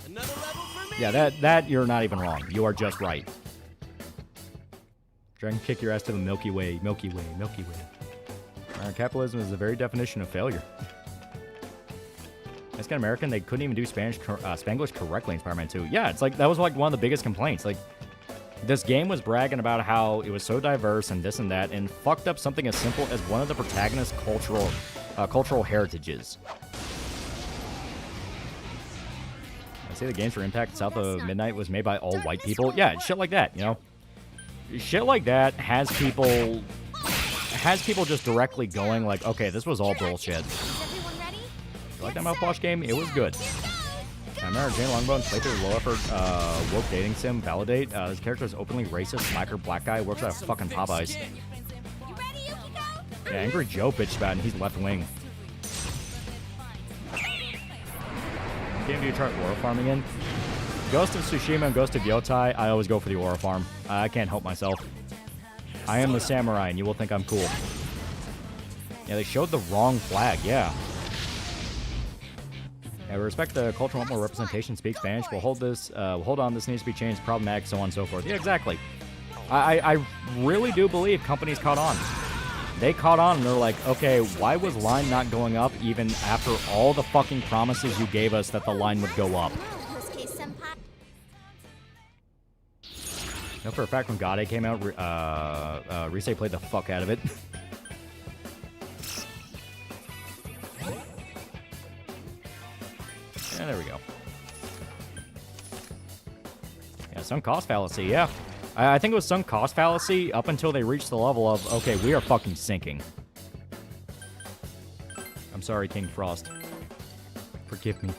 Another level for me. Yeah, that you're not even wrong. You are just right. Try and kick your ass to the Milky Way, Milky Way, Milky Way. Capitalism is the very definition of failure. Mexican American, they couldn't even do Spanglish correctly in Spider-Man 2. Yeah, it's like that was like one of the biggest complaints. Like, this game was bragging about how it was so diverse and this and that, and fucked up something as simple as one of the protagonist's cultural heritages. I say the games for Impact South of Midnight was made by all white people. Yeah, shit like that, you know? Shit like that has people just directly going like, okay, this was all bullshit. You like that mouthwash game? It was good. I remember Jane Longbone's playthrough low effort woke dating sim Validate. His character is openly racist, smacker, black guy, works at a fucking Popeyes. Yeah, Angry Joe bitched about it and he's left wing. game do you try aura farming in? Ghost of Tsushima and Ghost of Yotai, I always go for the aura farm. I can't help myself. I am the samurai, and you will think I'm cool. Yeah, they showed the wrong flag, yeah. Yeah, we respect the culture, want more representation, speak Spanish. We'll hold on, this needs to be changed, problematic, so on and so forth. Yeah, exactly. I really do believe companies caught on. They caught on and they're like, okay, why was line not going up even after all the fucking promises you gave us that the line would go up? No, for a fact, when Gade came out, Rise played the fuck out of it. Yeah, there we go. Yeah, sunk cost fallacy, yeah. I think it was sunk cost fallacy up until they reached the level of, okay, we are fucking sinking. I'm sorry, King Frost. Forgive me.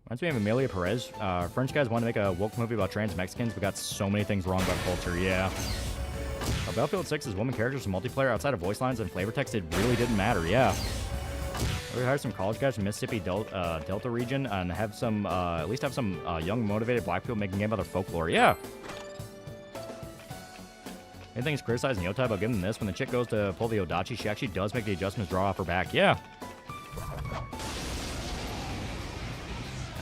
Reminds me of Amelia Perez. French guys want to make a woke movie about trans Mexicans, but got so many things wrong about culture, yeah. Battlefield 6's woman characters and multiplayer outside of voice lines and flavor text, it really didn't matter, yeah. We hired some college guys from Mississippi Delta region and have some, at least have some young, motivated black people making game about their folklore. Yeah. Anything is criticizing Yotai about giving them this. When the chick goes to pull the Odachi, she actually does make the adjustments draw off her back. Yeah.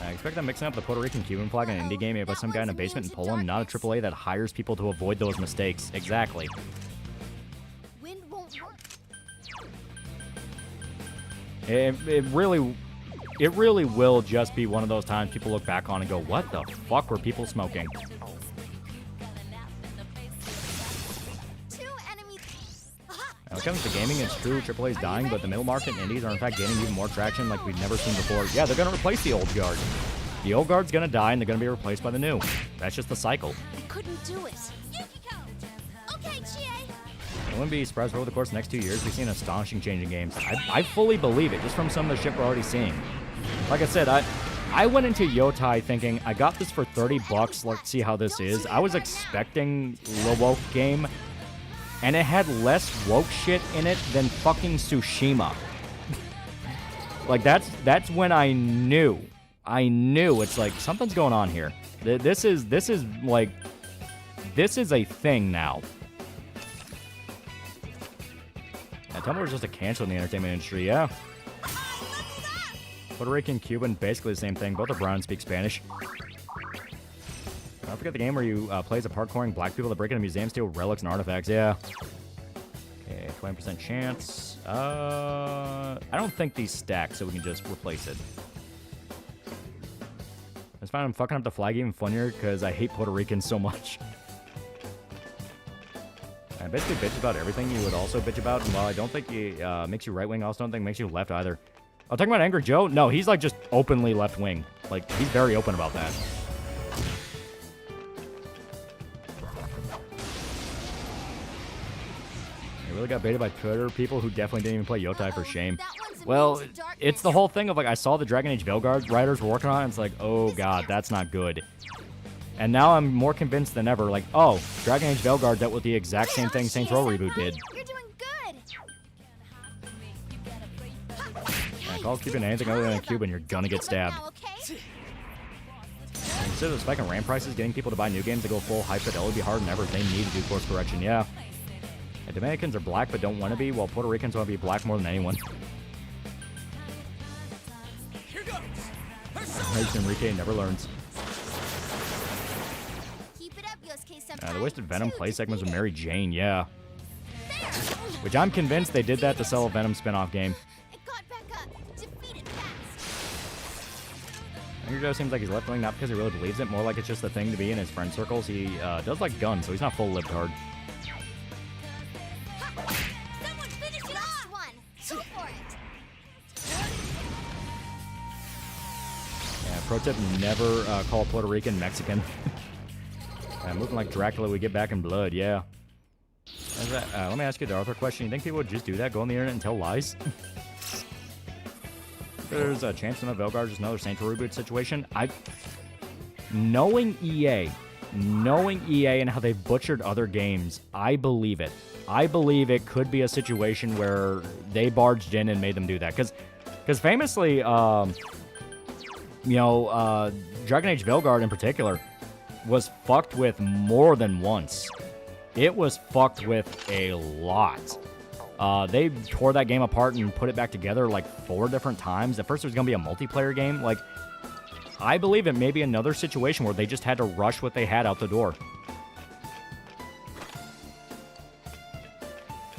I expect them mixing up the Puerto Rican Cuban flag in an indie game made by some guy in a basement in Poland, not a AAA that hires people to avoid those mistakes. Exactly. It really will just be one of those times people look back on and go, what the fuck were people smoking? When it comes to gaming, it's true AAA is dying, but the middle market and indies are in fact gaining even more traction like we've never seen before. Yeah, they're going to replace the old guard. The old guard's going to die, and they're going to be replaced by the new. That's just the cycle. I couldn't do it. Okay, Chie. I wouldn't be surprised if over the course of the next 2 years we've seen an astonishing change in games. I fully believe it, just from some of the shit we're already seeing. Like I said, I went into Yotai thinking, I got this for $30, let's see how this is. I was expecting the woke game, and it had less woke shit in it than fucking Tsushima. Like, that's when I knew. It's like, something's going on here. This is a thing now. Yeah, Tumblr is just a cancel in the entertainment industry, yeah. Puerto Rican, Cuban, basically the same thing. Both are brown and speak Spanish. Don't forget the game where you play as a parkouring black people that break into museums, steal relics and artifacts, yeah. Okay, 20% chance. I don't think these stack, so we can just replace it. I just found I'm fucking up the flag even funnier because I hate Puerto Ricans so much. I basically bitch about everything you would also bitch about, and while I don't think it makes you right-wing, I also don't think it makes you left either. Oh, talking about Angry Joe? No, he's like just openly left-wing. Like, he's very open about that. I really got baited by Twitter people who definitely didn't even play Yotai for shame. Well, it's the whole thing of like, I saw the Dragon Age Veilguard writers were working on it, and it's like, oh god, that's not good. And now I'm more convinced than ever, like, oh, Dragon Age Veilguard dealt with the exact same thing Saints Row Reboot did. You're doing good. Yeah, call Cuban anything other than a Cuban, you're gonna get stabbed. Instead of spiking RAM prices, getting people to buy new games that go full high fidelity would be harder than ever. They need to do course correction, yeah. And Dominicans are black but don't want to be, while Puerto Ricans want to be black more than anyone. Enrique never learns. The Wasted Venom play segments with Mary Jane, yeah. Which I'm convinced they did that to sell a Venom spin-off game. Angry Joe seems like he's left-wing, not because he really believes it, more like it's just the thing to be in his friend circles. He does like guns, so he's not full libtard. Yeah, pro tip, never call Puerto Rican Mexican. Moving like Dracula, we get back in blood, yeah. Let me ask you the Arthur question. You think people would just do that? Go on the internet and tell lies? There's a chance in the Veilguard just another Saints Row reboot situation. Knowing EA and how they've butchered other games, I believe it. I believe it could be a situation where they barged in and made them do that. Because famously, you know, Dragon Age Veilguard in particular was fucked with more than once. It was fucked with a lot. They tore that game apart and put it back together like 4 different times. At first, it was going to be a multiplayer game. Like, I believe it may be another situation where they just had to rush what they had out the door.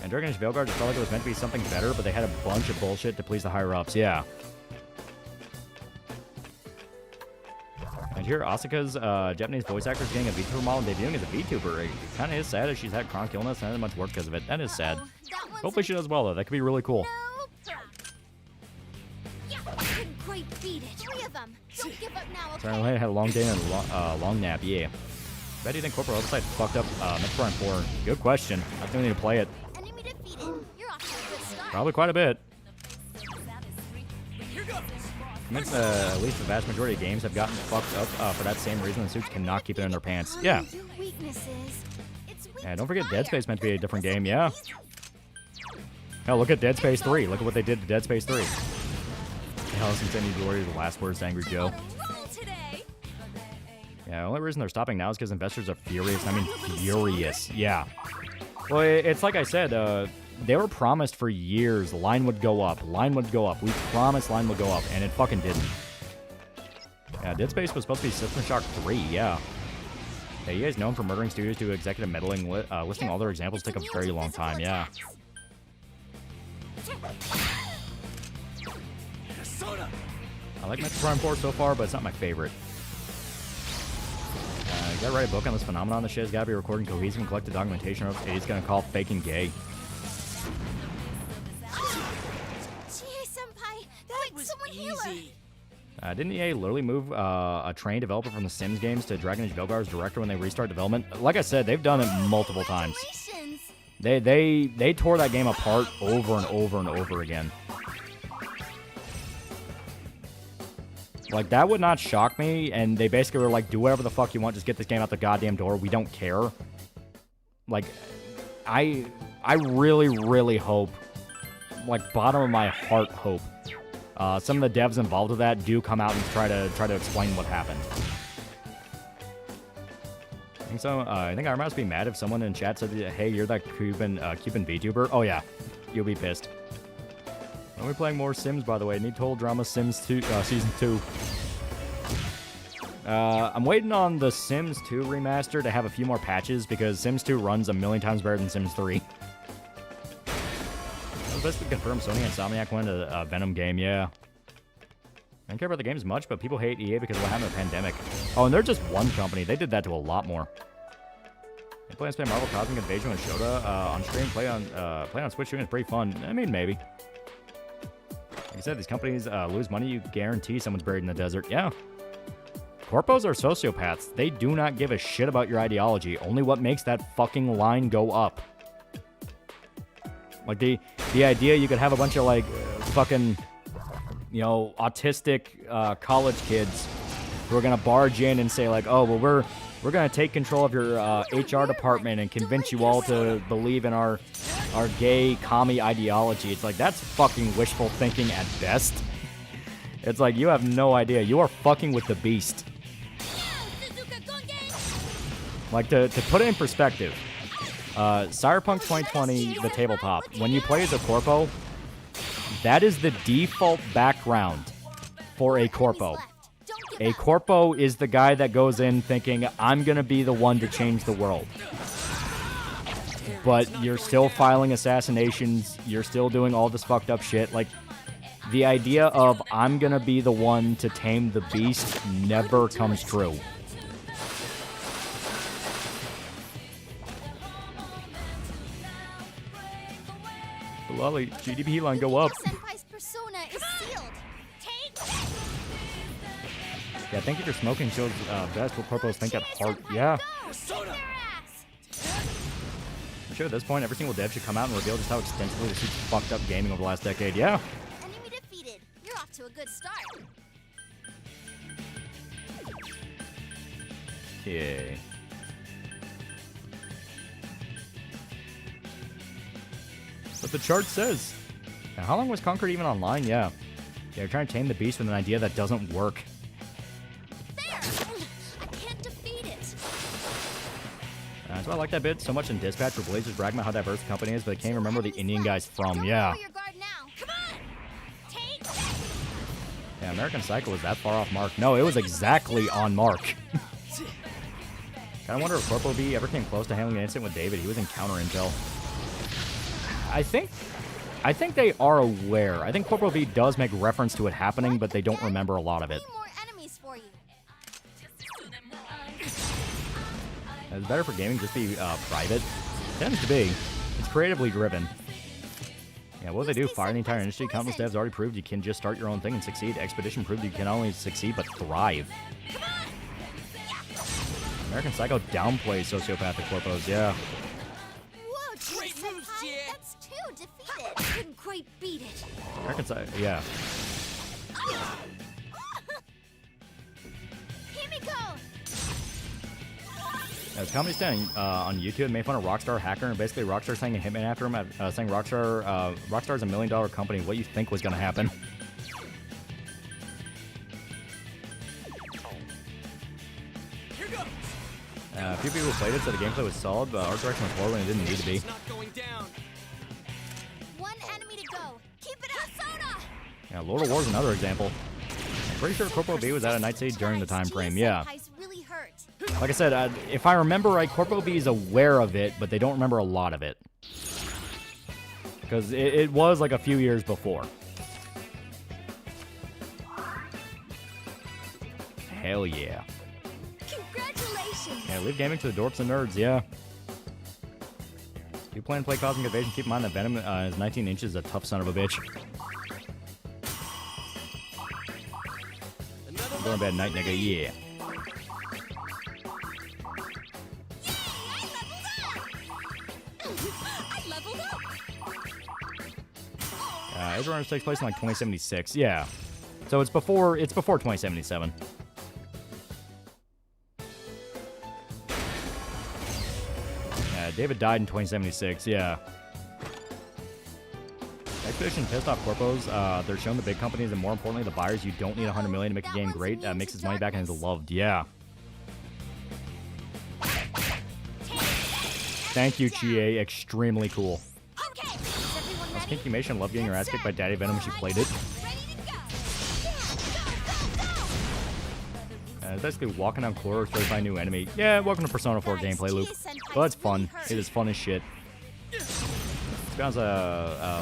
And Dragon Age Veilguard just felt like it was meant to be something better, but they had a bunch of bullshit to please the higher-ups. Yeah. And here, Asuka's Japanese voice actor is getting a VTuber model and debuting as a VTuber. It kind of is sad as she's had chronic illness and hasn't much work because of it. That is sad. Hopefully she does well, though. That could be really cool. Couldn't quite beat it. 3 of them. Don't give up now, okay? Sorry, I had a long day and a long nap. Yeah. Bet you think corporate oversight fucked up Metroid Prime 4? Good question. I still need to play it. Enemy defeated. You're off to a good start. Probably quite a bit. At least the vast majority of games have gotten fucked up for that same reason. The suits cannot keep it in their pants. Yeah. Yeah, don't forget Dead Space meant to be a different game. Yeah. Hell, look at Dead Space 3. Look at what they did to Dead Space 3. Hell, since any glory, the last words to Angry Joe. Yeah, the only reason they're stopping now is because investors are furious. I mean, furious. Yeah. Well, it's like I said, they were promised for years line would go up. Line would go up. We promised line would go up, and it fucking didn't. Yeah, Dead Space was supposed to be System Shock 3, yeah. Yeah, you guys known for murdering studios to executive meddling, listing all their examples take a very long time, yeah. I like Metroid Prime 4 so far, but it's not my favorite. You gotta write a book on this phenomenon. The shit has gotta be recorded cohesive and collected documentation, or it's gonna call faking gay. Senpai, that was someone easy. Didn't EA literally move a trained developer from the Sims games to Dragon Age Veilguard's director when they restart development? Like I said, they've done it multiple times. They tore that game apart over and over and over again. Like, that would not shock me, and they basically were like, do whatever the fuck you want, just get this game out the goddamn door, we don't care. Like, I really, really hope, like, bottom of my heart hope, some of the devs involved with that do come out and try to explain what happened. I think so. I think I must be mad if someone in chat said, hey, you're that Cuban VTuber. Oh, yeah. You'll be pissed. When are we playing more Sims, by the way? Need Total Drama Sims 2, Season 2. I'm waiting on the Sims 2 remaster to have a few more patches because Sims 2 runs a million times better than Sims 3. That was basically confirmed Sony and Insomniac went a Venom game, yeah. I don't care about the games much, but people hate EA because of what happened in the pandemic. Oh, and they're just one company. They did that to a lot more. They play Marvel Cosmic Invasion with Shota on stream. Play on Switch stream is pretty fun. I mean, maybe. Like I said, these companies lose money, you guarantee someone's buried in the desert. Yeah. Corpos are sociopaths. They do not give a shit about your ideology. Only what makes that fucking line go up. Like, the idea you could have a bunch of, like, fucking, you know, autistic college kids who are gonna barge in and say, like, oh, well, we're gonna take control of your HR department and convince you all to believe in our gay commie ideology. It's like, that's fucking wishful thinking at best. It's like, you have no idea. You are fucking with the beast. Like, to put it in perspective, Cyberpunk 2020, the tabletop, when you play as a corpo, that is the default background for a corpo. A corpo is the guy that goes in thinking, I'm gonna be the one to change the world. But you're still filing assassinations, you're still doing all this fucked up shit. Like, the idea of, I'm gonna be the one to tame the beast never comes true. Loli, GDP line go up. Yeah, thank you for smoking shows best what corpos think at heart. Yeah. I'm sure at this point, every single dev should come out and reveal just how extensively the suit's fucked up gaming over the last decade. Yeah. Enemy defeated. You're off to a good start. Okay. But the chart says. Now, how long was Conquered even online? Yeah. Yeah, you're trying to tame the beast with an idea that doesn't work. That's why I like that bit so much in Dispatch, where Blazers brag about how diverse the company is, but they can't remember the Indian guy's from. Yeah. Yeah, American Psycho was that far off mark. No, it was exactly on mark. Kinda wonder if Corpo V ever came close to handling an incident with David. He was in counter intel. I think they are aware. I think Corpo V does make reference to it happening, but they don't remember a lot of it. It's better for gaming just be private. Tends to be. It's creatively driven. Yeah, what do they do? Fire the entire industry? Countless devs already proved you can just start your own thing and succeed. Expedition proved you can not only succeed, but thrive. American Psycho downplays sociopathic corpos, yeah. Whoa, great moves, that's two defeated. I couldn't quite beat it. American Psycho, yeah. As comedy stand on YouTube made fun of Rockstar hacker, and basically Rockstar saying a hitman after him, saying Rockstar's $1 million company. What you think was gonna happen? A few people played it said the gameplay was solid, but art direction was poor when it didn't need to be. One enemy to go. Keep it up, Sona. Yeah, Lord of War is another example. I'm pretty sure Corpo V was at a night siege during the time frame. Yeah. Like I said, if I remember right, Corpo V is aware of it, but they don't remember a lot of it. Because it was like a few years before. Hell yeah. Congratulations. Yeah, leave gaming to the dorks and nerds, yeah. If you plan to play Cosmic Invasion, keep in mind that Venom is 19 inches, a tough son of a bitch. I'm going to bed night, nigga, yeah. Edge Runners takes place in like 2076. Yeah, so it's before 2077. Yeah, David died in 2076. Yeah. Expedition pissed off corpos. They're showing the big companies and more importantly the buyers you don't need 100 million to make a game great. Makes his money back and is loved. Yeah. Thank you, GA. Extremely cool. Kinky Mation loved getting her ass kicked by Daddy Venom when she played it. It's basically walking down corridors to find a new enemy. Yeah, welcome to Persona 4 gameplay loop. But it's fun. It is fun as shit. To be honest,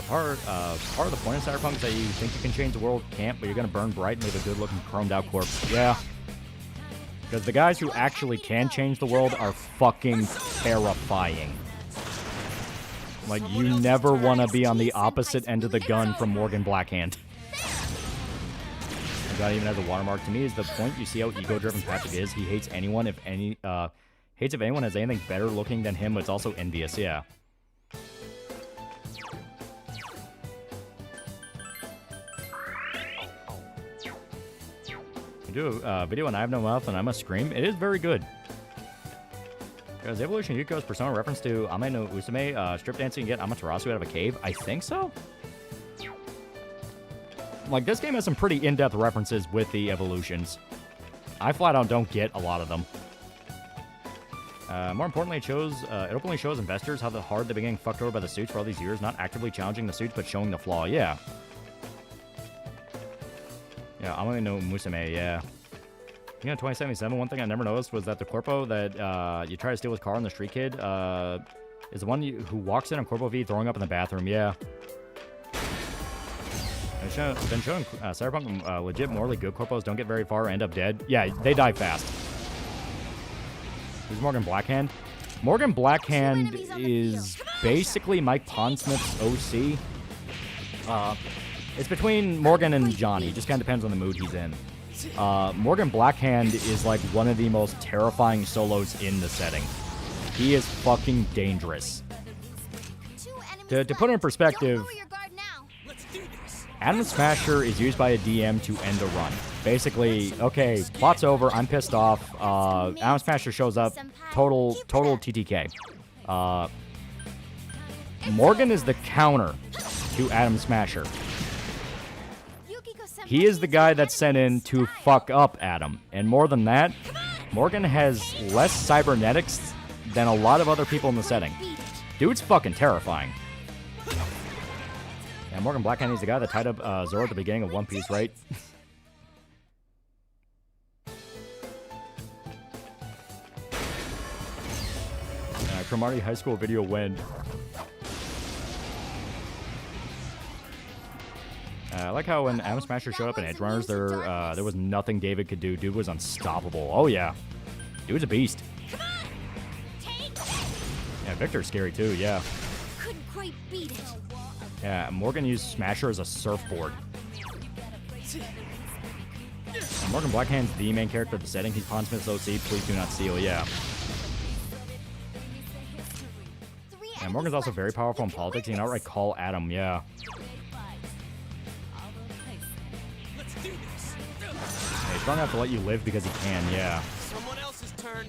part of the point of Cyberpunk is that you think you can change the world, can't, but you're gonna burn bright and leave a good-looking chromed out corpse. Yeah. Because the guys who actually can change the world are fucking terrifying. Like, you never want to be on the opposite end of the gun from Morgan Blackhand. God even has a watermark. To me, is the point. You see how ego-driven Patrick is. He hates anyone if anyone has anything better looking than him, but it's also envious. Yeah. I do a video and I have no mouth and I must scream. It is very good. Because Evolution Yuko's Persona reference to Ame no Usume, strip dancing and get Amaterasu out of a cave? I think so? Like, this game has some pretty in-depth references with the evolutions. I flat out don't get a lot of them. More importantly, it openly shows investors how hard they've been getting fucked over by the suits for all these years, not actively challenging the suits, but showing the flaw. Yeah. Yeah, Ame no Musume, yeah. You know, 2077, one thing I never noticed was that the Corpo that you try to steal his car on the Street Kid is the one who walks in on Corpo V throwing up in the bathroom, yeah. I've been showing Cyberpunk legit morally good Corpos don't get very far or end up dead. Yeah, they die fast. Who's Morgan Blackhand? Morgan Blackhand is basically Mike Pondsmith's OC. It's between Morgan and Johnny. Just kind of depends on the mood he's in. Morgan Blackhand is like one of the most terrifying solos in the setting. He is fucking dangerous. To put it in perspective, Adam Smasher is used by a DM to end a run. Basically, okay, plot's over, I'm pissed off, Adam Smasher shows up, total TTK. Morgan is the counter to Adam Smasher. He is the guy that's sent in to fuck up Adam. And more than that, Morgan has less cybernetics than a lot of other people in the setting. Dude's fucking terrifying. Yeah, Morgan Blackhand, the guy that tied up Zoro at the beginning of One Piece, right? Cromartie High School video when... I like how when Atom Smasher showed up in Edge Runners, there was nothing David could do. Dude was unstoppable. Oh, yeah. Dude's a beast. Yeah, Victor's scary, too, yeah. Couldn't quite beat it. Yeah, Morgan used Smasher as a surfboard. Morgan Blackhand's the main character of the setting. He's Pond Smith's OC. Please do not steal, yeah. Yeah, Morgan's also very powerful in politics. He can outright call Adam, yeah. Yeah, he's strong enough to let you live because he can, yeah. Someone else's turn.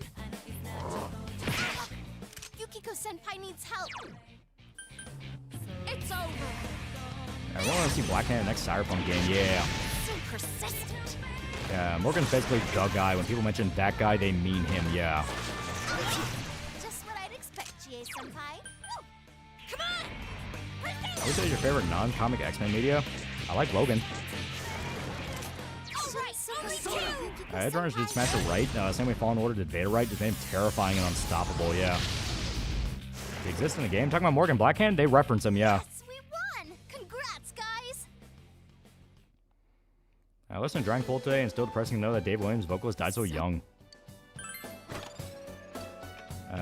Yukiko-senpai needs help. It's over. I really want to see Blackhand in the next Cyberpunk game, yeah. So persistent. Yeah, Morgan's basically the guy. When people mention that guy, they mean him, yeah. Just what I'd expect, GA-senpai. Come on! I would say your favorite non-comic X-Men media? I like Logan. Edge Runners did Smasher right. Same way Fallen Order did Vader right. Just made him terrifying and unstoppable, yeah. He exists in the game. Talking about Morgan Blackhand, they reference him, yeah. Yes, we won! Congrats, guys! I listened to Drawing Full today and still depressing to know that Dave Williams' vocalist died so young.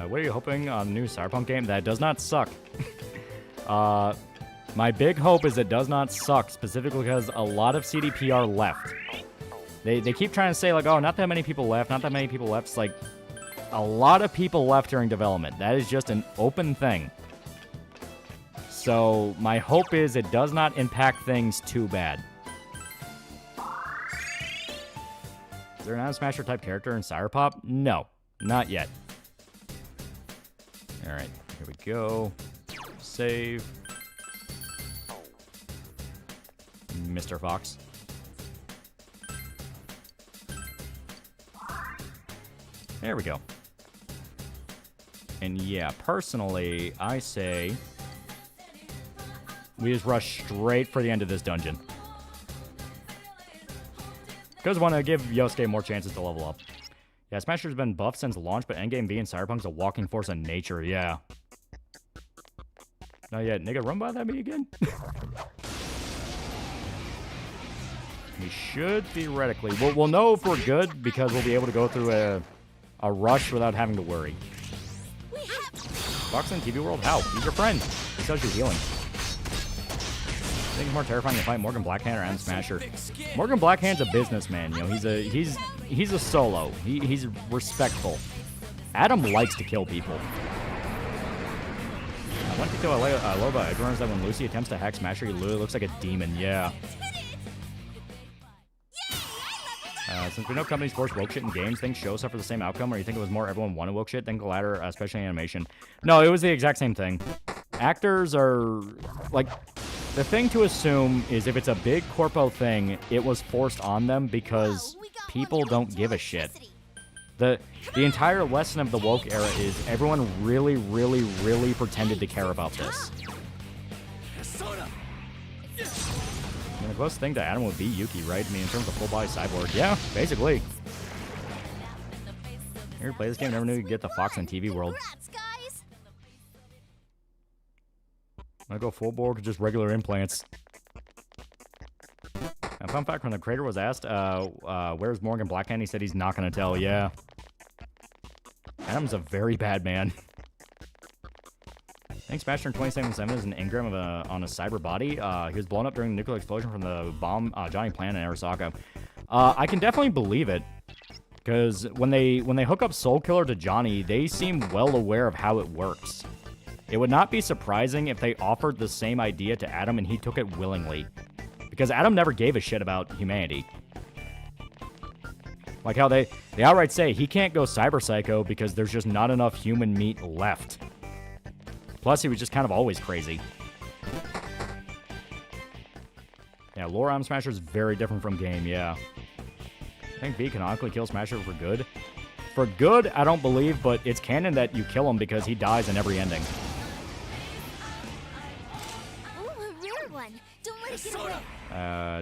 What are you hoping on the new Cyberpunk game? That it does not suck. My big hope is it does not suck, specifically because a lot of CDPR left. They keep trying to say, like, oh, not that many people left, not that many people left. It's like, a lot of people left during development. That is just an open thing. So, my hope is it does not impact things too bad. Is there an Adam Smasher type character in Cyberpop? No, not yet. Alright, here we go. Save. Mr. Fox. There we go. And yeah, personally, I say we just rush straight for the end of this dungeon. Because I want to give Yosuke more chances to level up. Yeah, Smasher's been buffed since launch, but Endgame V and Cyberpunk's a walking force of nature, yeah. Not yet. Nigga, run by that me again? We should theoretically... We'll know if we're good because we'll be able to go through a rush without having to worry. Fox in TV World? How? He's your friend. He says you're healing. I think it's more terrifying to fight Morgan Blackhand or Adam Smasher. Morgan Blackhand's a businessman, you know. He's a solo. He's respectful. Adam likes to kill people. One thing I love about Edge Runners is that when Lucy attempts to hack Smasher, he literally looks like a demon. Yeah. Since we know companies force woke shit in games, think shows suffer the same outcome, or you think it was more everyone wanted woke shit, think the latter, especially animation? No, it was the exact same thing. Actors are, like, the thing to assume is if it's a big corpo thing, it was forced on them because people don't give a shit. The entire lesson of the woke era is everyone really, really, really pretended to care about this. I mean, the closest thing to Adam would be Yuki, right? I mean, in terms of full-body cyborg. Yeah, basically. Here, play this game, never knew you'd get the Fox on TV World. I go full board with just regular implants. A fun fact, when the creator was asked, where's Morgan Blackhand, he said he's not going to tell. Yeah. Adam's a very bad man. I think Smasher in 2077 is an engram of on a cyber body. He was blown up during the nuclear explosion from the bomb Johnny planted in Arasaka. I can definitely believe it. Because when they hook up Soul Killer to Johnny, they seem well aware of how it works. It would not be surprising if they offered the same idea to Adam and he took it willingly. Because Adam never gave a shit about humanity. Like how they outright say he can't go cyber psycho because there's just not enough human meat left. Plus, he was just kind of always crazy. Yeah, lore Adam Smasher is very different from game, yeah. I think V canonically kills Smasher for good. For good, I don't believe, but it's canon that you kill him because he dies in every ending. Ooh, a rare one. Don't let it get away.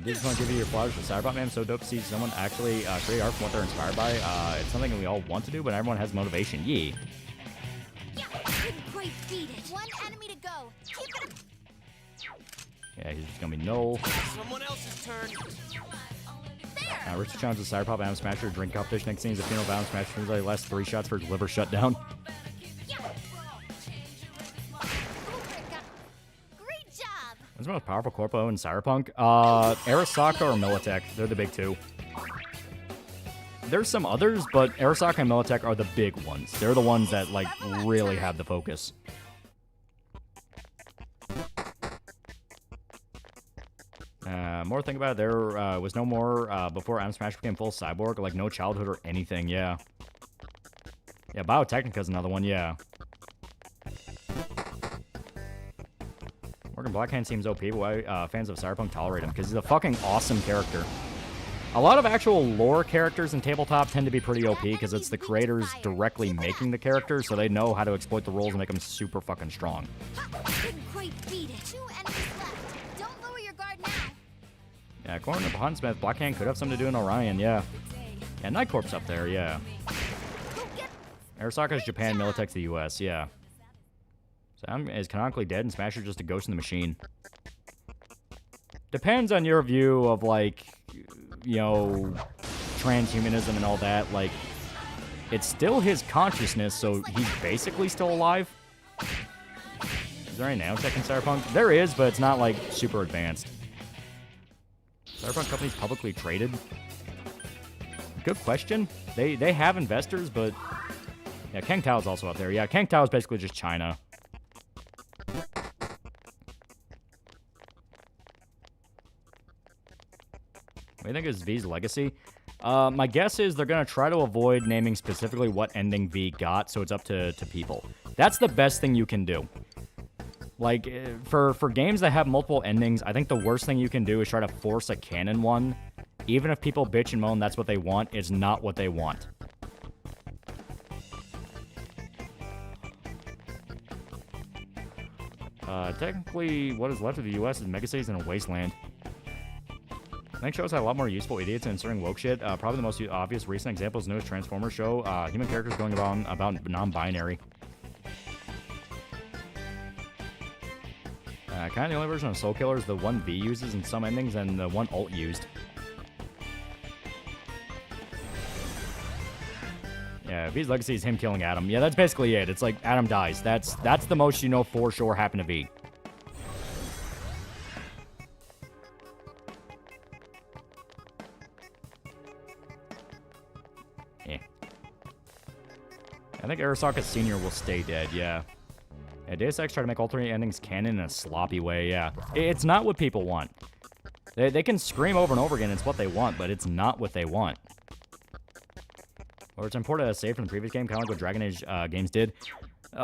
Just want to give you your flowers for Cyberbot, man. So dope to see someone actually create art from what they're inspired by. It's something that we all want to do, but everyone has motivation. Yeah. Yeah, couldn't quite beat it. One enemy to go. Keep it. Yeah, he's just gonna be null. Someone else's turn. Richard challenges Cyberpop Adam Smasher drink competition. Next scene is a funeral of Adam Smasher. Turns out he lasts 3 shots for his liver shutdown. Great job. What's the most powerful corpo in Cyberpunk? Arasaka or Militech. They're the big two. There's some others, but Arasaka and Militech are the big ones. They're the ones that, like, really have the focus. More think about it, there was no more before Adam Smash became full cyborg, like no childhood or anything, yeah. Yeah, Biotechnica's another one, yeah. Morgan Blackhand seems OP, but why fans of Cyberpunk tolerate him? Because he's a fucking awesome character. A lot of actual lore characters in tabletop tend to be pretty OP because it's the creators directly making the characters, so they know how to exploit the roles and make them super fucking strong. Couldn't quite beat it. 2 enemies left. Don't lower your guard now. Yeah, according to Huntsmith, Blackhand could have something to do in Orion, yeah. Yeah, Night Corp's up there, yeah. Arasaka's Japan, Militech's the US, yeah. Sam is canonically dead and Smasher's just a ghost in the machine. Depends on your view of, like, you know, transhumanism and all that. Like, it's still his consciousness, so he's basically still alive. Is there any nanotech in Cyberpunk? There is, but it's not, like, super advanced. Cyberpunk company's publicly traded? Good question. They have investors, but... Yeah, Kang Tao's also out there. Yeah, Kang Tao is basically just China. What do you think is V's legacy? My guess is they're going to try to avoid naming specifically what ending V got, so it's up to people. That's the best thing you can do. Like, for games that have multiple endings, I think the worst thing you can do is try to force a canon one. Even if people bitch and moan that's what they want, it's not what they want. Technically, what is left of the US is megacities in a wasteland. I think shows had a lot more useful idiots inserting woke shit. Probably the most obvious recent example is the newest Transformers show. Human characters going about non-binary. Kind of the only version of Soul Killer is the one V uses in some endings and the one Alt used. Yeah, V's legacy is him killing Adam. Yeah, that's basically it. It's like Adam dies. That's the most you know for sure happened to V. Yeah. I think Arasaka Sr. will stay dead, yeah. Yeah, Deus Ex tried to make alternate endings canon in a sloppy way, yeah. It's not what people want. They can scream over and over again it's what they want, but it's not what they want. Or it's imported as saved from the previous game, kind of like what Dragon Age games did.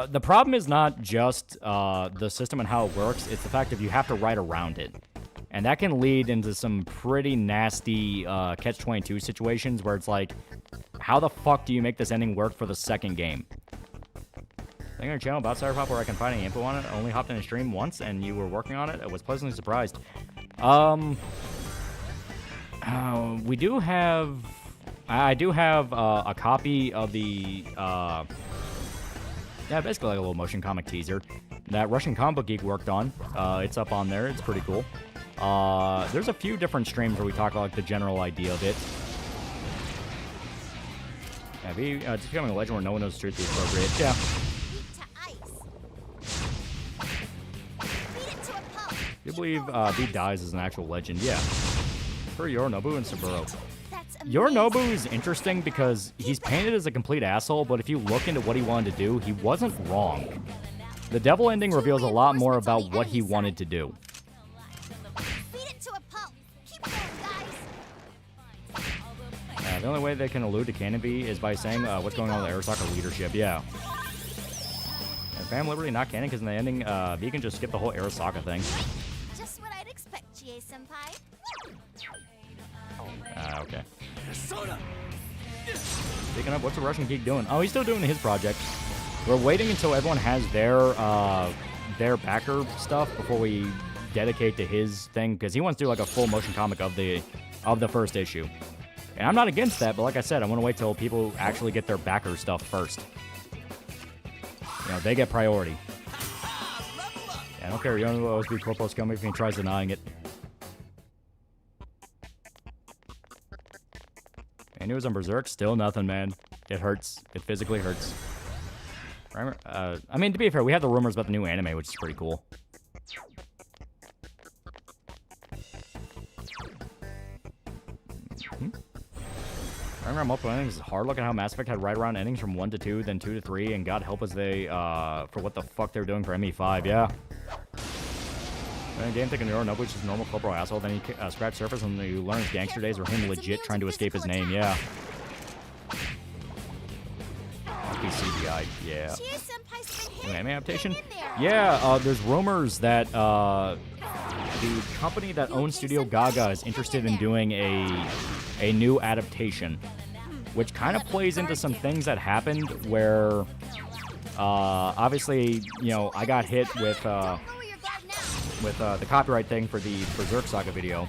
The problem is not just the system and how it works, it's the fact that you have to write around it. And that can lead into some pretty nasty Catch-22 situations where it's like, how the fuck do you make this ending work for the second game? I think on a channel about Cyberpop where I can find any info on it. I only hopped in a stream once and you were working on it. I was pleasantly surprised. We do have... I do have a copy of the... yeah, basically like a little motion comic teaser that Russian Comic Book Geek worked on. It's up on there. It's pretty cool. There's a few different streams where we talk about like, the general idea of it. Yeah, it's becoming a legend where no one knows the truth is appropriate. Yeah. You believe V dies as an actual legend? Yeah. For Yorinobu and Saburo. Yorinobu is interesting because he's painted as a complete asshole, but if you look into what he wanted to do, he wasn't wrong. The devil ending reveals a lot more about what he wanted to do. The only way they can allude to Canon V is by saying what's going on with Arasaka leadership. Yeah. And Phantom Liberty not canon because in the ending, V can just skip the whole Arasaka thing. Just what I'd expect, GA-senpai. Okay. Persona! Speaking of, what's the Russian geek doing? Oh, he's still doing his project. We're waiting until everyone has their backer stuff before we dedicate to his thing, because he wants to do like a full motion comic of the first issue. And I'm not against that, but like I said, I want to wait till people actually get their backer stuff first. You know, they get priority. Yeah, I don't care. You don't always be Corporal Scum if he tries denying it. And news on Berserk, still nothing, man. It hurts. It physically hurts. I mean, to be fair, we have the rumors about the new anime, which is pretty cool. I remember multiple endings is hard. Look at how Mass Effect had right around endings from 1 to 2, then 2 to 3, and God help us they, for what the fuck they were doing for ME5, yeah. Then game thinking Nobu is just a normal corporal asshole, then he scratched surface and you learn his gangster days were him legit trying to escape his name, yeah. Must be CGI, yeah. New anime adaptation? Yeah, there's rumors that, the company that owns Studio Gaga is interested in doing a new adaptation, which kind of plays into some things that happened where, obviously, you know, I got hit with the copyright thing for the Berserk Saga video.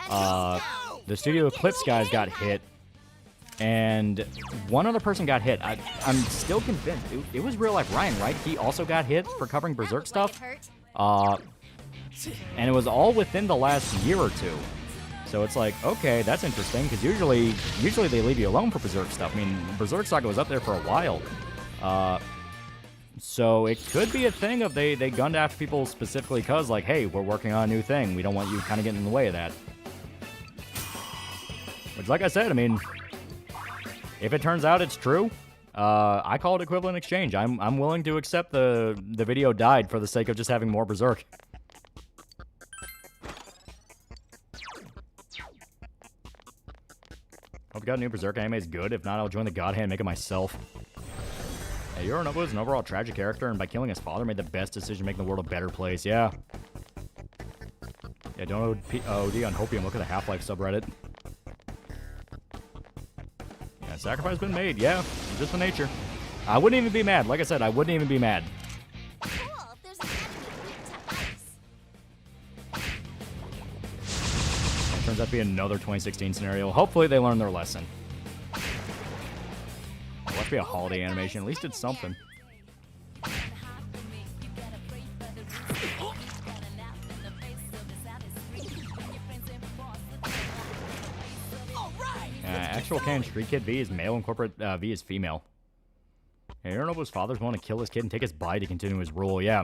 The Studio Eclipse guys got hit, and one other person got hit. I'm still convinced. It was real life Ryan, right? He also got hit for covering Berserk stuff. And it was all within the last year or two. So it's like, okay, that's interesting, because usually they leave you alone for Berserk stuff. I mean, Berserk Saga was up there for a while. So it could be a thing of they gunned after people specifically because, like, hey, we're working on a new thing. We don't want you kind of getting in the way of that. Which, like I said, I mean, if it turns out it's true, I call it equivalent exchange. I'm willing to accept the video died for the sake of just having more Berserk. Hope you got a new Berserk anime is good. If not, I'll join the God Hand and make it myself. Yeah, Yorinobu is an overall tragic character, and by killing his father, made the best decision, making the world a better place. Yeah. Yeah, don't OD on Hopium. Look at the Half-Life subreddit. Yeah, sacrifice has been made. Yeah, just the nature. I wouldn't even be mad. Like I said, I wouldn't even be mad. Turns out to be another 2016 scenario. Hopefully they learn their lesson. Must be a holiday animation. At least it's something. Actual canon Street Kid V is male and corporate V is female. Yeah, Yorinobu's father's want to kill his kid and take his body to continue his rule. Yeah.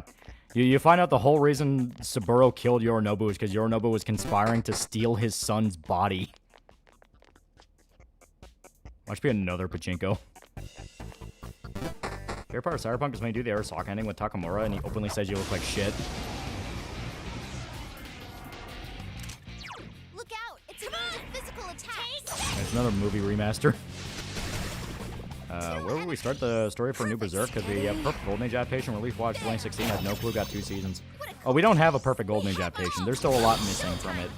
You find out the whole reason Saburo killed Yorinobu is because Yorinobu was conspiring to steal his son's body. Watch be another pachinko. Favorite part of Cyberpunk is when you do the Arasaka ending with Takamura and he openly says you look like shit. Look out! It's a physical attack. It's another movie remaster. Where would we start the story for New Berserk? Because the Perfect Golden Age adaptation released Watch 2016 has no clue, got 2 seasons. Oh, we don't have a Perfect Golden Age adaptation. There's still a lot missing from it.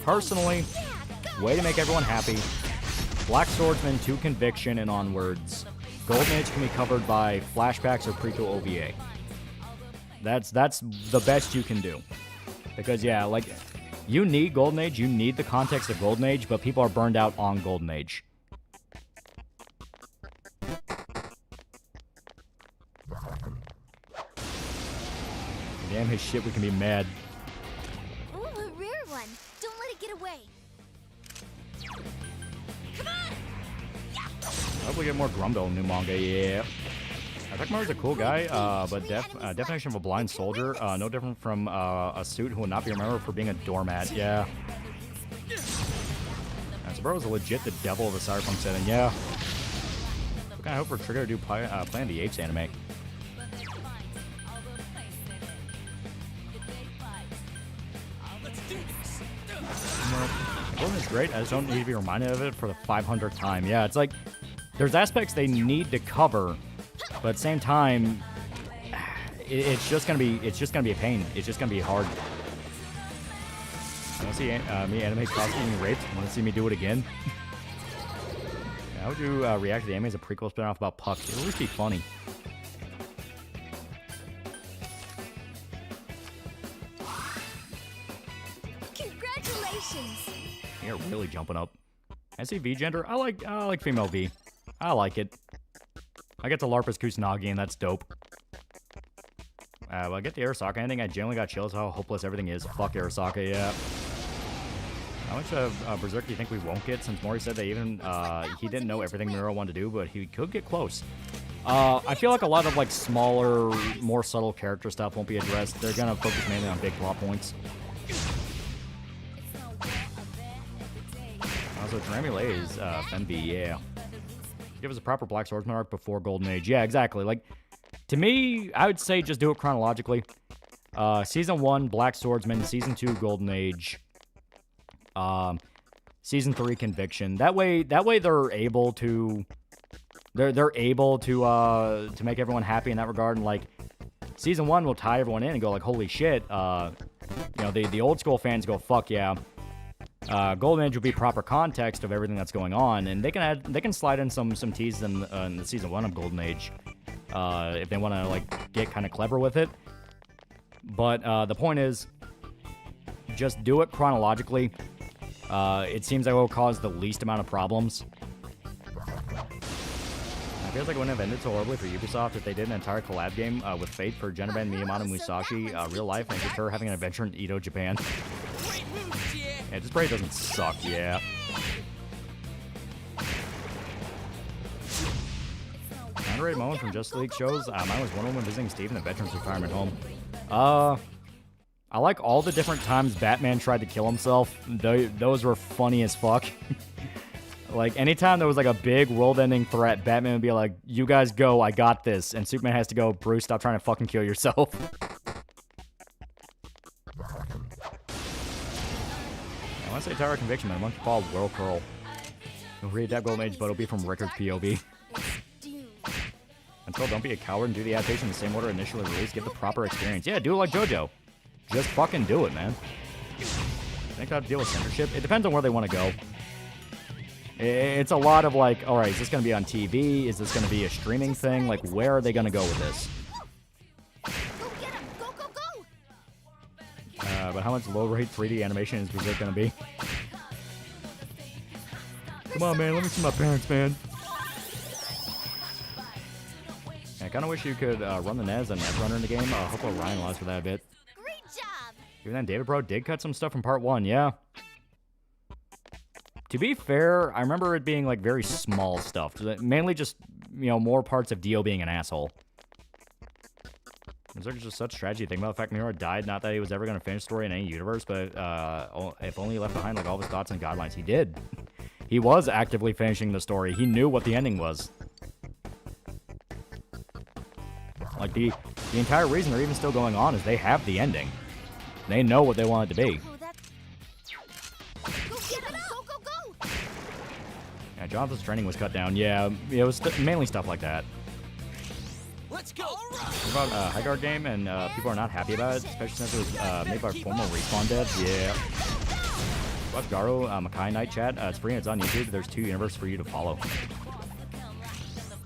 Personally, way to make everyone happy. Black Swordsman to Conviction and onwards. Golden Age can be covered by flashbacks or prequel OVA. That's the best you can do. Because, yeah, like, you need Golden Age, you need the context of Golden Age, but people are burned out on Golden Age. Damn his shit, we can be mad. Ooh, a rare one. Don't let it get away. Come on! I hope we get more Grumble in new manga, yeah. Takamura's a cool guy, but definition of a blind soldier, no different from a suit who will not be remembered for being a doormat, yeah. Saburo's legit the devil of the cyberpunk setting, yeah. What kind of hope for Trigger to do Planet of the Apes anime? Golden is great, I just don't need to be reminded of it for the 500th time. Yeah, it's like, there's aspects they need to cover, but at the same time, it's just gonna be a pain. It's just gonna be hard. You wanna see me anime costume raped? You wanna see me do it again? How would you react to the anime as a prequel spin-off about Puck? It would at least be funny. Congratulations! You're really jumping up. I see V gender. I like female V. I like it. I get to LARP as Kusanagi, and that's dope. Well, I get the Arasaka ending. I generally got chills how hopeless everything is. Fuck Arasaka, yeah. How much of Berserk do you think we won't get? Since Mori said that even he didn't know everything Miro wanted to do, but he could get close. I feel like a lot of like smaller, more subtle character stuff won't be addressed. They're gonna focus mainly on big plot points. Also, Dramule is Fenby, yeah. Give us a proper Black Swordsman arc before Golden Age. Yeah, exactly. Like, to me, I would say just do it chronologically. Season 1, Black Swordsman. Season 2, Golden Age. Season 3, Conviction. That way they're able to... They're able to make everyone happy in that regard. And, like, Season 1 will tie everyone in and go, like, holy shit. You know, the old school fans go, fuck yeah. Golden Age will be proper context of everything that's going on, and they can slide in some teases in the season 1 of Golden Age, if they want to like get kind of clever with it. But the point is, just do it chronologically. It seems like it will cause the least amount of problems. It feels like it wouldn't have ended so horribly for Ubisoft if they did an entire collab game with Fate for Genoban, Miyamoto, Musashi, real life, and just her having an adventure in Edo, Japan. Yeah, this braid doesn't suck, yeah. Underrated moment from Just League shows. Mine was Wonder Woman visiting Steve in the Veterans Retirement Home. I like all the different times Batman tried to kill himself. Those were funny as fuck. Like, anytime there was like a big world-ending threat, Batman would be like, you guys go, I got this. And Superman has to go, Bruce, stop trying to fucking kill yourself. I want to say Tower of Conviction, man. I want to call World Curl. We'll readapt Golden Age, but it'll be from Rickard's POV. Until don't be a coward and do the adaptation in the same order initially released. Give the proper experience. Yeah, do it like JoJo. Just fucking do it, man. I think I'll deal with censorship. It depends on where they want to go. It's a lot of like, alright, is this going to be on TV? Is this going to be a streaming thing? Like, where are they going to go with this? But how much low-rate 3D animation is Berserk going to be? Come on, man. Let me see my parents, man. I kind of wish you could run the NES and Netrunner in the game. Hopefully Ryan allows for that a bit. Great job! Even then, David Bro did cut some stuff from Part 1, yeah. To be fair, I remember it being, like, very small stuff. Mainly just, you know, more parts of Dio being an asshole. Berserk is just such a tragedy. Think about the fact Miro died, not that he was ever going to finish the story in any universe, but if only he left behind, like, all of his thoughts and guidelines. He did. He was actively finishing the story. He knew what the ending was. Like, the entire reason they're even still going on is they have the ending. They know what they want it to be. Yeah, Jonathan's training was cut down. Yeah, it was mainly stuff like that. Let's go. What about High Guard game, and people are not happy about it, especially since it was made by former Respawn devs. Yeah. Watch Garo, Makai Night Chat. It's free and it's on YouTube. There's 2 universes for you to follow.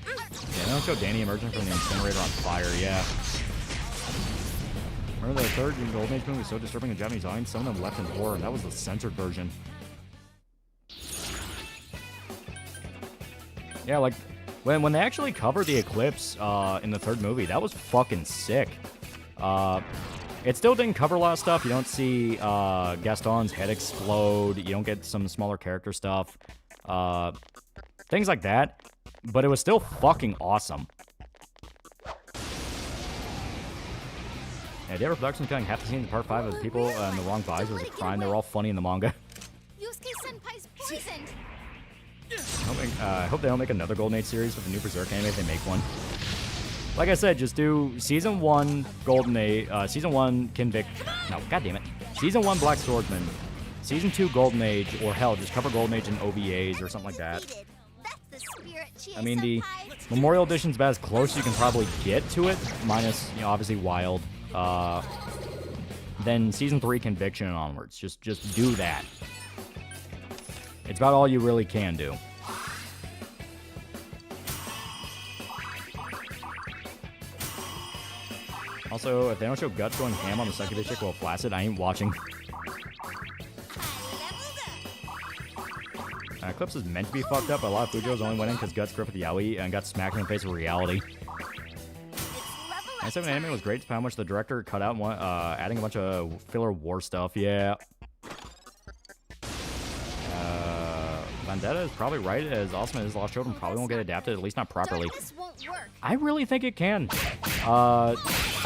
Yeah, they don't show Danny emerging from the incinerator on fire. Yeah. Remember the third Golden Age movie was so disturbing in Japanese audience? Some of them left in horror, and that was the censored version. Yeah, like, when they actually covered the eclipse in the third movie, that was fucking sick. It still didn't cover a lot of stuff. You don't see Gaston's head explode. You don't get some smaller character stuff. Things like that. But it was still fucking awesome. Yeah, Deborah Productions killing half the scene in part 5 of the people in the wrong vibes was a crime. They were all funny in the manga. Yusuke-senpai's poisoned! I hope they don't make another Golden Age series with a new Berserk anime if they make one. Like I said, just do Season 1 Golden Age, Season 1 No, goddammit. Season 1 Black Swordsman, Season 2 Golden Age, or hell, just cover Golden Age in OVAs or something like that. I mean, the Memorial Edition's about as close as you can probably get to it, minus, you know, obviously Wild. Then Season 3 Conviction and onwards. Just do that. It's about all you really can do. Also, if they don't show Guts going ham on the succubus chick while flaccid, I ain't watching. Eclipse is meant to be fucked up, but a lot of Fujo's only went in because Guts gripped the yaoi and got smacked in the face with reality. And 7 anime was great, despite how much the director cut out, adding a bunch of filler war stuff. Yeah. Vendetta is probably right, as awesome as Lost Children probably won't get adapted, at least not properly. I really think it can. I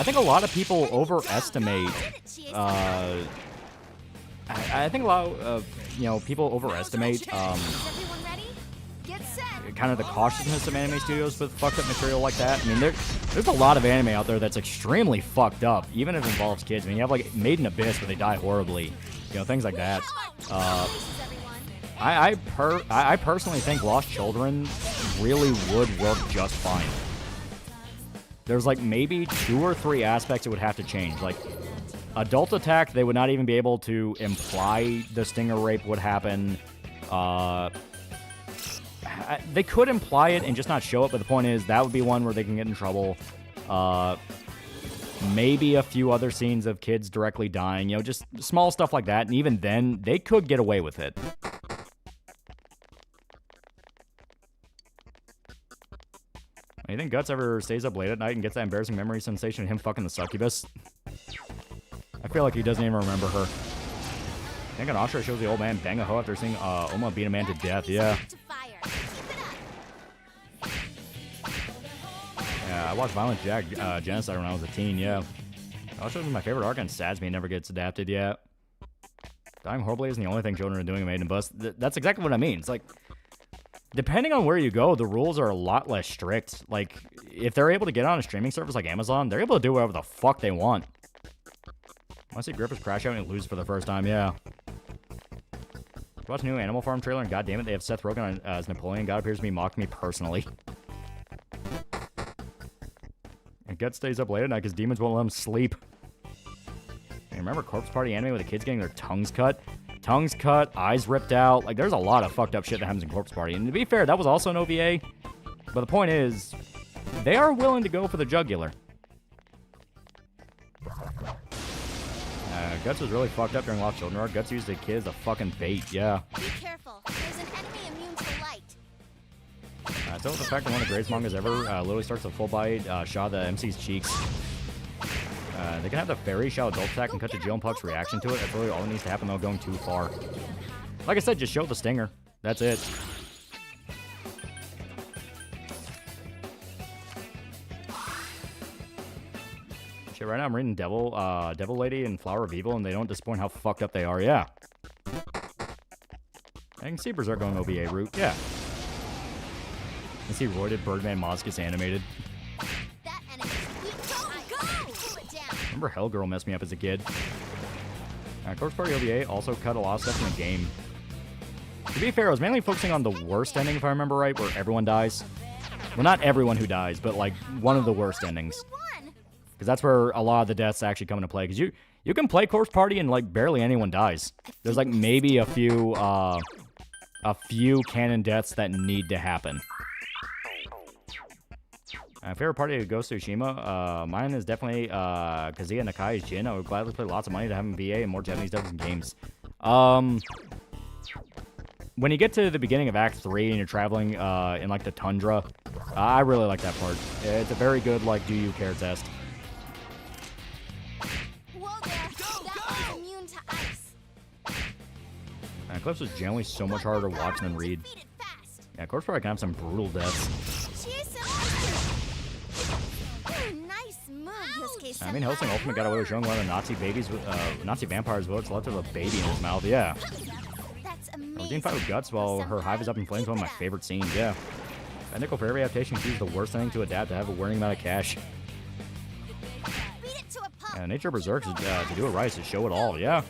think a lot of people overestimate. I think a lot of people overestimate kind of the cautiousness of anime studios with fucked up material like that. I mean, there's a lot of anime out there that's extremely fucked up, even if it involves kids. I mean, you have like Made in Abyss where they die horribly, things like that. I personally think Lost Children really would work just fine. There's like maybe 2 or 3 aspects it would have to change. Like adult attack, they would not even be able to imply the stinger rape would happen. They could imply it and just not show it, but the point is that would be one where they can get in trouble. Maybe a few other scenes of kids directly dying, just small stuff like that, and even then, they could get away with it. You think Guts ever stays up late at night and gets that embarrassing memory sensation of him fucking the succubus? I feel like he doesn't even remember her. I think an Ashura shows the old man bang a hoe after seeing Oma beat a man to death, yeah. Yeah, I watched Violent Genocide when I was a teen, yeah. Ashura is my favorite arc, and Sadsme never gets adapted yet. Dying horribly isn't the only thing children are doing in Made in Bus. That's exactly what I mean. It's like, depending on where you go, the rules are a lot less strict. Like, if they're able to get on a streaming service like Amazon, they're able to do whatever the fuck they want. I see Grippers crash out and lose for the first time, yeah. Watch the new Animal Farm trailer, and goddammit, they have Seth Rogen as Napoleon. God appears to be mocking me personally. And Guts stays up late at night because demons won't let him sleep. And remember Corpse Party anime with the kids getting their tongues cut? Tongues cut, eyes ripped out. Like, there's a lot of fucked up shit that happens in Corpse Party. And to be fair, that was also an OVA. But the point is, they are willing to go for the jugular. Guts was really fucked up during Lost Children arc. Guts used the kid as a fucking bait, yeah. Be careful. There's an enemy immune to light. Still, the fact that one of the greatest mangas ever literally starts a full bite shot of the MC's cheeks. They can have the fairy shout adult attack and cut to Jill and Puck's reaction to it. That's really all that needs to happen without going too far. Like I said, just show the stinger. That's it. Shit, right now I'm reading Devil Lady and Flower of Evil, and they don't disappoint how fucked up they are, yeah. I can see Berserk going OVA route, yeah. I can see roided Birdman Moscus animated. Remember Hellgirl messed me up as a kid. Corpse Party OVA also cut a lot of stuff in the game. To be fair, I was mainly focusing on the worst ending, if I remember right, where everyone dies. Well, not everyone who dies, but like one of the worst endings. Because that's where a lot of the deaths actually come into play. Because you can play Corpse Party and like barely anyone dies. There's like maybe a few canon deaths that need to happen. Favorite party of Ghost of Tsushima? Mine is definitely Kazuya Nakai's Jin. I would gladly pay lots of money to have him VA and more Japanese dubs and games. When you get to the beginning of Act 3 and you're traveling in like the tundra, I really like that part. It's a very good like do you care test. Whoa there! That one's immune to ice. Eclipse was generally so much harder to watch than read. Yeah, Corpse Party can have some brutal deaths. I mean, Hellsing Ultimate got away with showing one of the Nazi babies, Nazi vampires' votes left with a baby in his mouth. Yeah. That's amazing. Regine fight with Guts while her hive is up in flames. One of my favorite scenes. Yeah. A nickel for every adaptation. Choose the worst thing to adapt to have a worrying amount of cash. Nature of Berserk to do it right is to show it all. Yeah.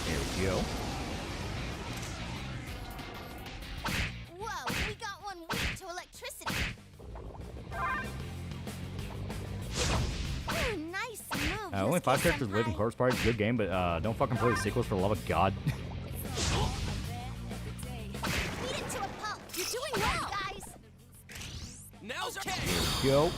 Here we go. Whoa, we got one weak to electricity. Ooh, nice move. Only 5 characters live in Corpse Party. It's a good game, but don't fucking play the sequels for the love of God. Go.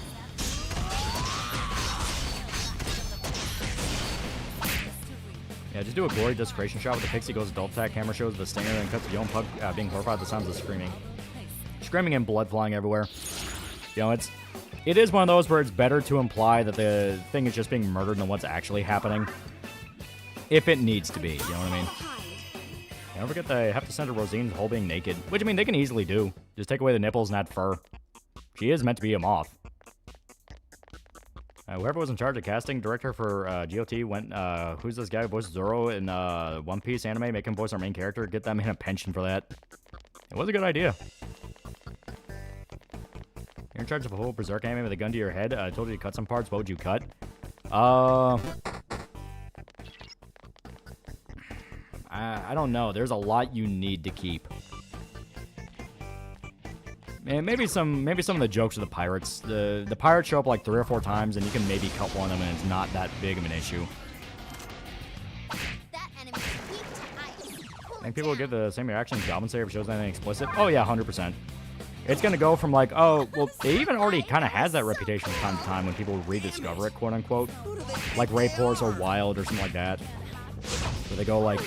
Yeah, just do a gory desecration shot with the pixie goes adult attack, camera shows the stinger, and cuts the young pug being horrified at the sounds of screaming. Screaming and blood flying everywhere. You know, it is one of those where it's better to imply that the thing is just being murdered than what's actually happening. If it needs to be, you know what I mean? Don't forget they have to center Rosine's whole being naked. Which, I mean, they can easily do. Just take away the nipples and add fur. She is meant to be a moth. Whoever was in charge of casting director for GOT went, who's this guy who voiced Zoro in One Piece anime? Make him voice our main character. Get that man a pension for that. It was a good idea. You're in charge of a whole Berserk anime with a gun to your head. I told you to cut some parts. What would you cut? I don't know. There's a lot you need to keep. And maybe some of the jokes of the pirates. The pirates show up like 3 or 4 times, and you can maybe cut one of them, and it's not that big of an issue. I think people will get the same reaction as Goblin Slayer if it shows anything explicit. Oh yeah, 100%. It's gonna go from like, oh, well, it even already kind of has that reputation from time to time when people rediscover it, quote unquote. Like Rape Horse or Wild or something like that. Where they go like,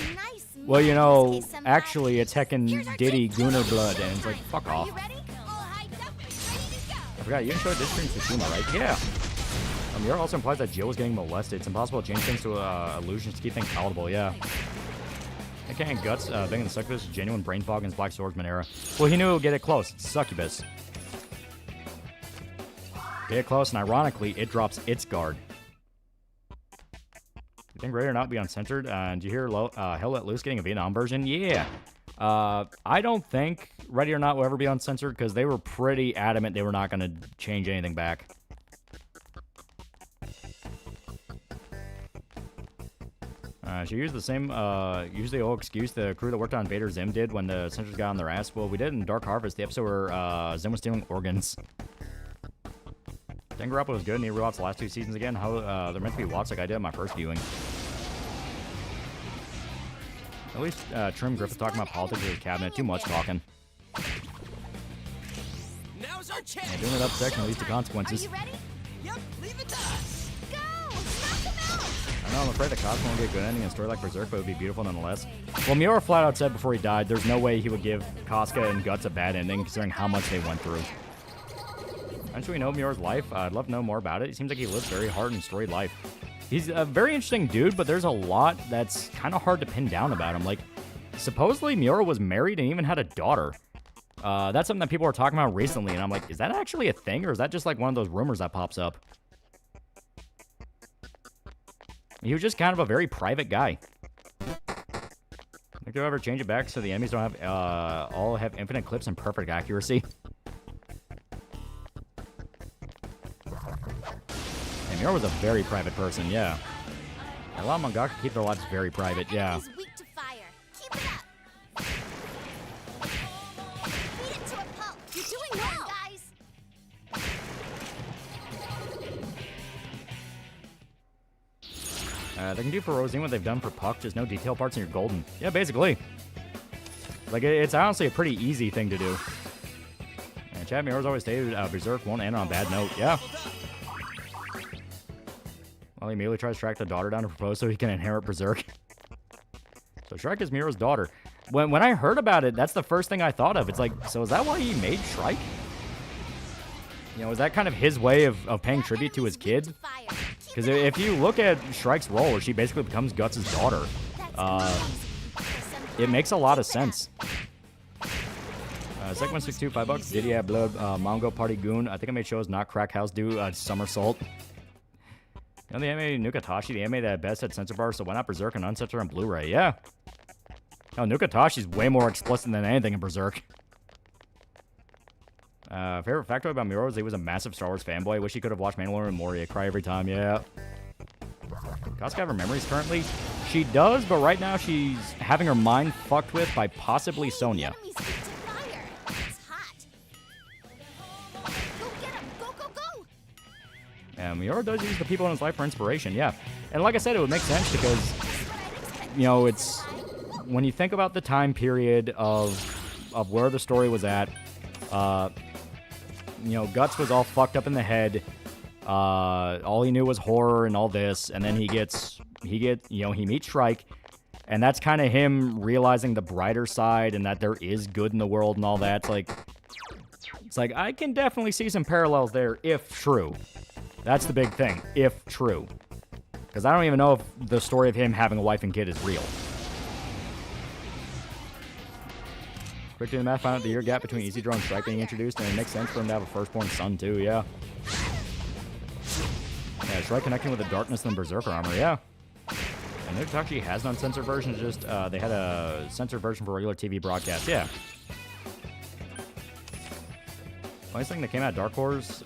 well, you know, actually it's heckin' Diddy Gooner Blood, and it's like, fuck off. I forgot, you didn't show Teespring Tsushima, right? Yeah. Mira also implies that Jill was getting molested. It's impossible to change things to illusions to keep things palatable, yeah. That can't guts, banging the succubus is genuine brain fog in his Black Swordsman era. Well, he knew it would get it close. It's succubus. Get it close, and ironically, it drops its guard. You think Ready or Not be uncensored? And do you hear Hell Let Loose getting a Vietnam version? Yeah. I don't think Ready or Not will ever be uncensored because they were pretty adamant they were not going to change anything back. She used the same, usually old excuse the crew that worked on Vader Zim did when the censors got on their ass. Well, we did in Dark Harvest, the episode where Zim was stealing organs. Danganronpa was good, and he rewatched the last 2 seasons again. How they're meant to be watched like I did in my first viewing. At least Trim Griffith talking about politics with his cabinet. Too much talking. Now's our chance. Yeah, doing it up section leads to consequences. Are you ready? Yep, leave it to us. Go! Knock him out! I know, I'm afraid the Cosmo won't get a good ending in a story like Berserk, but it would be beautiful nonetheless. Well, Miura flat out said before he died, there's no way he would give Casca and Guts a bad ending, considering how much they went through. I'm sure we know Miura's life. I'd love to know more about it. It seems like he lives a very hard and storied life. He's a very interesting dude, but there's a lot that's kind of hard to pin down about him. Like, supposedly Miura was married and even had a daughter. That's something that people are talking about recently, and I'm like, is that actually a thing, or is that just like one of those rumors that pops up? He was just kind of a very private guy. Think they'll ever change it back so the enemies don't have all have infinite clips and perfect accuracy? And Miura was a very private person, yeah. A lot of mangaka keep their lives very private, yeah. He's weak to fire. Keep it up. Beat it to a pulp. You're doing well, guys. They can do for Rosine what they've done for Puck, just no detail parts and you're golden. Yeah, basically. Like, it's honestly a pretty easy thing to do. And Chad Miura's always stated Berserk won't end on a bad note. Yeah. Well, he immediately tries to track the daughter down to propose so he can inherit Berserk. So Shrike is Miura's daughter. When I heard about it, that's the first thing I thought of. It's like, so is that why he made Shrike? You know, is that kind of his way of paying tribute to his kid? Because if you look at Shrike's role, where she basically becomes Guts' daughter, it makes a lot of sense. Second 162, $5. Did he have blood? Mongo Party Goon. I think I made shows not Crack House do Somersault. You know the anime Nukatashi, the anime that best had censor bars, so why not Berserk and uncensored on Blu-ray? Yeah. No, Nukatashi's way more explicit than anything in Berserk. Favorite factoid about Miura was he was a massive Star Wars fanboy. Wish he could have watched Mandalorian and Moria. Cry every time, yeah. Casca have her memories currently? She does, but right now she's having her mind fucked with by possibly Sonya. Miura does use the people in his life for inspiration, yeah. And like I said, it would make sense because, you know, it's... When you think about the time period of where the story was at, Guts was all fucked up in the head. All he knew was horror and all this, and then he meets Shrike, and that's kind of him realizing the brighter side and that there is good in the world and all that. It's like I can definitely see some parallels there if true. That's the big thing, if true. Because I don't even know if the story of him having a wife and kid is real. Quick to the math, found out the year gap between Easy Draw and Strike being introduced, and it makes sense for him to have a firstborn son too, yeah. Yeah, Strike connecting with the darkness and Berserker armor, yeah. And there actually has an uncensored version, it's just they had a censored version for regular TV broadcast, yeah. Funniest thing that came out of Dark Horse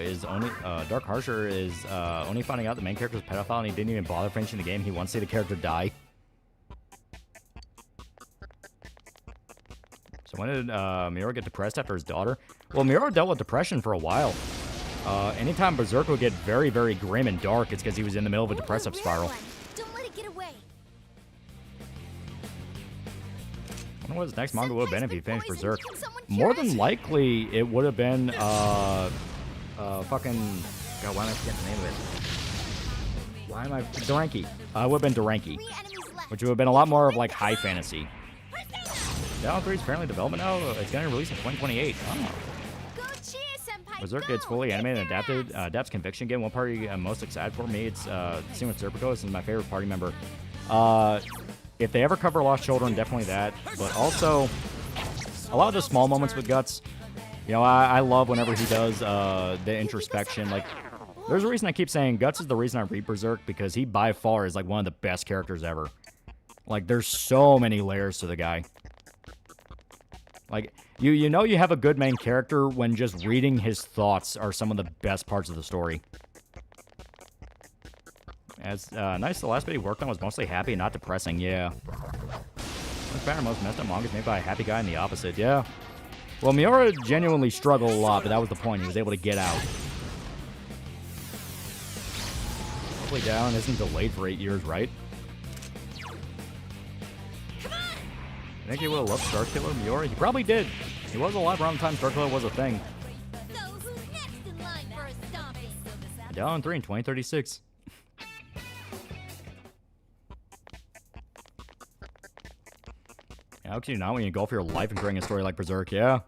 is only Dark Harsher is only finding out the main character is a pedophile and he didn't even bother finishing the game. He wants to see the character die. So when did Miura get depressed after his daughter? Well, Miura dealt with depression for a while. Anytime Berserk would get very, very grim and dark, it's because he was in the middle of a depressive spiral. Don't let it get away. I wonder what his next manga would have been if he finished Berserk. More than likely, it would have been, fucking... God, why am I forgetting the name of it? Why am I... Doranki. It would have been Doranki. Which would have been a lot more of, like, high fantasy. Down 3 is apparently in development now. It's going to release in 2028. Oh. Berserk gets fully animated and adapted. Adapts Conviction again. One party I'm most excited for me, it's seeing with Serpico. This is my favorite party member. If they ever cover Lost Children, definitely that. But also, a lot of the small moments with Guts. I love whenever he does the introspection. Like, there's a reason I keep saying Guts is the reason I read Berserk, because he by far is like one of the best characters ever. Like, there's so many layers to the guy. Like, you know you have a good main character when just reading his thoughts are some of the best parts of the story. As nice, the last bit he worked on was mostly happy and not depressing, yeah. Most better, most messed up mangas made by a happy guy and the opposite, yeah. Well, Miura genuinely struggled a lot, but that was the point. He was able to get out. Hopefully Down isn't delayed for 8 years, right? I think he would have loved Starkiller Miura. He probably did. He was alive around the time Starkiller was a thing. So who's next in line for a stomping? Down 3 in 2036. How can you not when you go for your life and creating a story like Berserk? Yeah.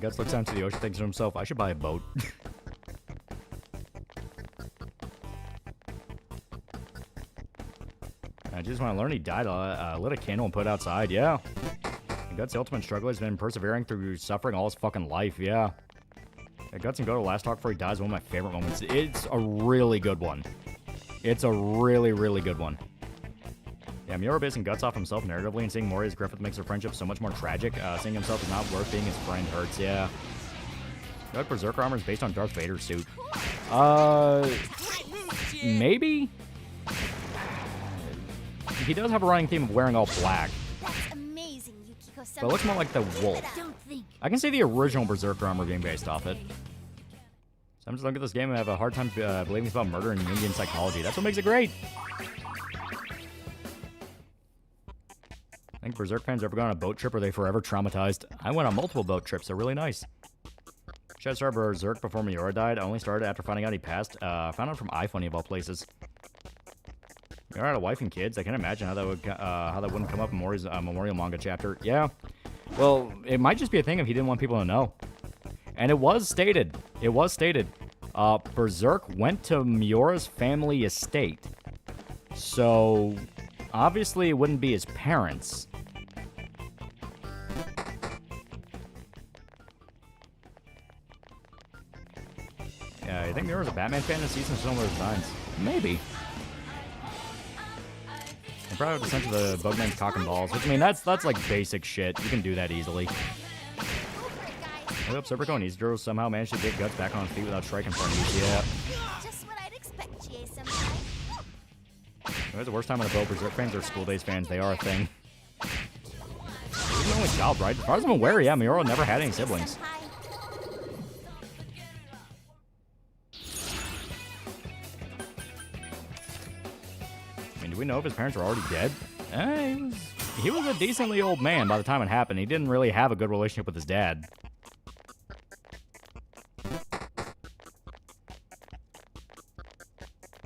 Guts looks down to the ocean, thinks to himself, I should buy a boat. I just want to learn he died. Lit a candle and put it outside, yeah. And Guts' ultimate struggle has been persevering through suffering all his fucking life, yeah. Guts and Go to last talk before he dies, one of my favorite moments. It's a really good one. It's a really, really good one. Yeah, Miura basing Guts off himself narratively and seeing Mori as Griffith makes their friendship so much more tragic. Seeing himself as not worth being his friend hurts, yeah. Like Berserker armor is based on Darth Vader's suit. Maybe? He does have a running theme of wearing all black. That's amazing, Yukiko-sama. But it looks more like the wolf. I can see the original Berserker armor being based off it. So I'm just looking at this game and I have a hard time believing it's about murder and Jungian psychology. That's what makes it great. I think Berserk fans ever gone on a boat trip or are they forever traumatized? I went on multiple boat trips. They're really nice. Should I start Berserk before Miura died? I only started after finding out he passed. Found out from iFunny of all places. Miura had a wife and kids. I can't imagine how that wouldn't come up in Mori's memorial manga chapter. Yeah. Well, it might just be a thing if he didn't want people to know. And it was stated. It was stated. Berserk went to Miura's family estate. So, obviously it wouldn't be his parents. Yeah, you think Miura's a Batman fan and sees some similar designs? Maybe. I probably have to censor the Bugman's cock and balls, which, I mean, that's like basic shit. You can do that easily. I hope Serpico and Isidro somehow managed to get Guts back on his feet without striking for him. Yeah. Just what I'd expect, GA-senpai. It's the worst time on a boat. Berserk fans are school-based fans. They are a thing. He's the only child, right? As far as I'm aware, yeah, Miura never had any siblings. do we know if his parents were already dead? He was a decently old man by the time it happened. He didn't really have a good relationship with his dad.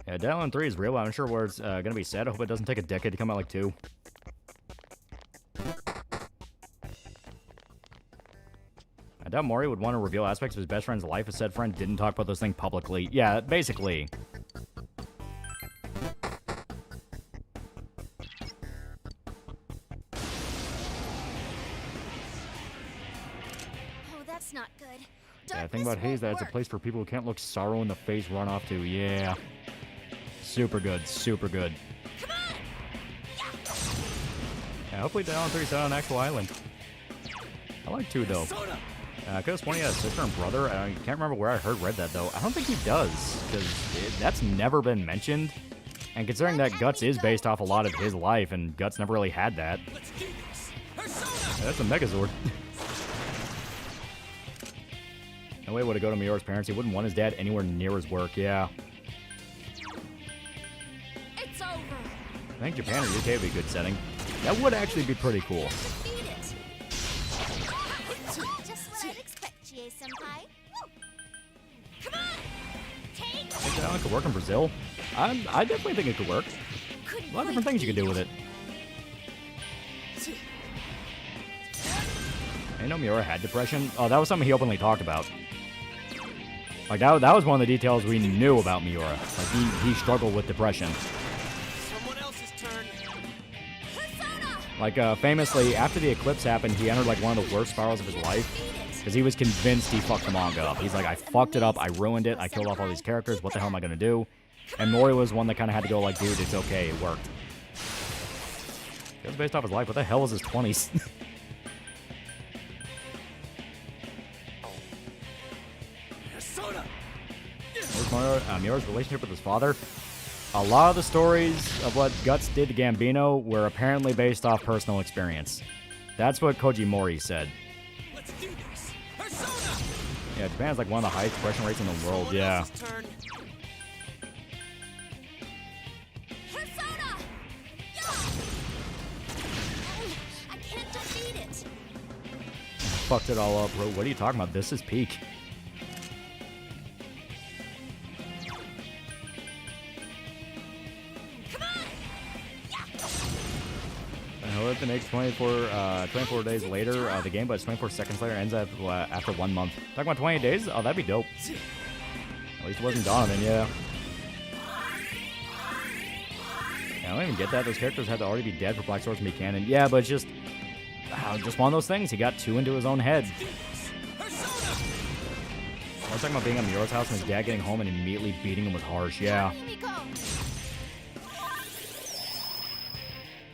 Yeah, Dead Island 3 is real. I'm not sure where it's going to be set. I hope it doesn't take a decade to come out like 2. I doubt Mori would want to reveal aspects of his best friend's life if said friend didn't talk about those things publicly. Yeah, basically. Oh, that's not good. Yeah, the thing about Haze that it's a place for people who can't look sorrow in the face run off to. Yeah. Super good, super good. Yeah, hopefully Dead Island 3 is set on an actual island. I like 2 though. I could have sworn he had a sister and brother. I can't remember where I read that though. I don't think he does, because that's never been mentioned. And considering that Guts is based off a lot of his life, and Guts never really had that. Yeah, that's a Megazord. No way would it go to Miora's parents. He wouldn't want his dad anywhere near his work, yeah. It's over. I think Japan or UK would be a good setting. That would actually be pretty cool. Just what I'd expect, Chie-senpai. Come on! Take Think that one could work in Brazil? I definitely think it could work. A lot of different things you could do with it. I know Miura had depression. Oh, that was something he openly talked about. Like, that was one of the details we knew about Miura. Like, he struggled with depression. Someone else's turn. Like, famously, after the eclipse happened, he entered, like, one of the worst spirals of his life. Because he was convinced he fucked the manga up. He's like, I fucked it up, I ruined it, I killed off all these characters, what the hell am I gonna do? And Mori was one that kind of had to go like, dude, it's okay, it worked. It was based off his life. What the hell was his 20s? Miura's relationship with his father. A lot of the stories of what Guts did to Gambino were apparently based off personal experience. That's what Koji Mori said. Let's do this. Yeah, Japan's like one of the highest depression rates in the world, yeah. I can't defeat it. Fucked it all up, bro. What are you talking about? This is peak. It makes 24 days later. The game, but it's 24 seconds later. Ends up after 1 month. Talking about 28 days? Oh, that'd be dope. At least it wasn't Donovan, yeah. I don't even get that. Those characters had to already be dead for Black Swords to be canon. Yeah, but it's just one of those things. He got too into his own head. I was talking about being at Miura's house and his dad getting home and immediately beating him with harsh. Yeah.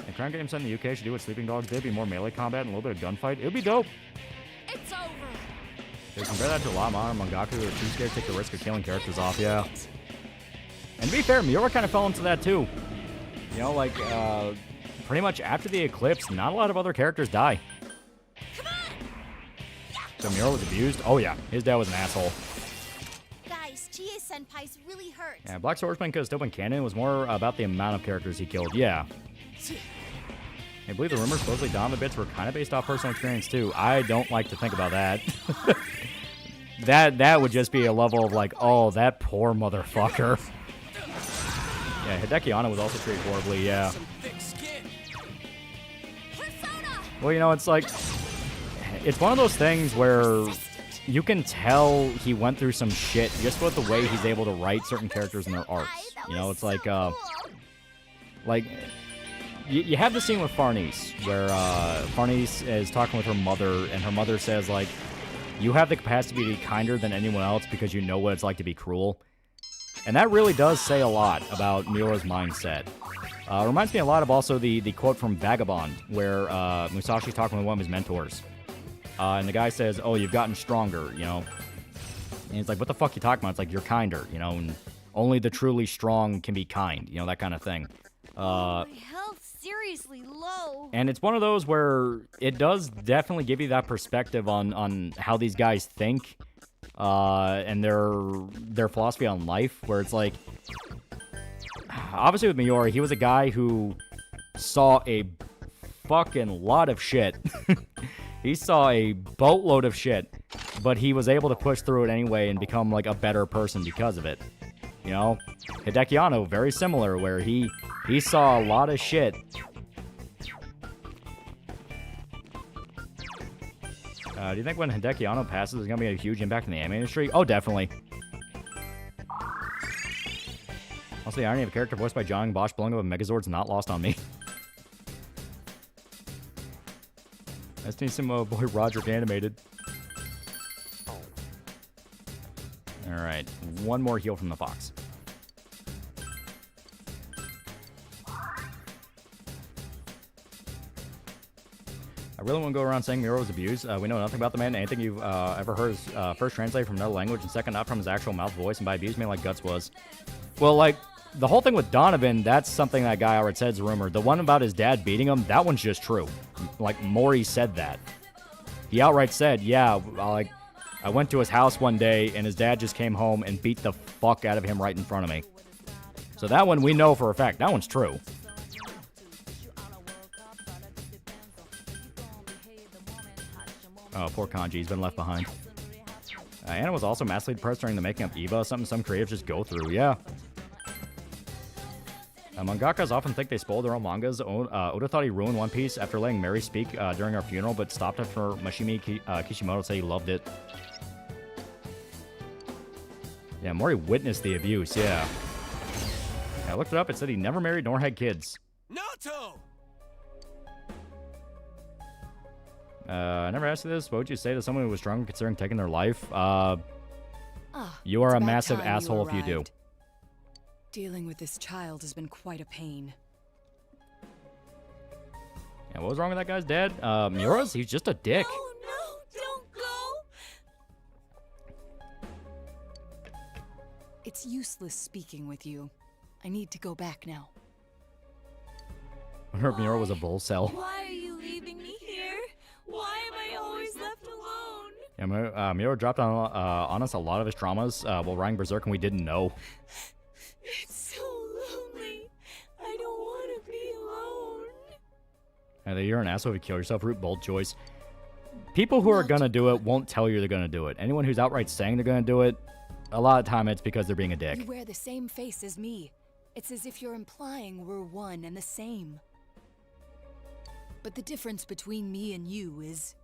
The Crown Game set in the UK should do what Sleeping Dogs did, be more melee combat and a little bit of gunfight. It would be dope. It's over. They compare that to a lot of modern mangaku who are too scared to take the risk of killing characters off, yeah. And to be fair, Miura kind of fell into that too. You know, like, pretty much after the eclipse, not a lot of other characters die. So Miura was abused? Oh yeah, his dad was an asshole. Guys, Chie-senpai's really hurt. Yeah, Black Swordsman could have still been canon. It was more about the amount of characters he killed, yeah. I believe the rumors supposedly Donovan bits were kind of based off personal experience too. I don't like to think about that. that would just be a level of like, oh, that poor motherfucker. Yeah, Hideki Anno was also treated horribly, yeah. Well, you know, it's like, it's one of those things where you can tell he went through some shit just with the way he's able to write certain characters in their arcs. You know, it's like, you have the scene with Farnese, where Farnese is talking with her mother, and her mother says, like, you have the capacity to be kinder than anyone else because you know what it's like to be cruel. And that really does say a lot about Miura's mindset. Reminds me a lot of also the quote from Vagabond, where Musashi's talking with one of his mentors. And the guy says, oh, you've gotten stronger, you know. And he's like, what the fuck you talking about? It's like, you're kinder, you know, and only the truly strong can be kind, you know, that kind of thing. My health's seriously low. And it's one of those where it does definitely give you that perspective on how these guys think, and their philosophy on life, where it's like, obviously with Miura, he was a guy who saw a fucking lot of shit. He saw a boatload of shit, but he was able to push through it anyway and become like a better person because of it. You know, Hideki Anno, very similar, where he saw a lot of shit. Do you think when Hideki Anno passes, there's going to be a huge impact in the anime industry? Oh, definitely. Also, the irony of a character voiced by John Bosch blowing up a Megazord's not lost on me. I've seen some boy Roderick animated. Alright, one more heal from the fox. I really want to go around saying Miro was abused. We know nothing about the man. Anything you've ever heard is first translated from another language, and second, not from his actual mouth voice, and by abuse, mean like Guts was. Well, like, the whole thing with Donovan, that's something that guy already said is a rumor. The one about his dad beating him, that one's just true. Like, Maury said that. He outright said, yeah, like, I went to his house one day, and his dad just came home and beat the fuck out of him right in front of me. So that one we know for a fact. That one's true. Oh, poor Kanji. He's been left behind. Anna was also massively depressed during the making of Eva. Something some creatives just go through. Yeah. Mangakas often think they spoiled their own mangas. Oda thought he ruined One Piece after letting Mary speak during our funeral, but stopped after Mashimi Kishimoto said he loved it. Yeah, Mori witnessed the abuse, yeah. I looked it up. It said he never married nor had kids. Naoto! I never asked you this. What would you say to someone who was drunk considering taking their life? You are a massive asshole if you do. Dealing with this child has been quite a pain. Yeah, what was wrong with that guy's dad? Miura's? He's just a dick. No, don't go! It's useless speaking with you. I need to go back now. I heard Miura was a bull cell. Why are you leaving me here? Why am I always left alone? Yeah, Miura dropped on us a lot of his traumas while writing Berserk, and we didn't know. It's so lonely. I don't want to be alone. You're an asshole if you kill yourself. Root bold choice. People who are gonna do it won't tell you they're gonna do it. Anyone who's outright saying they're gonna do it, a lot of time it's because they're being a dick. You wear the same face as me. It's as if you're implying we're one and the same. But the difference between me and you is...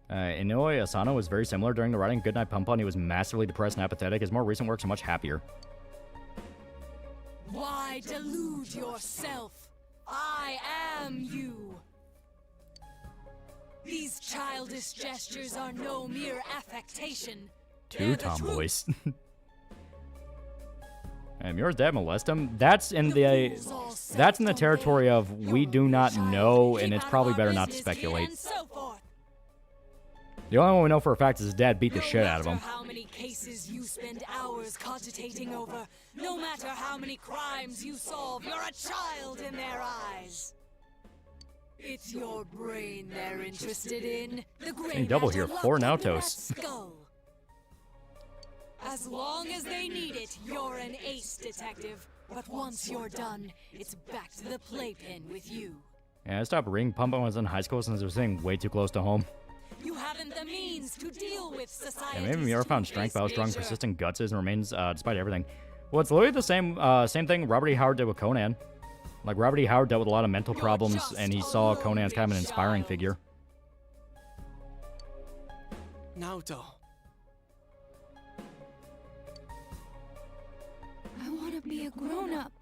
Inoue Asano was very similar during the writing. Goodnight Pumpon, he was massively depressed and apathetic. His more recent works are much happier. Why delude yourself? I am you. These childish gestures are no mere affectation. Two tomboys. And Miura's dad molest him? That's in the territory of we do not know, and it's probably better not to speculate. The only one we know for a fact is his dad beat the shit out of him. No matter how many cases you spend hours cogitating over, no matter how many crimes you solve, you're a child in their eyes. It's your brain they're interested in. The gray double here, 4 matter Naotos. skull. As long as they need it, you're an ace detective. But once you're done, it's back to the playpen with you. Yeah, I stopped reading Pumpon when I was in high school since it was sitting way too close to home. You haven't the means to deal with society. Yeah, maybe Miura found strength by how strong persistent Guts is and remains despite everything. Well, it's literally the same thing Robert E. Howard did with Conan. Like, Robert E. Howard dealt with a lot of mental problems, and he saw Conan as kind of an inspiring figure. Naoto. I want to be a grown-up.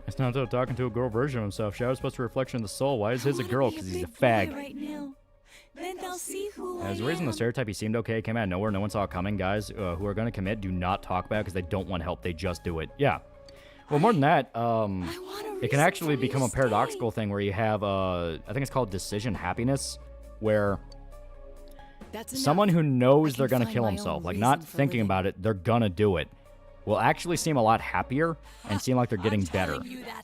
It's Naoto talking to a girl version of himself. Shadow's supposed to be a reflection of the soul. Why is his a girl? Because he's a fag. Right now. Then they'll see who As a reason the stereotype he seemed okay came out of nowhere. No one saw it coming. Guys who are going to commit do not talk about it because they don't want help. They just do it. Yeah. Well, more than that, it can actually become a paradoxical thing where you have, I think it's called decision happiness, where someone who knows they're going to kill himself, like not thinking about it, they're going to do it, will actually seem a lot happier and seem like they're getting better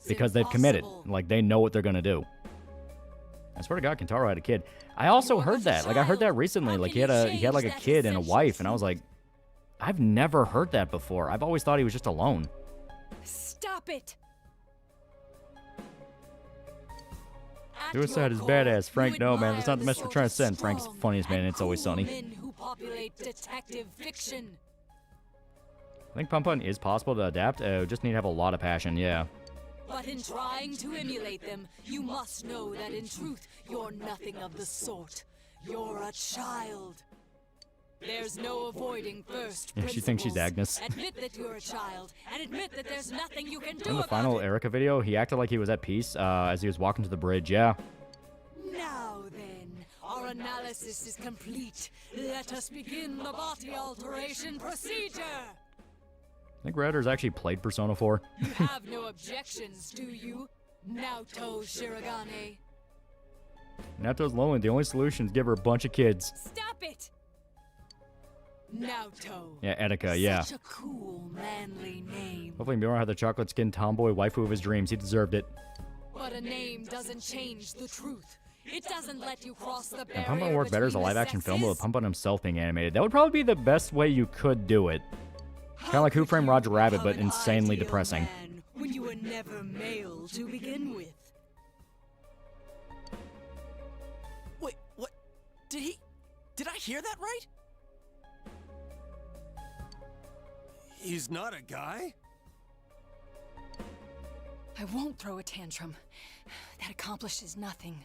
because they've committed. Like, they know what they're going to do. I swear to God, Kentaro had a kid. I also heard that. Like, I heard that recently. Like, he had like a kid and a wife, and I was like, I've never heard that before. I've always thought he was just alone. Stop it! Suicide is badass. Frank, no, man. That's not the message we're trying to send. Frank's the funniest man, and it's always sunny. Who populate detective fiction. I think Pun Pun is possible to adapt. Just need to have a lot of passion, yeah. But in trying to emulate them, you must know that in truth, you're nothing of the sort. You're a child. There's no avoiding first Yeah, she thinks she's Agnes. Admit that you're a child, and admit that there's nothing you can do In the about final it. Erica video, he acted like he was at peace as he was walking to the bridge, yeah. Now then, our analysis is complete. Let us begin the body alteration procedure. I think Redder's actually played Persona 4. You have no objections, do you? Naoto Shirogane. Nato's lonely. The only solution is give her a bunch of kids. Stop it! Naoto. Yeah, Etika, yeah. Such a cool, manly name. Hopefully Miura had the chocolate-skinned tomboy waifu of his dreams. He deserved it. But a name doesn't change the truth. It doesn't let you cross the barrier. And Pun Pun would work better as a between the live-action film with sexes. Pun Pun himself being animated. That would probably be the best way you could do it. Kind of like Who Framed Roger Rabbit, but insanely depressing. Man, when you were never male to begin with. Wait, what? Did I hear that right? He's not a guy? I won't throw a tantrum. That accomplishes nothing.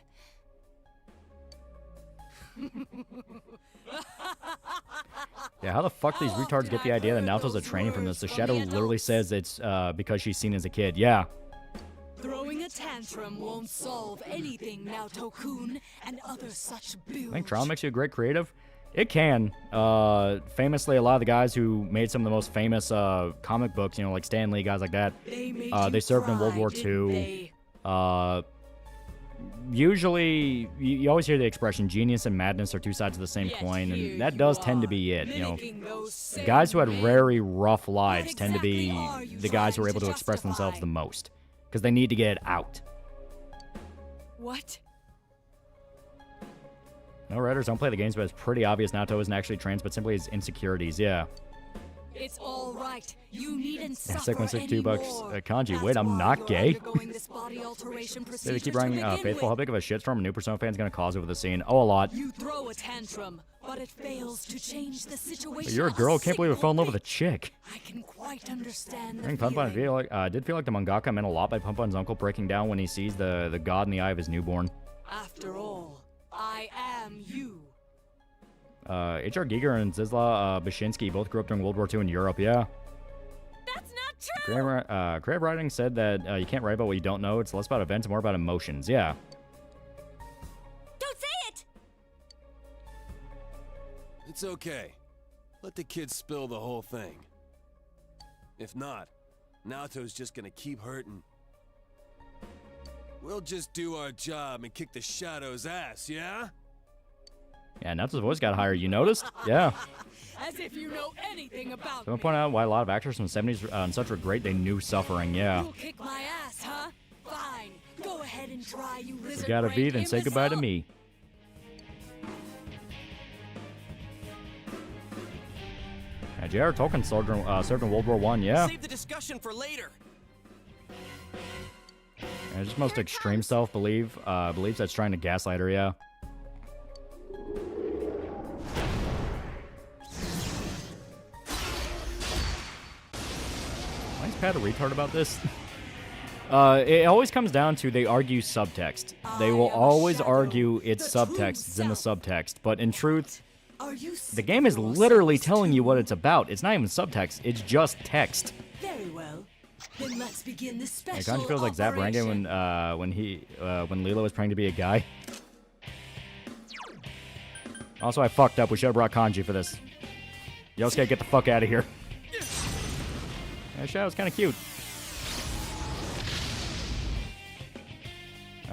Yeah, how the fuck these retards get the idea that Naoto's a training from this? The Shadow literally says it's because she's seen as a kid. Yeah. Throwing a tantrum won't solve anything, Naoto-kun, and other such bilge. I think trial makes you a great creative. It can. Famously, a lot of the guys who made some of the most famous comic books, you know, like Stan Lee, guys like that, they served in World War II. Usually, you always hear the expression, genius and madness are two sides of the same coin, and that does tend to be it, you know. The guys who had very rough lives tend to be the guys who are able to express themselves the most, because they need to get it out. What? No, Redders don't play the games, but it's pretty obvious Naoto isn't actually trans, but simply his insecurities, yeah. It's all right. You needn't Yeah, suffer $2 bucks. anymore. Kanji, wait, I'm not gay. This body alteration They procedure keep to writing begin Faithful. How with. big of a shitstorm a new Persona fan's gonna cause over the scene? Oh, a lot. You throw a tantrum, but it fails to change the situation. But you're a girl. Can't believe I fell in love with a chick. I can quite understand I the think Pun Pun feeling. did feel like the mangaka meant a lot by Pun Pun's uncle breaking down when he sees the god in the eye of his newborn. After all, I am you. H.R. Giger and Zizla Bashinsky both grew up during World War II in Europe, yeah. That's not true! Creative writing said that you can't write about what you don't know. It's less about events, more about emotions, yeah. Don't say it! It's okay. Let the kids spill the whole thing. If not, Naoto's just gonna keep hurting. We'll just do our job and kick the Shadow's ass, yeah? Yeah, Naoto's voice got higher. You noticed? Yeah. As if you know anything about Someone me. point out why a lot of actors from the 70s and such were great. They knew suffering, yeah. You'll kick my ass, huh? Fine. Go ahead and try, you You lizard gotta be, brain then say goodbye to imbecile. me. Yeah, J.R. Tolkien served in World War I, yeah. Save the discussion for later. Yeah, just most extreme self-believes that's trying to gaslight her, yeah. Why is Pat a retard about this? It always comes down to they argue subtext. They will always argue it's subtext, it's in the subtext, but in truth, the game is literally telling you what it's about. It's not even subtext, it's just text. Very well. Then let's begin this Yeah, special Kanji feels like Zap operation. Rangan when Lilo was praying to be a guy. Also, I fucked up. We should have brought Kanji for this. Yosuke, get the fuck out of here. Yeah, Shadow's kind of cute.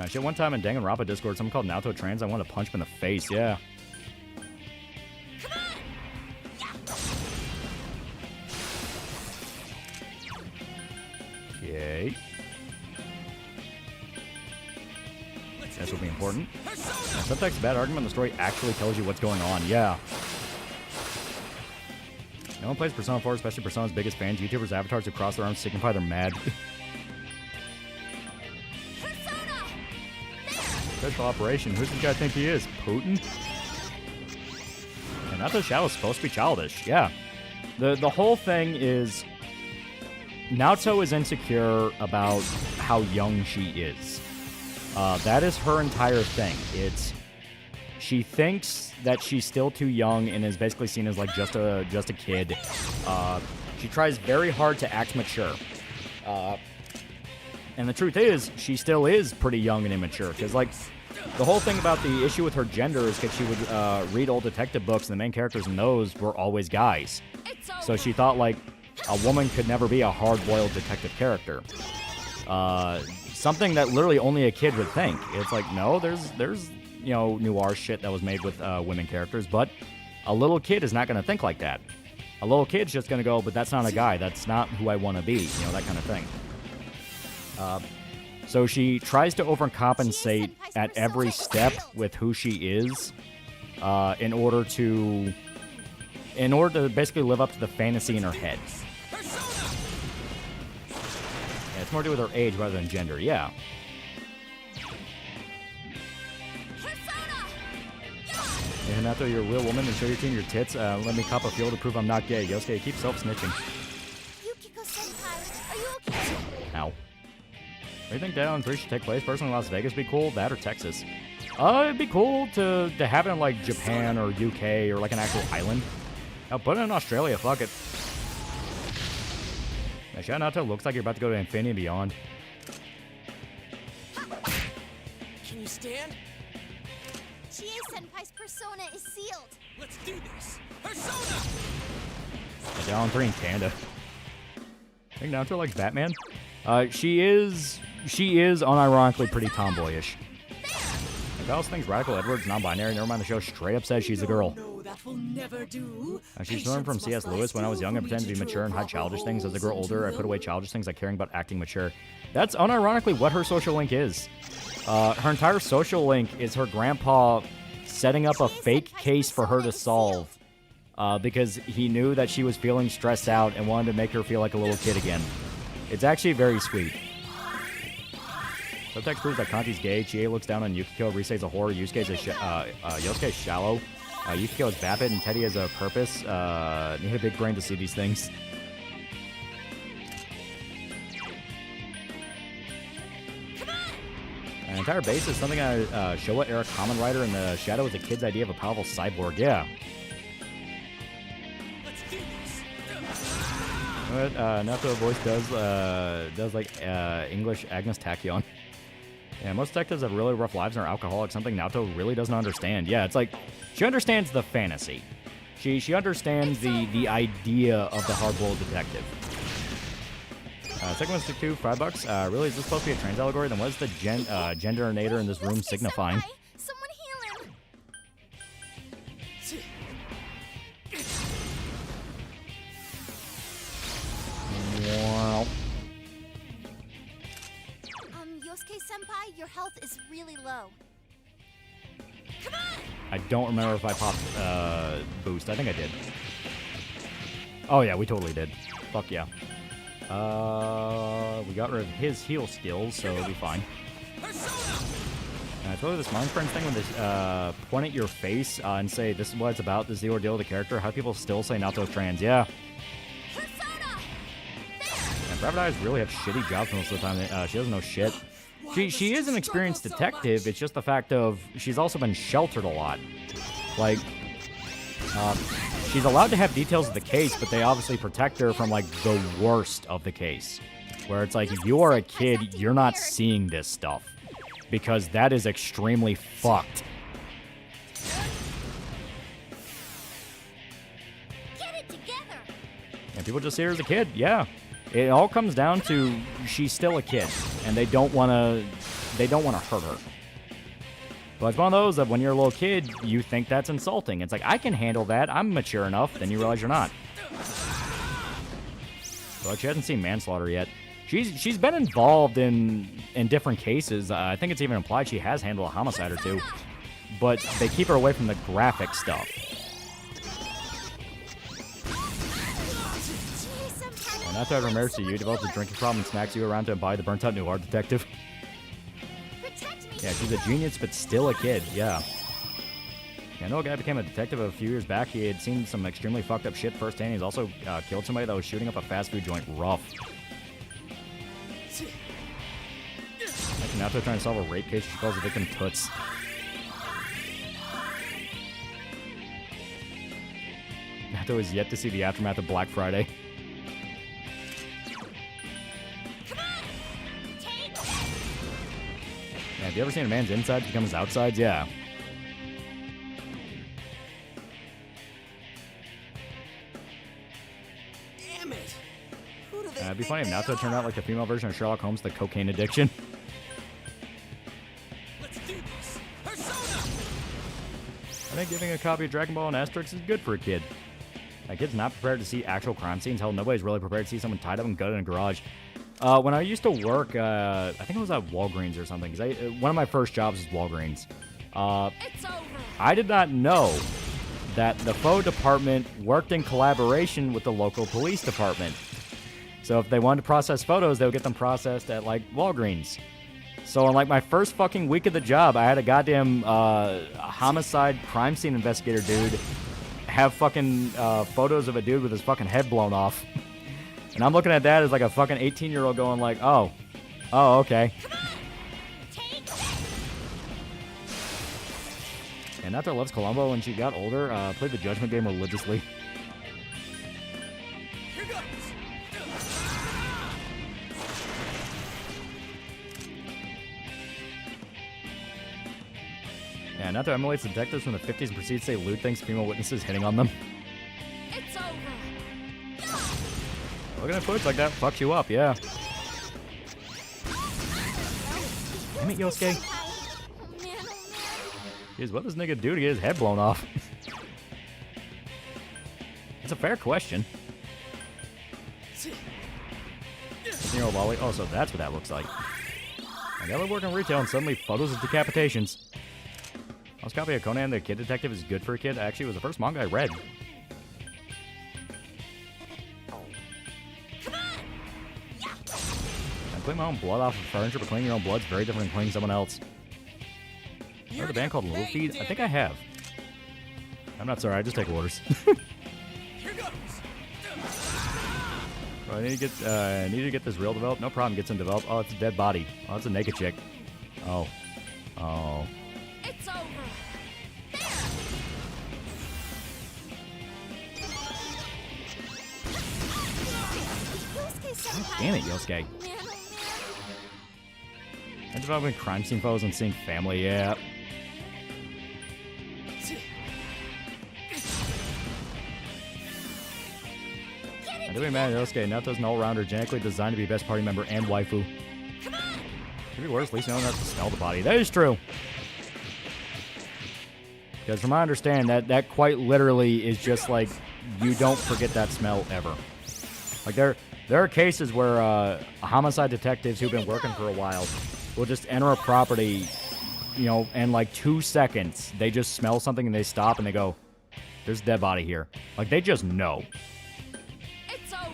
Shit, one time in Danganronpa Discord, someone called Naoto trans. I wanted to punch him in the face. Yeah. Yay. This will be important. Yeah, subtext is a bad argument. The story actually tells you what's going on. Yeah. No one plays Persona 4, especially Persona's biggest fans. YouTubers, avatars who cross their arms signify they're mad. Special operation. Who does this guy think he is? Putin? And Naoto Shadow's supposed to be childish. Yeah. The whole thing is Naoto is insecure about how young she is. That is her entire thing. She thinks that she's still too young and is basically seen as like just a kid. She tries very hard to act mature. And the truth is, she still is pretty young and immature. Because, like, the whole thing about the issue with her gender is that she would read old detective books, and the main characters in those were always guys. So she thought, like, a woman could never be a hard-boiled detective character. Something that literally only a kid would think. It's like, no, there's you know, noir shit that was made with women characters, but a little kid is not going to think like that. A little kid's just going to go, but that's not a guy. That's not who I want to be. You know, that kind of thing. So she tries to overcompensate at every step with who she is in order to basically live up to the fantasy in her head. Yeah, it's more to do with her age rather than gender, yeah. Hey, Hanato, you're a real woman and show your team your tits. Let me cop a fuel to prove I'm not gay. Yosuke, keep self-snitching. Yukiko-senpai, are you okay? Ow. What do you think Down 3 should take place? Personally, Las Vegas would be cool. That or Texas? It'd be cool to have it in, like, Japan or UK or, like, an actual island. I'll put it in Australia. Fuck it. Now, shout out to looks like you're about to go to Infinity and Beyond. Can you stand? Chie-senpai's persona is sealed. Let's do this. Persona! Down 3 in Canada. I think Naruto likes Batman. She is unironically pretty tomboyish. Dallas thinks Radical Edwards non-binary. Never mind, the show straight up says she's a girl. That will never do. She's learned from C.S. Lewis. When I was young, I pretended to be mature and hide childish things. As I grow older, I put away childish things like caring about acting mature. That's unironically what her social link is. Her entire social link is her grandpa setting up a fake case for her to solve because he knew that she was feeling stressed out and wanted to make her feel like a little kid again. It's actually very sweet. Subtext proves that Kanji's gay. Chie looks down on Yukiko. Risei's a whore. Yosuke is shallow. Yukiko is vapid, and Teddy has a purpose. Need a big brain to see these things. An entire base is something Showa era Kamen Rider in the Shadow is a kid's idea of a powerful cyborg. Yeah. What Naruto voice does like English Agnes Tachyon. Yeah, most detectives have really rough lives and are alcoholics, something Naruto really doesn't understand. Yeah, it's like, she understands the fantasy. She understands the idea of the hard-boiled detective. Second one's $2, $5. Really, is this supposed to be a trans allegory? Then what is the genderinator in this room signifying? Someone heal him! Wow. Yosuke-senpai, your health is really low. Come on! I don't remember if I popped boost. I think I did. Oh yeah, we totally did. Fuck yeah. We got rid of his heal skills, so it'll be fine. I told you this mind friend thing when they point at your face and say, this is what it's about, this is the ordeal of the character. How do people still say Naoto's trans? Yeah. And Private Eyes really have shitty jobs most of the time. She doesn't know shit. She is an experienced detective. It's just the fact of she's also been sheltered a lot. Like, she's allowed to have details of the case, but they obviously protect her from, like, the worst of the case. Where it's like, if you are a kid, you're not seeing this stuff. Because that is extremely fucked. Get it together. And people just see her as a kid, yeah. It all comes down to she's still a kid, and they don't want to hurt her. But it's one of those that when you're a little kid, you think that's insulting. It's like, I can handle that. I'm mature enough. Then you realize you're not. But she hasn't seen manslaughter yet. She's been involved in different cases. I think it's even implied she has handled a homicide or two. But they keep her away from the graphic stuff. Not to have mercy, you develops a drinking problem and smacks you around to embody the burnt-out noir detective. Yeah, she's a genius, but still a kid. Yeah. I know a guy became a detective a few years back. He had seen some extremely fucked up shit firsthand. He's also killed somebody that was shooting up a fast food joint. Rough. Actually, now they're trying to solve a rape case. She calls the victim Toots. Nato is yet to see the aftermath of Black Friday. Yeah, have you ever seen a man's insides become his outsides? Yeah. Damn it! Who do they It'd be think funny if they Nato turned out like the female version of Sherlock Holmes, the cocaine addiction. Let's do this! Persona! I think giving a copy of Dragon Ball and Asterix is good for a kid. A kid's not prepared to see actual crime scenes. Hell, nobody's really prepared to see someone tied up and gutted in a garage. When I used to work, I think it was at Walgreens or something. Because one of my first jobs was Walgreens. It's over. I did not know that the photo department worked in collaboration with the local police department. So if they wanted to process photos, they would get them processed at, like, Walgreens. So in, like, my first fucking week of the job, I had a goddamn homicide crime scene investigator dude have fucking photos of a dude with his fucking head blown off. And I'm looking at that as, like, a fucking 18-year-old going, like, oh, okay. And Nato loves Columbo. When she got older, played the Judgment game religiously. Here goes! Yeah, Nato emulates detectives from the 50s and proceeds to say lewd things to female witnesses hitting on them. It's over. Looking at footage like that fucks you up, yeah. Damn it, Yosuke. Jeez, what does this nigga do to get his head blown off? It's a fair question. 15-year-old Loli. Oh, so that's what that looks like. I gotta work in retail and suddenly photos of decapitations. I was copying Conan the Kid Detective is good for a kid. Actually, it was the first manga I read. I clean my own blood off of furniture, but cleaning your own blood's very different than cleaning someone else. Heard a band called Little Feet? I think I have. I'm not sorry, I just take orders. Here goes! Bro, I need to get this reel developed. No problem, gets him developed. Oh, it's a dead body. Oh, that's a naked chick. Oh. Oh. It's over. God damn it, Yosuke. I'm developing crime scene photos and seeing family, yeah. I do imagine Yosuke, Nato's an all-rounder, genetically designed to be best party member and waifu. Could be worse, at least no one has to smell the body. That is true. Because from my understanding, that quite literally is just like, you don't forget that smell ever. Like, there are cases where homicide detectives who've been working for a while will just enter a property, you know, and like 2 seconds, they just smell something and they stop and they go, there's a dead body here. Like, they just know. It's over.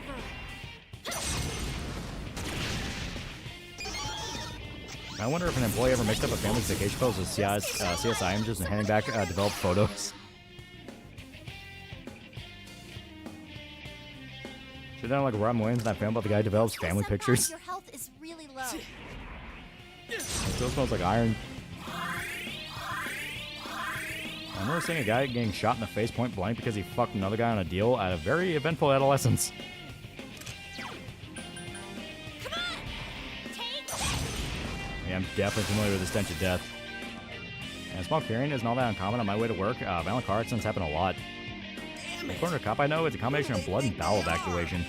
I wonder if an employee ever mixed up a family's vacation photos with CSI images and handing back developed photos. Should have done like Robin Williams in that film about the guy who develops family pictures. Your health is really low. It still smells like iron. I remember seeing a guy getting shot in the face point blank because he fucked another guy on a deal at a very eventful adolescence. Yeah, I'm definitely familiar with the stench of death. And small carrying isn't all that uncommon on my way to work. Violent car accidents happen a lot. According to a cop I know, it's a combination of blood and bowel evacuation.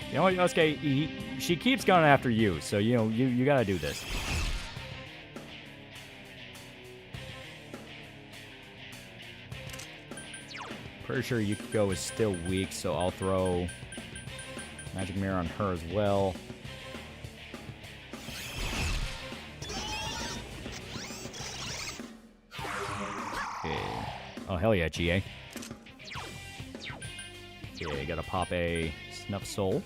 You know what, Yosuke? She keeps going after you, so you know you gotta do this. Pretty sure Yukiko is still weak, so I'll throw Magic Mirror on her as well. Okay. Oh, hell yeah, GA. Okay, gotta pop a Snuff Soul.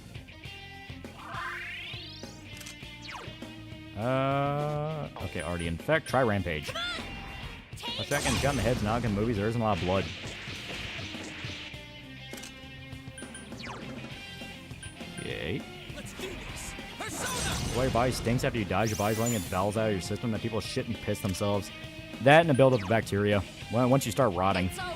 Okay, already infect. Try Rampage. Let's check in gun the heads, noggin movies. There isn't a lot of blood. Okay. While your body stinks after you die, your body's letting its bowels out of your system that people shit and piss themselves. That and a buildup of bacteria. Once you start rotting. I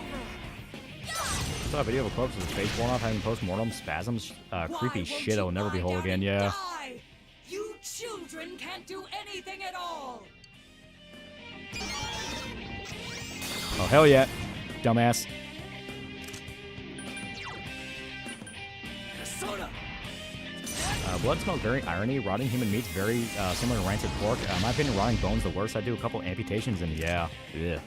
saw a video of a corpse with his face blown off having post-mortem spasms. Creepy shit I will never behold again, yeah. You children can't do anything at all. Oh, hell yeah. Dumbass. Blood smells very irony. Rotting human meat's very similar to rancid pork. In my opinion, rotting bone's the worst. I do a couple amputations and yeah. Ugh.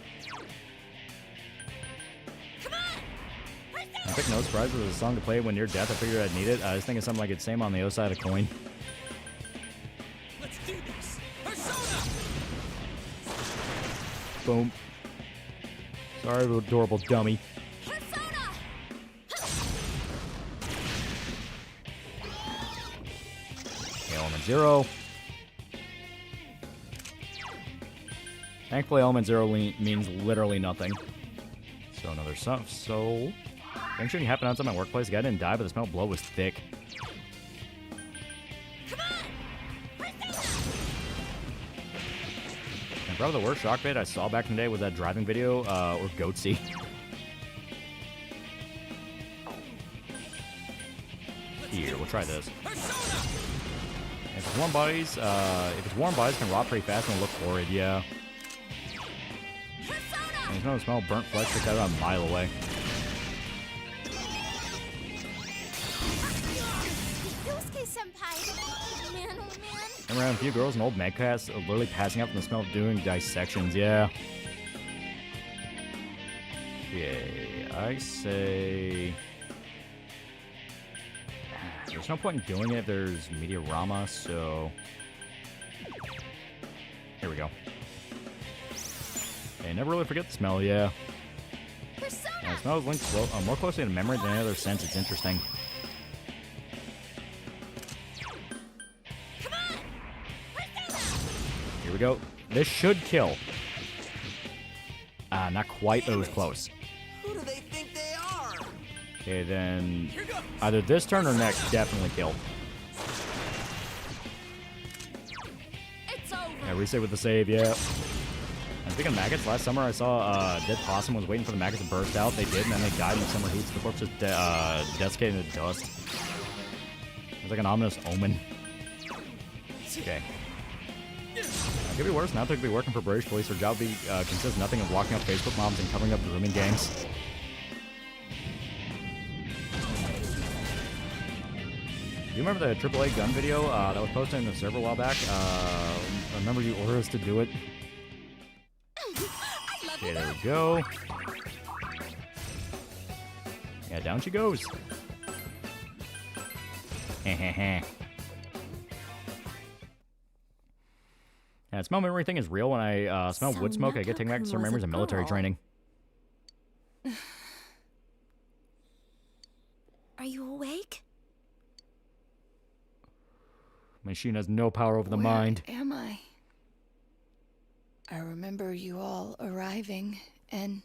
I picked No Surprise was a song to play when near death. I figured I'd need it. I was thinking something like it's same on the other side of the coin. Let's do this. Persona! Boom. Sorry, little adorable dummy. Persona! Element 0. Thankfully, Element 0 means literally nothing. So another soul. Things shouldn't happen outside my workplace. The guy didn't die, but the smell of blood was thick. And probably the worst shock bait I saw back in the day was that driving video, or Goatsy. Here, we'll try this. If it's warm bodies, can rot pretty fast and look horrid, yeah. And you can smell burnt flesh just out a mile away. Remember having a few girls and old medcasts literally passing out from the smell of doing dissections, yeah. Okay, I say... There's no point in doing it if there's Mediarama, so... Here we go. Okay, never really forget the smell, yeah. Yeah, the smell is linked more closely to memory than any other sense. It's interesting. Here we go. This should kill. Not quite, but it was close. Who do they think they are? Okay, then either this turn or next, definitely kill. It's over. Yeah, reset with the save, yeah. And speaking of maggots, last summer I saw Dead Possum was waiting for the maggots to burst out. They did, and then they died in the summer heat. So the corpse just desiccated into dust. It was like an ominous omen. Okay. Could be worse. Now they could be working for British police. Their job consists of nothing of walking up Facebook moms and covering up grooming gangs. Do you remember the AAA gun video that was posted in the server a while back? I remember you ordered us to do it. Okay, there we go. Yeah, down she goes. Heh. Yeah, smell memory thing is real. When I smell wood smoke, I get taken back to some memories of military training. Are you awake? Machine has no power over the mind. Where am I? I remember you all arriving, and...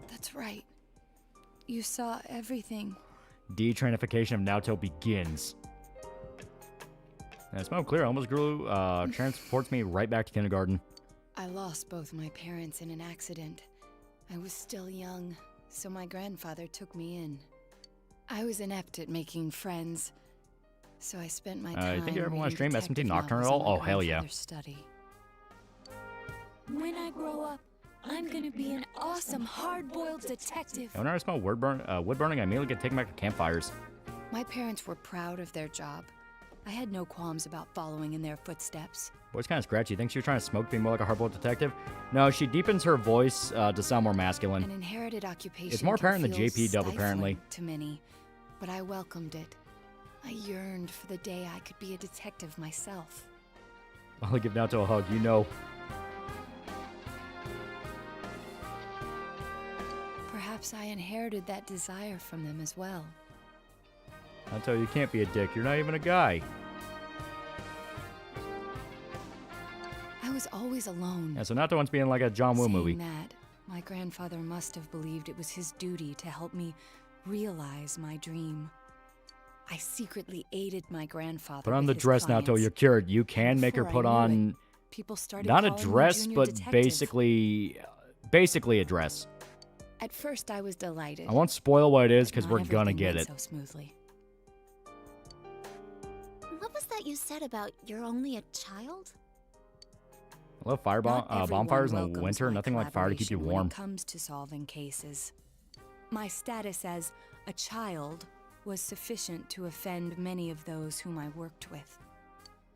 That's right. You saw everything. Detranification of Naoto begins. Yeah, smell clear. Almost grew. Transports me right back to kindergarten. I lost both my parents in an accident. I was still young, so my grandfather took me in. I was inept at making friends, so I spent my time. You think you ever want to reading stream SMT detective Nocturne at novels all? in my Oh, hell yeah. grandfather's study. When I grow up, I'm gonna be an awesome hard-boiled detective. Whenever I smell wood burning, I immediately get taken back to campfires. My parents were proud of their job. I had no qualms about following in their footsteps. Voice kind of scratchy. Think she was trying to smoke to be more like a hard-boiled detective? No, she deepens her voice to sound more masculine. An inherited occupation. It's more apparent in the can JP feel dub, apparently. stifling to many, but I welcomed it. I yearned for the day I could be a detective myself. I'll give Naoto a hug, you know. Perhaps I inherited that desire from them as well. I'll tell you, you can't be a dick. You're not even a guy. I was always alone. Yeah, so Nato wants to be in like a John Woo movie. Saying that, my grandfather must have believed it was his duty to help me realize my dream. I secretly aided my grandfather. Put on with the his dress, clients. Nato. You're cured. You can make her Before I put knew on people started not a calling me dress, Junior but Detective. basically a dress. At first, I was delighted. I won't spoil what it is because Not we're gonna everything get went it. so smoothly. What was that you said about you're only a child? I love fire Not everyone bonfires in the welcomes winter. my Nothing like fire to keep you collaboration warm. When it comes to solving cases, my status as a child was sufficient to offend many of those whom I worked with.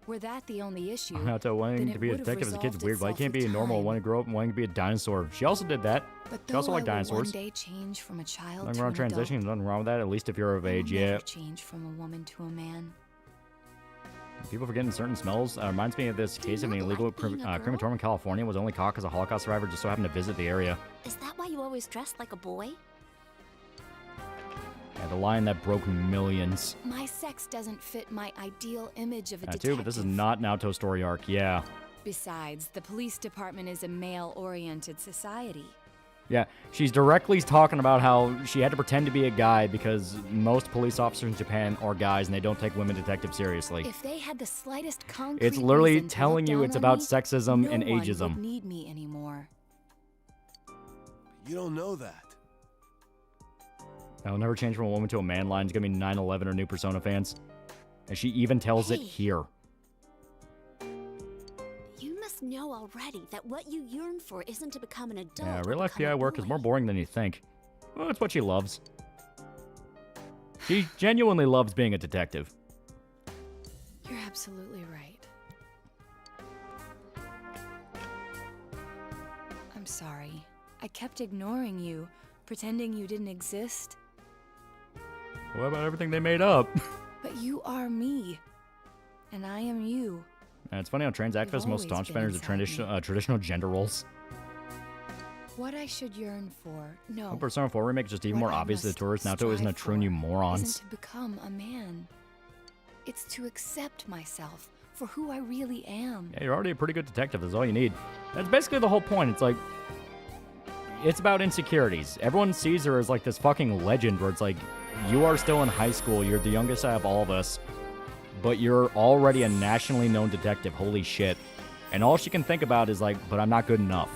Were that the only issue? Nato wanting then to it be a would have detective as a kid's resolved weird. Why itself can't be a with normal? time. Want to grow up and wanting to be a dinosaur. She also did that. But She also though liked I will dinosaurs. one day change from a child Nothing to wrong an with transitioning. adult, Nothing wrong with that. At least if you're of I will age, never yeah. change from a woman to a man. People forgetting certain smells. Reminds me of this case of an illegal crematorium in California. Was only caught because a Holocaust survivor just so happened to visit the area. Is that why you always dressed like a boy? Yeah, the line that broke millions. My sex doesn't fit my ideal image of a That detective. too, but this is not Naoto's story arc. Yeah. Besides, the police department is a male-oriented society. Yeah, she's directly talking about how she had to pretend to be a guy because most police officers in Japan are guys and they don't take women detectives seriously. If they had the slightest concrete It's literally reason to telling look you down it's on about me, sexism no and one ageism. would need me anymore. You don't know that. I'll never change from a woman to a man line's gonna be 9/11 or new Persona fans. And she even tells it Hey. here. You must know already that what you yearn for isn't to become an adult. Yeah, or real become a FBI work is boy. more boring than you think. Well, it's what she loves. She genuinely loves being a detective. You're absolutely right. I'm sorry. I kept ignoring you, pretending you didn't exist. What about everything they made up? But you are me, and I am you. And it's funny how trans activists are the most always staunch been defenders of inside me. traditional gender roles. What I should yearn for, no. Well, Persona 4 remake is just even What more I obvious to the must tourists. Naoto isn't a strive true, you for morons. Isn't to become a man. It's to accept myself for who I really am. Yeah, you're already a pretty good detective. That's all you need. That's basically the whole point. It's like, it's about insecurities. Everyone sees her as like this fucking legend where it's like, you are still in high school. You're the youngest out of all of us. But you're already a nationally known detective. Holy shit. And all she can think about is like, but I'm not good enough.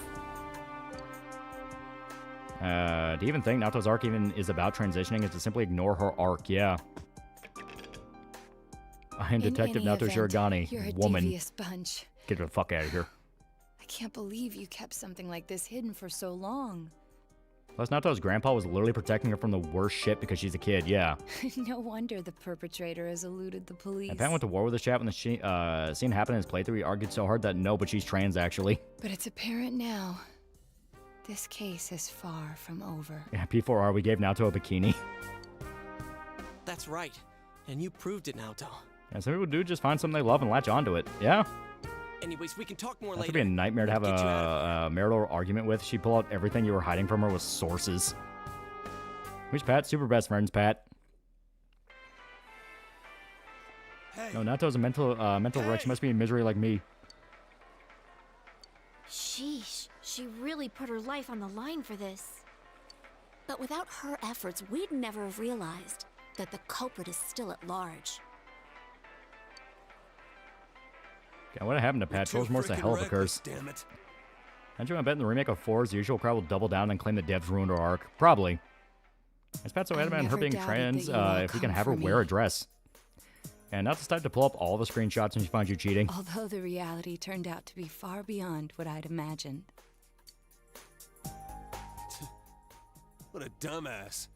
Do you even think Naoto's arc even is about transitioning? Is to simply ignore her arc? Yeah. I am In Detective any Naoto event, Shirogane. You're a Woman. devious bunch. Get the fuck out of here. I can't believe you kept something like this hidden for so long. Plus, Naoto's grandpa was literally protecting her from the worst shit because she's a kid, yeah. No wonder the perpetrator has eluded the police. And Pat went to war with the chat when the scene happened in his playthrough. He argued so hard that no, but she's trans, actually. But it's apparent now. This case is far from over. Yeah, P4R, we gave Naoto a bikini. That's right. And you proved it, Naoto. Yeah, some people do just find something they love and latch onto it. Yeah. Anyways, we can talk more That later. would be a nightmare to have Get you out a marital argument with. She'd pull out everything you were hiding from her with sources. Who's Pat? Super best friends, Pat. Hey. No, Naoto's a mental wreck. She must be in misery like me. Sheesh, she really put her life on the line for this. But without her efforts, we'd never have realized that the culprit is still at large. God, what happened to Pat? Troll's Morse a hell of a curse. Damn it. Don't you bet in the remake of 4's the usual crowd will double down and claim the devs ruined her arc? Probably. Is Pat so I adamant on her never being doubted trans that you will if he can come have her for wear me. a dress? And not to type to pull up all the screenshots when she finds you cheating. Although the reality turned out to be far beyond what I'd imagined. What a dumbass.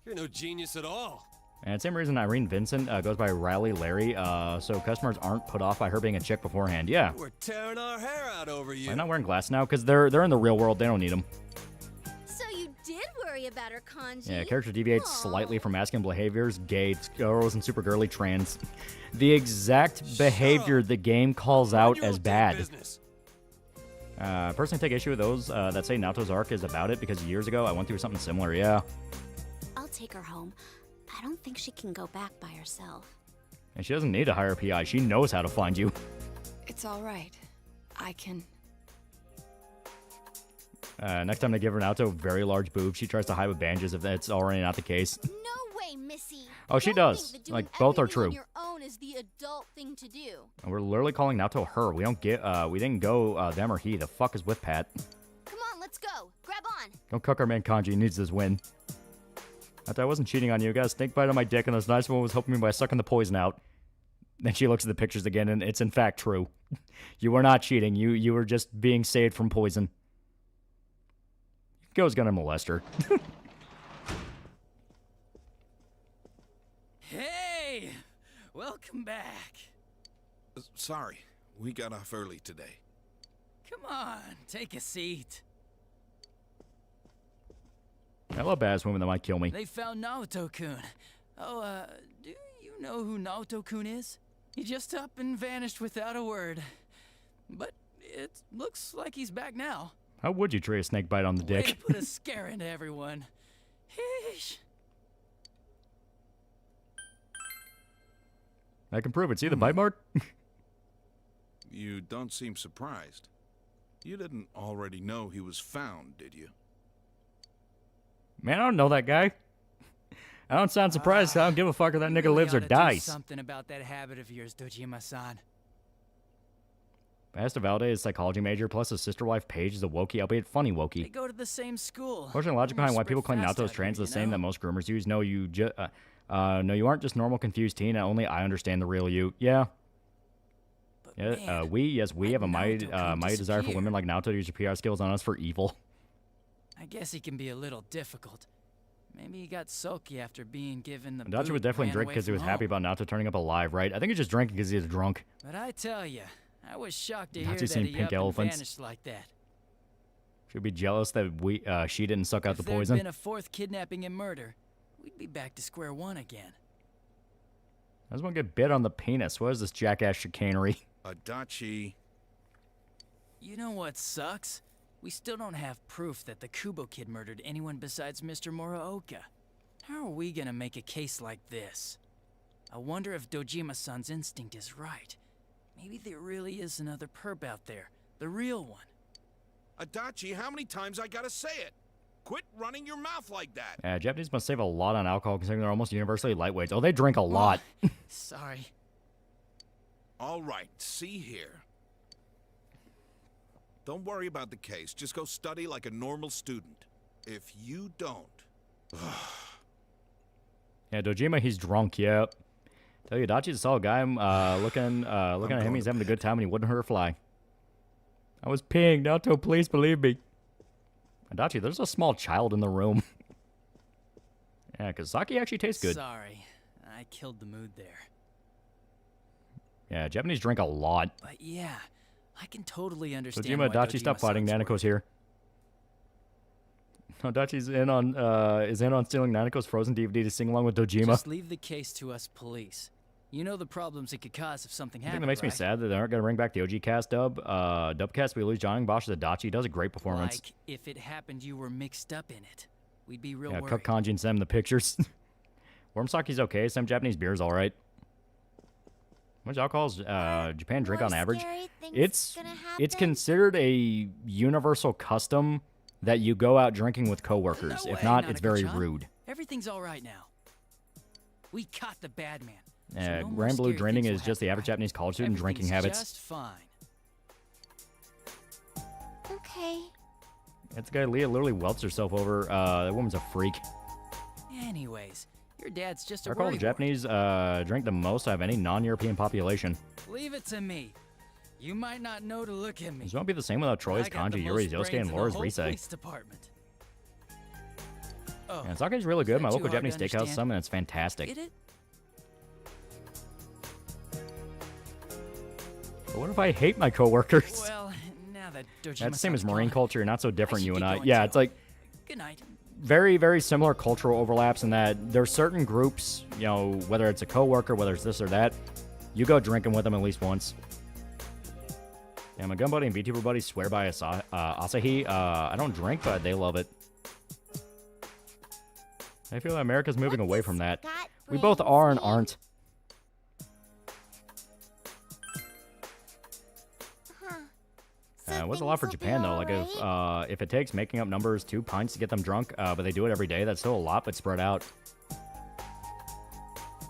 You're no genius at all. And same reason Irene Vincent goes by Rally Larry, so customers aren't put off by her being a chick beforehand. Yeah. We're tearing our hair out over you. I'm not wearing glasses now because they're in the real world. They don't need them. So you did worry about her, Kanji? Yeah, character deviates slightly from masculine behaviors, gay, girls, and super girly trans. The exact behavior the game calls out as bad. Personally take issue with those that say Naoto's arc is about it because years ago I went through something similar, yeah. I'll take her home. I don't think she can go back by herself. And she doesn't need to hire a PI. She knows how to find you. It's all right. I can... Next time they give her Naoto very large boobs, she tries to hide with bandages if that's already not the case. No way, Missy. Oh, she does. Like, both are true. On your own is the adult thing to do. And we're literally calling Naoto her. We didn't go them or he. The fuck is with Pat? Come on, let's go. Grab on. Don't cook our man Kanji. He needs this win. I wasn't cheating on you. I got a snake bite on my dick, and this nice woman was helping me by sucking the poison out. Then she looks at the pictures again, and it's in fact true. You were not cheating. You were just being saved from poison. Go's gonna molest her. Hey! Welcome back. Sorry, we got off early today. Come on, take a seat. I love badass women that might kill me. They found Naoto-kun. Oh, do you know who Naoto-kun is? He just up and vanished without a word. But it looks like he's back now. How would you trade a snake bite on the dick? Way to put a scare into everyone. Heesh. I can prove it. See the bite mark? You don't seem surprised. You didn't already know he was found, did you? Man, I don't know that guy. I don't sound surprised. I don't give a fuck if that nigga really lives or ought to dies. Do something about that habit of yours, Dojima-san. I asked to validate his psychology major, plus his sister wife Paige is a wokey, albeit funny They wokey. go to the same school. Fortunately, the logic behind why people claim Naoto's Naoto's trans is the same that most groomers use. No, no, you aren't just normal confused teen. Only I understand the real you. Yeah. Yeah, we have a mighty desire for women like Naoto to use your PR skills on us for evil. I guess he can be a little difficult. Maybe he got sulky after being given the Dachi boot would definitely and drink ran because he away was from happy home. about Naoto turning up alive, right? I think he's just drinking because he's drunk. But I tell you, I was shocked to Not hear just that seeing he pink up and elephants. vanished like that. Should be jealous that she didn't suck out If the there'd poison. been a fourth kidnapping and murder, we'd be back to square one again. I just want to get bit on the penis. What is this jackass chicanery? Adachi. You know what sucks? We still don't have proof that the Kubo kid murdered anyone besides Mr. Muraoka. How are we gonna make a case like this? I wonder if Dojima-san's instinct is right. Maybe there really is another perp out there. The real one. Adachi, how many times I gotta say it? Quit running your mouth like that. Japanese must save a lot on alcohol considering they're almost universally lightweights. Oh, they drink a lot. Sorry. All right, see here. Don't worry about the case. Just go study like a normal student. If you don't... Yeah, Dojima, he's drunk, yep. Tell you, Dachi's a solid guy. Looking at him, he's having a good time and he wouldn't hurt a fly. I was peeing, Naoto, please believe me. Adachi, there's a small child in the room. Yeah, because sake actually tastes good. Sorry, I killed the mood there. Yeah, Japanese drink a lot. But yeah, I can totally understand Dojima, why Adachi, stop fighting. Dojima-san's Nanako's here. No, Dachi's in on stealing Nanako's Frozen DVD to sing along with Dojima. Just leave the case to us police. You know the problems it could cause if something I happened, think that makes me right? sad that they aren't going to bring back the OG cast dubcast. We lose Johnny Bosch as Adachi. He does a great performance. Like, if it happened you were mixed up in it, we'd be real Yeah, worried. Cook Kanji and Sam the pictures. Warm sake's okay. Some Japanese beer's all right. How much alcohol does Japan drink on average? It's considered a universal custom that you go out drinking with coworkers. No if way, not, it's very Nanako-chan. rude. Everything's all right now. We caught the bad man. So no more Grand Blue scary drinking things is will just the happen, average Japanese college student drinking Everything's habits. just fine. Okay. It's the guy Leah literally welts herself over. That woman's a freak. Anyways, your dad's just I a recall the worry Japanese drink the most out of any non-European population. Leave it to me. You might not know to look at me. This won't be the same without Troy's, I got the Kanji, Yuri's, most Yosuke, brains and in Laura's the whole Rise. police department. Oh, Yeah, sake's really good. is My that local too hard to Japanese steakhouse understand? some, and it's fantastic. Get it? But what if I hate my coworkers? Well, now that That's the same as Dojima-san's Marine gone, culture. You're not so different, should you and get I. going Yeah, too. it's like Good night. very, very similar cultural overlaps in that there's certain groups, you know, whether it's a coworker, whether it's this or that, you go drinking with them at least once. Yeah, my gun buddy and VTuber buddy swear by Asahi. I don't drink, but they love it. I feel like America's moving away from that. We both are and aren't. It was a lot for Japan though. Like if it takes making up numbers 2 pints to get them drunk, but they do it every day, that's still a lot, but spread out.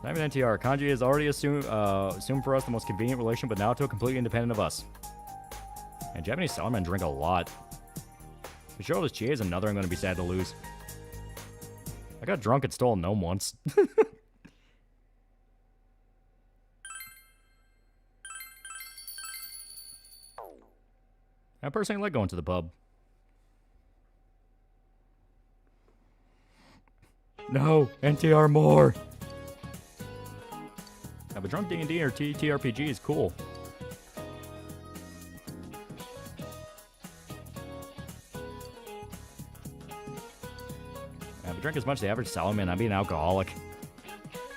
Not even NTR. Kanji has already assumed for us the most convenient relation, but now to completely independent of us. And Japanese salarymen drink a lot. Michelle Chie is another I'm going to be sad to lose. I got drunk and stole a gnome once. I personally like going to the pub. No, NTR more. Have a drunk D&D or TTRPG is cool. If I drink as much as the average salaryman, I'd be an alcoholic.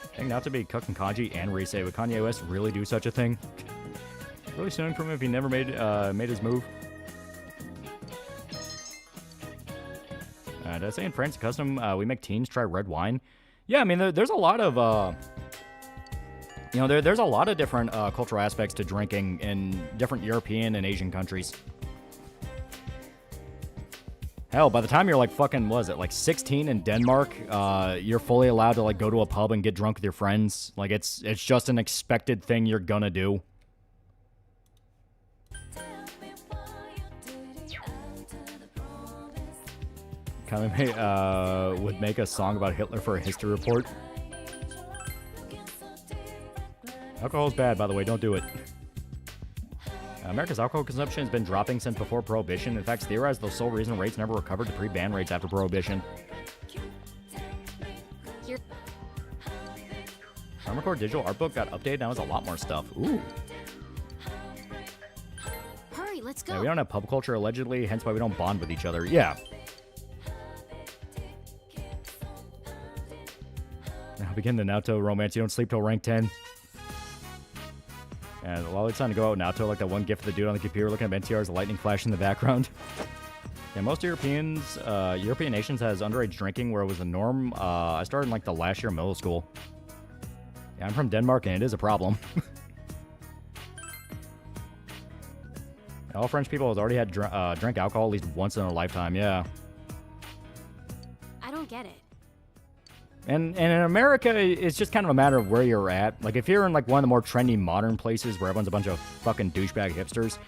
I think not to be cooking kanji and Rise. Would Kanye West really do such a thing? Really suing from him if he never made his move. Did I say in France Custom we make teens try red wine? Yeah, I mean there's a lot of there's a lot of different cultural aspects to drinking in different European and Asian countries. Hell, by the time you're like fucking, what is it, like 16 in Denmark, you're fully allowed to like go to a pub and get drunk with your friends. Like it's just an expected thing you're gonna do. Kame would make a song about Hitler for a history report. Alcohol's bad, by the way. Don't do it. America's alcohol consumption has been dropping since before Prohibition. In fact, it's theorized the sole reason rates never recovered to pre-ban rates after Prohibition. Armor Core Digital Art Book got updated. Now has a lot more stuff. Ooh. Hurry, let's go. Yeah, we don't have pub culture, allegedly, hence why we don't bond with each other. Yeah. Now begin the Naruto romance. You don't sleep till rank 10. And Loli's time to go out Naruto, like that one gif of the dude on the computer looking at NTR's lightning flash in the background. Yeah, most European nations has underage drinking where it was the norm. I started in like the last year of middle school. Yeah, I'm from Denmark and it is a problem. All French people have already had drank alcohol at least once in their lifetime, yeah. I don't get it. And in America, it's just kind of a matter of where you're at. Like, if you're in, like, one of the more trendy modern places where everyone's a bunch of fucking douchebag hipsters,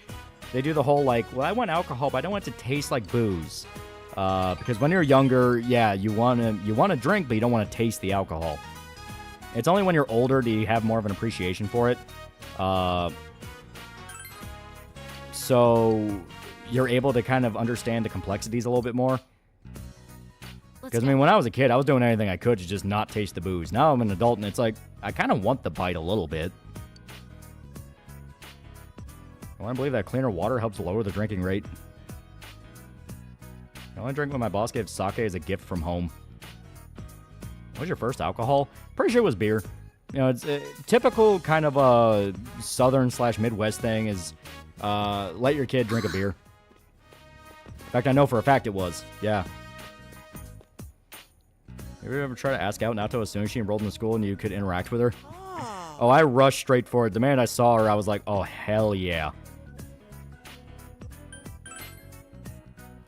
they do the whole, like, well, I want alcohol, but I don't want it to taste like booze. Because when you're younger, yeah, you want to drink, but you don't want to taste the alcohol. It's only when you're older do you have more of an appreciation for it. So you're able to kind of understand the complexities a little bit more. Because, I mean, when I was a kid, I was doing anything I could to just not taste the booze. Now I'm an adult, and it's like, I kind of want the bite a little bit. I want to believe that cleaner water helps lower the drinking rate. I only drink when my boss gives sake as a gift from home. What was your first alcohol? Pretty sure it was beer. You know, it's a typical kind of a southern/Midwest thing is let your kid drink a beer. In fact, I know for a fact it was. Yeah. Have you ever tried to ask out Naruto as soon as she enrolled in school and you could interact with her? Oh, I rushed straight for it. The minute I saw her, I was like, oh, hell yeah.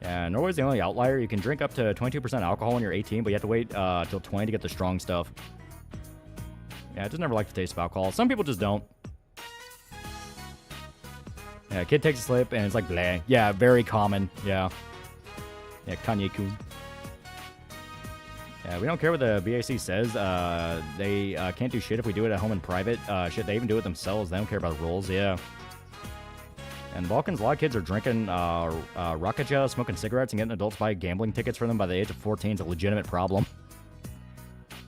Yeah, Norway's the only outlier. You can drink up to 22% alcohol when you're 18, but you have to wait till 20 to get the strong stuff. Yeah, I just never liked the taste of alcohol. Some people just don't. Yeah, kid takes a slip and it's like, bleh. Yeah, very common. Yeah. Yeah, Kanye-kun. Yeah, we don't care what the BAC says. They can't do shit if we do it at home in private. Shit, they even do it themselves. They don't care about the rules. Yeah. And the Balkans, a lot of kids are drinking Rakaja, smoking cigarettes, and getting adults buy gambling tickets for them by the age of 14 is a legitimate problem.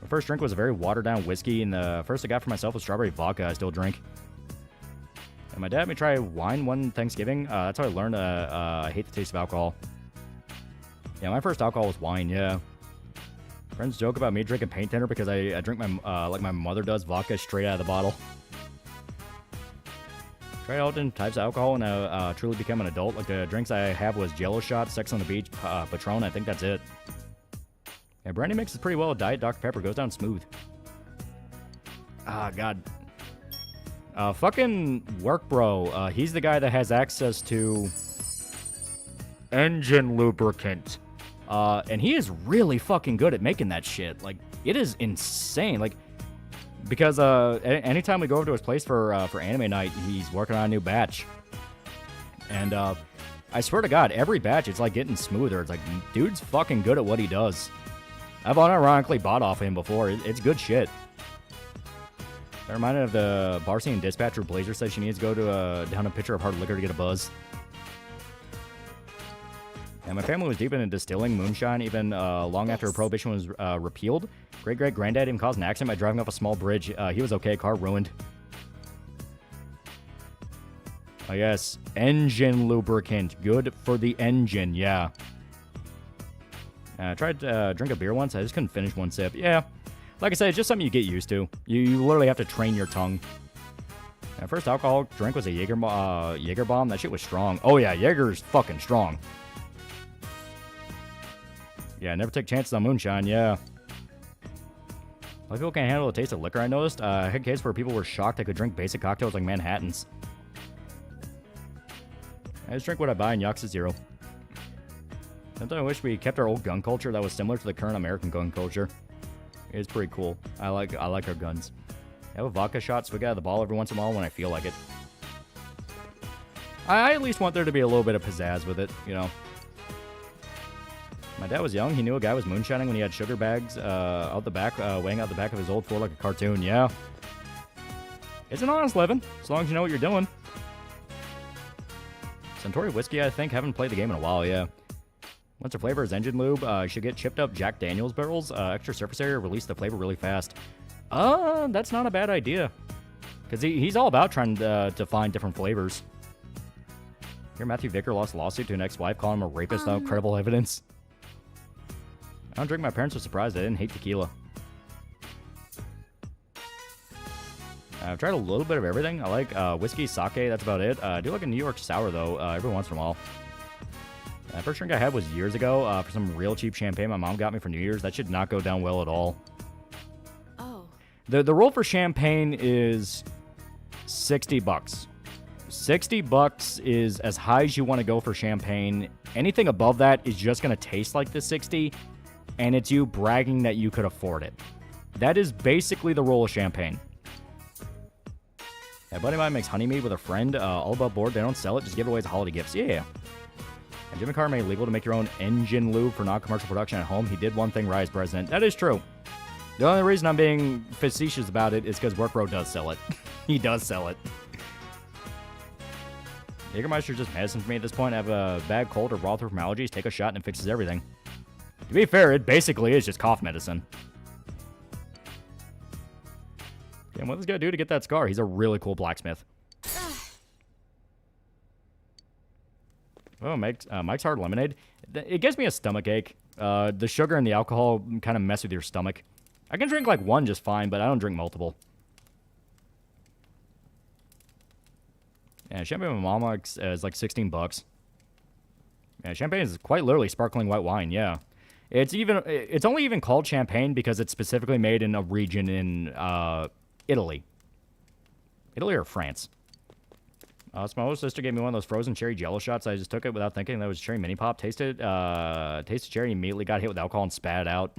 My first drink was a very watered-down whiskey, and the first I got for myself was strawberry vodka I still drink. And my dad made me try wine one Thanksgiving. That's how I learned I hate the taste of alcohol. Yeah, my first alcohol was wine, yeah. Friends joke about me drinking paint thinner because I drink my like my mother does, vodka straight out of the bottle. Try all different types of alcohol and truly become an adult. Like the drinks I have was Jello shots, Sex on the Beach, Patron. I think that's it. Yeah, brandy mixes pretty well with Diet Dr. Pepper. Goes down smooth. Ah, God. Fucking work bro. He's the guy that has access to engine lubricant. And he is really fucking good at making that shit. Like, it is insane. Like, because anytime we go over to his place for anime night, he's working on a new batch. And I swear to God, every batch it's like getting smoother. It's like, dude's fucking good at what he does. I've unironically bought off him before. It's good shit. I'm reminded of the bar scene dispatcher Blazer said she needs to go down a pitcher of hard liquor to get a buzz. And my family was deep into distilling moonshine even long after prohibition was repealed. Great-great-granddad even caused an accident by driving off a small bridge. He was okay, car ruined. Oh yes, engine lubricant. Good for the engine, yeah. I tried to drink a beer once, I just couldn't finish one sip. Yeah, like I said, it's just something you get used to. You literally have to train your tongue. My first alcoholic drink was a Jaeger bomb. That shit was strong. Oh yeah, Jaeger's fucking strong. Yeah, never take chances on moonshine, yeah. A lot of people can't handle the taste of liquor, I noticed. I had a case where people were shocked I could drink basic cocktails like Manhattans. I just drink what I buy in Yakuza Zero. Sometimes I wish we kept our old gun culture that was similar to the current American gun culture. It's pretty cool. I like our guns. I have a vodka shot, swig out of the ball every once in a while when I feel like it. I at least want there to be a little bit of pizzazz with it, you know. My dad was young. He knew a guy was moonshining when he had sugar bags out the back, weighing out the back of his old Ford like a cartoon. Yeah. It's an honest living, as long as you know what you're doing. Suntory whiskey, I think. Haven't played the game in a while, yeah. Once the flavor is engine lube, you should get chipped up Jack Daniels barrels. Extra surface area, release the flavor really fast. That's not a bad idea. Because he's all about trying to find different flavors. Here, Matthew Vicker lost a lawsuit to an ex-wife, calling him a rapist without credible evidence. I don't drink. My parents were surprised. I didn't hate tequila. I've tried a little bit of everything. I like whiskey, sake. That's about it. I do like a New York sour, though, every once in a while. The first drink I had was years ago for some real cheap champagne my mom got me for New Year's. That should not go down well at all. Oh. The rule for champagne is $60. $60 is as high as you want to go for champagne. Anything above that is just going to taste like the 60, and it's you bragging that you could afford it. That is basically the rule of champagne. A buddy of mine makes honey mead with a friend. All above board. They don't sell it. Just give it away as holiday gifts. Yeah. And Jimmy Carr made it legal to make your own engine lube for non-commercial production at home. He did one thing right as president. That is true. The only reason I'm being facetious about it is because Workbro does sell it. He does sell it. Jägermeister's just medicine for me at this point. I have a bad cold or raw throat from allergies. Take a shot and it fixes everything. To be fair, it basically is just cough medicine. And what does this guy do to get that scar? He's a really cool blacksmith. Oh, Mike's Hard Lemonade. It gives me a stomach ache. The sugar and the alcohol kind of mess with your stomach. I can drink like one just fine, but I don't drink multiple. Yeah, champagne with mama is like $16. Yeah, champagne is quite literally sparkling white wine, yeah. It's only even called champagne because it's specifically made in a region in Italy. Italy or France. So my older sister gave me one of those frozen cherry jello shots. I just took it without thinking that was cherry mini pop. Tasted cherry, immediately got hit with alcohol and spat it out.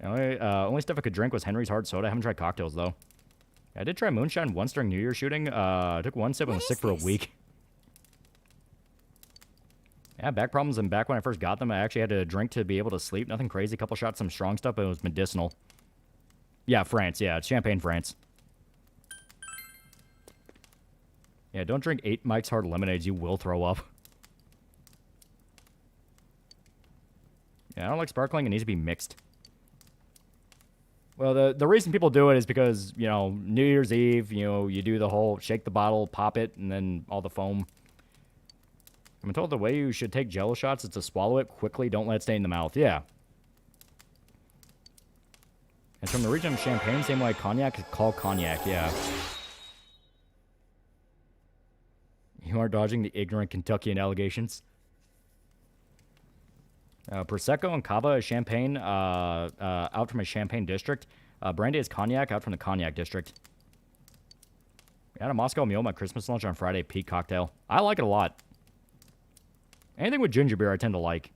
Only stuff I could drink was Henry's hard soda. I haven't tried cocktails though. I did try moonshine once during New Year's shooting. I took one sip and was sick for a week. Yeah, back problems, and back when I first got them, I actually had to drink to be able to sleep. Nothing crazy. A couple shots, some strong stuff, but it was medicinal. Yeah, France. Yeah, it's Champagne, France. Yeah, don't drink 8 Mike's Hard Lemonades. You will throw up. Yeah, I don't like sparkling. It needs to be mixed. Well, the reason people do it is because, you know, New Year's Eve, you know, you do the whole shake the bottle, pop it, and then all the foam. I'm told the way you should take jello shots is to swallow it quickly. Don't let it stay in the mouth. Yeah. It's from the region of Champagne, same way cognac is called cognac, yeah. You are dodging the ignorant Kentuckian allegations. Prosecco and Cava is champagne out from a champagne district. Brandy is cognac out from the cognac district. I had a Moscow Mule, my Christmas lunch on Friday, peak cocktail. I like it a lot. Anything with ginger beer I tend to like.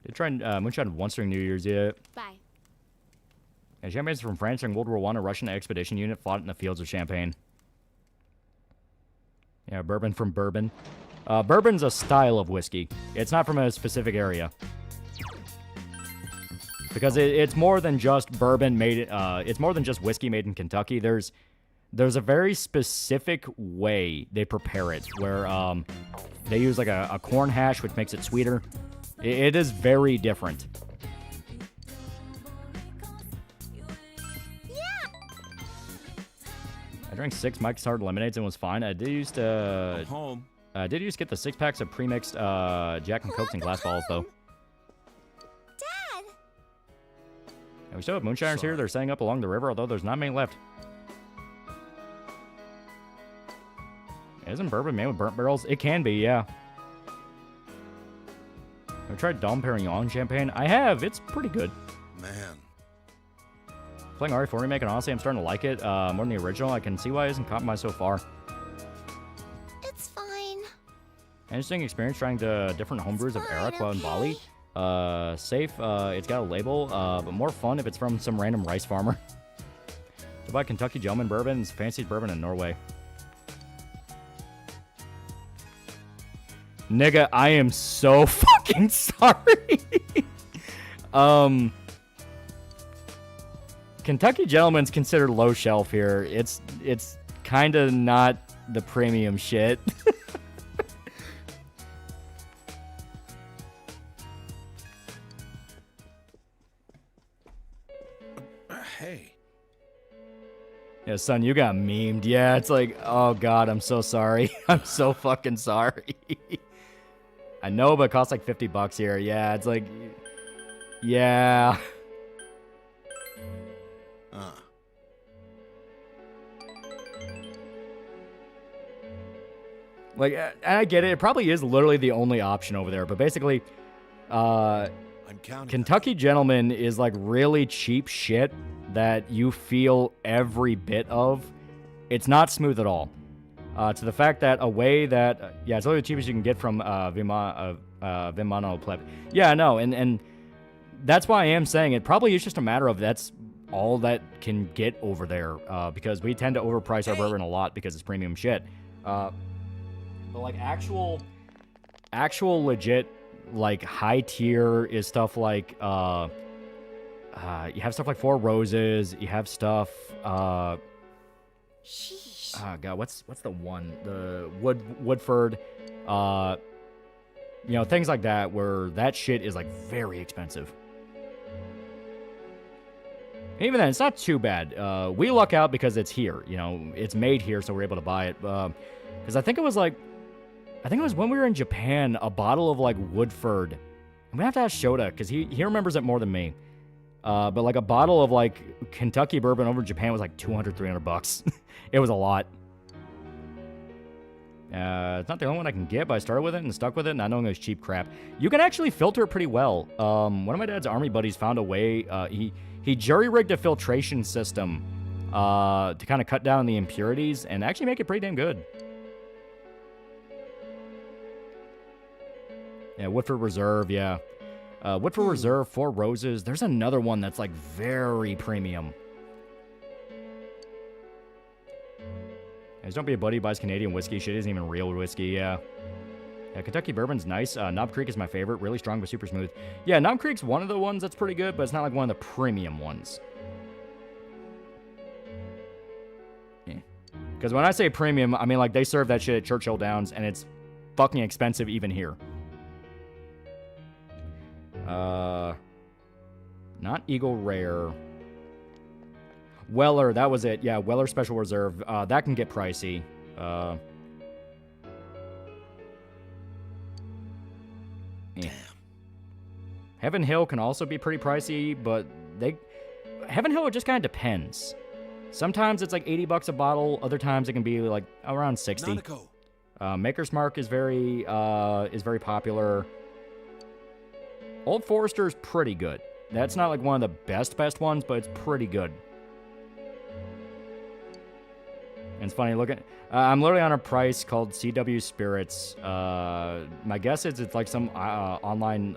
Did try moonshine once during New Year's, yeah. Bye. And champagne's from France during World War I. A Russian expedition unit fought in the fields of Champagne. Yeah, bourbon from bourbon. Bourbon's a style of whiskey. It's not from a specific area. Because it's more than just bourbon made. It's more than just whiskey made in Kentucky. There's a very specific way they prepare it, where they use like a corn hash, which makes it sweeter. It is very different. I drank 6 Mike's Hard Lemonades and was fine. I did used to get the 6 packs of pre-mixed Jack and Cokes and glass balls, though. Dad! And we still have moonshiners here. They're setting up along the river, although there's not many left. Isn't bourbon made with burnt barrels? It can be, yeah. I've tried Dom Perignon champagne. I have. It's pretty good. Man. Playing RE4 Remake, and honestly, I'm starting to like it more than the original. I can see why it isn't compromised so far. It's fine. Interesting experience trying the different homebrews of Era, Cloud, and Bali. Safe. It's got a label, but more fun if it's from some random rice farmer. So buy Kentucky Gentleman Bourbon. It's fanciest bourbon in Norway. Nigga, I am so fucking sorry. Kentucky Gentleman's considered low shelf here. It's kind of not the premium shit. Hey. Yeah, son, you got memed. Yeah, it's like, oh god, I'm so sorry. I'm so fucking sorry. I know, but it costs like $50 here. Yeah, it's like, yeah. Like, I get it. It probably is literally the only option over there. But basically, Kentucky Gentleman is like really cheap shit that you feel every bit of. It's not smooth at all. To the fact that a way that, yeah, it's only the cheapest you can get from Vimano Pleb. Yeah, I know. And that's why I am saying it probably is just a matter of that's all that can get over there. Because we tend to overprice our bourbon a lot because it's premium shit. But like actual legit, like high tier is stuff like, you have stuff like Four Roses. You have stuff, Sheesh. oh god, what's the one? The Woodford, you know, things like that where that shit is like very expensive. Even then, it's not too bad. We luck out because it's here. You know, it's made here, so we're able to buy it. Because I think it was when we were in Japan, a bottle of like Woodford. I'm gonna have to ask Shota because he remembers it more than me. But like a bottle of like Kentucky bourbon over in Japan was like $200-300. It was a lot. It's not the only one I can get, but I started with it and stuck with it, and I know it was cheap crap. You can actually filter it pretty well. One of my dad's army buddies found a way. He jury-rigged a filtration system to kind of cut down the impurities and actually make it pretty damn good. Yeah, Woodford Reserve, yeah. Woodford Reserve, Four Roses. There's another one that's like very premium. Just don't be a buddy who buys Canadian whiskey. Shit isn't even real whiskey, yeah. Yeah, Kentucky bourbon's nice. Knob Creek is my favorite. Really strong but super smooth. Yeah, Knob Creek's one of the ones that's pretty good, but it's not like one of the premium ones. Because when I say premium, I mean like they serve that shit at Churchill Downs, and it's fucking expensive even here. Not Eagle Rare. Weller, that was it. Yeah, Weller Special Reserve. That can get pricey. Damn. Heaven Hill can also be pretty pricey, but Heaven Hill, it just kind of depends. Sometimes it's like $80 a bottle. Other times it can be like around 60. Maker's Mark is very popular. Old Forester is pretty good. That's not like one of the best ones, but it's pretty good. And it's funny, look at... I'm literally on a price called CW Spirits. My guess is it's like some online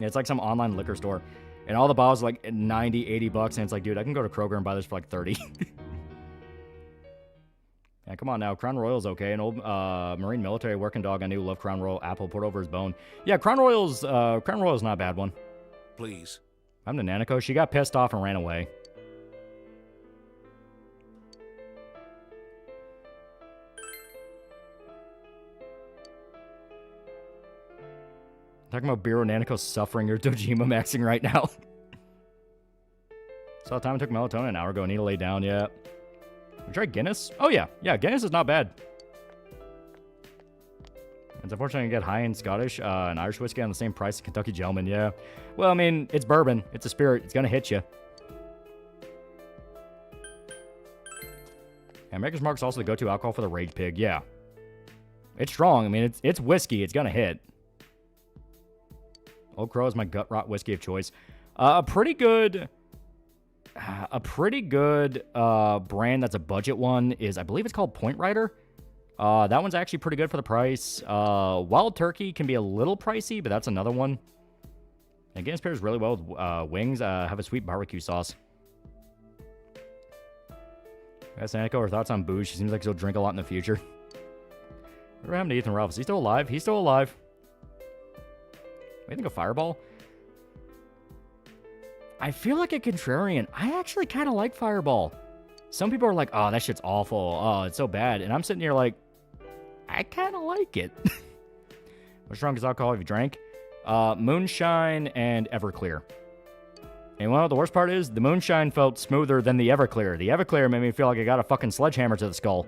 it's like some online liquor store. And all the bottles are like 90, 80 bucks. And it's like, dude, I can go to Kroger and buy this for like 30. Yeah, come on now. Crown Royal's okay. An old Marine military working dog I knew loved Crown Royal apple put over his bone. Yeah, Crown Royal's not a bad one. Please. I'm the Nanako. She got pissed off and ran away. Talking about Biro Nanako suffering or Dojima maxing right now. Saw the time it took melatonin an hour ago. Need to lay down, yeah. We tried Guinness? Oh, yeah. Yeah, Guinness is not bad. It's unfortunate you get high in Scottish and Irish whiskey on the same price as Kentucky Gentleman, yeah. Well, I mean, it's bourbon. It's a spirit. It's going to hit you. And Maker's Mark's also the go-to alcohol for the Rage Pig, yeah. It's strong. I mean, it's whiskey. It's going to hit. Old Crow is my gut rot whiskey of choice. A pretty good brand that's a budget one is, I believe it's called Point Rider. That one's actually pretty good for the price. Wild Turkey can be a little pricey, but that's another one. And Guinness pairs really well with wings. Have a sweet barbecue sauce. That's Aniko. Her thoughts on booze. She seems like she'll drink a lot in the future. What happened to Ethan Ralph? Is he still alive? He's still alive. What do you think of Fireball? I feel like a contrarian. I actually kind of like Fireball. Some people are like, oh, that shit's awful. Oh, it's so bad. And I'm sitting here like, I kind of like it. What's strongest alcohol have you drank? Moonshine and Everclear. And well, the worst part is, the Moonshine felt smoother than the Everclear. The Everclear made me feel like I got a fucking sledgehammer to the skull.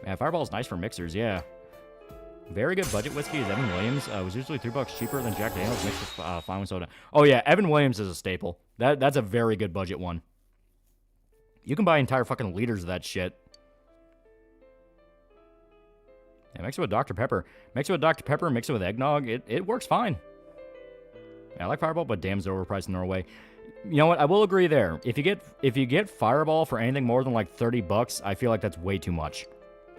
Man, Fireball's nice for mixers, yeah. Very good budget whiskey is Evan Williams. Was usually $3 cheaper than Jack Daniels mixed with fine soda. Oh yeah, Evan Williams is a staple. That's a very good budget one. You can buy entire fucking liters of that shit. Yeah, mix it with Dr. Pepper. Mix it with Dr. Pepper, mix it with eggnog. It works fine. Yeah, I like Fireball, but damn, it's overpriced in Norway. You know what? I will agree there. If you get Fireball for anything more than like $30, I feel like that's way too much.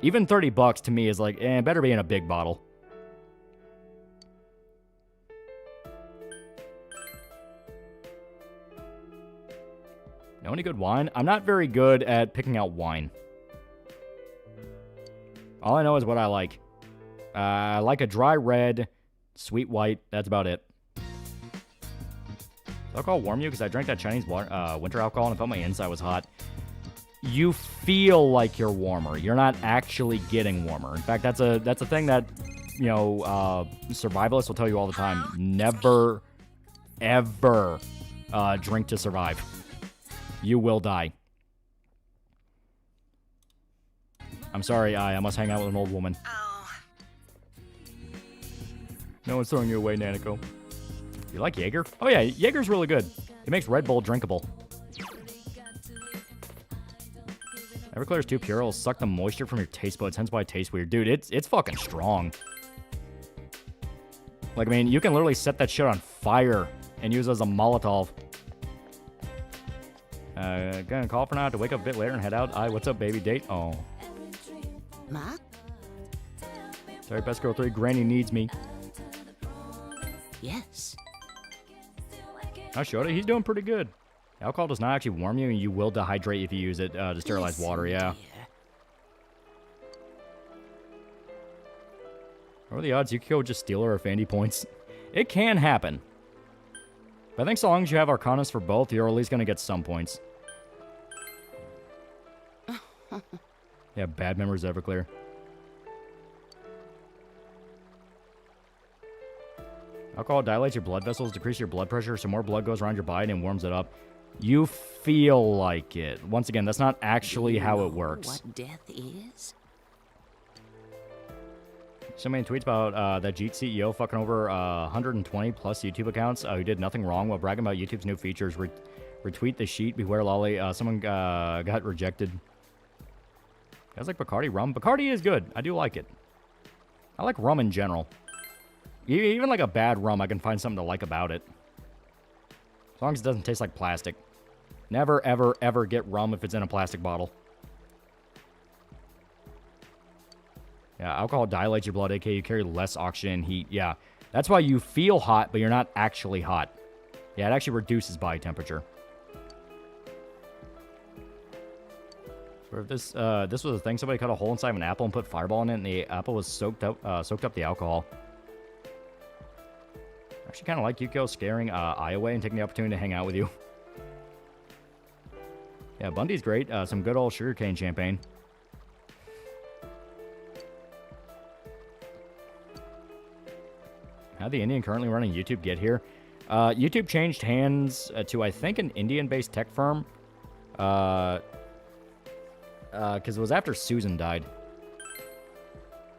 Even $30 to me is like, better be in a big bottle. Know any good wine? I'm not very good at picking out wine. All I know is what I like. I like a dry red, sweet white. That's about it. Does alcohol warm you? Because I drank that Chinese winter alcohol and I felt my inside was hot. You feel like you're warmer. You're not actually getting warmer. In fact, that's a thing that, you know, survivalists will tell you all the time. Never, ever drink to survive. You will die. I'm sorry, I must hang out with an old woman. No one's throwing you away, Nanako. You like Jaeger? Oh yeah, Jaeger's really good. It makes Red Bull drinkable. Everclear's too pure. It'll suck the moisture from your taste buds, hence why it tastes weird. Dude, it's fucking strong. Like, I mean, you can literally set that shit on fire and use it as a Molotov. Gonna call for now to wake up a bit later and head out. What's up, baby? Date? Oh. Ma? Sorry, Best Girl 3. Granny needs me. Yes. I showed it. He's doing pretty good. Alcohol does not actually warm you, and you will dehydrate if you use it to sterilize water, yeah. What are the odds Yukiko would just steal her Fandy points? It can happen. But I think so long as you have Arcanas for both, you're at least going to get some points. Yeah, bad memories Everclear. Alcohol dilates your blood vessels, decreases your blood pressure, so more blood goes around your body and warms it up. You feel like it. Once again, that's not actually how it works. What death is? So many tweets about that Jeet CEO fucking over 120 plus YouTube accounts who did nothing wrong while bragging about YouTube's new features. Retweet the sheet. Beware, Lolly. Someone got rejected. guys like Bacardi rum? Bacardi is good. I do like it. I like rum in general. Even like a bad rum, I can find something to like about it. As long as it doesn't taste like plastic. Never, ever, ever get rum if it's in a plastic bottle. Yeah, alcohol dilates your blood, aka you carry less oxygen and heat. Yeah, that's why you feel hot, but you're not actually hot. Yeah, it actually reduces body temperature. So if this was a thing, somebody cut a hole inside of an apple and put Fireball in it, and the apple was soaked up the alcohol. I actually kind of like Yukio scaring Ai away and taking the opportunity to hang out with you. Yeah, Bundy's great. Some good old sugarcane champagne. How'd the Indian currently running YouTube get here? YouTube changed hands to, I think, an Indian-based tech firm. Because it was after Susan died.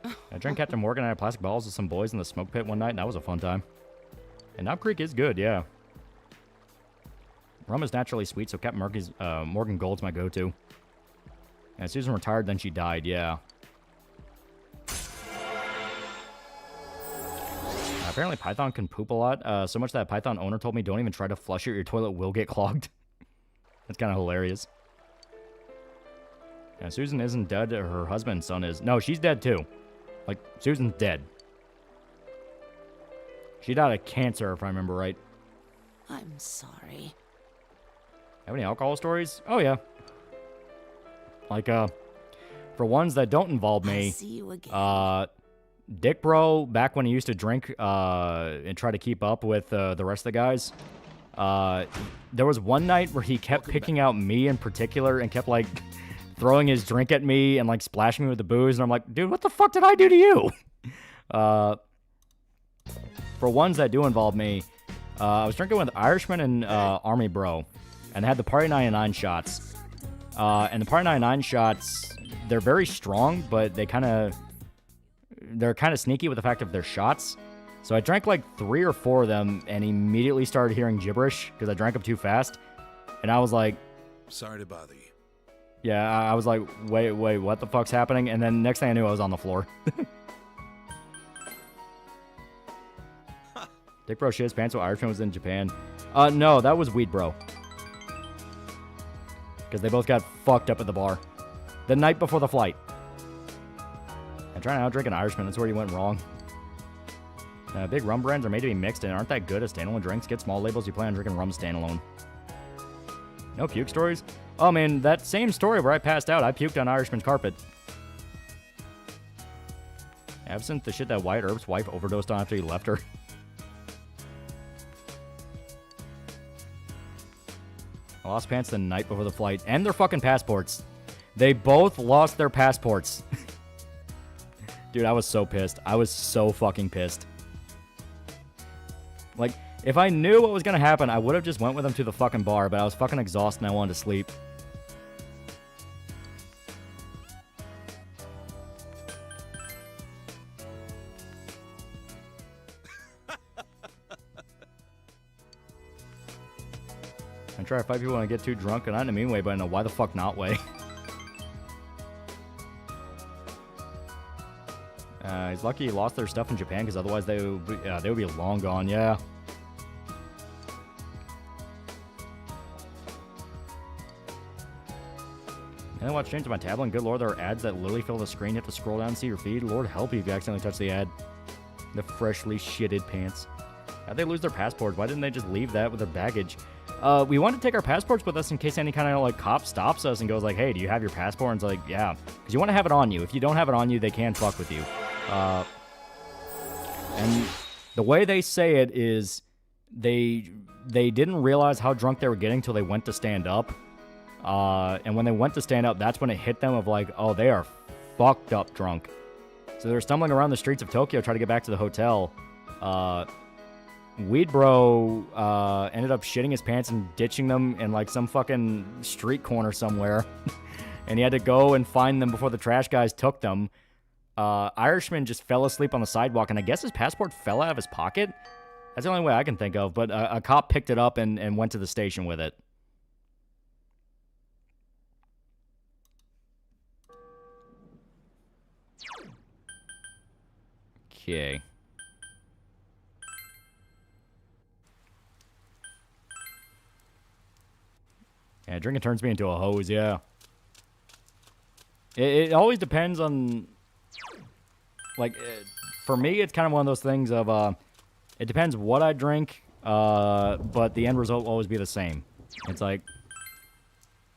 I drank Captain Morgan out of plastic bottles with some boys in the smoke pit one night, and that was a fun time. And Knob Creek is good, yeah. Rum is naturally sweet, so Captain Morgan Gold's my go-to. And Susan retired, then she died, yeah. Apparently Python can poop a lot, so much that Python owner told me don't even try to flush it, your toilet will get clogged. That's kind of hilarious. Yeah, Susan isn't dead, her husband's son is. No, she's dead too. Like, Susan's dead. She died of cancer, if I remember right. I'm sorry. Have any alcohol stories? Oh, yeah. Like, for ones that don't involve me, See you again. Dick Bro, back when he used to drink and try to keep up with the rest of the guys, there was one night where he kept picking out me in particular and kept, like, throwing his drink at me and, like, splashing me with the booze, and I'm like, dude, what the fuck did I do to you? For ones that do involve me, I was drinking with Irishman and Army Bro, and they had the Party 99 shots. And the Party 99 shots, they're very strong, but they're kind of sneaky with the fact of their shots. So I drank like 3 or 4 of them and immediately started hearing gibberish because I drank them too fast. And I was like, sorry to bother you. Yeah, I was like, wait, what the fuck's happening? And then next thing I knew, I was on the floor. Dick Bro shit his pants while Irishman was in Japan. No, that was Weed Bro. Because they both got fucked up at the bar. The night before the flight. And trying to out-drink an Irishman, that's where you went wrong. Big rum brands are made to be mixed and aren't that good as standalone drinks. Get small labels, you plan on drinking rum standalone. No puke stories? Oh man, that same story where I passed out, I puked on Irishman's carpet. Absinthe, the shit that Wyatt Earp's wife overdosed on after he left her. I lost pants the night before the flight. And their fucking passports. They both lost their passports. Dude, I was so pissed. I was so fucking pissed. Like, if I knew what was gonna happen, I would have just went with them to the fucking bar, but I was fucking exhausted and I wanted to sleep. I try to fight people when I get too drunk, and not in a mean way, but in a why the fuck not way. He's lucky he lost their stuff in Japan, because otherwise they would be long gone, yeah. And I watch change to my tablet, and good lord, there are ads that literally fill the screen. You have to scroll down and see your feed. Lord help you if you accidentally touch the ad. The freshly shitted pants. How'd they lose their passports? Why didn't they just leave that with their baggage? We wanted to take our passports with us in case any kind of, like, cop stops us and goes like, hey, do you have your passport? And it's like, yeah. Because you want to have it on you. If you don't have it on you, they can fuck with you. And the way they say it is they didn't realize how drunk they were getting till they went to stand up. And when they went to stand up, that's when it hit them of like, oh, they are fucked up drunk. So they're stumbling around the streets of Tokyo trying to get back to the hotel. Weed Bro ended up shitting his pants and ditching them in like some fucking street corner somewhere. And he had to go and find them before the trash guys took them. Irishman just fell asleep on the sidewalk, and I guess his passport fell out of his pocket. That's the only way I can think of, but a cop picked it up and went to the station with it. Okay. Yeah, drinking turns me into a hose, yeah. It always depends on... Like, for me, it's kind of one of those things of, it depends what I drink, but the end result will always be the same. It's like,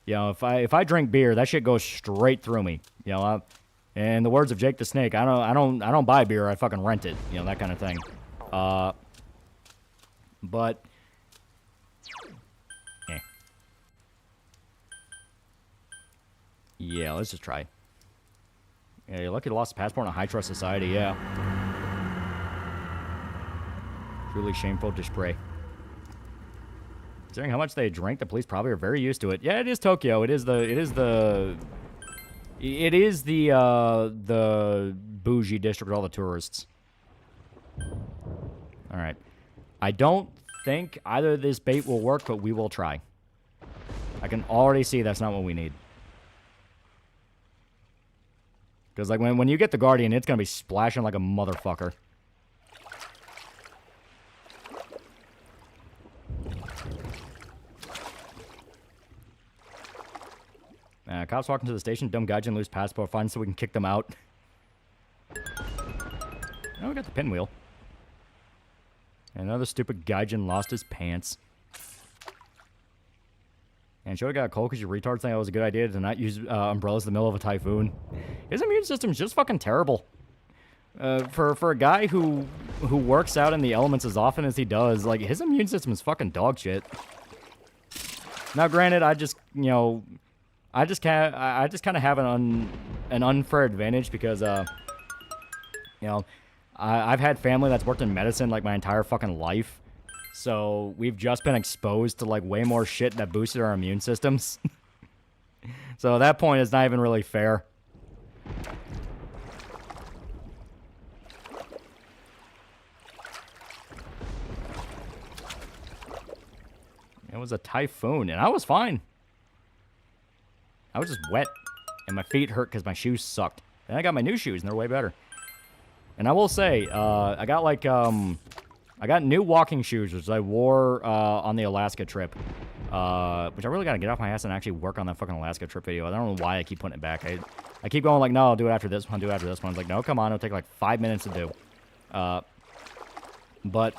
you know, if I drink beer, that shit goes straight through me. You know, in the words of Jake the Snake, I don't buy beer, I fucking rent it. You know, that kind of thing. But yeah, let's just try. Yeah, you're lucky to lost a passport in a high-trust society, yeah. Truly shameful display. Considering how much they drink, the police probably are very used to it. Yeah, it is Tokyo. It is the bougie district with all the tourists. Alright. I don't think either of this bait will work, but we will try. I can already see that's not what we need. Because, like, when you get the Guardian, it's going to be splashing like a motherfucker. Cops walk into the station, dumb gaijin lose passport, fine, so we can kick them out. Now we got the pinwheel. Another stupid gaijin lost his pants. And should have got a cold because your retard think it was a good idea to not use umbrellas in the middle of a typhoon. His immune system's just fucking terrible. For a guy who works out in the elements as often as he does, like, his immune system is fucking dog shit. Now, granted, I just kind of have an unfair advantage because, you know, I've had family that's worked in medicine like my entire fucking life. So we've just been exposed to like way more shit that boosted our immune systems. So at that point, it's not even really fair. It was a typhoon, and I was fine. I was just wet, and my feet hurt because my shoes sucked. Then I got my new shoes, and they're way better. And I will say, I got like, I got new walking shoes, which I wore on the Alaska trip. Which I really got to get off my ass and actually work on that fucking Alaska trip video. I don't know why I keep putting it back. I keep going like, no, I'll do it after this one, do it after this one. It's like, no, come on, it'll take like 5 minutes to do. But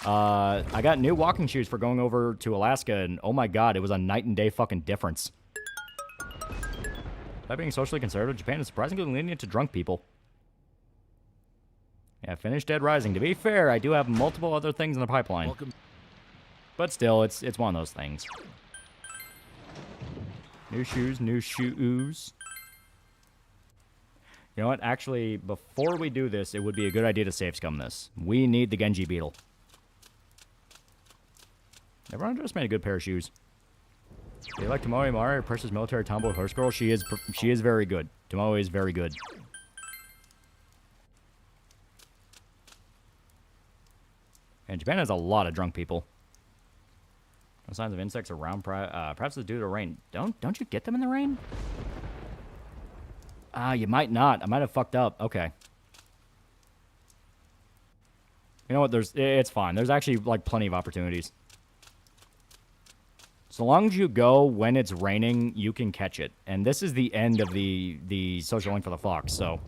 I got new walking shoes for going over to Alaska, and oh my god, it was a night and day fucking difference. By being socially conservative, Japan is surprisingly lenient to drunk people. Yeah, finish Dead Rising. To be fair, I do have multiple other things in the pipeline. Welcome. But still, it's one of those things. New shoes, new shoes. You know what? Actually, before we do this, it would be a good idea to save scum this. We need the Genji Beetle. Everyone just made a good pair of shoes. Do you like Tomoe Mari, precious military tomboy horse girl? She is very good. Tomoe is very good. And Japan has a lot of drunk people. No signs of insects around. Perhaps it's due to rain. Don't you get them in the rain? You might not. I might have fucked up. Okay. You know what? It's fine. There's actually like plenty of opportunities. So long as you go when it's raining, you can catch it. And this is the end of the social link for the fox. So.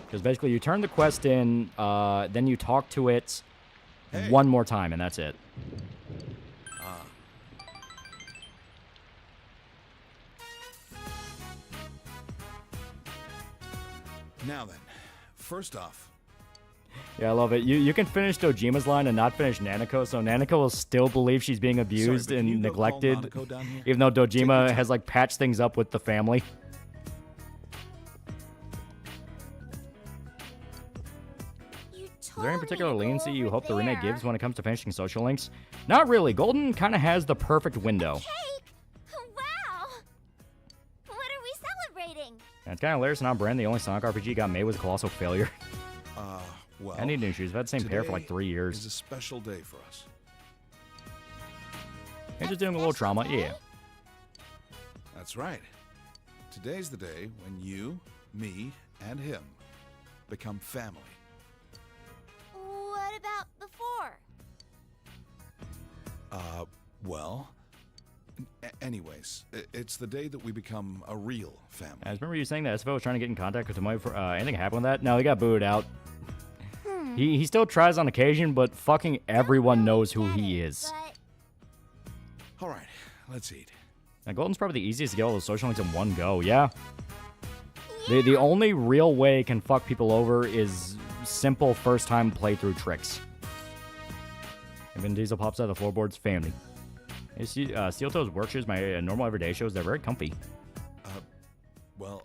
Because basically you turn the quest in, then you talk to it one more time, and that's it. Now then, first off. Yeah, I love it. You can finish Dojima's line and not finish Nanako, so Nanako will still believe she's being abused and neglected, even though Dojima has like patched things up with the family. Is there any particular leniency you hope the remake gives when it comes to finishing social links? Not really. Golden kind of has the perfect window. Wow! What are we celebrating? And it's kind of hilarious and on brand. The only Sonic RPG got made was a colossal failure. Well, I need new shoes. I've had the same pair for like 3 years. It's a special day for us. And just doing a little trauma, yeah. That's right. Today's the day when you, me, and him become family. What about before? Well... Anyways, it's the day that we become a real family. I remember you saying that SFO was trying to get in contact with Tomoe for anything happened with that? No, he got booted out. He still tries on occasion, but fucking everyone knows who he is. Alright, let's eat. Now, Golden's probably the easiest to get all those social links in one go, yeah? The only real way it can fuck people over is simple first-time playthrough tricks. And Vin Diesel pops out of the floorboards, family. Steel Toes work shoes, my normal everyday shoes, they're very comfy. Well...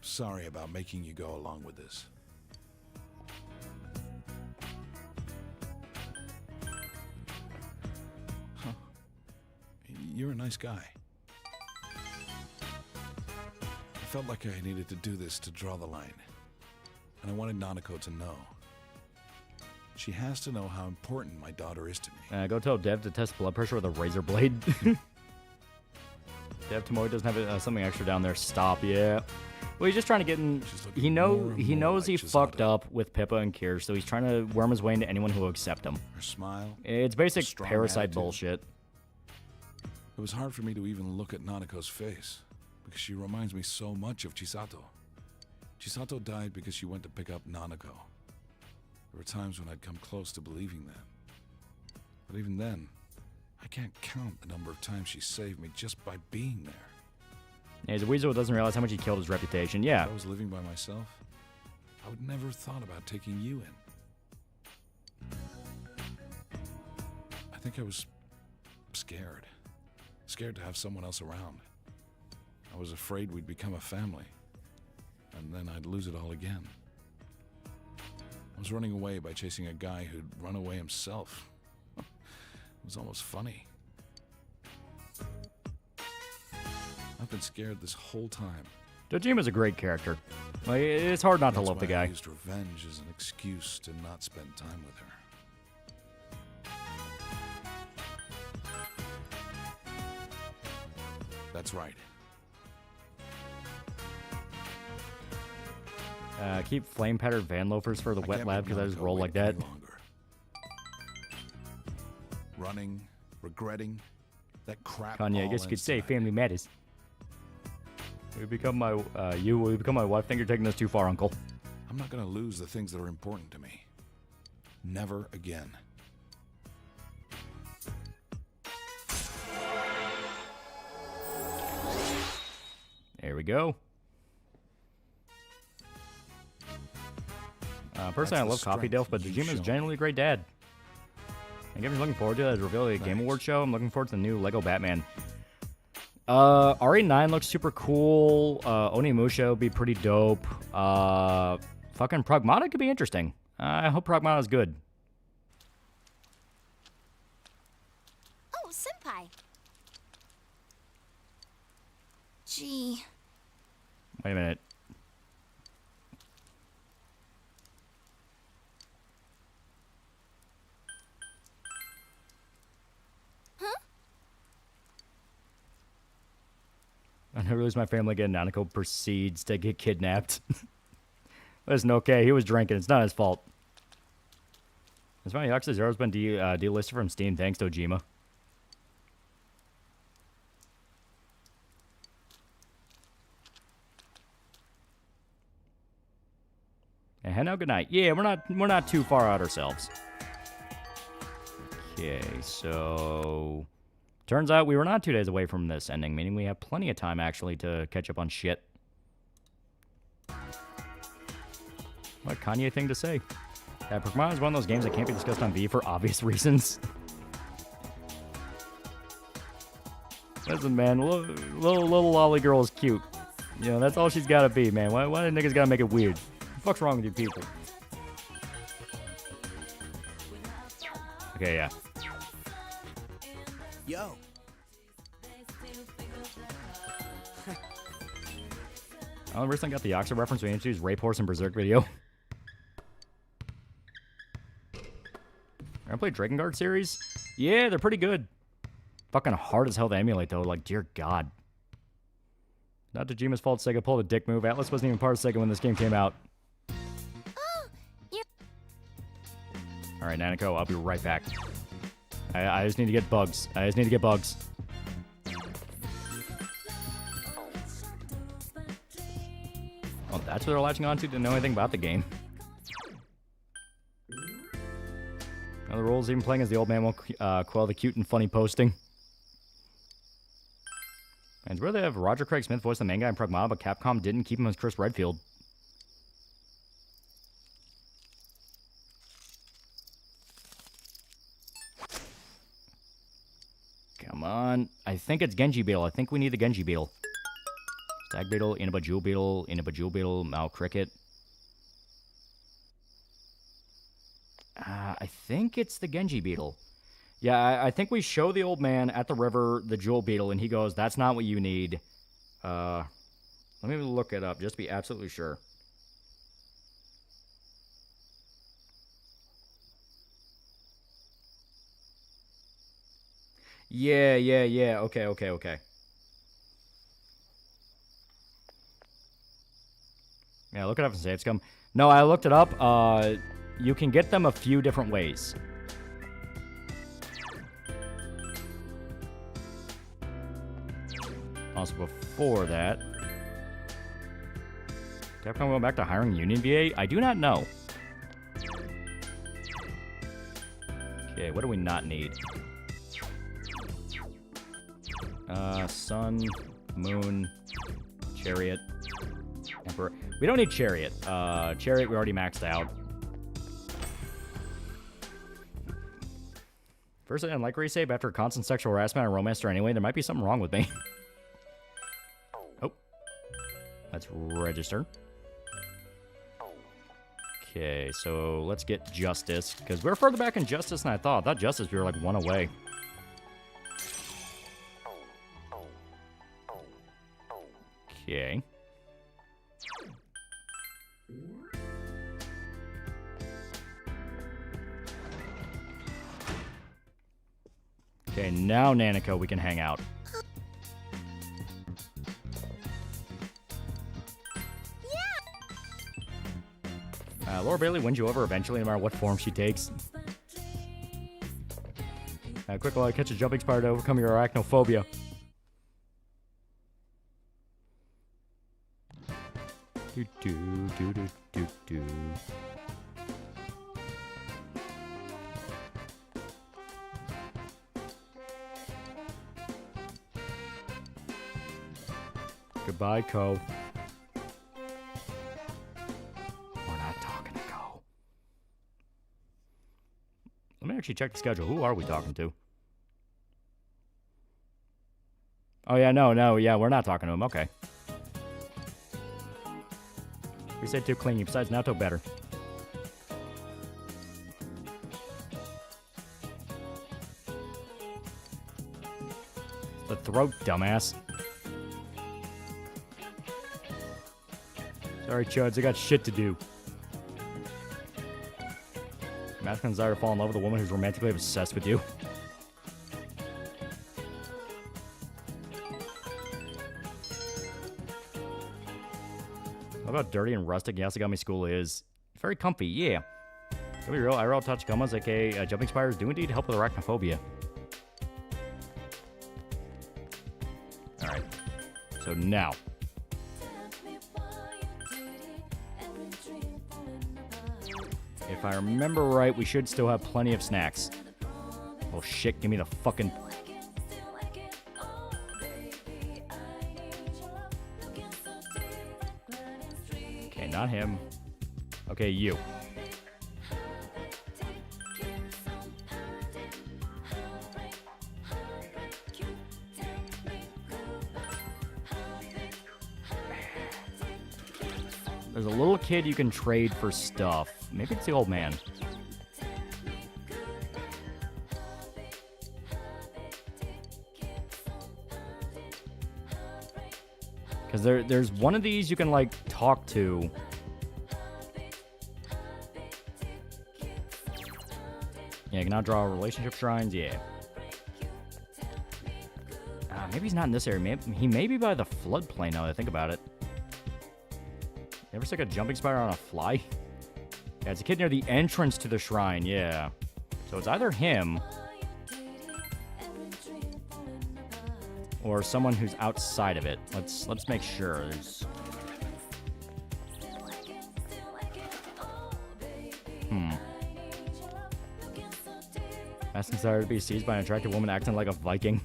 sorry about making you go along with this. Huh. You're a nice guy. I felt like I needed to do this to draw the line. And I wanted Nanako to know. She has to know how important my daughter is to me. Go tell Dev to test blood pressure with a razor blade. Dev Tomoe doesn't have something extra down there. Stop, yeah. Well, he's just trying to get in. He knows he fucked up with Pippa and Kier, so he's trying to worm his way into anyone who will accept him. Her smile. It's basic parasite attitude. bullshit. It was hard for me to even look at Nanako's face, because she reminds me so much of Chisato. Chisato died because she went to pick up Nanako. There were times when I'd come close to believing that. But even then, I can't count the number of times she saved me just by being there. Yeah, he's a weasel who doesn't realize how much he killed his reputation. Yeah. If I was living by myself, I would never have thought about taking you in. I think I was scared. Scared to have someone else around. I was afraid we'd become a family. And then I'd lose it all again. I was running away by chasing a guy who'd run away himself. It was almost funny. I've been scared this whole time. Dojima's a great character. Like, it's hard not to love the guy. I used revenge as an excuse to not spend time with her. That's right. Keep flame-powdered van loafers for the wet lab because I just roll like that. Running, regretting, that crap. Kanye, I guess you could say family matters. You become my wife. Think you're taking this too far, Uncle. I'm not gonna lose the things that are important to me. Never again. There we go. Personally, I love Coffee Delph, but Dojima's genuinely a great dad. I guess I'm looking forward to it. As revealed at the Game Awards show, I'm looking forward to the new Lego Batman. RE9 looks super cool. Onimusha would be pretty dope. Fucking Pragmata could be interesting. I hope Pragmata's good. Oh, Senpai. Gee. Wait a minute. I never lose my family again. Nanako proceeds to get kidnapped. Listen, okay, he was drinking. It's not his fault. It's funny, Yakuza Zero's been delisted from Steam. Thanks, Dojima. And head out, good night. Yeah, we're not too far out ourselves. Okay, so turns out we were not 2 days away from this ending, meaning we have plenty of time actually to catch up on shit. What Kanye thing to say? Yeah, Pokemon is one of those games that can't be discussed on V for obvious reasons. Listen, man, little lolly girl is cute. You know, that's all she's gotta be, man. Why the niggas gotta make it weird? What the fuck's wrong with you people? Okay, yeah. Yo. Oh, recently got the Yakuza reference when he Rape Horse and Berserk video. I played Drakengard series. Yeah, they're pretty good. fucking hard as hell to emulate, though. Like, dear God. Not Dejima's fault Sega pulled a dick move. Atlas wasn't even part of Sega when this game came out. Alright, Nanako, I'll be right back. I just need to get bugs. I just need to get bugs. Oh, that's what they're latching onto? Didn't know anything about the game. Now the rules even playing as the old man won't quell the cute and funny posting. And it's where they have Roger Craig Smith voice the main guy in Pragma, but Capcom didn't keep him as Chris Redfield. Come on. I think it's Genji Beetle. I think we need the Genji Beetle. Stag Beetle, Inaba Jewel Beetle, Mao Cricket. I think it's the Genji Beetle. Yeah, I think we show the old man at the river the Jewel Beetle, and he goes, that's not what you need. Let me look it up, just to be absolutely sure. Yeah. Okay. Yeah, look it up in Savescom. No, I looked it up. You can get them a few different ways. Also, before that, Capcom went back to hiring Union VA? I do not know. Okay, what do we not need? Sun, Moon, Chariot, Emperor. We don't need Chariot. Chariot we already maxed out. First, I didn't like resave after constant sexual harassment and romance anyway. There might be something wrong with me. Oh. Let's register. Okay, so let's get Justice. Because we're further back in Justice than I thought. I thought Justice we were like one away. Okay. Okay, now Nanako, we can hang out. Laura Bailey wins you over eventually, no matter what form she takes. Quick, while I catch a jumping spider to overcome your arachnophobia. Do. Goodbye, Ko. We're not talking to Ko. Let me actually check the schedule. Who are we talking to? Oh, yeah, no, yeah, we're not talking to him. Okay. We said too clingy. Besides, Naoto better. The throat, dumbass. Sorry, Chuds, I got shit to do. Masculine desire to fall in love with a woman who's romantically obsessed with you. How about dirty and rustic Yasagami School is? Very comfy, yeah. To be real, IRL Tachikamas, aka Jumping Spiders, do indeed help with arachnophobia. Alright. So now. If I remember right, we should still have plenty of snacks. Oh shit, give me the fucking... Okay, not him. Okay, you. There's a little kid you can trade for stuff. Maybe it's the old man. Because there's one of these you can, like, talk to. Yeah, you can now draw relationship shrines. Yeah. Maybe he's not in this area. He may be by the floodplain now that I think about it. You ever stick a jumping spider on a fly? Yeah, it's a kid near the entrance to the shrine, yeah. So it's either him or someone who's outside of it. Let's make sure. Asking Sarah to be seized by an attractive woman acting like a Viking.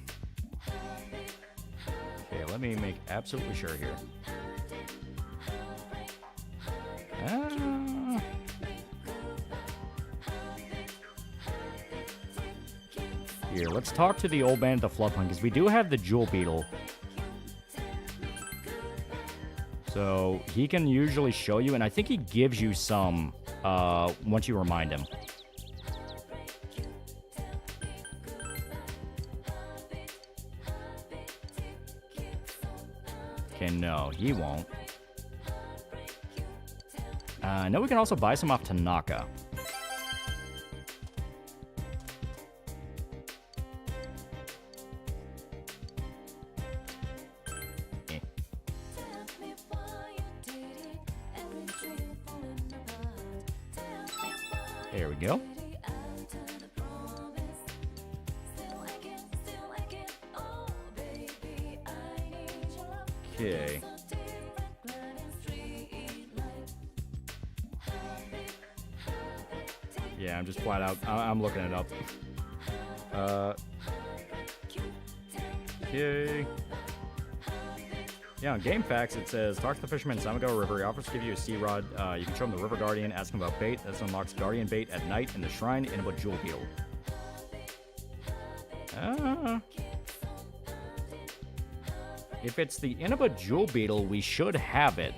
Okay, let me make absolutely sure here. Here, let's talk to the old man at the floodplain, because we do have the jewel beetle. So, he can usually show you, and I think he gives you some, once you remind him. Okay, no, he won't. I know we can also buy some off Tanaka. There we go. Okay. Yeah, I'm just flat out. I'm looking it up. Okay. Yeah, on Game Facts it says, talk to the fisherman in Samago River. He offers to give you a sea rod. You can show him the River Guardian, ask him about bait. This unlocks Guardian bait at night in the shrine in a jewel beetle. If it's the Inaba Jewel Beetle, we should have it.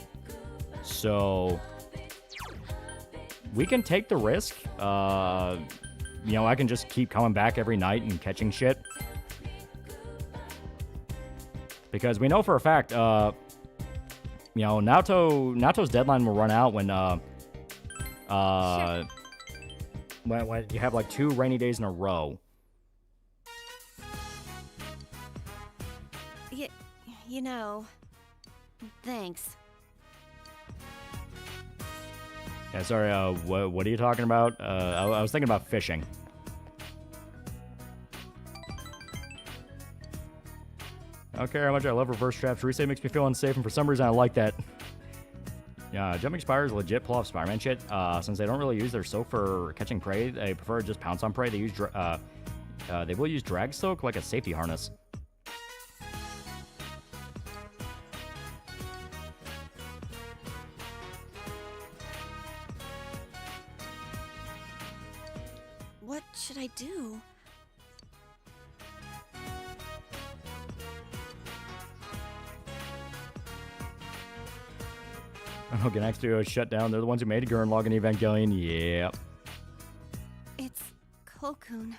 So, we can take the risk. You know, I can just keep coming back every night and catching shit. Because we know for a fact, you know, Naoto's deadline will run out when you have like 2 rainy days in a row. You know, thanks. Yeah, sorry, what are you talking about? I was thinking about fishing. I don't care how much I love reverse traps. Reset makes me feel unsafe, and for some reason I like that. Yeah, jumping spiders legit pull off Spider-Man shit. Since they don't really use their soak for catching prey, they prefer to just pounce on prey. They use they will use drag soak like a safety harness. What should I do? Oh, Ganax Studio is shut down. They're the ones who made Gurren Lagann Evangelion. Yeah. It's Cocoon.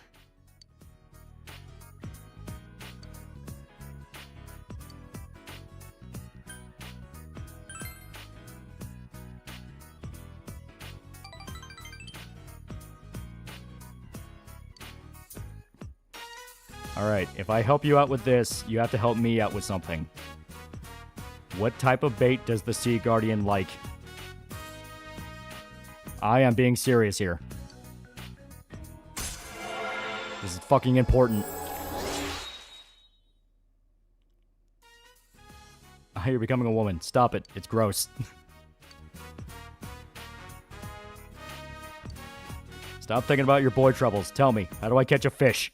Alright, if I help you out with this, you have to help me out with something. What type of bait does the Sea Guardian like? I am being serious here. This is fucking important. You're becoming a woman. Stop it. It's gross. Stop thinking about your boy troubles. Tell me, how do I catch a fish?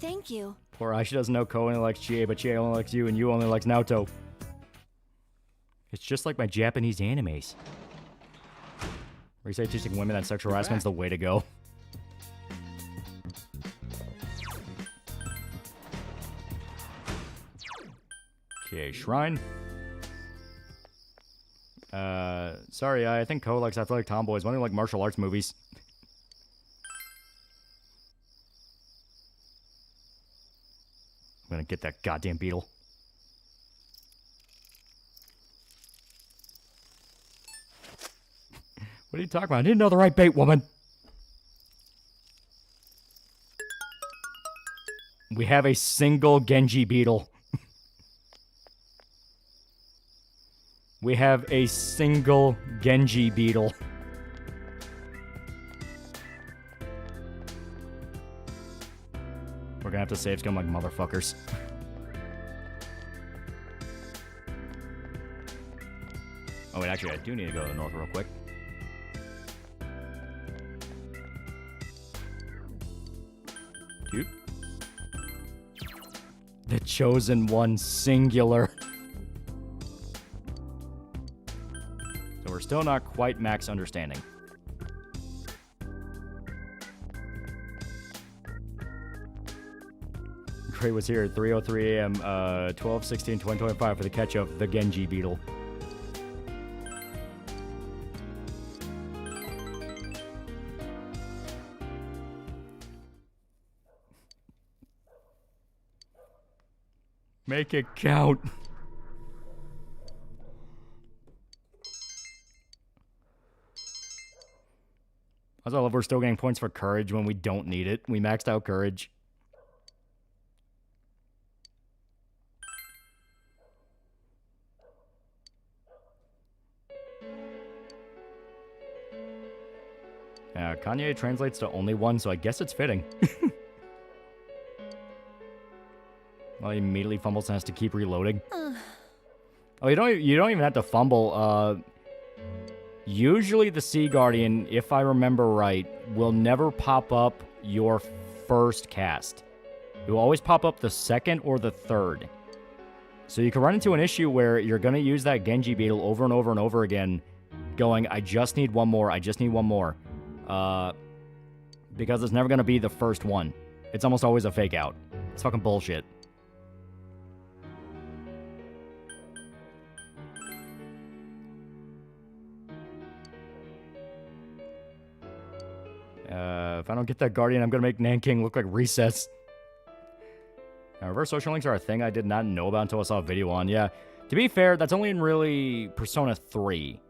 Thank you. Poor Aisha doesn't know Ko only likes Chie, but Chie only likes you, and you only likes Naoto. It's just like my Japanese animes. Where you say teaching women that sexual harassment is the way to go. Okay, shrine. Sorry, I think Ko likes athletic tomboys. Why do you like martial arts movies? I'm gonna get that goddamn beetle. What are you talking about? I didn't know the right bait, woman. We have a single Genji beetle. We have a single Genji beetle. We're gonna have to save scum like motherfuckers. Oh wait, actually I do need to go to the north real quick. Dude. The chosen one, singular. So we're still not quite max understanding. Gray was here at 3:03 a.m. 12/16/2025 for the catch of the Genji beetle. Make it count. I love we're still getting points for courage when we don't need it. We maxed out courage. Kanye translates to only one, so I guess it's fitting. Well, he immediately fumbles and has to keep reloading. Oh, you don't even have to fumble. Usually the Sea Guardian, if I remember right, will never pop up your first cast. It will always pop up the second or the third. So you can run into an issue where you're going to use that Genji beetle over and over and over again, going, I just need one more, I just need one more. Because it's never going to be the first one. It's almost always a fake out. It's fucking bullshit. If I don't get that Guardian, I'm going to make Nanking look like Recess. Now, reverse social links are a thing I did not know about until I saw a video on. Yeah, to be fair, that's only in really Persona 3.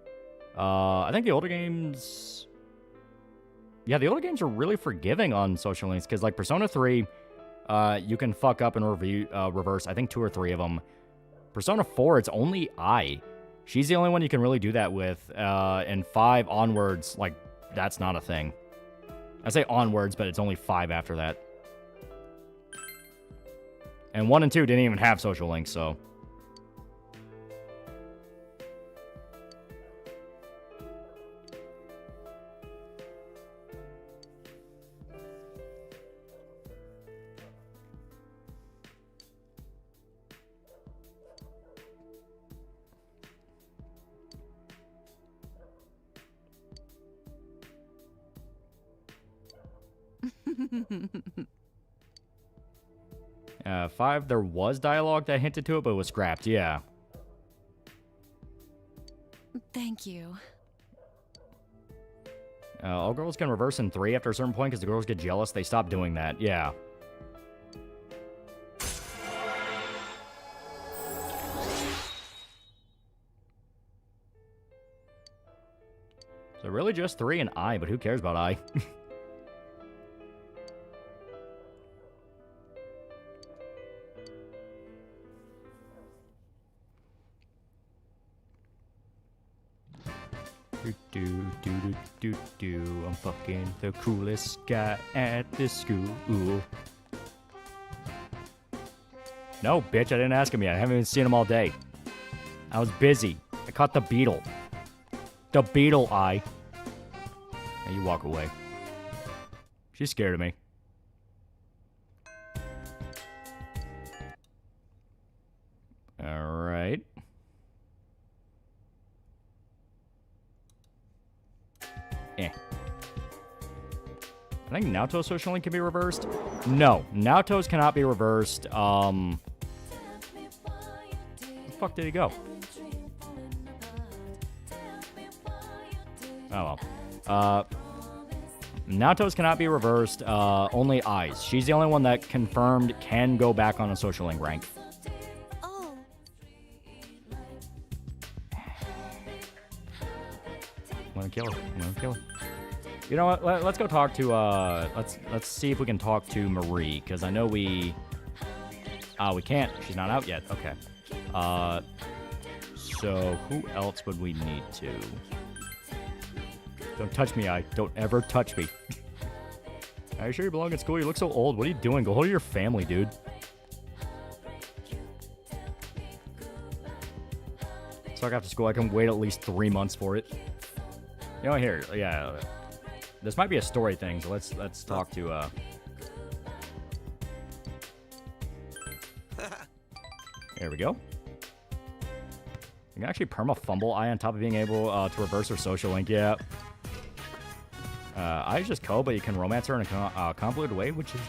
I think the older games... Yeah, the older games are really forgiving on social links, because like Persona 3, you can fuck up and reverse, I think 2 or 3 of them. Persona 4, it's only I. She's the only one you can really do that with. And 5 onwards, like, that's not a thing. I say onwards, but it's only 5 after that. And 1 and 2 didn't even have social links, so... Five, there was dialogue that hinted to it, but it was scrapped, yeah. Thank you. All girls can reverse in 3 after a certain point because the girls get jealous. They stop doing that, yeah. So really just 3 and I, but who cares about I? I'm fucking the coolest guy at this school. No, bitch, I didn't ask him yet. I haven't even seen him all day. I was busy. I caught the beetle. The beetle eye. Now you walk away. She's scared of me. Alright. I think Naoto's social link can be reversed. No, Naoto's cannot be reversed. Where the fuck did he go? Oh well. Naoto's cannot be reversed. Only Ai's. She's the only one that confirmed can go back on a social link rank. gonna kill her. I'm gonna kill her. You know what? Let's go talk to, let's see if we can talk to Marie, because I know we can't. She's not out yet. Okay. So who else would we need to? Don't touch me, don't ever touch me. Are you sure you belong in school? You look so old. What are you doing? Go hold your family, dude. Talk after school. I can wait at least 3 months for it. You know, here, yeah. This might be a story thing, so let's talk to There we go. You can actually perma fumble I on top of being able to reverse her social link. Yeah. I just co, but you can romance her in a convoluted way, which is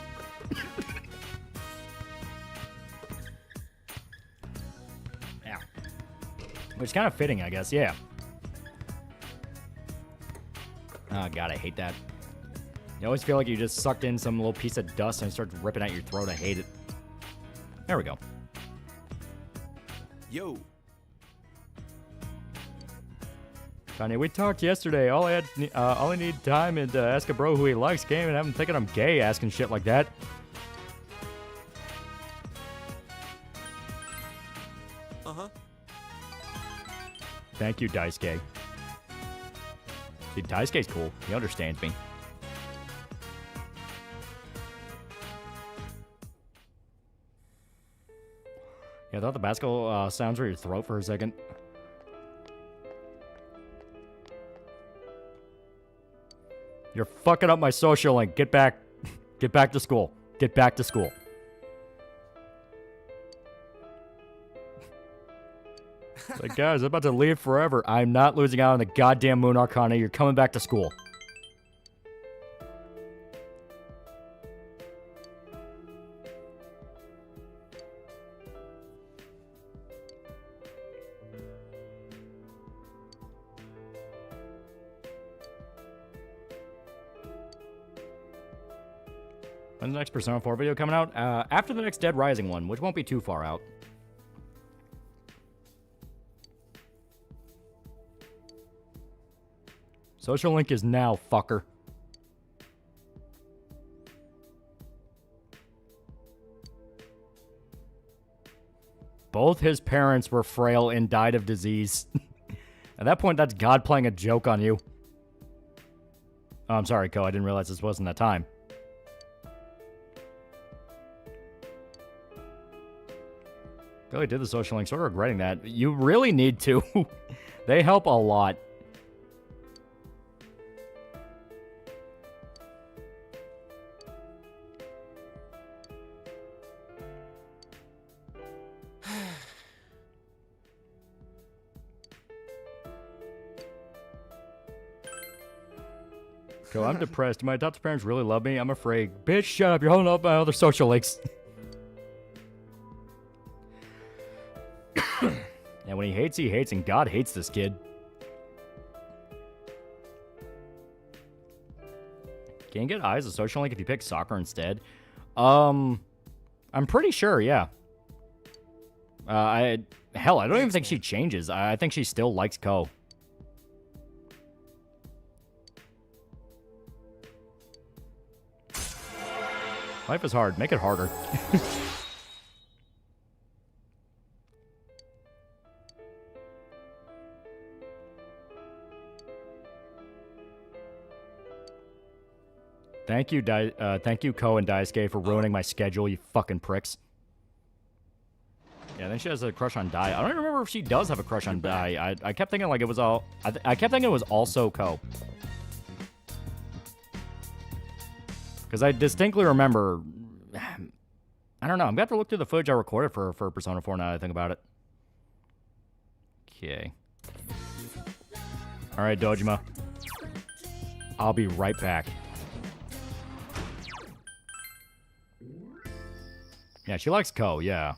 yeah, which is kind of fitting, I guess. Yeah. Oh god, I hate that. You always feel like you just sucked in some little piece of dust and it starts ripping out your throat. I hate it. There we go. Yo. Kanye, we talked yesterday. All I need time is to ask a bro who he likes. Game and have him thinking I'm gay, asking shit like that. Thank you, Daisuke. See, Daisuke's cool. He understands me. Yeah, I thought the basketball sounds were your throat for a second. You're fucking up my social link. Get back. Get back to school. Get back to school. Like, guys, I'm about to leave forever. I'm not losing out on the goddamn Moon Arcana. You're coming back to school. When's the next Persona 4 video coming out? After the next Dead Rising one, which won't be too far out. Social link is now, fucker. Both his parents were frail and died of disease. At that point, that's God playing a joke on you. Oh, I'm sorry, Ko. I didn't realize this wasn't that time. Really did the social link. Sort of regretting that. You really need to. They help a lot. Go, I'm depressed. Do my adopted parents really love me? I'm afraid. Bitch, shut up. You're holding up my other social links. And when he hates, and God hates this kid. Can you get eyes a social link if you pick soccer instead? I'm pretty sure, yeah. Hell, I don't even think she changes. I think she still likes Ko. Life is hard. Make it harder. Thank you, Ko and Daisuke, for ruining my schedule, you fucking pricks. Yeah, I think she has a crush on Dai. I don't even remember if she does have a crush on Dai. I kept thinking like it was all... I kept thinking it was also Ko. Because I distinctly remember... I don't know. I'm going to have to look through the footage I recorded for Persona 4 now that I think about it. Okay. Alright, Dojima. I'll be right back. Yeah, she likes Ko, yeah.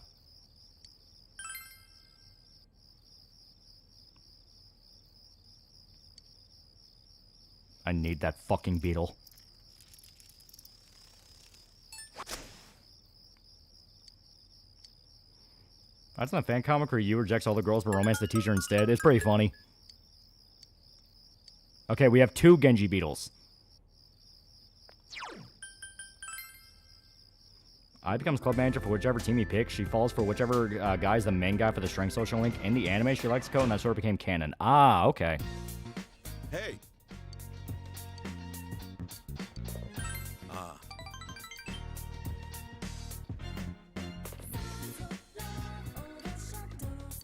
I need that fucking beetle. That's not a fan comic where you rejects all the girls but romance the teacher instead. It's pretty funny. Okay, we have 2 Genji Beetles. I becomes club manager for whichever team he picks. She falls for whichever guy's the main guy for the strength social link in the anime she likes to code, and that sort of became canon. Ah, okay. Hey.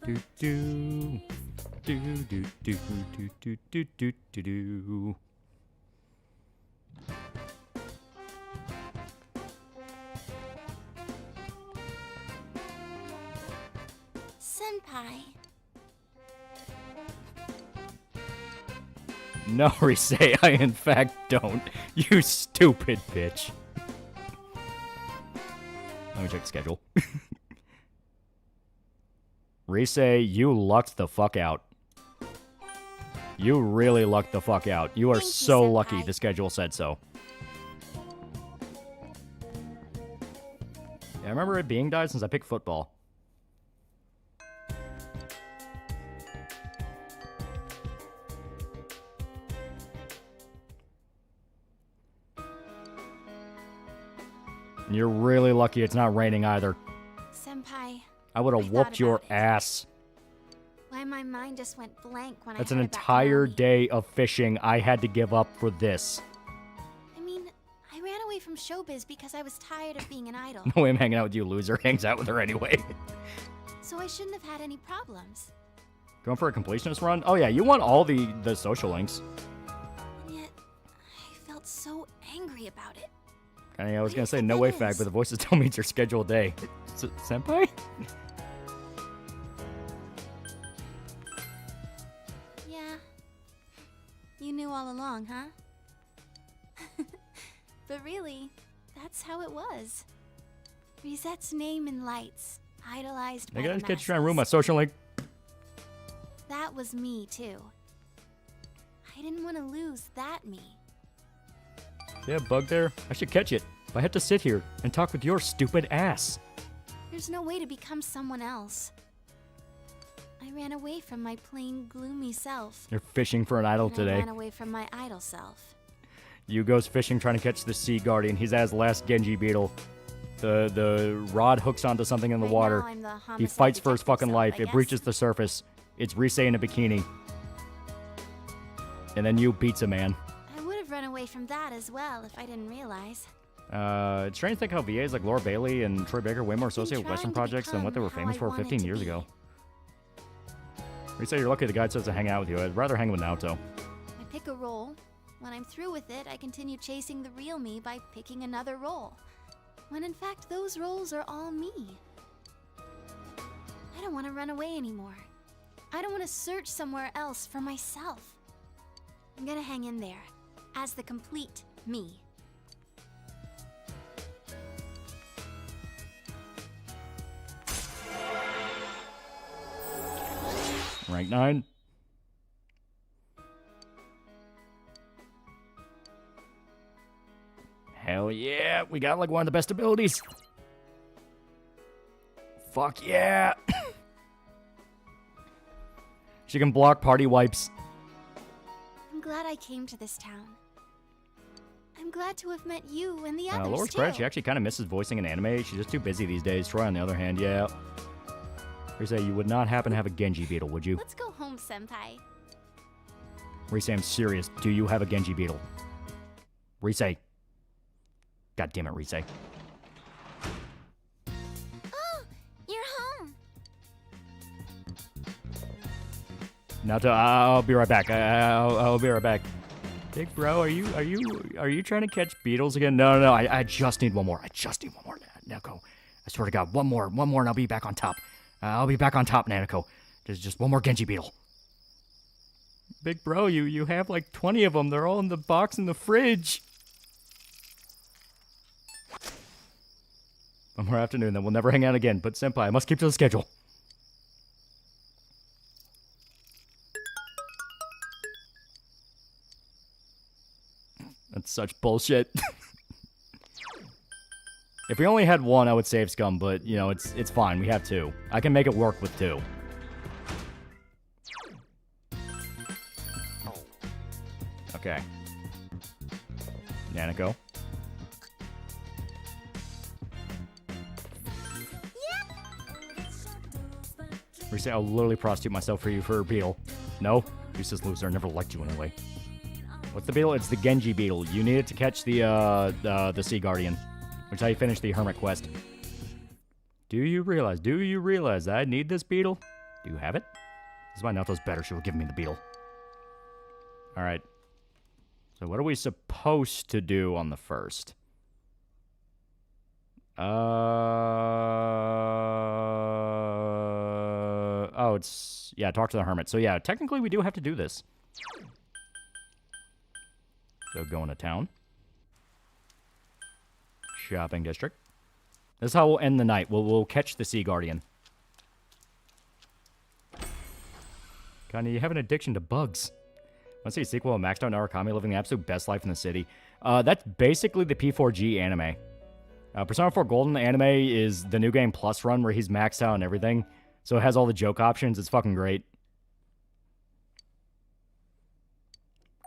Do do do do do do do do do do do. Senpai. No, Rise, I in fact don't. You stupid bitch. Let me check the schedule. Rise, you lucked the fuck out. You really lucked the fuck out. You are so lucky the schedule said so. Yeah, I remember it being died since I picked football. And you're really lucky it's not raining either. Senpai. I would have whooped your ass. Why my mind just went blank when That's I an heard about entire Naomi. day of fishing I had to give up for this. I mean, I ran away from showbiz because I was tired of being an idol. No way I'm hanging out with you, loser. Hangs out with her anyway. So I shouldn't have had any problems. Going for a completionist run? Oh yeah, you want all the social links. And yet, I felt so angry about it. I was gonna say no way fag, but the voices tell me it's your scheduled day. Senpai? Yeah. You knew all along, huh? But really, that's how it was. Risette's name in lights, idolized by I gotta the get you trying to masses. ruin my social link. That was me, too. I didn't want to lose that me. Yeah, bug there. I should catch it. But I have to sit here and talk with your stupid ass. There's no way to become someone else. I ran away from my plain, gloomy self. You're fishing for an idol And today. I ran away from my idol self. You goes fishing trying to catch the sea guardian. He's at his last Genji beetle. The rod hooks onto something in the Right water. now I'm the He homicide fights for his detective fucking self, life. I It guess. breaches the surface. It's Rise in a bikini. And then you beats a man. I would have run away from that as well if I didn't realize. It's strange to think how VAs like Laura Bailey and Troy Baker are way more associated with Western trying to projects than what they were become famous how I for wanted 15 to years be. ago. Rise, you're lucky the guy says to hang out with you. I'd rather hang with Naoto. I pick a role. When I'm through with it, I continue chasing the real me by picking another role. When in fact, those roles are all me. I don't want to run away anymore. I don't want to search somewhere else for myself. I'm gonna hang in there as the complete me. Rank 9. Hell yeah, we got like one of the best abilities. Fuck yeah. She can block party wipes. I'm glad I came to this town. I'm glad to have met you and the others Laura's too. credit, she actually kind of misses voicing an anime. She's just too busy these days. Troy, on the other hand, yeah. Rise, you would not happen to have a Genji beetle, would you? Let's go home, senpai. Rise, I'm serious. Do you have a Genji beetle? Rise. God damn it, Rise. Oh, you're home. Naoto, I'll be right back. I'll be right back. Big bro, are you trying to catch beetles again? No. I just need one more. I just need one more, Nanako. I swear to God, one more, and I'll be back on top. I'll be back on top, Nanako. There's just one more Genji beetle. Big bro, you have like 20 of them. They're all in the box in the fridge. One more afternoon, then we'll never hang out again. But senpai, I must keep to the schedule. That's such bullshit. If we only had one, I would save Scum, but, you know, it's fine. We have 2. I can make it work with 2. Okay. Nanako. We say I'll literally prostitute myself for you for a beetle. No, useless loser. I never liked you anyway. What's the beetle? It's the Genji beetle. You need it to catch the Sea Guardian, which is how you finish the Hermit quest. Do you realize I need this beetle? Do you have it? This is why Naoto's better. She will give me the beetle. Alright. So what are we supposed to do on the first? Oh, it's... Yeah, talk to the hermit. So yeah, technically we do have to do this. So going to town. Shopping district. This is how we'll end the night. We'll catch the Sea Guardian. Kinda, you have an addiction to bugs. Want to see a sequel of Maxed Out Narukami living the absolute best life in the city? That's basically the P4G anime. Persona 4 Golden anime is the New Game Plus run where he's maxed out and everything. So it has all the joke options. It's fucking great.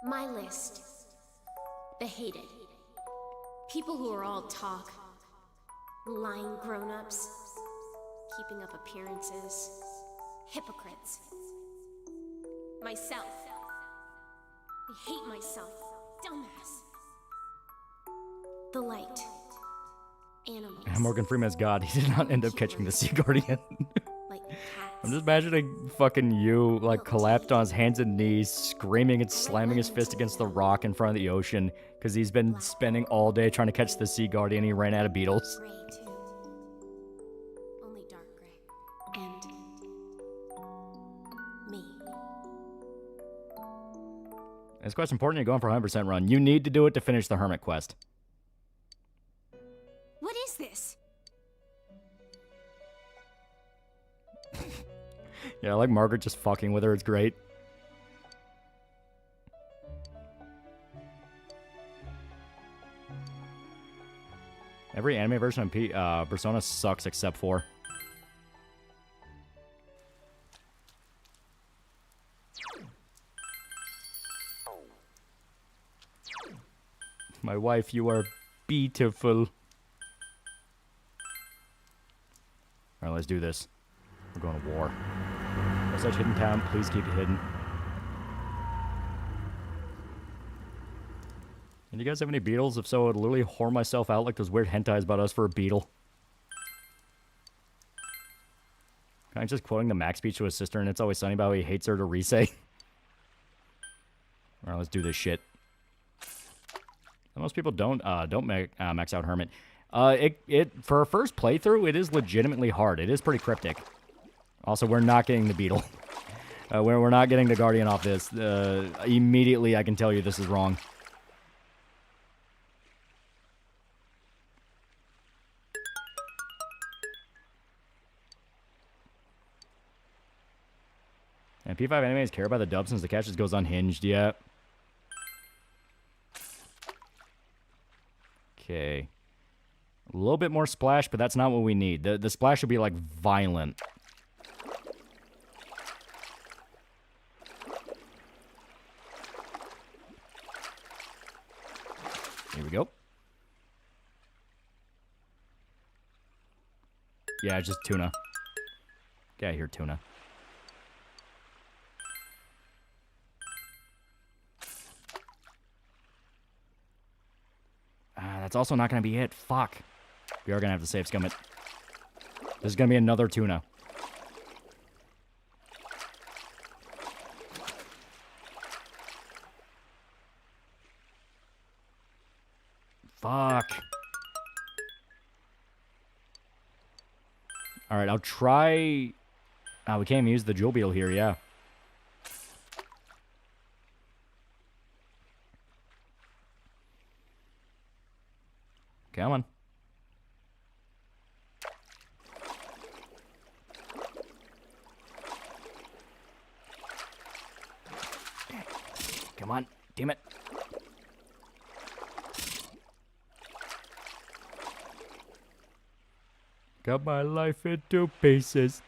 My list. The hated. People who are all talk. Lying grown-ups. Keeping up appearances. Hypocrites. Myself. I hate myself. Dumbass. The light. Animals. Morgan Freeman's God. He did not end up catching the Sea Guardian. Like cats. I'm just imagining fucking you, like, collapsed on his hands and knees, screaming and slamming his fist against the rock in front of the ocean, because he's been spending all day trying to catch the Sea Guardian and he ran out of beetles. Gray, too. Only dark gray. And... me. This quest's important. You're going for a 100% run. You need to do it to finish the Hermit quest. What is this? Yeah, I like Margaret just fucking with her. It's great. Every anime version of Persona sucks except for... My wife, you are beautiful. Alright, let's do this. We're going to war. No such hidden town. Please keep it hidden. And you guys have any beetles? If so, I'd literally whore myself out like those weird hentais about us for a beetle. I'm just quoting the Max speech to his sister, and It's Always Sunny about how he hates her to re-say. Alright, let's do this shit. Most people don't max out Hermit. For a first playthrough, it is legitimately hard. It is pretty cryptic. Also, we're not getting the beetle. We're not getting the Guardian off this. Immediately, I can tell you this is wrong. And P5 animes care about the dub since the catch just goes unhinged, yeah. Okay. A little bit more splash, but that's not what we need. The splash should be, like, violent. Here we go. Yeah, it's just tuna. Get out of here, tuna. That's also not going to be it. Fuck. We are going to have to save scum it. This is going to be another tuna. Fuck. Alright, I'll try... Oh, we can't even use the jewel beetle here, yeah. Come on. Come on. Damn it. Cut my life into pieces.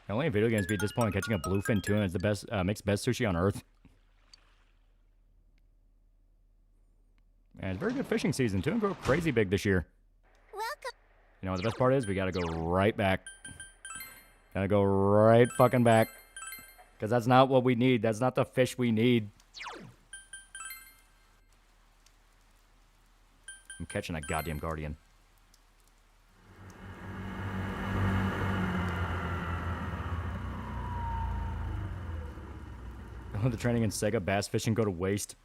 Only in video games be disappointed catching a bluefin tuna is the best, makes best sushi on earth. And it's very good fishing season. Tuna go crazy big this year. Welcome. You know what the best part is? We gotta go right back. Gotta go right fucking back. Because that's not what we need. That's not the fish we need. I'm catching a goddamn guardian. Let the training in Sega bass fishing go to waste.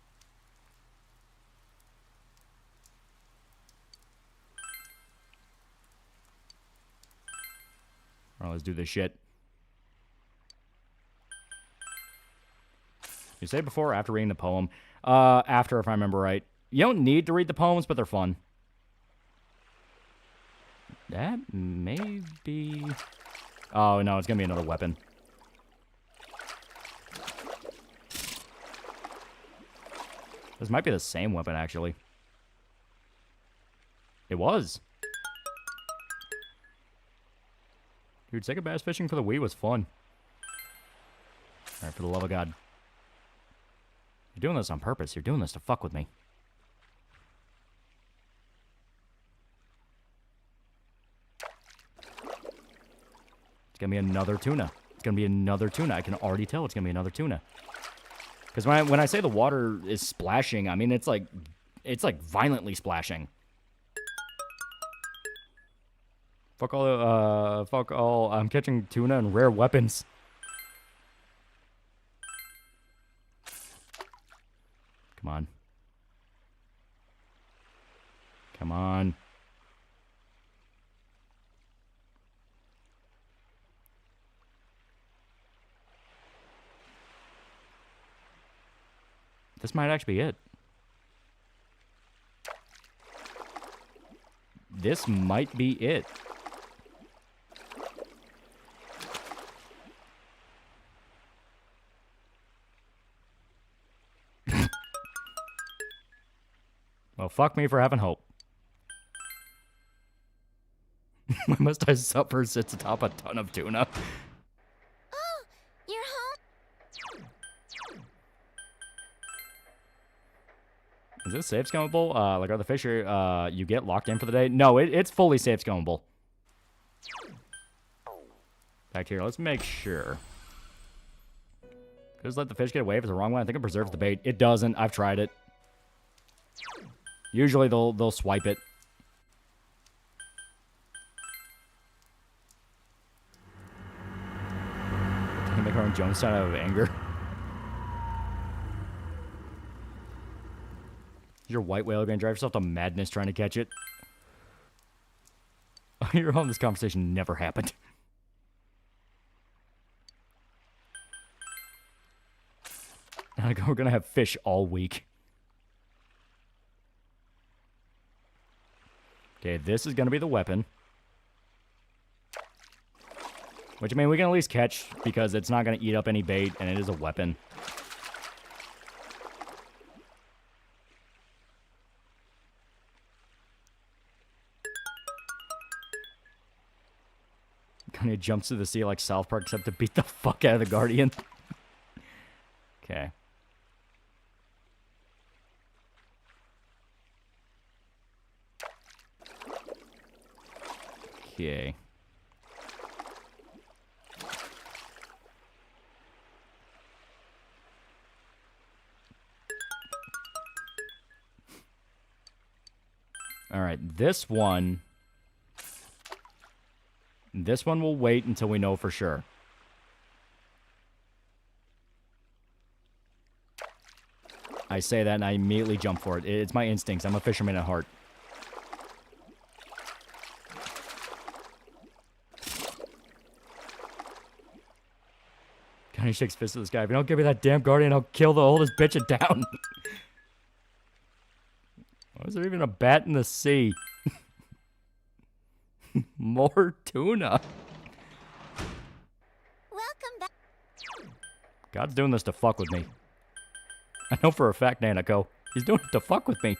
Alright, let's do this shit. You say before or after reading the poem? After, if I remember right. You don't need to read the poems, but they're fun. That may be... Oh, no, it's gonna be another weapon. This might be the same weapon, actually. It was. Dude, Sega bass fishing for the Wii was fun. Alright, for the love of God. You're doing this on purpose. You're doing this to fuck with me. It's gonna be another tuna. It's gonna be another tuna. I can already tell it's gonna be another tuna. Because when I say the water is splashing, I mean it's like violently splashing. Fuck all. I'm catching tuna and rare weapons. Come on. Come on. This might actually be it. This might be it. Well, fuck me for having hope. My mustache supper sits atop a ton of tuna. Oh, you're home? Is this safe scummable? Like, are the fish you get locked in for the day? No, it's fully safe scummable. Back here, let's make sure. Just let the fish get away if it's the wrong one. I think it preserves the bait. It doesn't. I've tried it. Usually they'll swipe it. They make her own Jonestown out of anger. Your white whale gonna drive yourself to madness trying to catch it? You're home. This conversation never happened. We're gonna have fish all week. Okay, this is gonna be the weapon. Which, I mean, we can at least catch because it's not gonna eat up any bait, and it is a weapon. Kind of jumps to the sea like South Park, except to beat the fuck out of the Guardian. Okay. Okay. All right, this one will wait until we know for sure. I say that and I immediately jump for it. It's my instincts. I'm a fisherman at heart. Kind of shakes fist at this guy. If you don't give me that damn guardian, I'll kill the oldest bitch it down. Why is there even a bat in the sea? More tuna. Welcome back. God's doing this to fuck with me. I know for a fact, Nanako. He's doing it to fuck with me.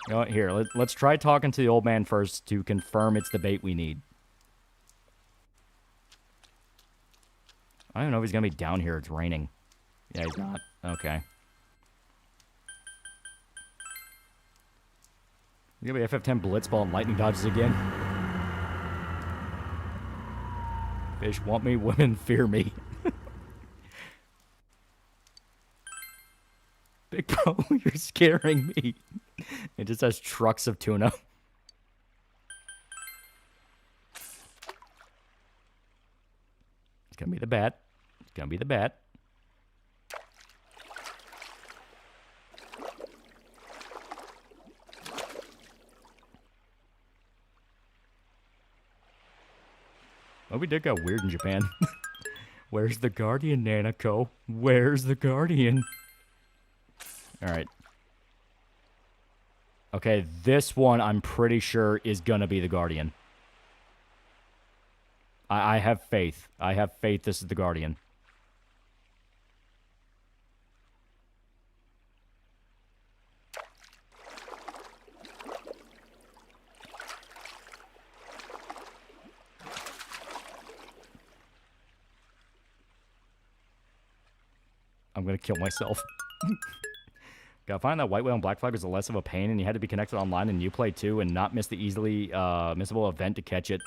You know what? Here, let's try talking to the old man first to confirm it's the bait we need. I don't know if he's gonna be down here. It's raining. Yeah, he's not. Okay. Give me FF10 Blitzball and lightning dodges again. Fish want me, women fear me. Big bro, you're scaring me. It just has trucks of tuna. It's gonna be the bat. It's gonna be the bat. Oh, we did got weird in Japan. Where's the Guardian, Nanako? Where's the Guardian? Alright. Okay, this one I'm pretty sure is gonna be the Guardian. I have faith. I have faith this is the Guardian. I'm gonna kill myself. Gotta find that white whale and black flag was less of a pain, and you had to be connected online in Uplay too, and not miss the easily missable event to catch it.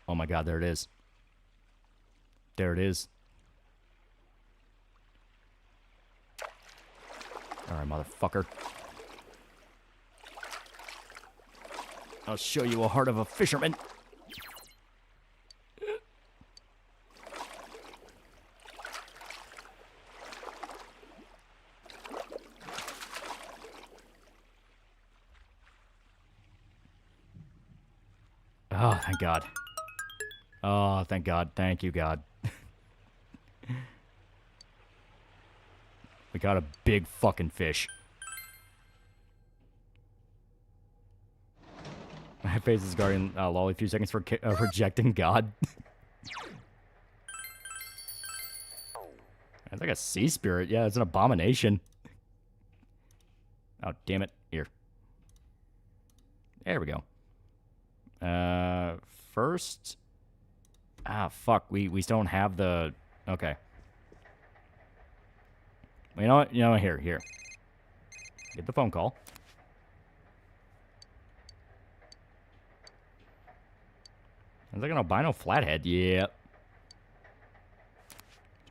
Oh my god, there it is. There it is. Alright, motherfucker. I'll show you a heart of a fisherman. Oh, thank God. Oh, thank God. Thank you, God. We got a big fucking fish. My face is guarding Loli a few seconds for rejecting God. It's like a sea spirit. Yeah, it's an abomination. Oh, damn it. Here. There we go. First... Ah, fuck. We still don't have the... Okay. Well, you know what? You know what? Here. Get the phone call. Sounds like an albino flathead. Yeah.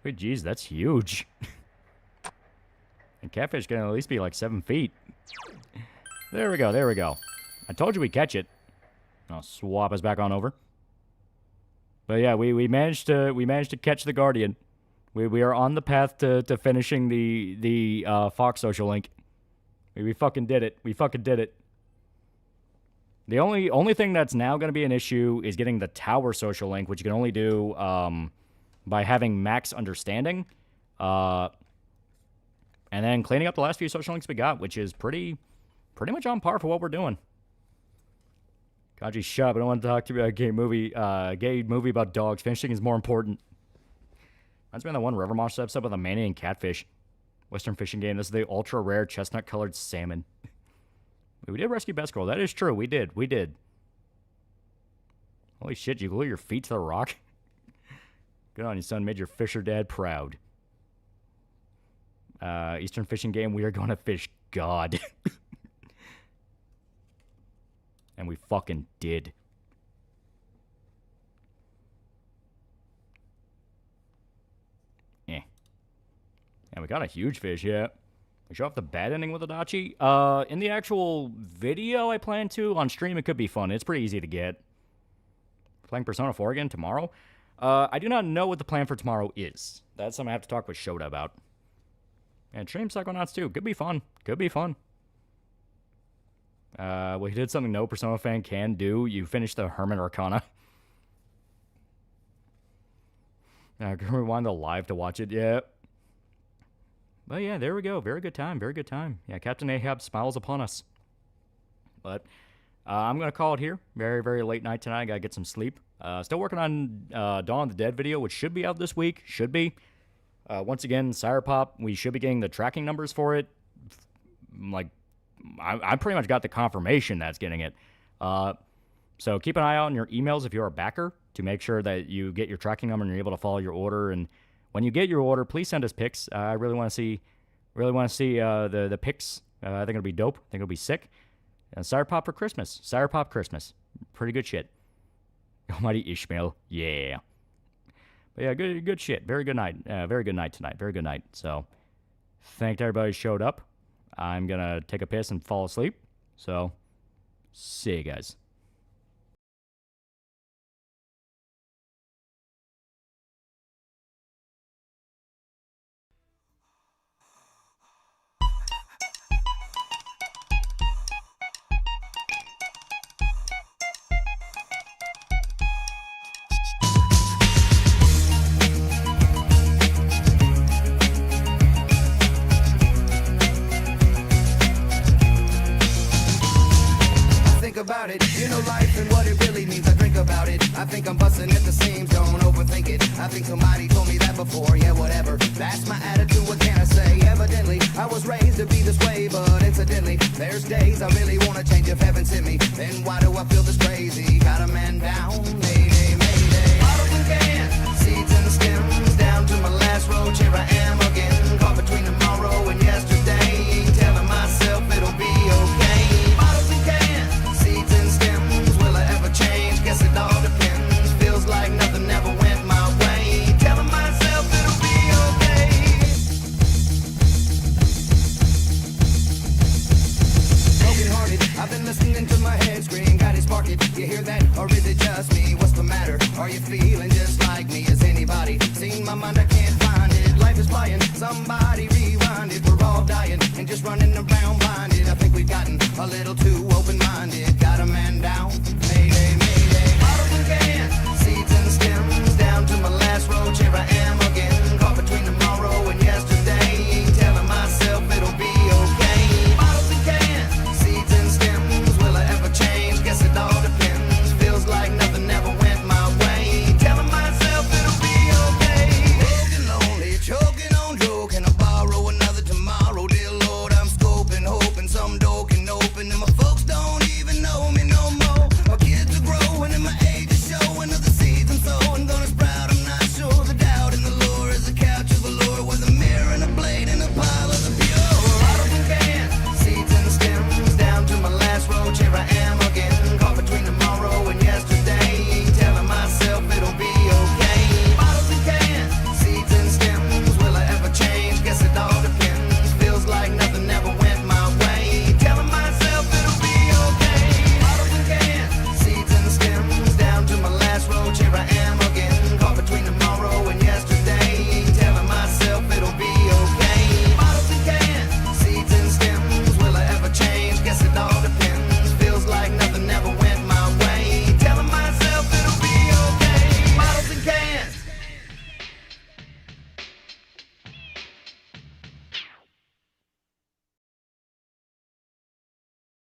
Sweet jeez, that's huge. And catfish can at least be like 7 feet. There we go. I told you we'd catch it. I'll swap us back on over. But yeah, we managed to catch the Guardian. We are on the path to finishing the Fox social link. We fucking did it. We fucking did it. The only thing that's now going to be an issue is getting the tower social link, which you can only do by having max understanding. And then cleaning up the last few social links we got, which is pretty much on par for what we're doing. Kaji, shut up. I don't want to talk to you about a gay movie about dogs. Finishing is more important. Reminds me of that one River Monster episode with a manny and catfish. Western fishing game. This is the ultra rare chestnut colored salmon. We did rescue Best Girl. That is true. We did. Holy shit, you glue your feet to the rock? Good on you, son. Made your fisher dad proud. Eastern fishing game. We are going to fish God. And we fucking did. And we got a huge fish, yeah. We show off the bad ending with Adachi. In the actual video I plan to, on stream, it could be fun. It's pretty easy to get. Playing Persona 4 again tomorrow. I do not know what the plan for tomorrow is. That's something I have to talk with Shota about. And stream Psychonauts 2. Could be fun. Well, he did something no Persona fan can do. You finish the Hermit Arcana. Can we rewind the live to watch it? Yeah. But yeah, there we go. Very good time. Yeah, Captain Ahab smiles upon us. But I'm going to call it here. Very, very late night tonight. I got to get some sleep. Still working on Dawn of the Dead video, which should be out this week. Should be. Once again, Sirepop, we should be getting the tracking numbers for it. Like, I pretty much got the confirmation that's getting it. So keep an eye out on your emails if you're a backer to make sure that you get your tracking number and you're able to follow your order. And when you get your order, please send us pics. I really want to see the pics. I think it'll be dope. I think it'll be sick. Sour Pop for Christmas. Sour Pop Christmas. Pretty good shit. Almighty Ishmael. Yeah. But yeah, good shit. Very good night. Very good night tonight. Very good night. So, thanked everybody who showed up. I'm going to take a piss and fall asleep. So, see you guys. About it, you know life and what it really means. I drink about it. I think I'm busting at the seams. Don't overthink it. I think somebody told me that before. Yeah, whatever. That's my attitude. What can I say? Evidently, I was raised to be this way, but incidentally, there's days I really want to change. If heaven sent me, then why do I feel this crazy? Got a man down. Mayday, mayday. Bottles and cans, seeds and stems, down to my last roach. Here I am again, caught between tomorrow and yesterday. Telling myself it'll be okay. Bottles and cans, seeds and stems, will I ever change? Guess it all depends. Feels like nothing ever went my way. Telling myself it'll be okay. Broken hearted, I've been listening to my head scream. Got it spark it, you hear that? Or is it just me? What's the matter? Are you feeling just like me? Has anybody seen my mind? I can't find it. Life is flying, somebody rewind it. We're all dying and just running around blinded. I think we've gotten a little too open-minded. Got a man down.